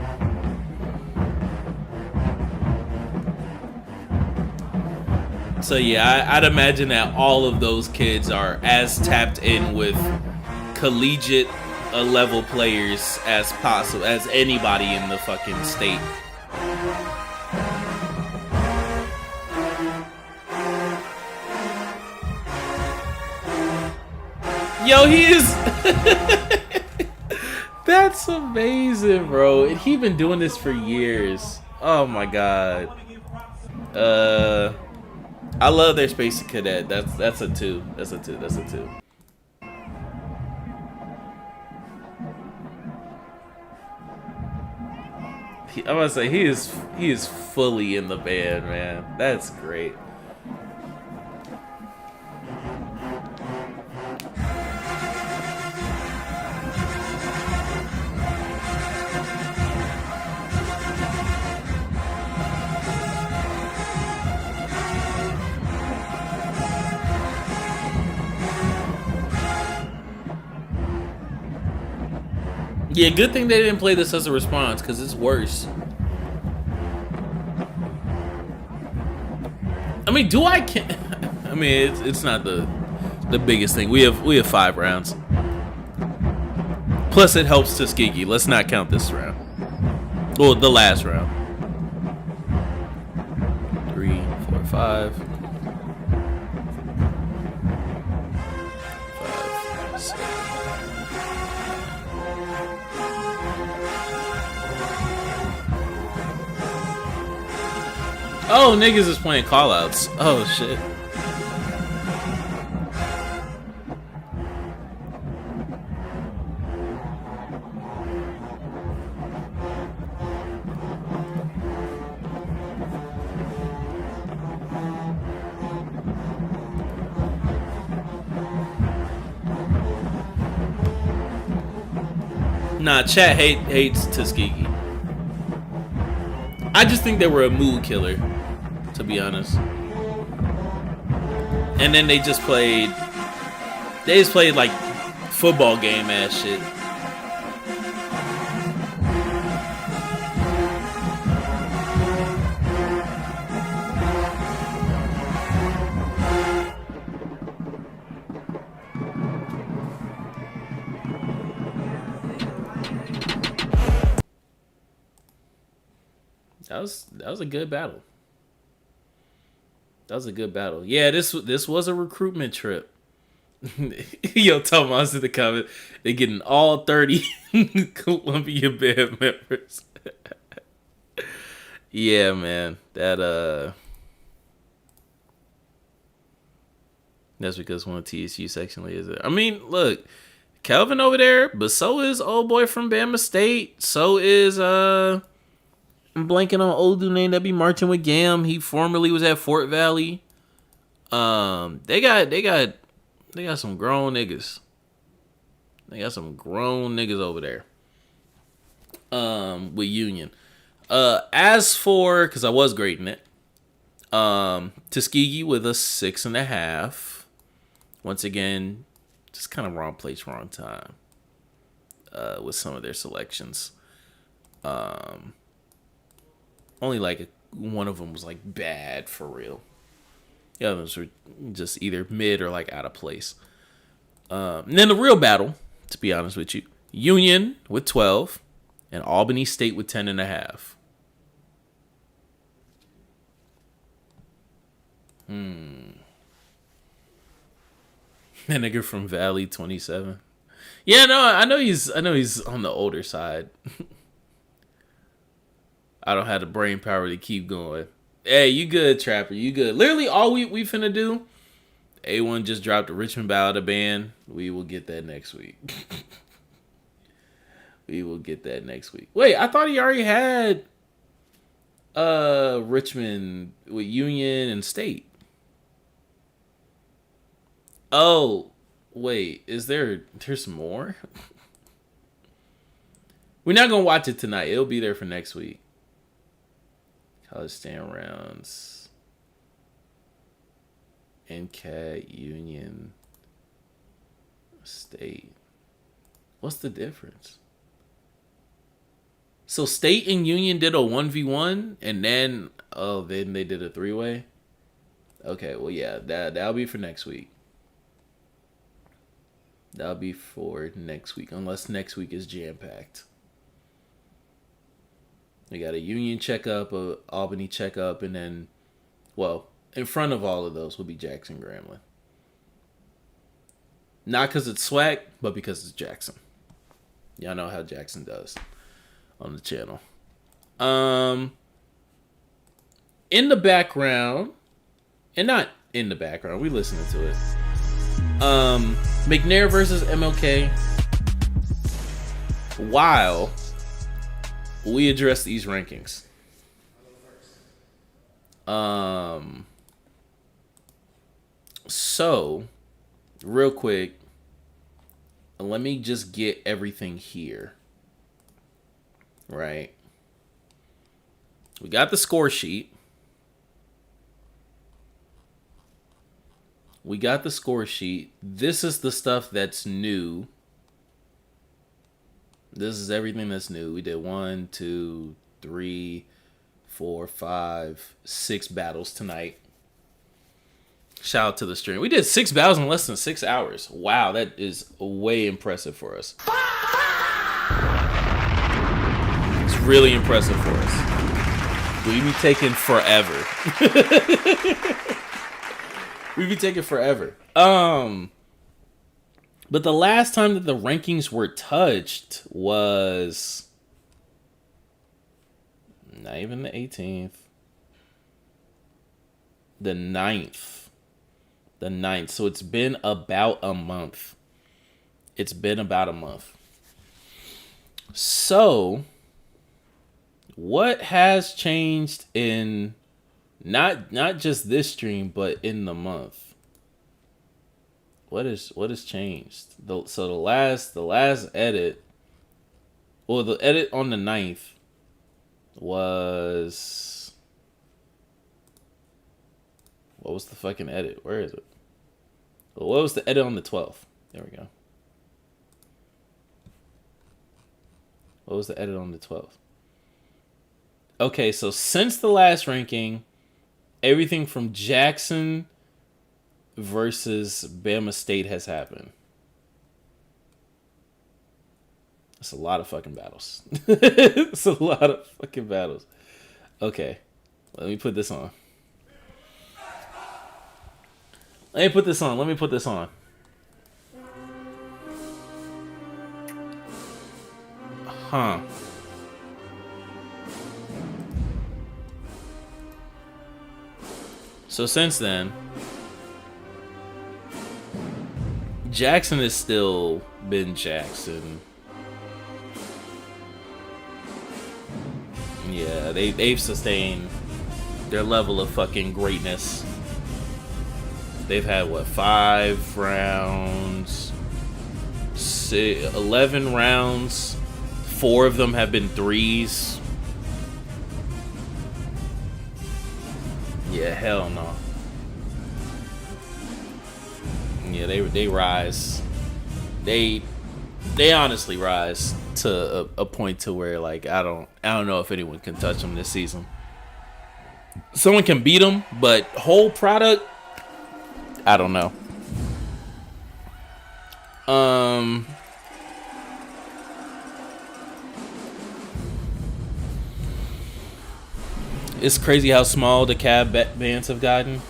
So yeah, I'd imagine that all of those kids are as tapped in with collegiate level players as possible, as anybody in the fucking state. Yo, he is. That's amazing, bro. And he been doing this for years. Oh my god. I love their Space Cadet. That's a 2. That's a 2. That's a 2. I must say he is fully in the band, man. That's great. Yeah, good thing they didn't play this as a response, because it's worse. I mean, I mean, it's not the biggest thing. We have 5 rounds. Plus, it helps Tuskegee. Let's not count this round. Well, the last round. 3, 4, 5. 5, 6. Oh, niggas is playing callouts. Oh, shit. Nah, chat hates Tuskegee. I just think they were a mood killer, to be honest. And then they just played like football game ass shit. That was a good battle. That was a good battle. Yeah, this was a recruitment trip. Yo, Thomas in the comment, they getting all 30 Columbia band members. Yeah, man. That's because one of TSU section leaders there. I mean, look, Kelvin over there, but so is old boy from Bama State. So is I'm blanking on old dude name that be marching with Gam. He formerly was at Fort Valley. They got some grown niggas. They got some grown niggas over there. With Union. As for, because I was grading it, Tuskegee with a 6.5. Once again, just kind of wrong place, wrong time. With some of their selections. Only like one of them was like bad for real. The others were just either mid or like out of place. And then the real battle, to be honest with you, Union with 12 and Albany State with 10.5. That nigga from Valley 27. Yeah, no, I know he's on the older side. I don't have the brain power to keep going. Hey, you good, Trapper? You good? Literally, all we finna do. A1 just dropped a Richmond Ballad band. We will get that next week. We will get that next week. Wait, I thought he already had Richmond with Union and State. Oh, wait, there's more? We're not gonna watch it tonight. It'll be there for next week. College stand rounds. NCAT, Union, State. What's the difference? So State and Union did a 1v1 and then they did a 3-way? Okay, well yeah, that'll be for next week. That'll be for next week, unless next week is jam-packed. We got a Union checkup, a Albany checkup, and then, well, in front of all of those will be Jackson Grambling. Not because it's SWAC, but because it's Jackson. Y'all know how Jackson does on the channel. In the background, and not in the background, we listening to it. McNair versus MLK. While we address these rankings. So, real quick, let me just get everything here. Right? We got the score sheet. This is the stuff that's new. This is everything that's new. We did 1, 2, 3, 4, 5, 6 battles tonight. Shout out to the stream. We did 6 battles in less than 6 hours. Wow, that is way impressive for us. It's really impressive for us. We be taking forever. We be taking forever. But the last time that the rankings were touched was not even the 18th. The 9th. The 9th. So it's been about a month. It's been about a month. So what has changed in not just this stream, but in the month? What has changed? So the last edit, well, the edit on the 9th was, what was the fucking edit? Where is it? Well, what was the edit on the 12th? There we go. What was the edit on the 12th? Okay, so since the last ranking, everything from Jackson versus Bama State has happened. It's a lot of fucking battles. It's a lot of fucking battles. Okay, let me put this on. Let me put this on. Huh. So since then, Jackson has still been Jackson. Yeah, they've sustained their level of fucking greatness. They've had, what, 5 rounds? 11 rounds. 4 of them have been 3s. Yeah, hell no. Yeah, they rise. They honestly rise to a point to where, like, I don't know if anyone can touch them this season. Someone can beat them, but whole product, I don't know. It's crazy how small the cab bands have gotten.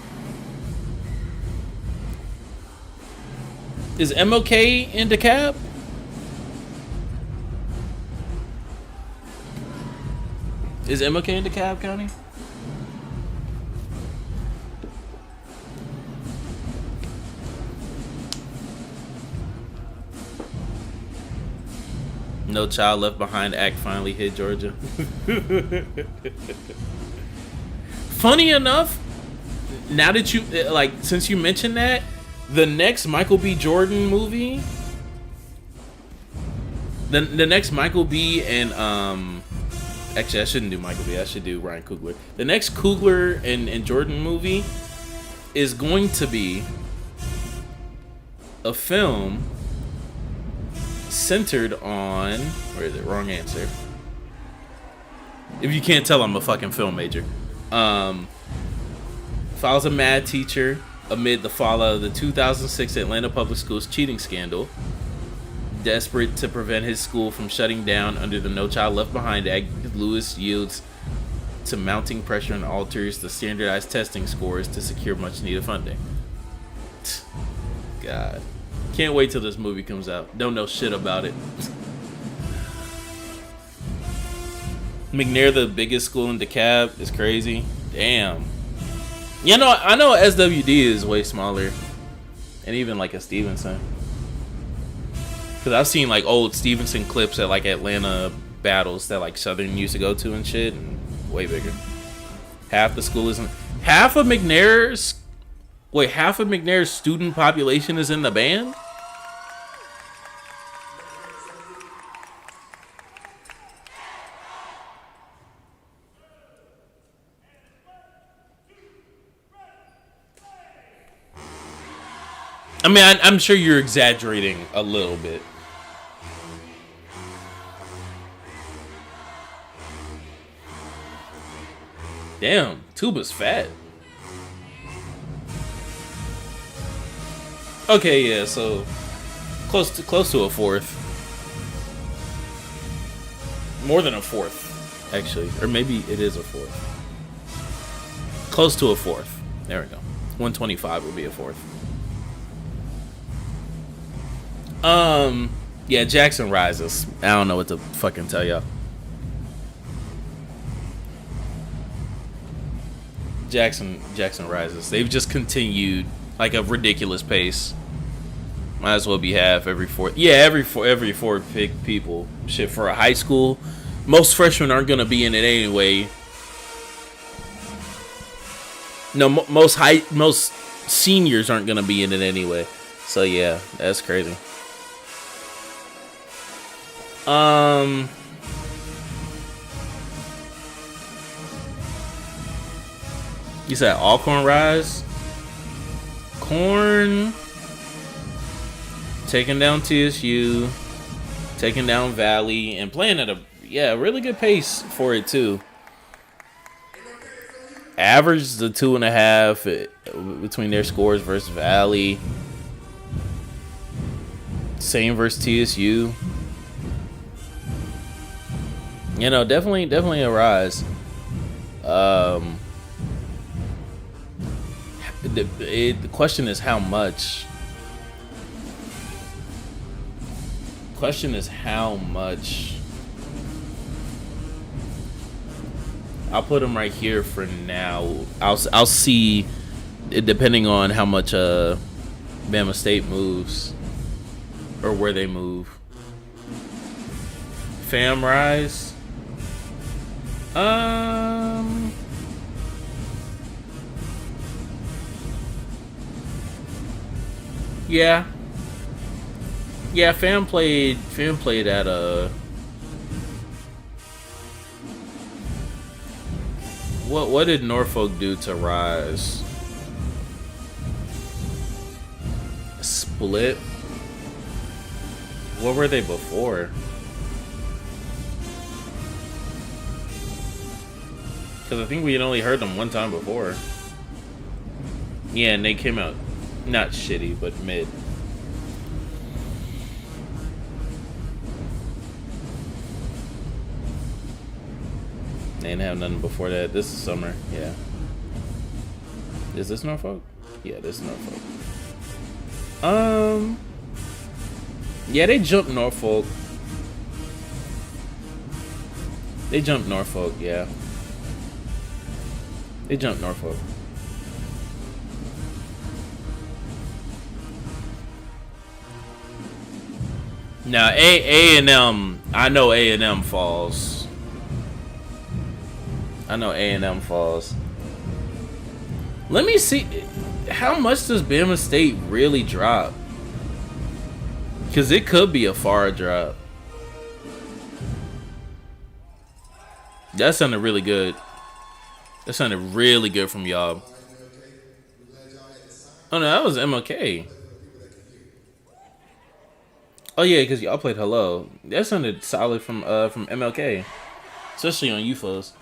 Is MOK in DeKalb? Is MOK in DeKalb County? No Child Left Behind act finally hit Georgia. Funny enough, now that you, like, since you mentioned that, the next Michael B. Jordan movie, the next Michael B. and actually I shouldn't do Michael B. I should do Ryan Coogler. The next Coogler and Jordan movie is going to be a film centered on, where is it? Wrong answer. If you can't tell, I'm a fucking film major. Follows a mad teacher amid the fallout of the 2006 Atlanta Public Schools cheating scandal. Desperate to prevent his school from shutting down under the No Child Left Behind Act, Lewis yields to mounting pressure and alters the standardized testing scores to secure much needed funding. God. Can't wait till this movie comes out. Don't know shit about it. McNair, the biggest school in DeKalb, is crazy. Damn. You know, I know SWD is way smaller. And even like a Stevenson. Because I've seen like old Stevenson clips at like Atlanta battles that like Southern used to go to and shit. And way bigger. Half the school isn't. Half of McNair's student population is in the band? I mean, I'm sure you're exaggerating a little bit. Damn, Tuba's fat. Okay, yeah, so close to a fourth. More than a fourth, actually. Or maybe it is a fourth. Close to a fourth. There we go. 125 would be a fourth. Yeah, Jackson rises. I don't know what to fucking tell y'all. Jackson rises. They've just continued like a ridiculous pace. Might as well be half every four. Yeah, every four pick people. Shit, for a high school, most freshmen aren't gonna be in it anyway. No, most seniors aren't gonna be in it anyway. So yeah, that's crazy. You said Alcorn rise? Corn taking down TSU, taking down Valley, and playing at a really good pace for it too. Average the 2.5 between their scores versus Valley. Same versus TSU. You know, definitely a rise. The question is how much. Question is how much. I'll put them right here for now. I'll see, depending on how much Bama State moves or where they move. Fam rise. Yeah. Yeah, Fam played at What did Norfolk do to rise? Split? What were they before? Because I think we had only heard them one time before. Yeah, and they came out not shitty, but mid. They didn't have nothing before that. This is summer, yeah. Is this Norfolk? Yeah, this is Norfolk. Yeah, they jumped Norfolk. They jumped Norfolk, yeah. They jumped Norfolk. Now A&M, I know A&M falls. I know A&M falls. Let me see, how much does Bama State really drop? Because it could be a far drop. That sounded really good. That sounded really good from y'all. Oh no, that was MLK. Oh yeah, because y'all played Hello. That sounded solid from MLK, especially on UFOs.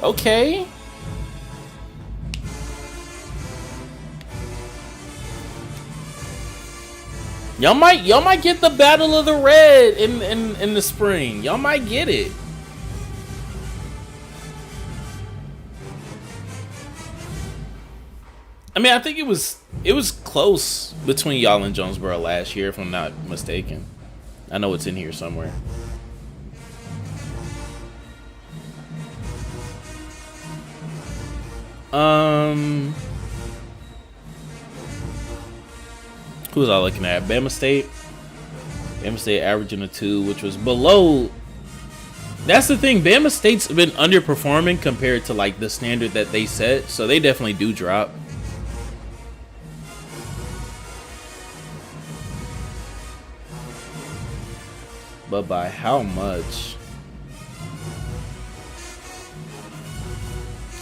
Okay. Y'all might get the Battle of the Red in the spring. Y'all might get it. I mean, I think it was close between y'all and Jonesboro last year, if I'm not mistaken. I know it's in here somewhere. Who was I looking at? Bama State. Bama State averaging a 2, which was below. That's the thing. Bama State's been underperforming compared to like the standard that they set, so they definitely do drop. But by how much?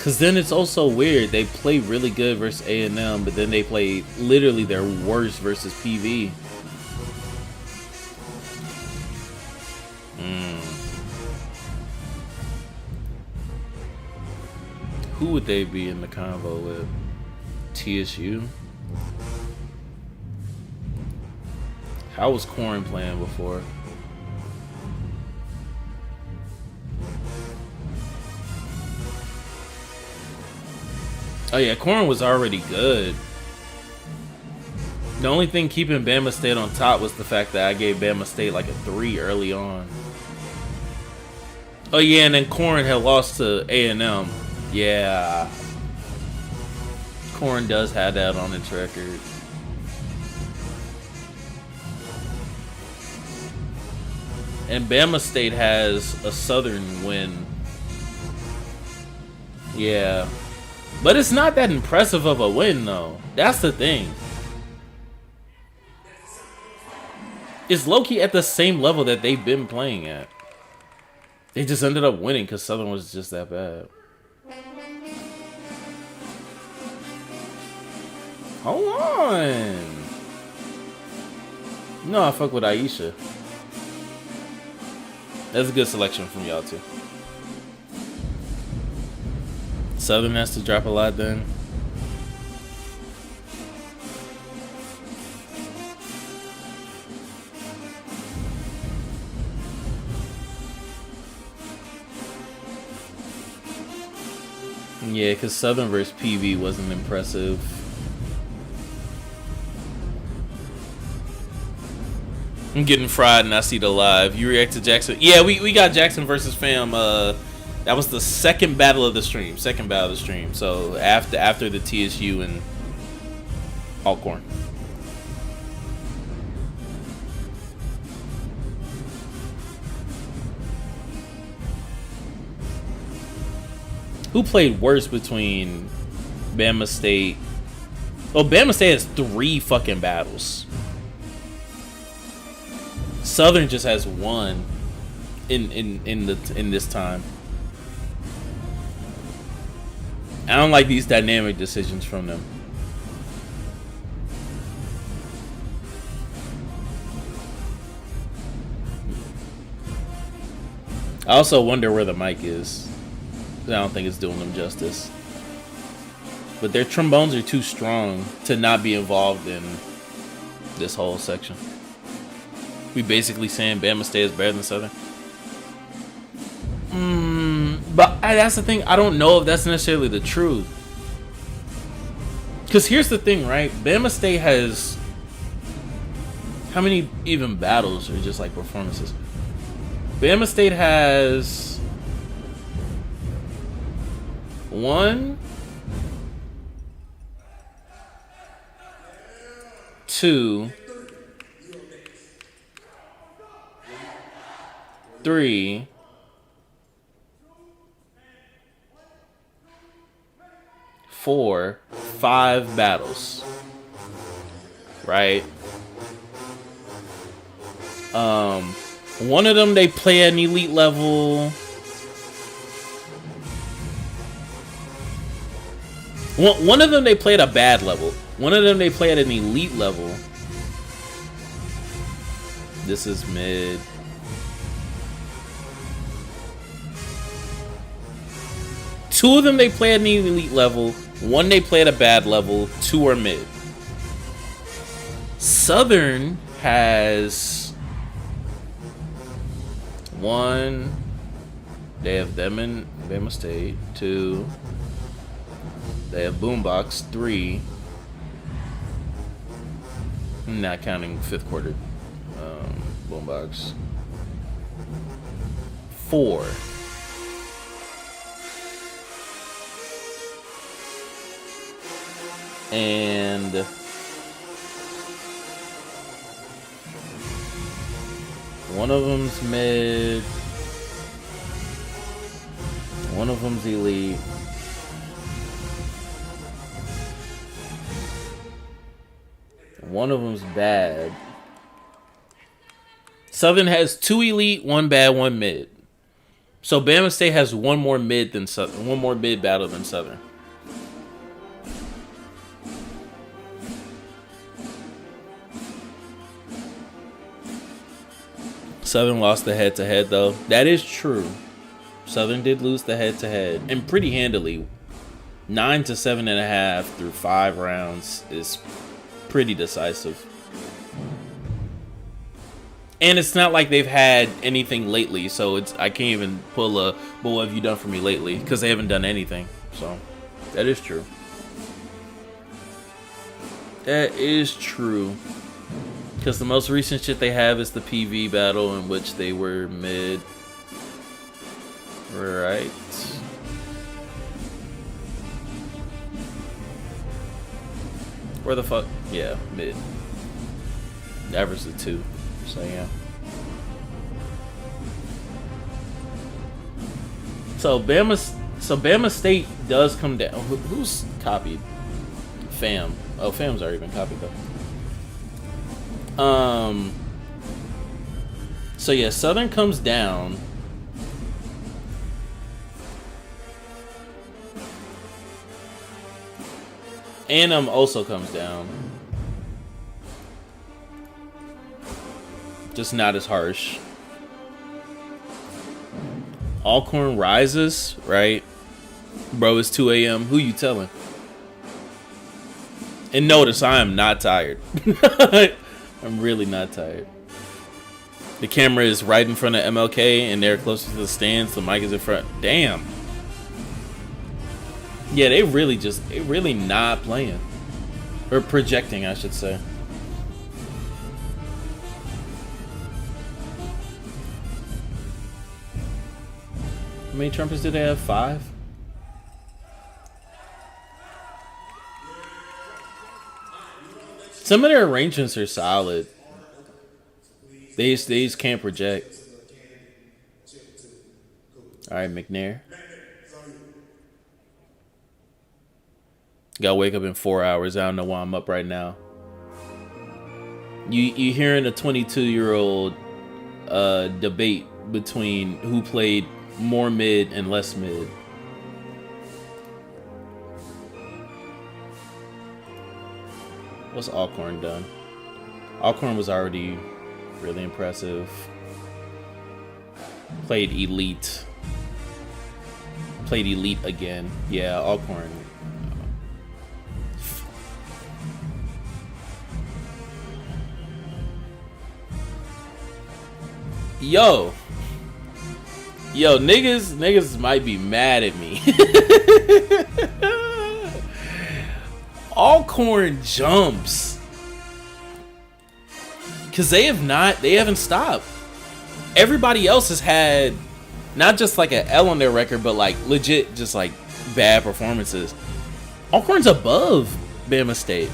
Cause then it's also weird. They play really good versus A&M, but then they play literally their worst versus PV. Who would they be in the convo with? TSU? How was Corn playing before? Oh yeah, Corn was already good. The only thing keeping Bama State on top was the fact that I gave Bama State like a 3 early on. Oh yeah, and then Corn had lost to A&M. Yeah. Corn does have that on its record. And Bama State has a Southern win. Yeah. But it's not that impressive of a win, though. That's the thing. It's low-key at the same level that they've been playing at. They just ended up winning because Southern was just that bad. Hold on. No, I fuck with Aisha. That's a good selection from y'all, too. Southern has to drop a lot then. Yeah, because Southern versus PV wasn't impressive. I'm getting fried and I see the live. You react to Jackson? Yeah, we got Jackson versus Fam. That was the second battle of the stream. So after the TSU and Alcorn. Who played worse between Bama State? Oh, Bama State has 3 fucking battles. Southern just has 1 in this time. I don't like these dynamic decisions from them. I also wonder where the mic is. I don't think it's doing them justice. But their trombones are too strong to not be involved in this whole section. We basically saying Bama State is better than Southern. But that's the thing. I don't know if that's necessarily the truth. Because here's the thing, right? Bama State has... How many even battles or just like performances? Bama State has... 1, 2, 3, 4, 5 battles, right? One of them they play at an elite level. One of them they play at a bad level. One of them they play at an elite level. This is mid. Two of them they play at an elite level. One they play at a bad level. 2 are mid. Southern has 1. They have them in Bama State. 2. They have Boombox. 3. Not counting 5th quarter. Boombox. 4. And one of them's mid. One of them's elite. One of them's bad. Southern has 2 elite, 1 bad, 1 mid. So Bama State has one more mid than Southern, one more mid battle than Southern. Southern lost the head-to-head though. That is true. Southern did lose the head-to-head and pretty handily. 9 to 7.5 through 5 rounds is pretty decisive. And it's not like they've had anything lately, so it's I can't even pull a, but what have you done for me lately? Because they haven't done anything. So that is true. That is true. Because the most recent shit they have is the PV battle in which they were mid. Right. Where the fuck? Yeah, mid. Average of 2. So yeah. So Bama State does come down. Who's copied? FAM. Oh, FAM's already been copied though. So yeah, Southern comes down. A&M also comes down. Just not as harsh. Alcorn rises, right? Bro, it's 2 a.m. Who you telling? And notice, I am not tired. I'm really not tired. The camera is right in front of MLK, and they're closer to the stands. The mic is in front. Damn. Yeah, they really not playing. Or projecting, I should say. How many trumpets did they have? 5? Some of their arrangements are solid. They just can't project. Alright, McNair. Gotta wake up in 4 hours. I don't know why I'm up right now. You hearing a 22-year-old debate between who played more mid and less mid. What's Alcorn done? Alcorn was already really impressive. Played elite. Played elite again. Yeah, Alcorn. Yo, niggas might be mad at me. Alcorn jumps, cause they haven't stopped. Everybody else has had not just like an L on their record, but like legit just like bad performances. Alcorn's above Bama State.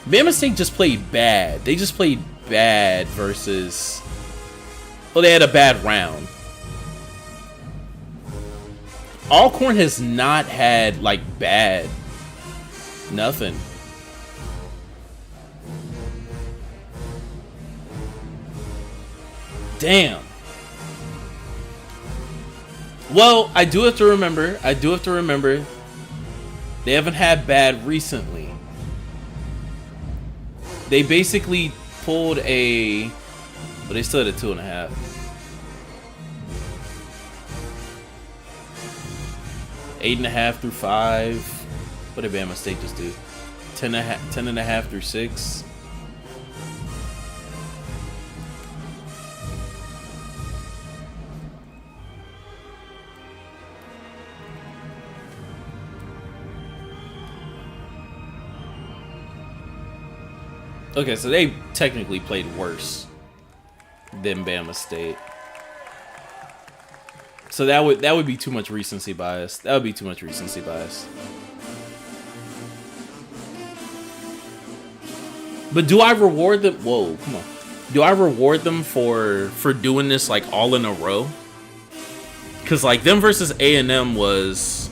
Bama State just played bad. They just played bad versus. Well, they had a bad round. Alcorn has not had, like, bad. Nothing. Damn. Well, I do have to remember. They haven't had bad recently. They basically pulled a... But they still at a 2.5. 8.5 through 5. What did Bama State just do? 10.5 through 6. Okay, so they technically played worse than Bama State. So that would be too much recency bias. That would be too much recency bias. But do I reward them? Whoa, come on. Do I reward them for doing this like all in a row? Cause like them versus A&M was.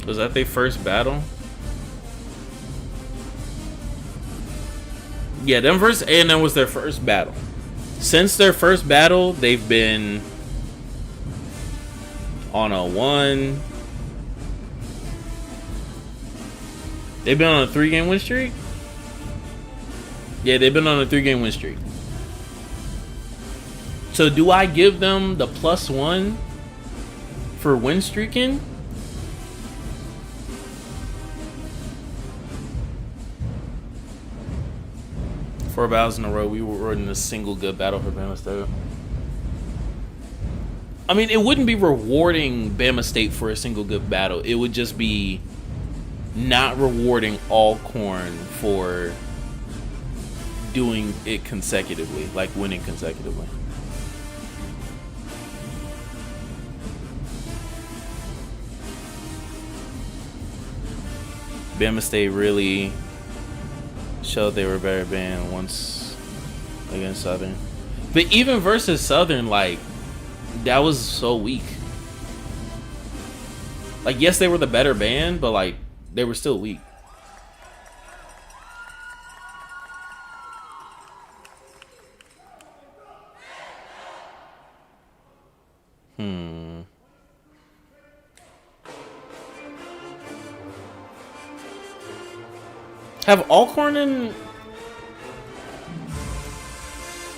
Was that their first battle? Yeah, them versus A&M was their first battle. Since their first battle, they've been on a 1. They've been on a 3-game win streak. Yeah, they've been on a 3-game win streak. So do I give them the +1 for win streaking? Four battles in a row, we were in a single good battle for Bama State. I mean, it wouldn't be rewarding Bama State for a single good battle. It would just be not rewarding Alcorn for doing it consecutively, like winning consecutively. Bama State really showed they were better band once against Southern. But even versus Southern, like, that was so weak. Like, yes, they were the better band, but, like, they were still weak. Have Alcorn and...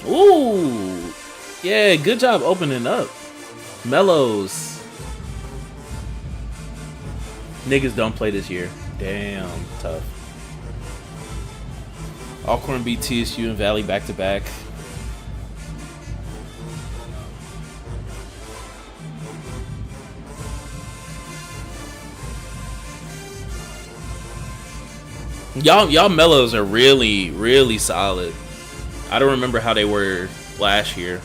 Ooh! Yeah, good job opening up. Mellows. Niggas don't play this year. Damn, tough. Alcorn beat TSU and Valley back-to-back. Y'all mellows are really, really solid. I don't remember how they were last year.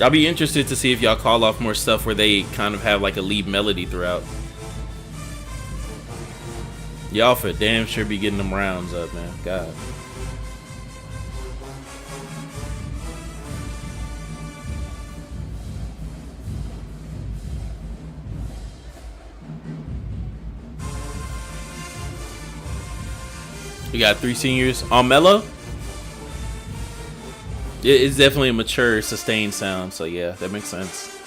I'll be interested to see if y'all call off more stuff where they kind of have like a lead melody throughout. Y'all for damn sure be getting them rounds up, man. God. We got 3 seniors on mellow. It's definitely a mature, sustained sound. So yeah, that makes sense.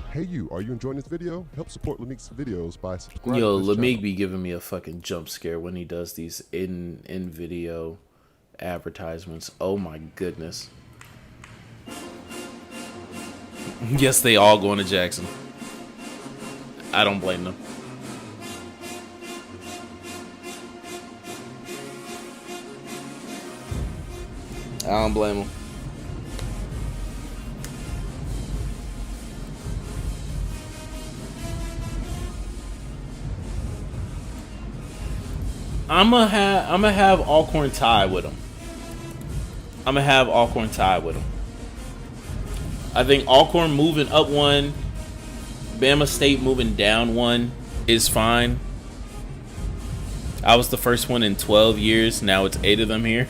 Hey you, are you enjoying this video? Help support Lamik's videos by subscribing. Yo, to this Lamik channel. be giving me a fucking jump scare when he does these in video advertisements. Oh my goodness. Yes, they all going to Jackson. I don't blame them. I don't blame them. I'm gonna have Alcorn tie with them. I'm gonna have Alcorn tie with them. I think Alcorn moving up 1, Bama State moving down 1 is fine. I was the first one in 12 years. Now it's 8 of them here.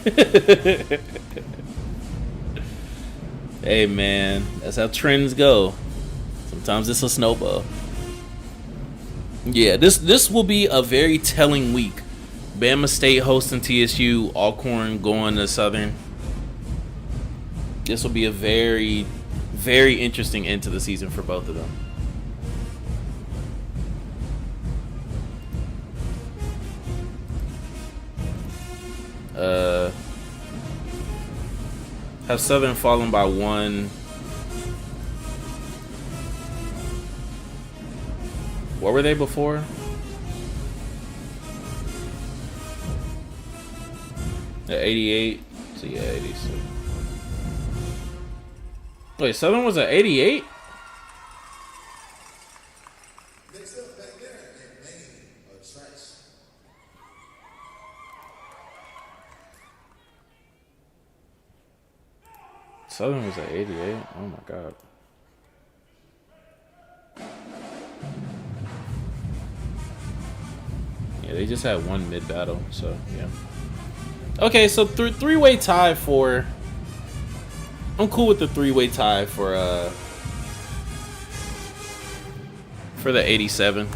Hey man, that's how trends go. Sometimes it's a snowball. Yeah, this will be a very telling week. Bama State hosting TSU, Alcorn going to Southern. This will be a very, very interesting end to the season for both of them. Have Southern fallen by 1. What were they before? At 88. So yeah, 86. Wait, Southern was at 88? Southern was at 88. Oh my god. Yeah, they just had 1 mid battle, so yeah. Okay, so three-way tie for. I'm cool with the three-way tie for the 87.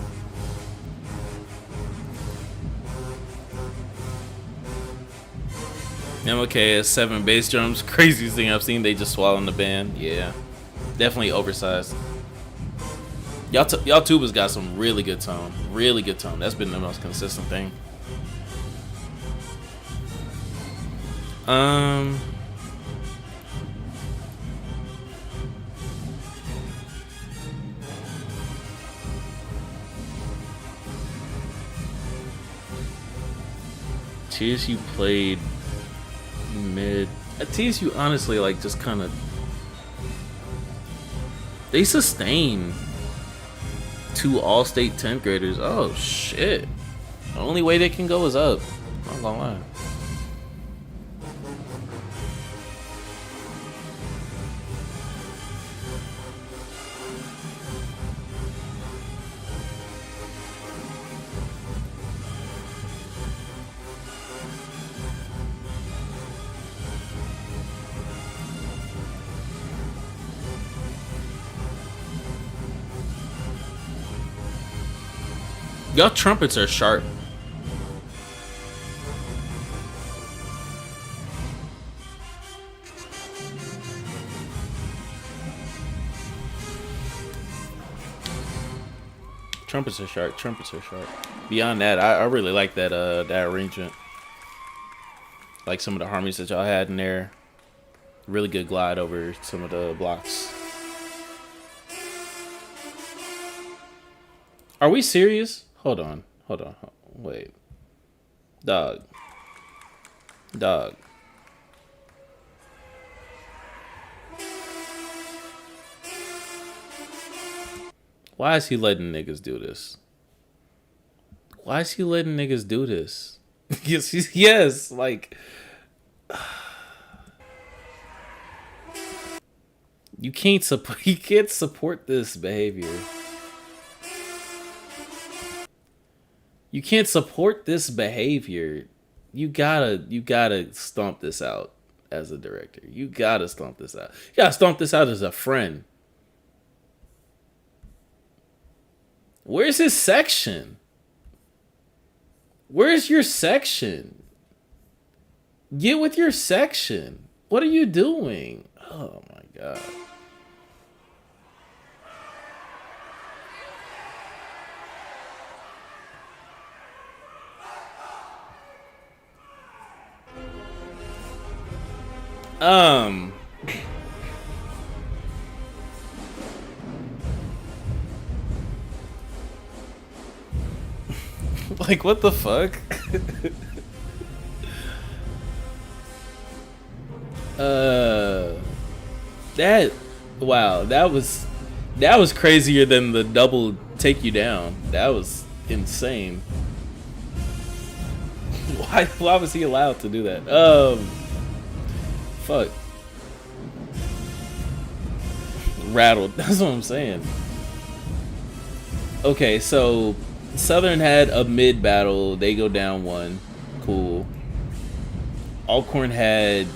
I'm okay at 7 bass drums. Craziest thing I've seen. They just swallowing the band. Yeah, definitely oversized. Y'all tubas got some really good tone. Really good tone. That's been the most consistent thing. TSU played mid. TSU honestly, like, just kind of, they sustain 2 all-state 10th graders. Oh shit! The only way they can go is up. I'm not gonna lie. Y'all trumpets are sharp. Trumpets are sharp. Trumpets are sharp. Beyond that, I really like that that arrangement. Like some of the harmonies that y'all had in there. Really good glide over some of the blocks. Are we serious? Hold on. Wait. Dog. Why is he letting niggas do this? Yes, like, you can't support this behavior. You can't support this behavior. You gotta stomp this out as a director. You gotta stomp this out. You gotta stomp this out as a friend. Where's his section? Where's your section? Get with your section. What are you doing? Oh my God. Like, what the fuck? That was crazier than the double take you down. That was insane. Why was he allowed to do that? Fuck. Rattled. That's what I'm saying. Okay, so Southern had a mid battle. They go down 1. Cool. Alcorn had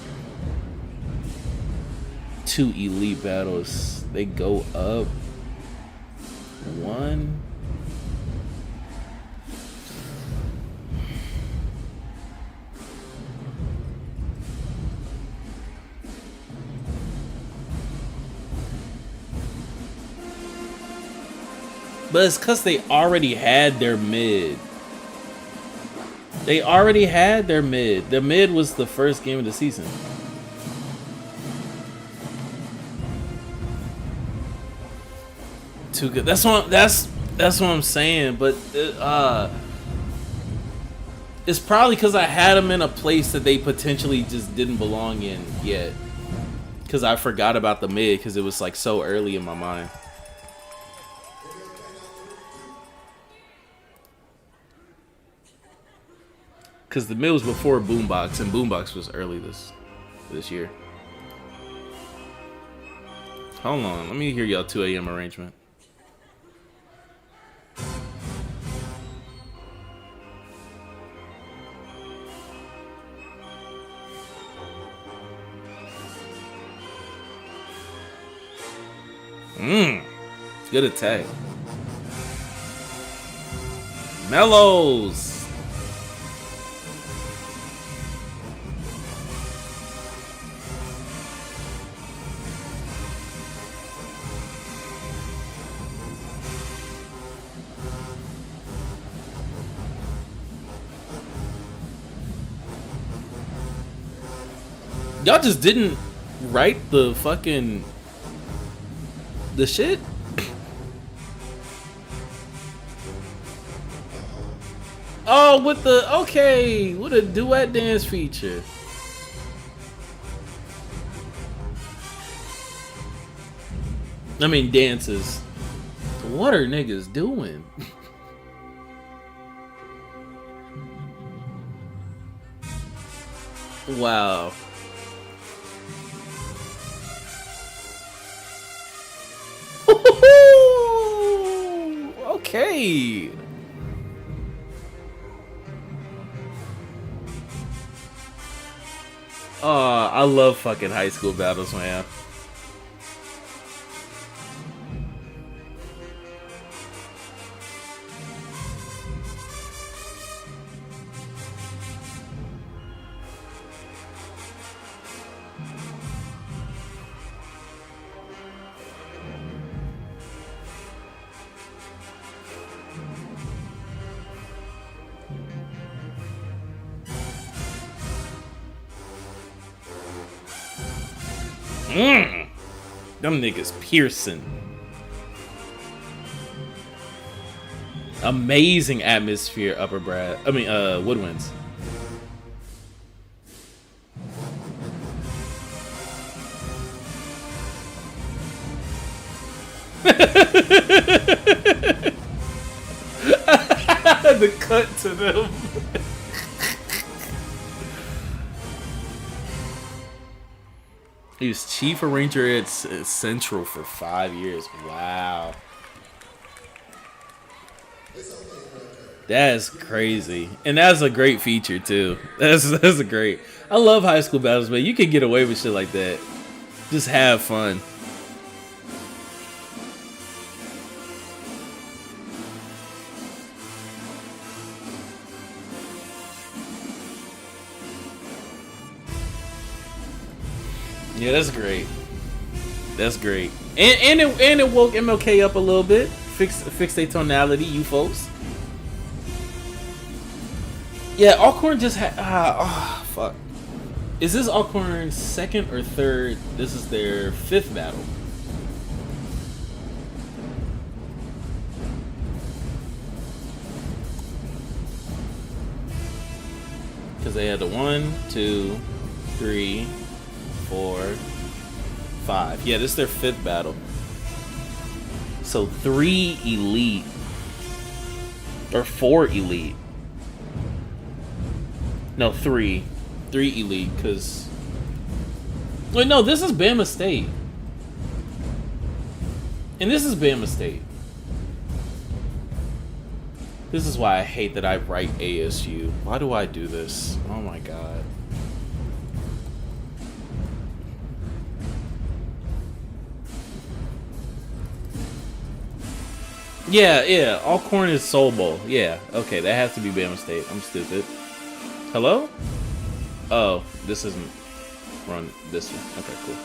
2 elite battles. They go up 1. But it's because they already had their mid. They already had their mid. The mid was the first game of the season. Too good. That's what I'm saying. But it's probably because I had them in a place that they potentially just didn't belong in yet. Because I forgot about the mid because it was like so early in my mind. Because the mid was before Boombox, and Boombox was early this year. Hold on, let me hear y'all 2 a.m. arrangement. Good attack. Mellows. Y'all just didn't write the fucking the shit. Oh, with the okay, with a duet dance feature. I mean dances. What are niggas doing? Wow. Okay. I love fucking high school battles, man. Them niggas piercing. Amazing atmosphere, upper brass. I mean, woodwinds. The cut to them. He was chief arranger at Central for 5 years. Wow. That's crazy. And that's a great feature, too. That's a great. I love high school battles, man. You can get away with shit like that. Just have fun. Yeah, that's great. That's great. And it woke MLK up a little bit. Fixed their tonality, you folks. Yeah, Alcorn just had fuck. Is this Alcorn's second or third? This is their 5th battle. Because they had the 1, 2, 3, 4, 5. Yeah, this is their 5th battle. So 3 elite. Or 4 elite. No, 3. 3 elite, because... Wait, no, this is Bama State. And this is Bama State. This is why I hate that I write ASU. Why do I do this? Oh my god. Yeah, Alcorn is Soul Bowl. Yeah, okay, that has to be Bama State. I'm stupid. Hello? Oh, this isn't run this one. Okay, cool.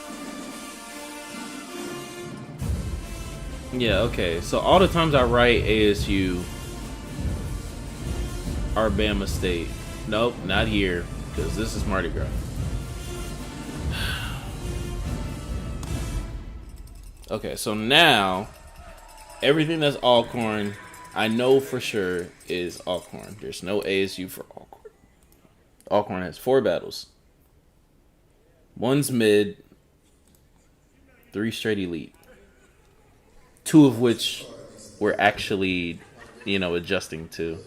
Yeah, okay. So all the times I write ASU are Bama State. Nope, not here, because this is Mardi Gras. Okay, so now everything that's Alcorn, I know for sure is Alcorn. There's no ASU for Alcorn. Alcorn has 4 battles. 1's mid, 3 straight elite. 2 of which we're actually, adjusting to.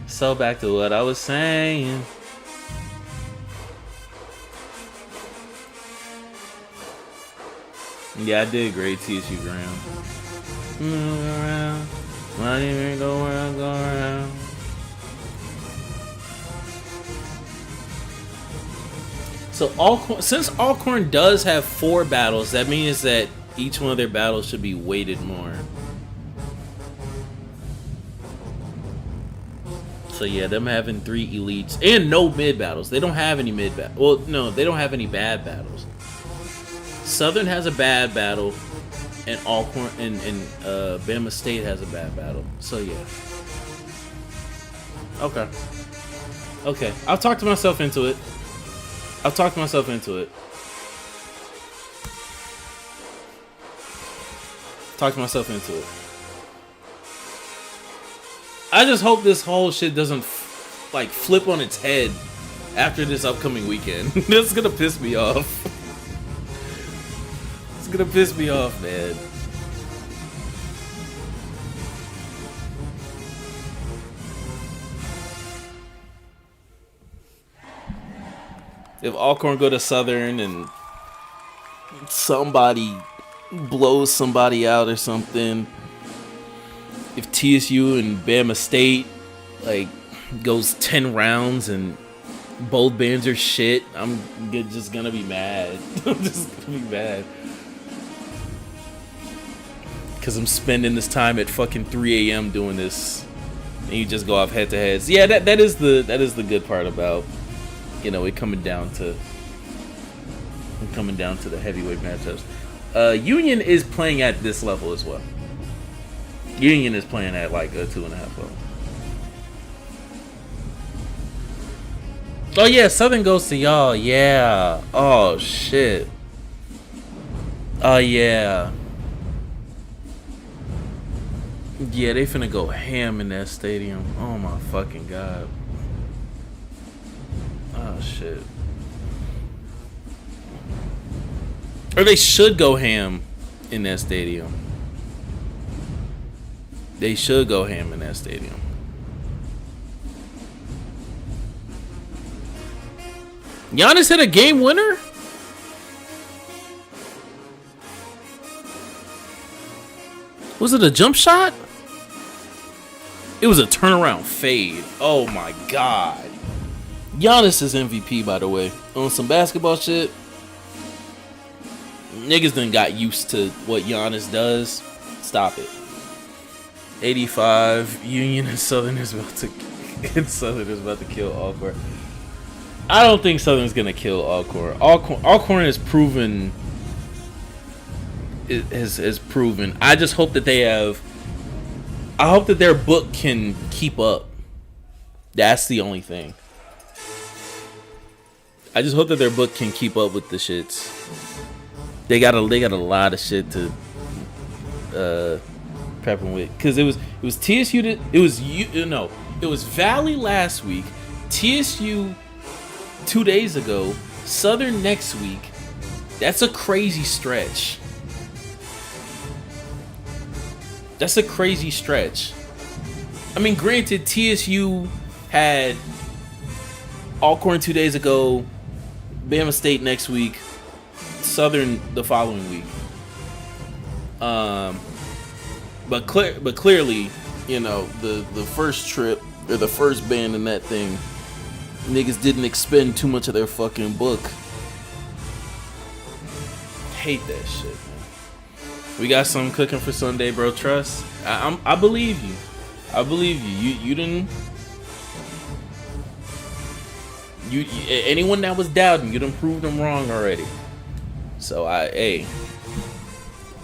So back to what I was saying. Yeah, I did great TSU Graham. Move around. Not even go around, go around. So Alcorn, since Alcorn does have 4 battles, that means that each one of their battles should be weighted more. So yeah, them having 3 elites and no mid battles. They don't have any mid battles. Well, no, they don't have any bad battles. Southern has a bad battle, and Alcorn and Bama State has a bad battle. So yeah. Okay. Okay. I'll talk myself into it. I just hope this whole shit doesn't like flip on its head after this upcoming weekend. That's gonna piss me off. It's gonna piss me off, man. If Alcorn go to Southern and somebody blows somebody out or something, if TSU and Bama State like goes 10 rounds and both bands are shit, I'm just gonna be mad. I'm just gonna be mad because I'm spending this time at fucking 3 a.m. doing this, and you just go off head to heads. Yeah, that is the good part about, you know, it coming down to the heavyweight matchups. Union is playing at this level as well. Union is playing at like a 2.5 level. Oh yeah, Southern goes to y'all. Yeah. Oh shit. Oh yeah. Yeah, they finna go ham in that stadium. Oh my fucking god. Oh shit. Or they should go ham in that stadium. They should go ham in that stadium. Giannis hit a game winner? Was it a jump shot? It was a turnaround fade. Oh my god. Giannis is MVP, by the way. On some basketball shit, niggas done got used to what Giannis does. Stop it. 85. Union and Southern is about to kill Alcorn. I don't think Southern's gonna kill Alcorn. Alcorn has proven. Has proven. I just hope that they have. I hope that their book can keep up. That's the only thing. I just hope that their book can keep up with the shits. They got a lot of shit to prep them with, because it was TSU. It was Valley last week, TSU 2 days ago, Southern next week. That's a crazy stretch. I mean, granted, TSU had Alcorn 2 days ago, Bama State next week, Southern the following week. But clearly, you know, the first trip or the first band in that thing, niggas didn't expend too much of their fucking book. Hate that shit, man. We got something cooking for Sunday, bro. Trust. I believe you. You didn't. Anyone that was doubting, you done proved them wrong already. So I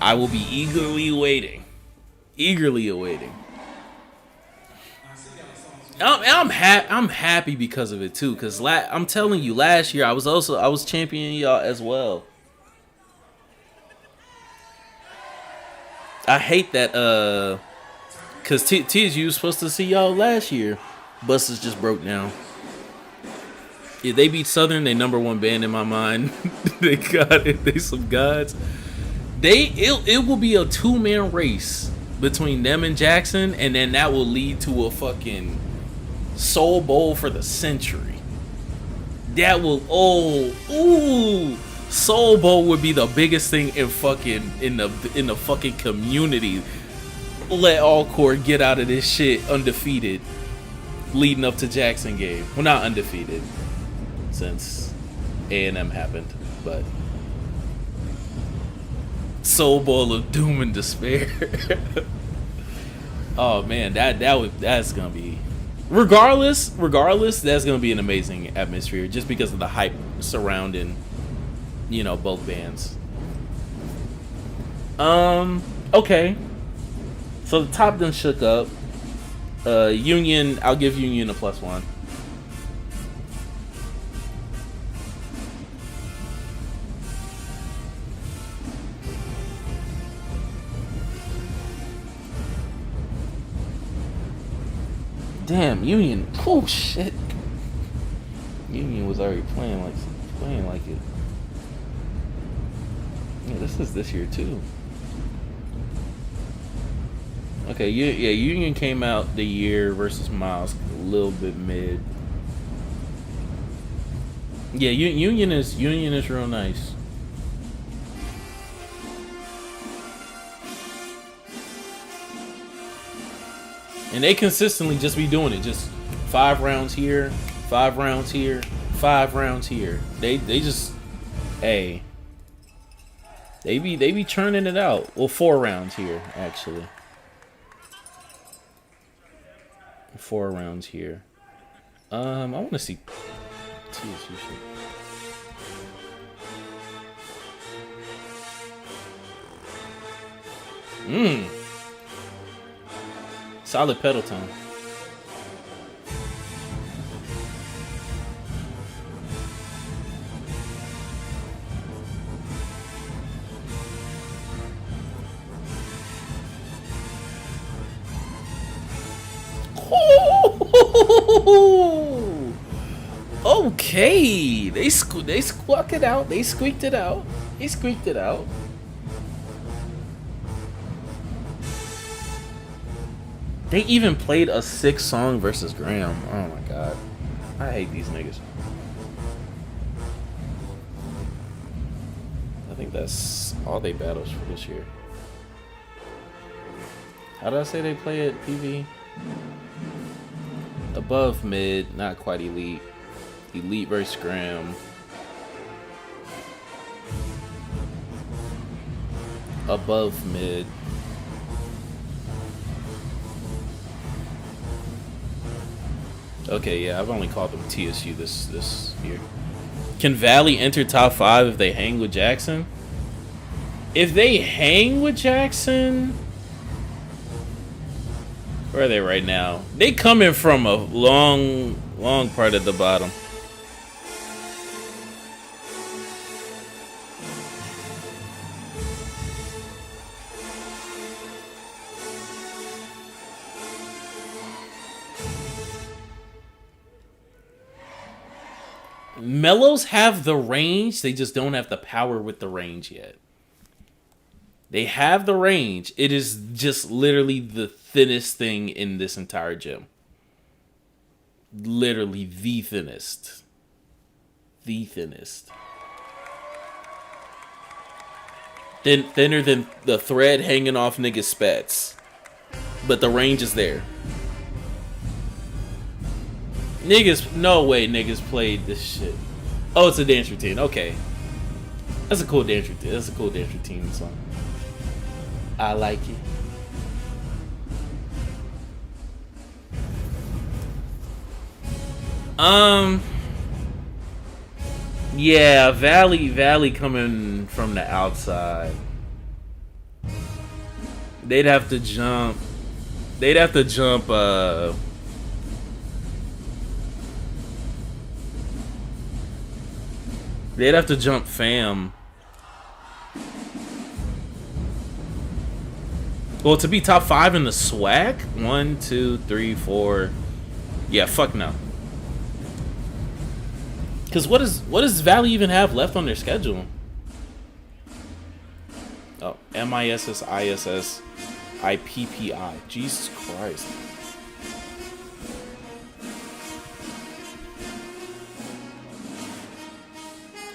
will be eagerly awaiting. I'm happy because of it too, because I'm telling you, last year I was championing y'all as well. I hate that because TSU was supposed to see y'all last year. Buses just broke down. If they beat Southern, they #1 band in my mind. They got it. They some gods. It will be a 2-man race between them and Jackson, and then that will lead to a fucking Soul Bowl for the century. That will Soul Bowl would be the biggest thing in the fucking community. let Alcorn get out of this shit undefeated leading up to Jackson game. Well, not undefeated since A&M happened, but Soul Bowl of doom and despair. Oh man, that's gonna be, regardless, that's gonna be an amazing atmosphere just because of the hype surrounding, you know, both bands. Okay. So the top done shook up. Union, I'll give Union a +1. Damn, Union. Oh shit. Union was already playing like it. Yeah, this is this year too. Okay, yeah, Union came out the year versus Miles a little bit mid. Yeah, Union is real nice. And they consistently just be doing it, just 5 rounds here, 5 rounds here, 5 rounds here. They just, hey, they be churning it out. Well, 4 rounds here actually. 4 rounds here. I want to see TSU shit. Solid pedal tone. Okay, they squawked it out. They squeaked it out. They squeaked it out. They even played a 6-song versus Graham. Oh my god, I hate these niggas. I think that's all they battles for this year. How did I say they play at PV? Above mid, not quite elite. Elite versus Graham. Above mid. Okay, yeah, I've only called them TSU this year. Can Valley enter top 5 if they hang with Jackson? If they hang with Jackson, where are they right now? They coming from a long part at the bottom. Mellows have the range, they just don't have the power with the range yet. They have the range. It is just literally the thinnest thing in this entire gym. Literally the thinnest. The thinnest. Thinner than the thread hanging off niggas' spats. But the range is there. Niggas, no way niggas played this shit. Oh, it's a dance routine. Okay. That's a cool dance routine. That's a cool dance routine song. I like it. Yeah, Valley coming from the outside. They'd have to jump. They'd have to jump FAM. Well, to be top 5 in the SWAC? 1, 2, 3, 4. Yeah, fuck no. Because what does Valley even have left on their schedule? Oh, MISS, ISS, IPPI. Jesus Christ.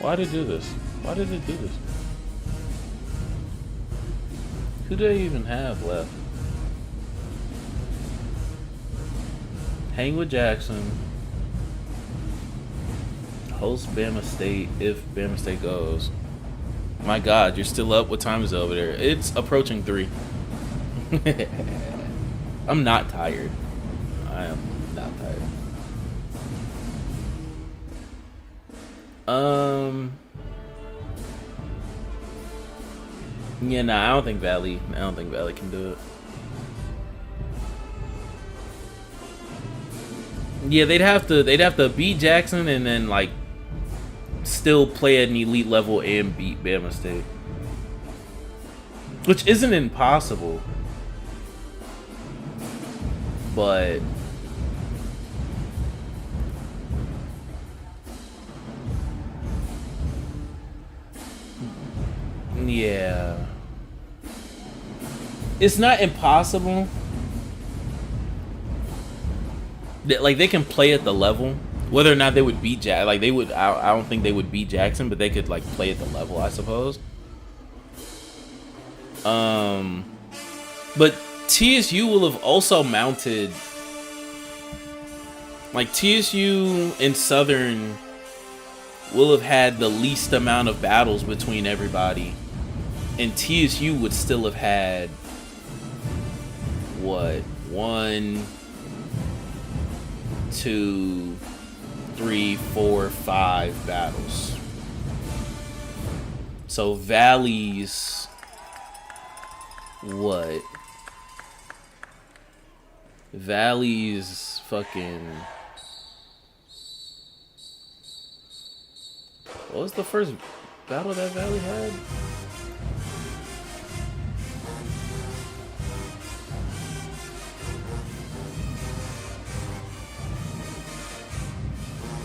Why did it do this? Why did it do this? Who do they even have left? Hang with Jackson. Host Bama State if Bama State goes. My God, you're still up. What time is it over there? It's approaching 3. I'm not tired. I am not tired. Yeah, nah, I don't think Valley can do it. Yeah, they'd have to beat Jackson and then like still play at an elite level and beat Bama State, which isn't impossible, but yeah, it's not impossible. Like they can play at the level. Whether or not they would beat I don't think they would beat Jackson, but they could like play at the level, I suppose. But TSU will have also mounted, like TSU and Southern will have had the least amount of battles between everybody, and TSU would still have had what, 1, 2, 3, 4, 5 battles. So Valley's what? Valley's fucking. What was the first battle that Valley had?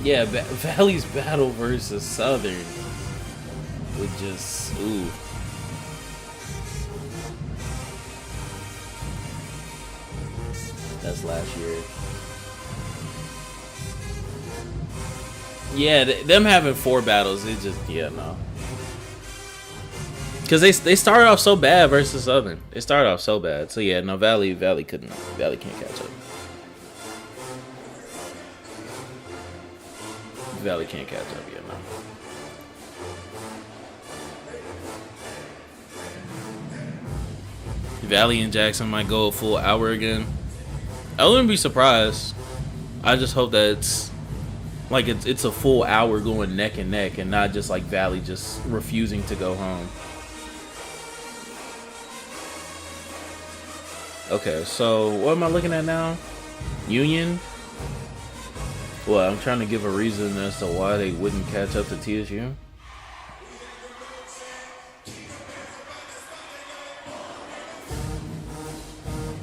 Yeah, Valley's battle versus Southern would just, ooh. That's last year. Yeah, them having 4 battles, it just, yeah, no. Because they started off so bad versus Southern. They started off so bad. So yeah, no, Valley can't catch up. Valley can't catch up yet, no. Valley and Jackson might go a full hour again. I wouldn't be surprised. I just hope that it's like it's a full hour going neck and neck and not just like Valley just refusing to go home. Okay, so what am I looking at now? Union? Well, I'm trying to give a reason as to why they wouldn't catch up to TSU.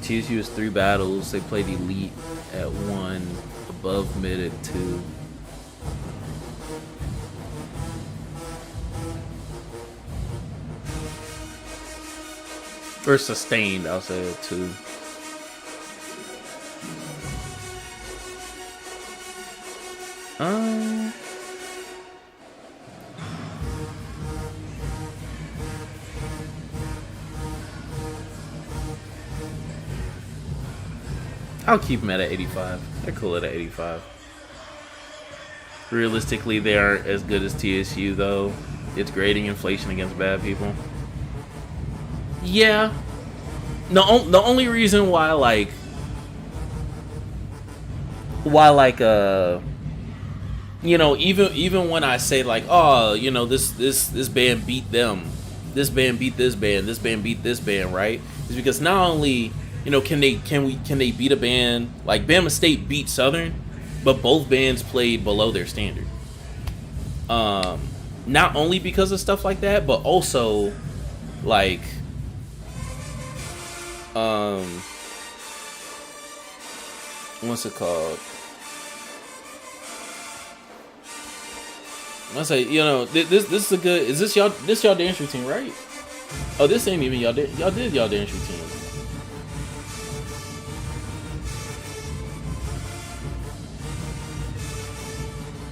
TSU has 3 battles. They played elite at 1, above mid at 2. Or sustained, I'll say at 2. I'll keep them at 85. They're cool at 85. Realistically, they aren't as good as TSU, though. It's grading inflation against bad people. Yeah. The only reason why, you know, even when I say like, oh, you know, this band beat them, this band beat this band, this band beat this band, right? Is because not only, you know, can they beat a band like Bama State beat Southern, but both bands played below their standard. Not only because of stuff like that, but also like what's it called? I say, you know, this is a good. Is this y'all dance routine, right? Oh, this ain't even y'all did y'all dance routine.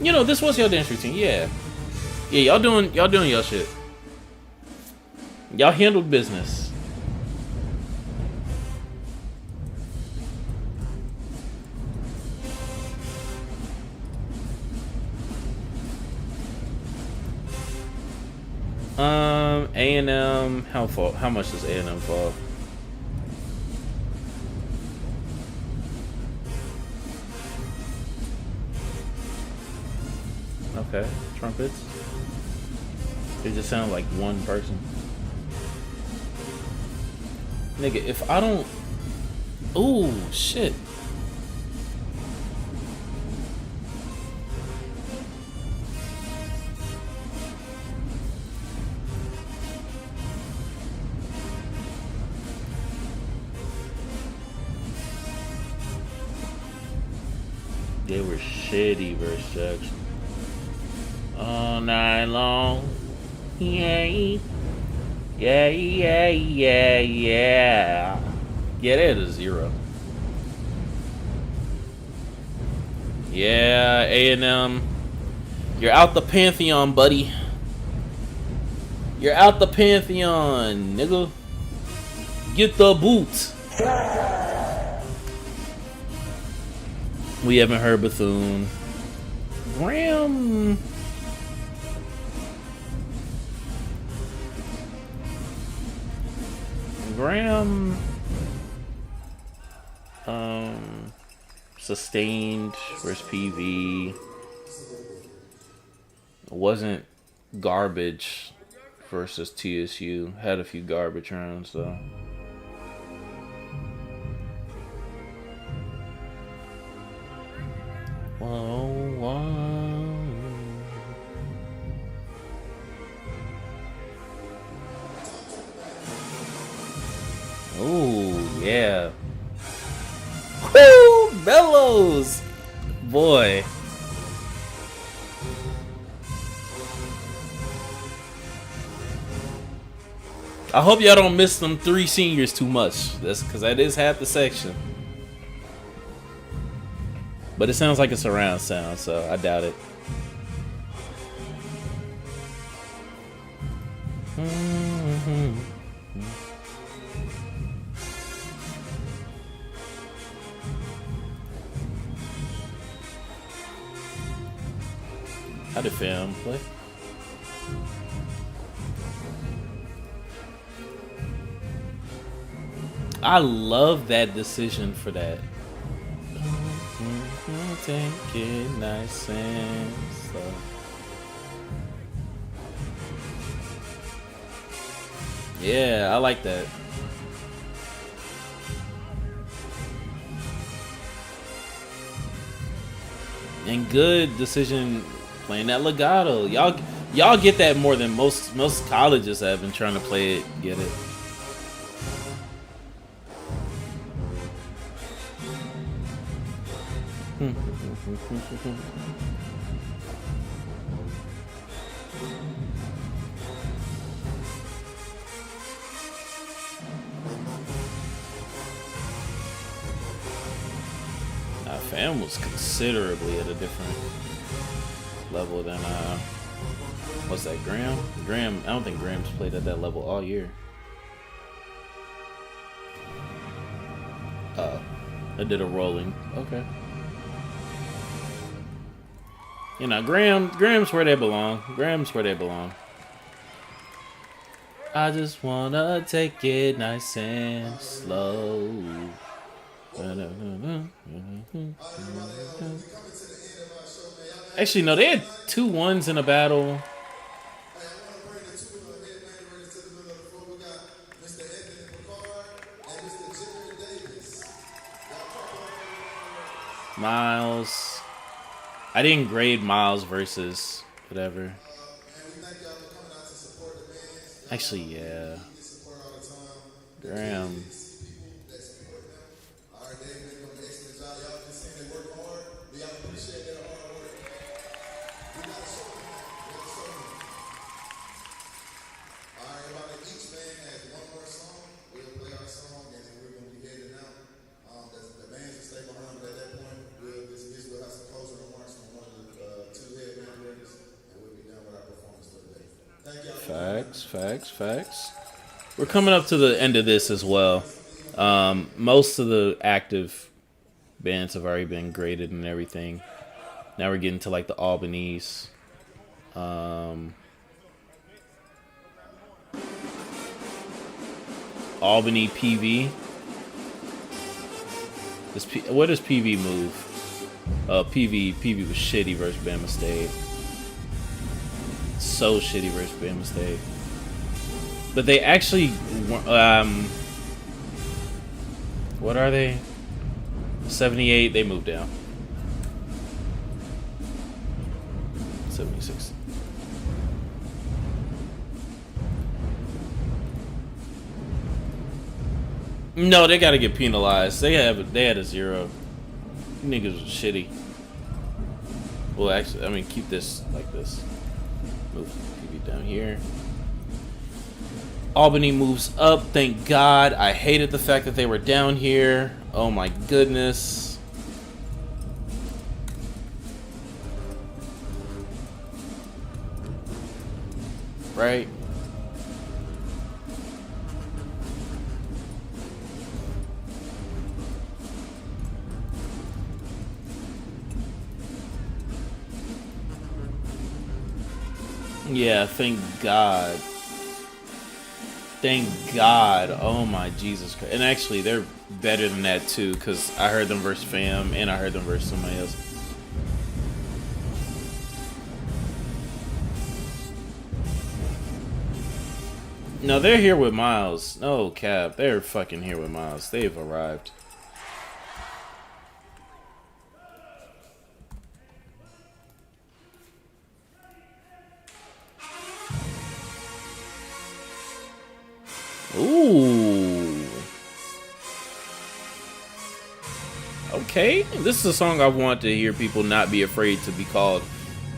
You know, this was your dance routine, yeah. Yeah, y'all doing y'all shit. Y'all handled business. A&M, how much does A&M fall? Okay, trumpets. They just sound like one person. Nigga, if I don't... Ooh, shit. They were shitty versus Jackson. All night long. Yeah. Yeah, yeah, yeah, yeah. Yeah, that is 0. Yeah, A&M. You're out the Pantheon, buddy. You're out the Pantheon, nigga. Get the boot. We haven't heard Bethune. Graham. Sustained versus PV. Wasn't garbage versus TSU. Had a few garbage rounds though. Whoa, whoa. Oh, yeah. Woo! Bellows! Boy. I hope y'all don't miss them 3 seniors too much. That's because that is half the section. But it sounds like a surround sound, so I doubt it. How did FAM play? I love that decision for that. Take it nice and slow. Yeah, I like that. And good decision playing that legato. Y'all get that more than most colleges have been trying to play it. Get it? FAM was considerably at a different level than what's that, Graham? I don't think Graham's played at that level all year. I did a rolling. Okay. You know, Graham's where they belong. Graham's where they belong. I just wanna take it nice and slow. Actually, no, they had 2 1s in a battle. Miles. I didn't grade Miles versus whatever. Actually, yeah. Graham. Facts. We're coming up to the end of this as well. Most of the active bands have already been graded and everything. Now we're getting to like the Albany's. Albany PV. What does PV move? PV was shitty versus Bama State. So shitty versus Bama State. But they actually, what are they? 78. They moved down. 76. No, they gotta get penalized. They had a 0. Niggas was shitty. Well, actually, I mean, keep this like this. Move PV down here. Albany moves up. Thank God. I hated the fact that they were down here. Oh my goodness. Right? Yeah, thank God. Thank God. Oh my Jesus Christ. And actually, they're better than that too, because I heard them versus FAM and I heard them versus somebody else. No, they're here with Miles. No cap. They're fucking here with Miles. They've arrived. Ooh. Okay. This is a song I want to hear people not be afraid to be called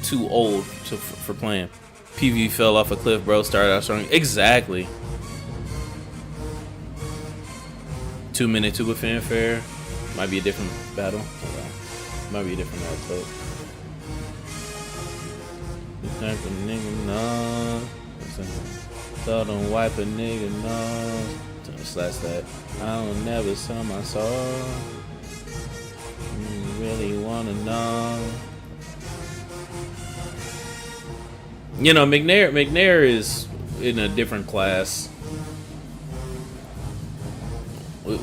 too old for playing. PV fell off a cliff, bro. Started out strong. Exactly. 2 minute tuba fanfare. Might be a different battle. Might be a different battle. This type of nigga, no. So don't wipe a nigga nose. Slash that. I don't never sell my soul. You really wanna know? You know, McNair is in a different class. We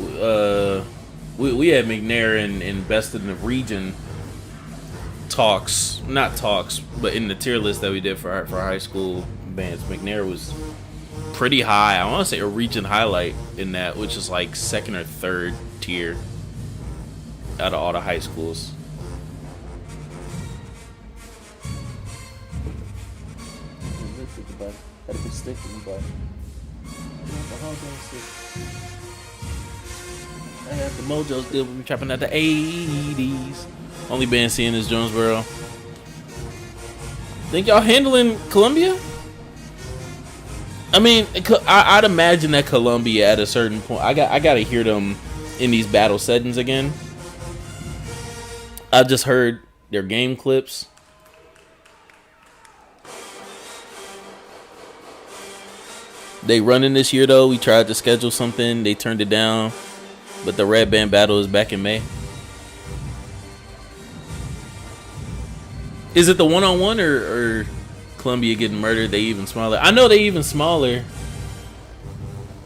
had McNair in Best in the Region talks, not talks, but in the tier list that we did for our high school bands. McNair was pretty high. I want to say a region highlight in that, which is like 2nd or 3rd tier out of all the high schools. The mojo's good when we trapping at the 80s. Only band seeing is Jonesboro. Think y'all handling Columbia? I mean, I'd imagine that Columbia at a certain point. I gotta hear them in these battle settings again. I just heard their game clips. They running this year though. We tried to schedule something. They turned it down. But the Red Band battle is back in May. Is it the one-on-one or Columbia getting murdered? They even smaller. I know they even smaller.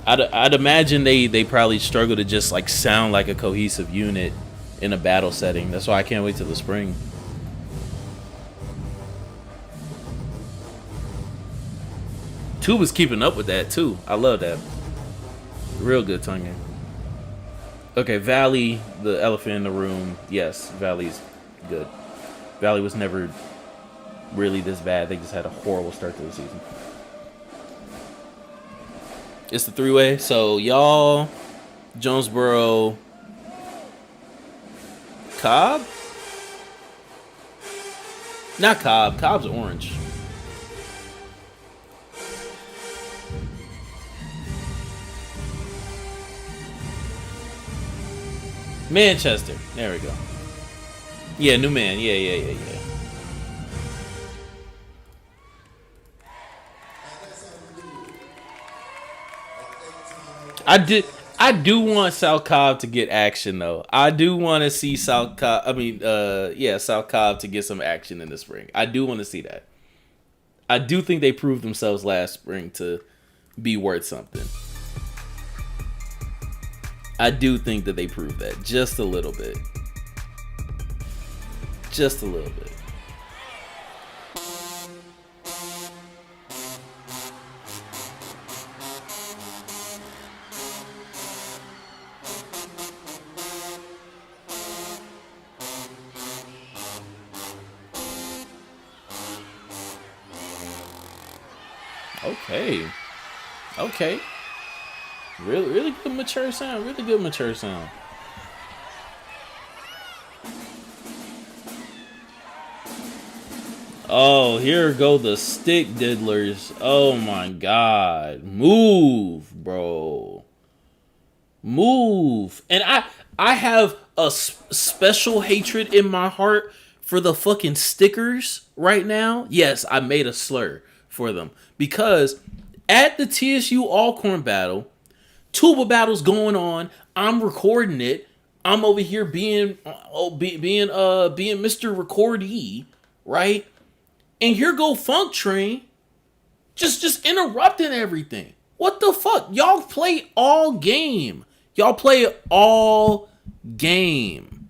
I'd imagine they probably struggle to just like sound like a cohesive unit in a battle setting. That's why I can't wait till the spring. Tuba's keeping up with that too. I love that. Real good tonguing. Okay, Valley, the elephant in the room. Yes, Valley's good. Valley was never really this bad. They just had a horrible start to the season. It's the 3-way. So y'all, Jonesboro, Cobb? Not Cobb. Cobb's orange. Manchester. There we go. Yeah, new man. Yeah. I do want South Cobb to get action though. I do want to see South Cobb. South Cobb to get some action in the spring. I do want to see that. I do think they proved themselves last spring to be worth something. I do think that they proved that just a little bit. Just a little bit. Okay. Okay. Really good mature sound. Really good mature sound. Oh, here go the stick diddlers. Oh my god. Move, bro. Move. And I have a special hatred in my heart for the fucking stickers right now. Yes, I made a slur for them. Because at the TSU Alcorn battle, tuba battle's going on. I'm recording it. I'm over here being Mr. Recordee, right? And here go Funk Train, just interrupting everything. What the fuck? Y'all play all game. Y'all play all game.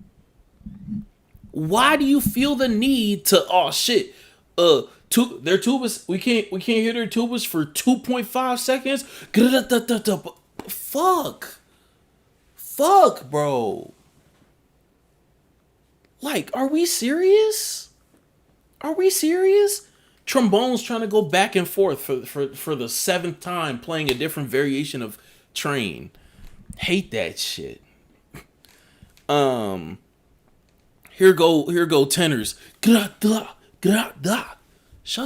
Why do you feel the need to? Oh shit! Their tubas. We can't hear their tubas for 2.5 seconds. Fuck, bro. Like, are we serious? Are we serious? Trombone's trying to go back and forth for the 7th time playing a different variation of Train. Hate that shit. Here go tenors. Shut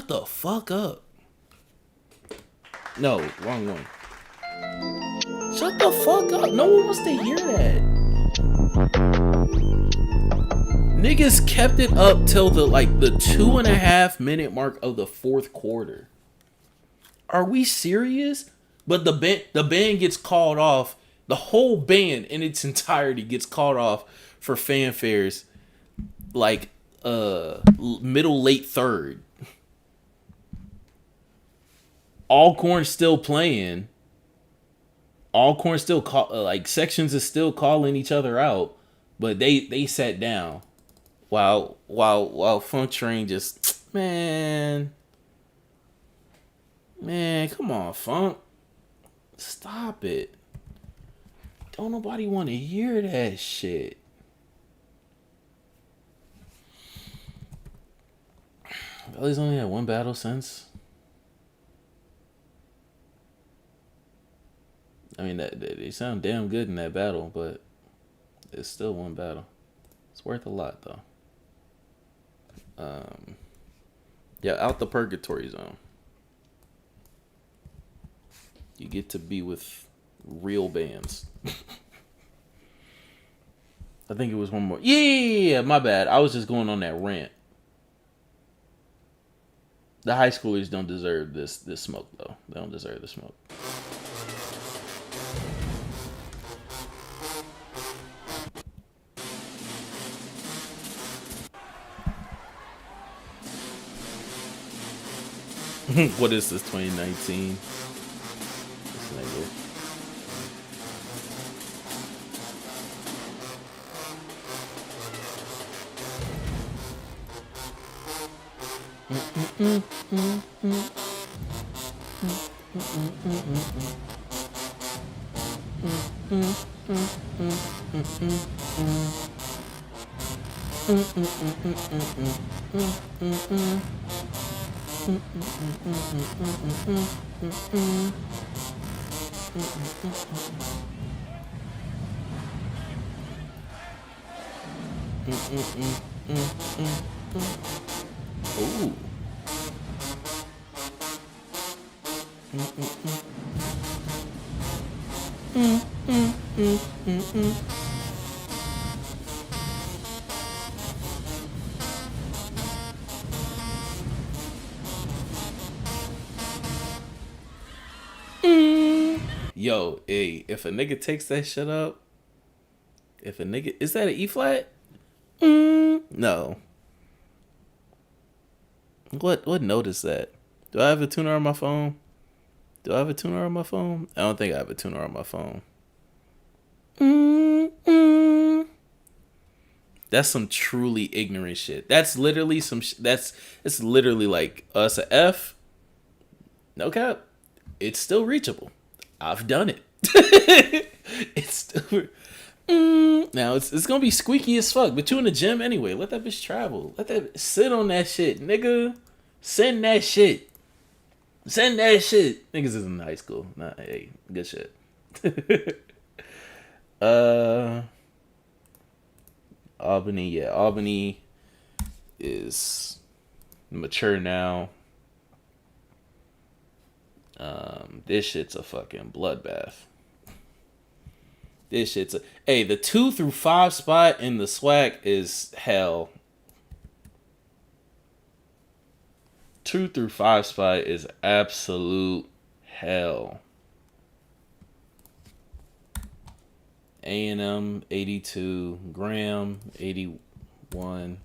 the fuck up. No, wrong one. Shut the fuck up. No one wants to hear that. Niggas kept it up till the 2.5 minute mark of the 4th quarter. Are we serious? But the band gets called off. The whole band in its entirety gets called off for fanfares middle late 3rd. Alcorn still playing. Alcorn still sections is still calling each other out, but they sat down. While Funk Train just man, come on, Funk, stop it. Don't nobody want to hear that shit. Valley's only had one battle since. I mean, they sound damn good in that battle, but it's still one battle. It's worth a lot, though. Yeah, out the purgatory zone. You get to be with real bands. I think it was one more. Yeah, my bad. I was just going on that rant. The high schoolers don't deserve this smoke, though. They don't deserve the smoke. What is this, 2019? This nigga. Ooh. Yo, hey, if a nigga takes that shit up, if a nigga, is that an E flat? No. What note is that? Do I have a tuner on my phone? I don't think I have a tuner on my phone. That's some truly ignorant shit. That's literally it's literally like us a F. No cap. It's still reachable. I've done it. It's still now it's gonna be squeaky as fuck, but you in the gym anyway. Let that bitch travel. Let that sit on that shit, nigga. Send that shit. Send that shit. Niggas is in high school. Nah, hey, good shit. Albany, yeah, Albany is mature now. This shit's a fucking bloodbath. This shit's a... Hey, the 2 through 5 spot in the SWAC is hell. 2 through 5 spot is absolute hell. A&M 82, Graham 81,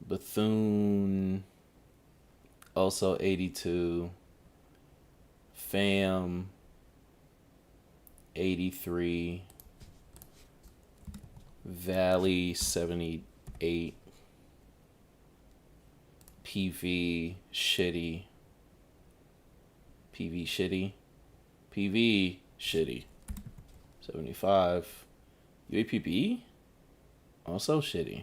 Bethune also 82, FAM 83, Valley 78, PV shitty, PV shitty. 75. UAPB? Also shitty.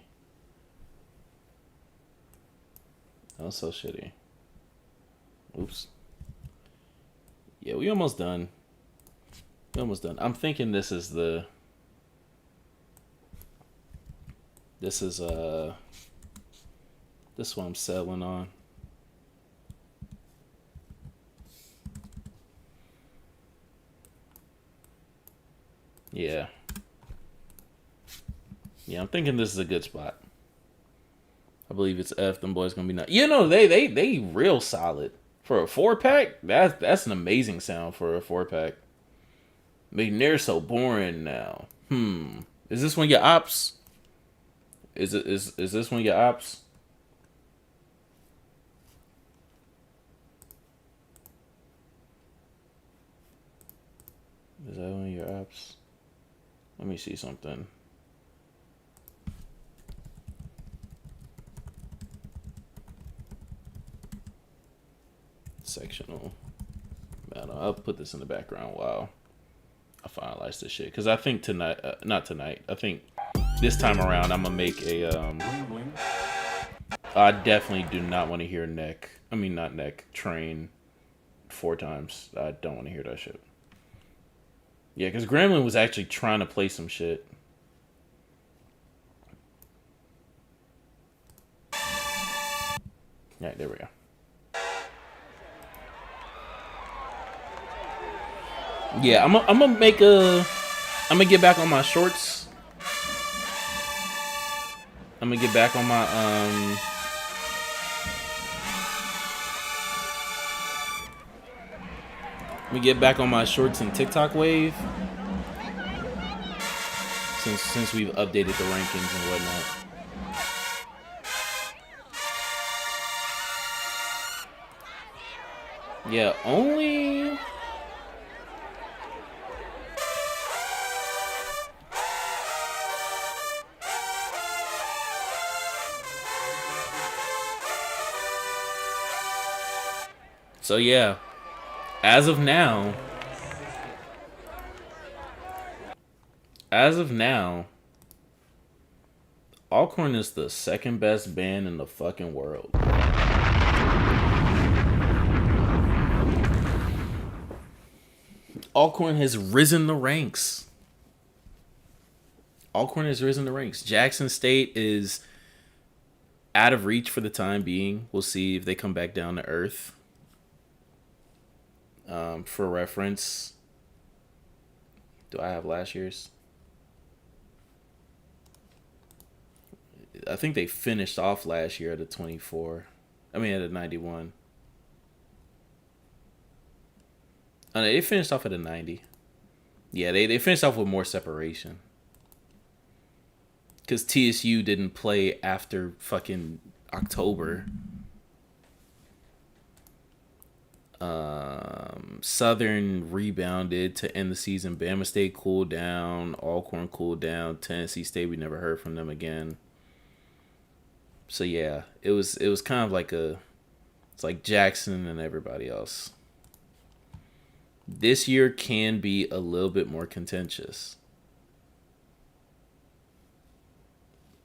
Also shitty. Oops. Yeah, we almost done. We almost done. I'm thinking this is the... This is what I'm settling on. Yeah. Yeah, I'm thinking this is a good spot. I believe it's F. Them boys gonna be nice. You know, they real solid. For a 4-pack, that's an amazing sound for a 4-pack. McNair so boring now. Is this one your ops? Is this one your ops? Is that one of your apps? Let me see something. Sectional. I'll put this in the background while I finalize this shit. Because I think tonight, not tonight, I think this time around I'm going to make a... I definitely do not want to hear train 4 times. I don't want to hear that shit. Yeah, because Gremlin was actually trying to play some shit. Alright, there we go. Yeah, I'm gonna get back on my shorts. I'm gonna get back on my Let me get back on my shorts and TikTok wave. Since we've updated the rankings and whatnot. Yeah, only... So yeah, as of now, Alcorn is the 2nd best band in the fucking world. Alcorn has risen the ranks. Jackson State is out of reach for the time being. We'll see if they come back down to earth. For reference, do I have last year's? I think they finished off last year at a 24. I mean, at a 91. Oh, no, they finished off at a 90. Yeah, they finished off with more separation. Because TSU didn't play after fucking October. Southern rebounded to end the season. Bama State cooled down. Alcorn cooled down. Tennessee State, we never heard from them again. So yeah, it was kind of like it's like Jackson and everybody else. This year can be a little bit more contentious.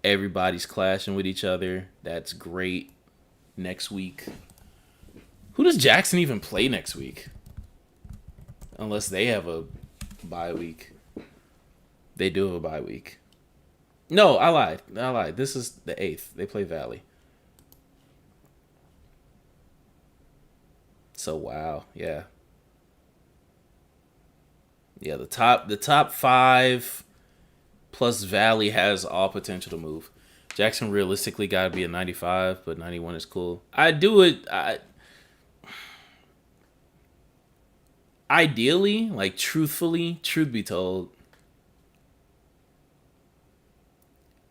Everybody's clashing with each other. That's great. Next week. Who does Jackson even play next week? Unless they have a bye week. They do have a bye week. No, I lied. This is the 8th. They play Valley. So wow, yeah. Yeah, the top 5 plus Valley has all potential to move. Jackson realistically got to be a 95, but 91 is cool. Ideally, like truthfully, truth be told,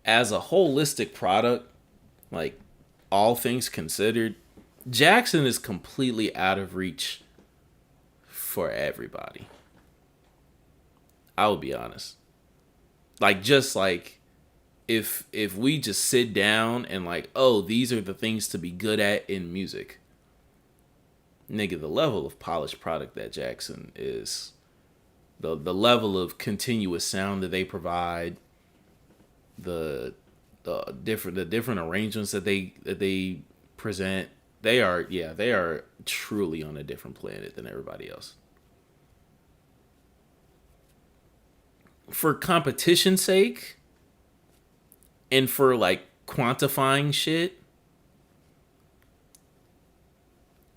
as a holistic product, like all things considered, Jackson is completely out of reach for everybody. I will be honest. Like, just like if we just sit down and like, oh, these are the things to be good at in music. Nigga, the level of polished product that Jackson is, the level of continuous sound that they provide, the different arrangements that they present, they are truly on a different planet than everybody else. For competition's sake, and for like quantifying shit,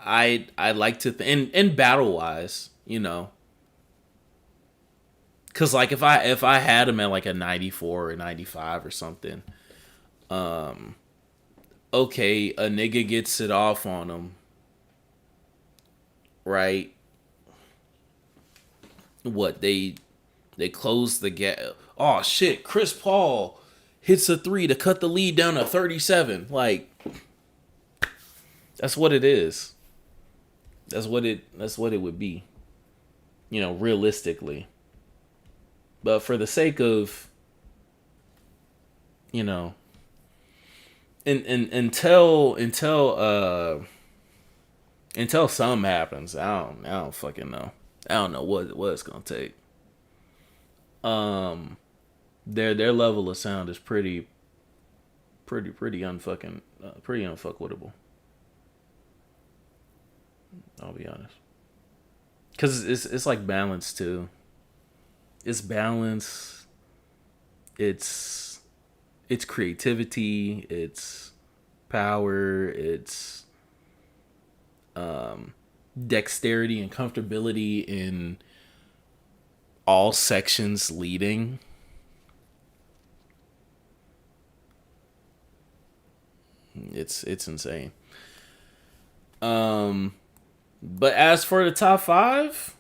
I like to and battle wise, you know, because like if I had him at like a 94 or 95 or something, okay, a nigga gets it off on him, right? What they close the gap. Oh shit, Chris Paul hits a 3 to cut the lead down to 37. Like, that's what it is. That's what it would be. You know, realistically. But for the sake of, you know, until something happens, I don't fucking know. I don't know what it's gonna take. Their level of sound is pretty unfuckwittable. I'll be honest. Cause it's like balance too. It's balance. It's creativity. It's power. It's dexterity and comfortability in all sections leading. It's insane. But as for the top 5,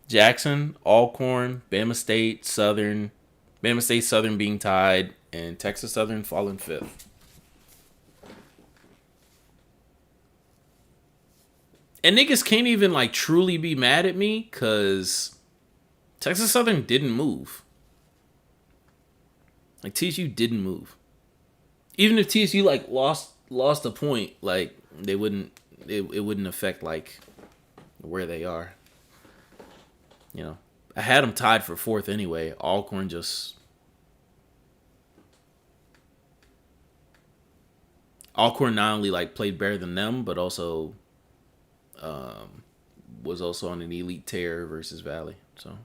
Jackson, Alcorn, Bama State, Southern being tied, and Texas Southern falling 5th. And niggas can't even like truly be mad at me because Texas Southern didn't move. Like TSU didn't move. Even if TSU like lost a point, like it wouldn't affect like where they are. You know, I had them tied for 4th anyway. Alcorn not only like played better than them, but also was also on an elite tear versus Valley. So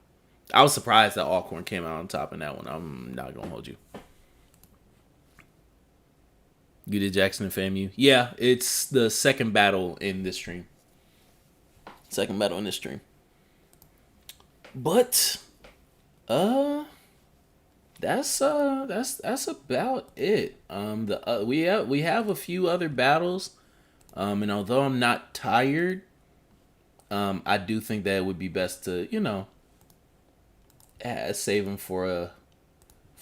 I was surprised that Alcorn came out on top in that one. I'm not gonna hold you. You did Jackson and FAMU? Yeah, it's the second battle in this stream. But that's about it. We have a few other battles. And although I'm not tired, I do think that it would be best to, you know, save them for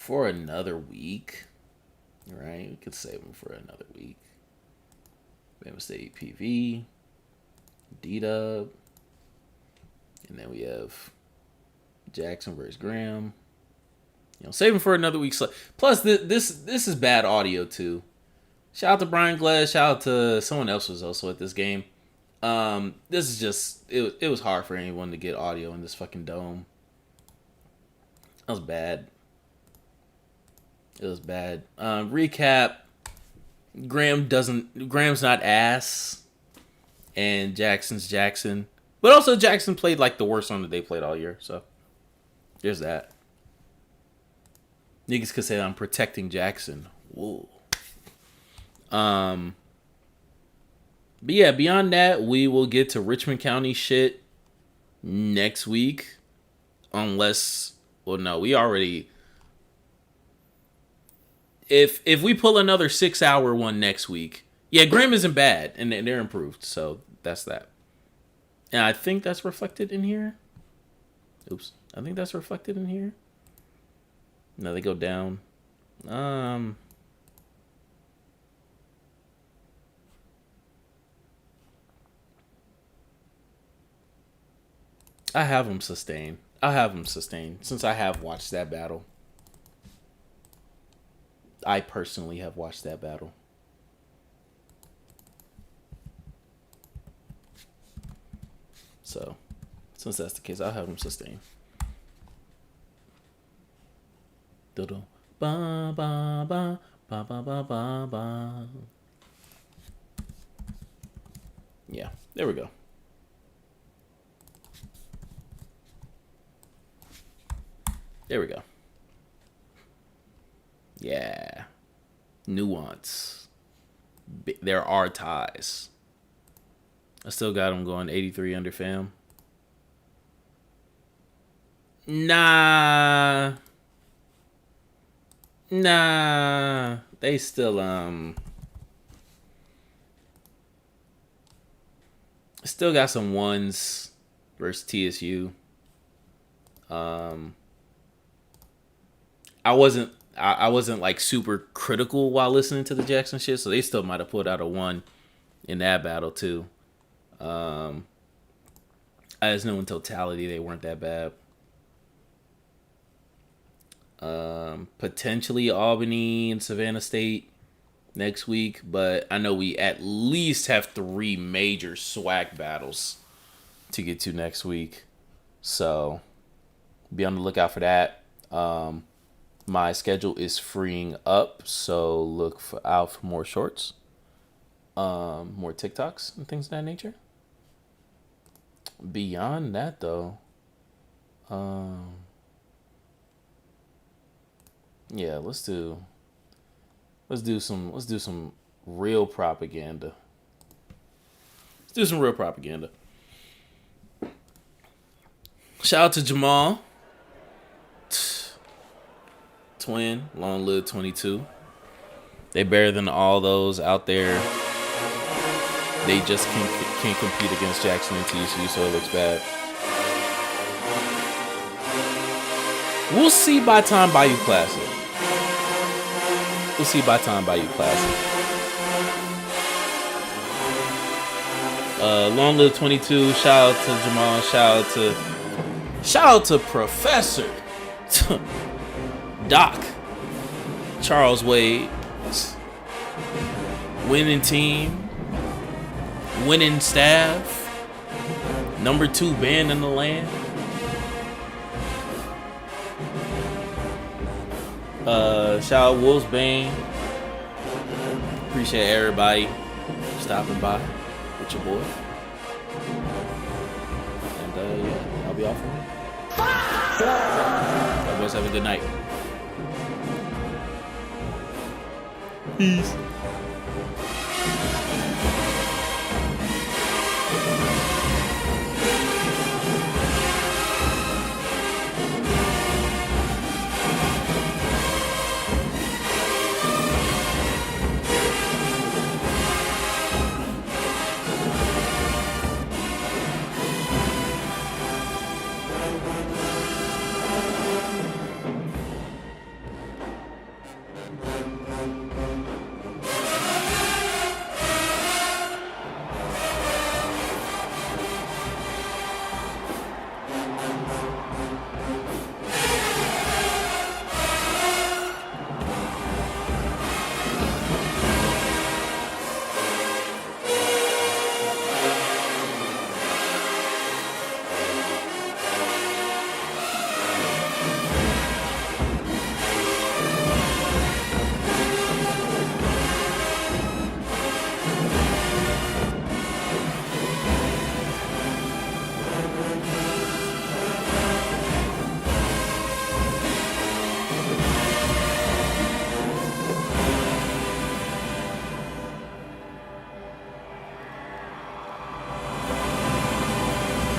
another week. Right? We could save them for another week. Bama State PV. D-Dub. And then we have Jackson versus Graham. You know, saving for another week. Plus, this is bad audio too. Shout out to Brian Glass. Shout out to someone else who was also at this game. This is just it was hard for anyone to get audio in this fucking dome. That was bad. It was bad. Recap. Graham's not ass, and Jackson's Jackson. But also Jackson played like the worst song that they played all year. So there's that. Niggas could say I'm protecting Jackson. Whoa. But yeah, beyond that, we will get to Richmond County shit next week. Unless, well, no, we already. If we pull another 6-hour one next week, yeah, Graham isn't bad and they're improved. So that's that. And I think that's reflected in here. Oops, I think that's reflected in here. No, they go down. I have them sustained. I'll have them sustained since I have watched that battle. I personally have watched that battle. So, since that's the case, I'll have them sustained. Do-do. Ba ba ba ba ba ba ba ba. Yeah, there we go. There we go. Yeah. Nuance. There are ties. I still got them going 83 under fam. Nah. They still still got some ones versus TSU. I wasn't like super critical while listening to the Jackson shit, so they still might have put out a 1 in that battle too. I just know in totality they weren't that bad. Potentially Albany and Savannah State next week, but I know we at least have 3 major SWAC battles to get to next week, so be on the lookout for that. My schedule is freeing up, so look out for more shorts, more TikToks and things of that nature. Beyond that, though, yeah, let's do some real propaganda. Let's do some real propaganda. Shout out to Jamal. Twin, long live 22. They better than all those out there. They just can't compete against Jackson and TSU, so it looks bad. We'll see by time Bayou Classic. We'll see by time Bayou Classic. Long live 22. Shout out to Jamal. Shout out to Professor Doc Charles Wade. Winning team, winning staff, number 2 band in the land. Shout out Wolf's Bane. Appreciate everybody stopping by with your boy. And yeah, I'll be off from here. Y'all boys have a good night. Peace.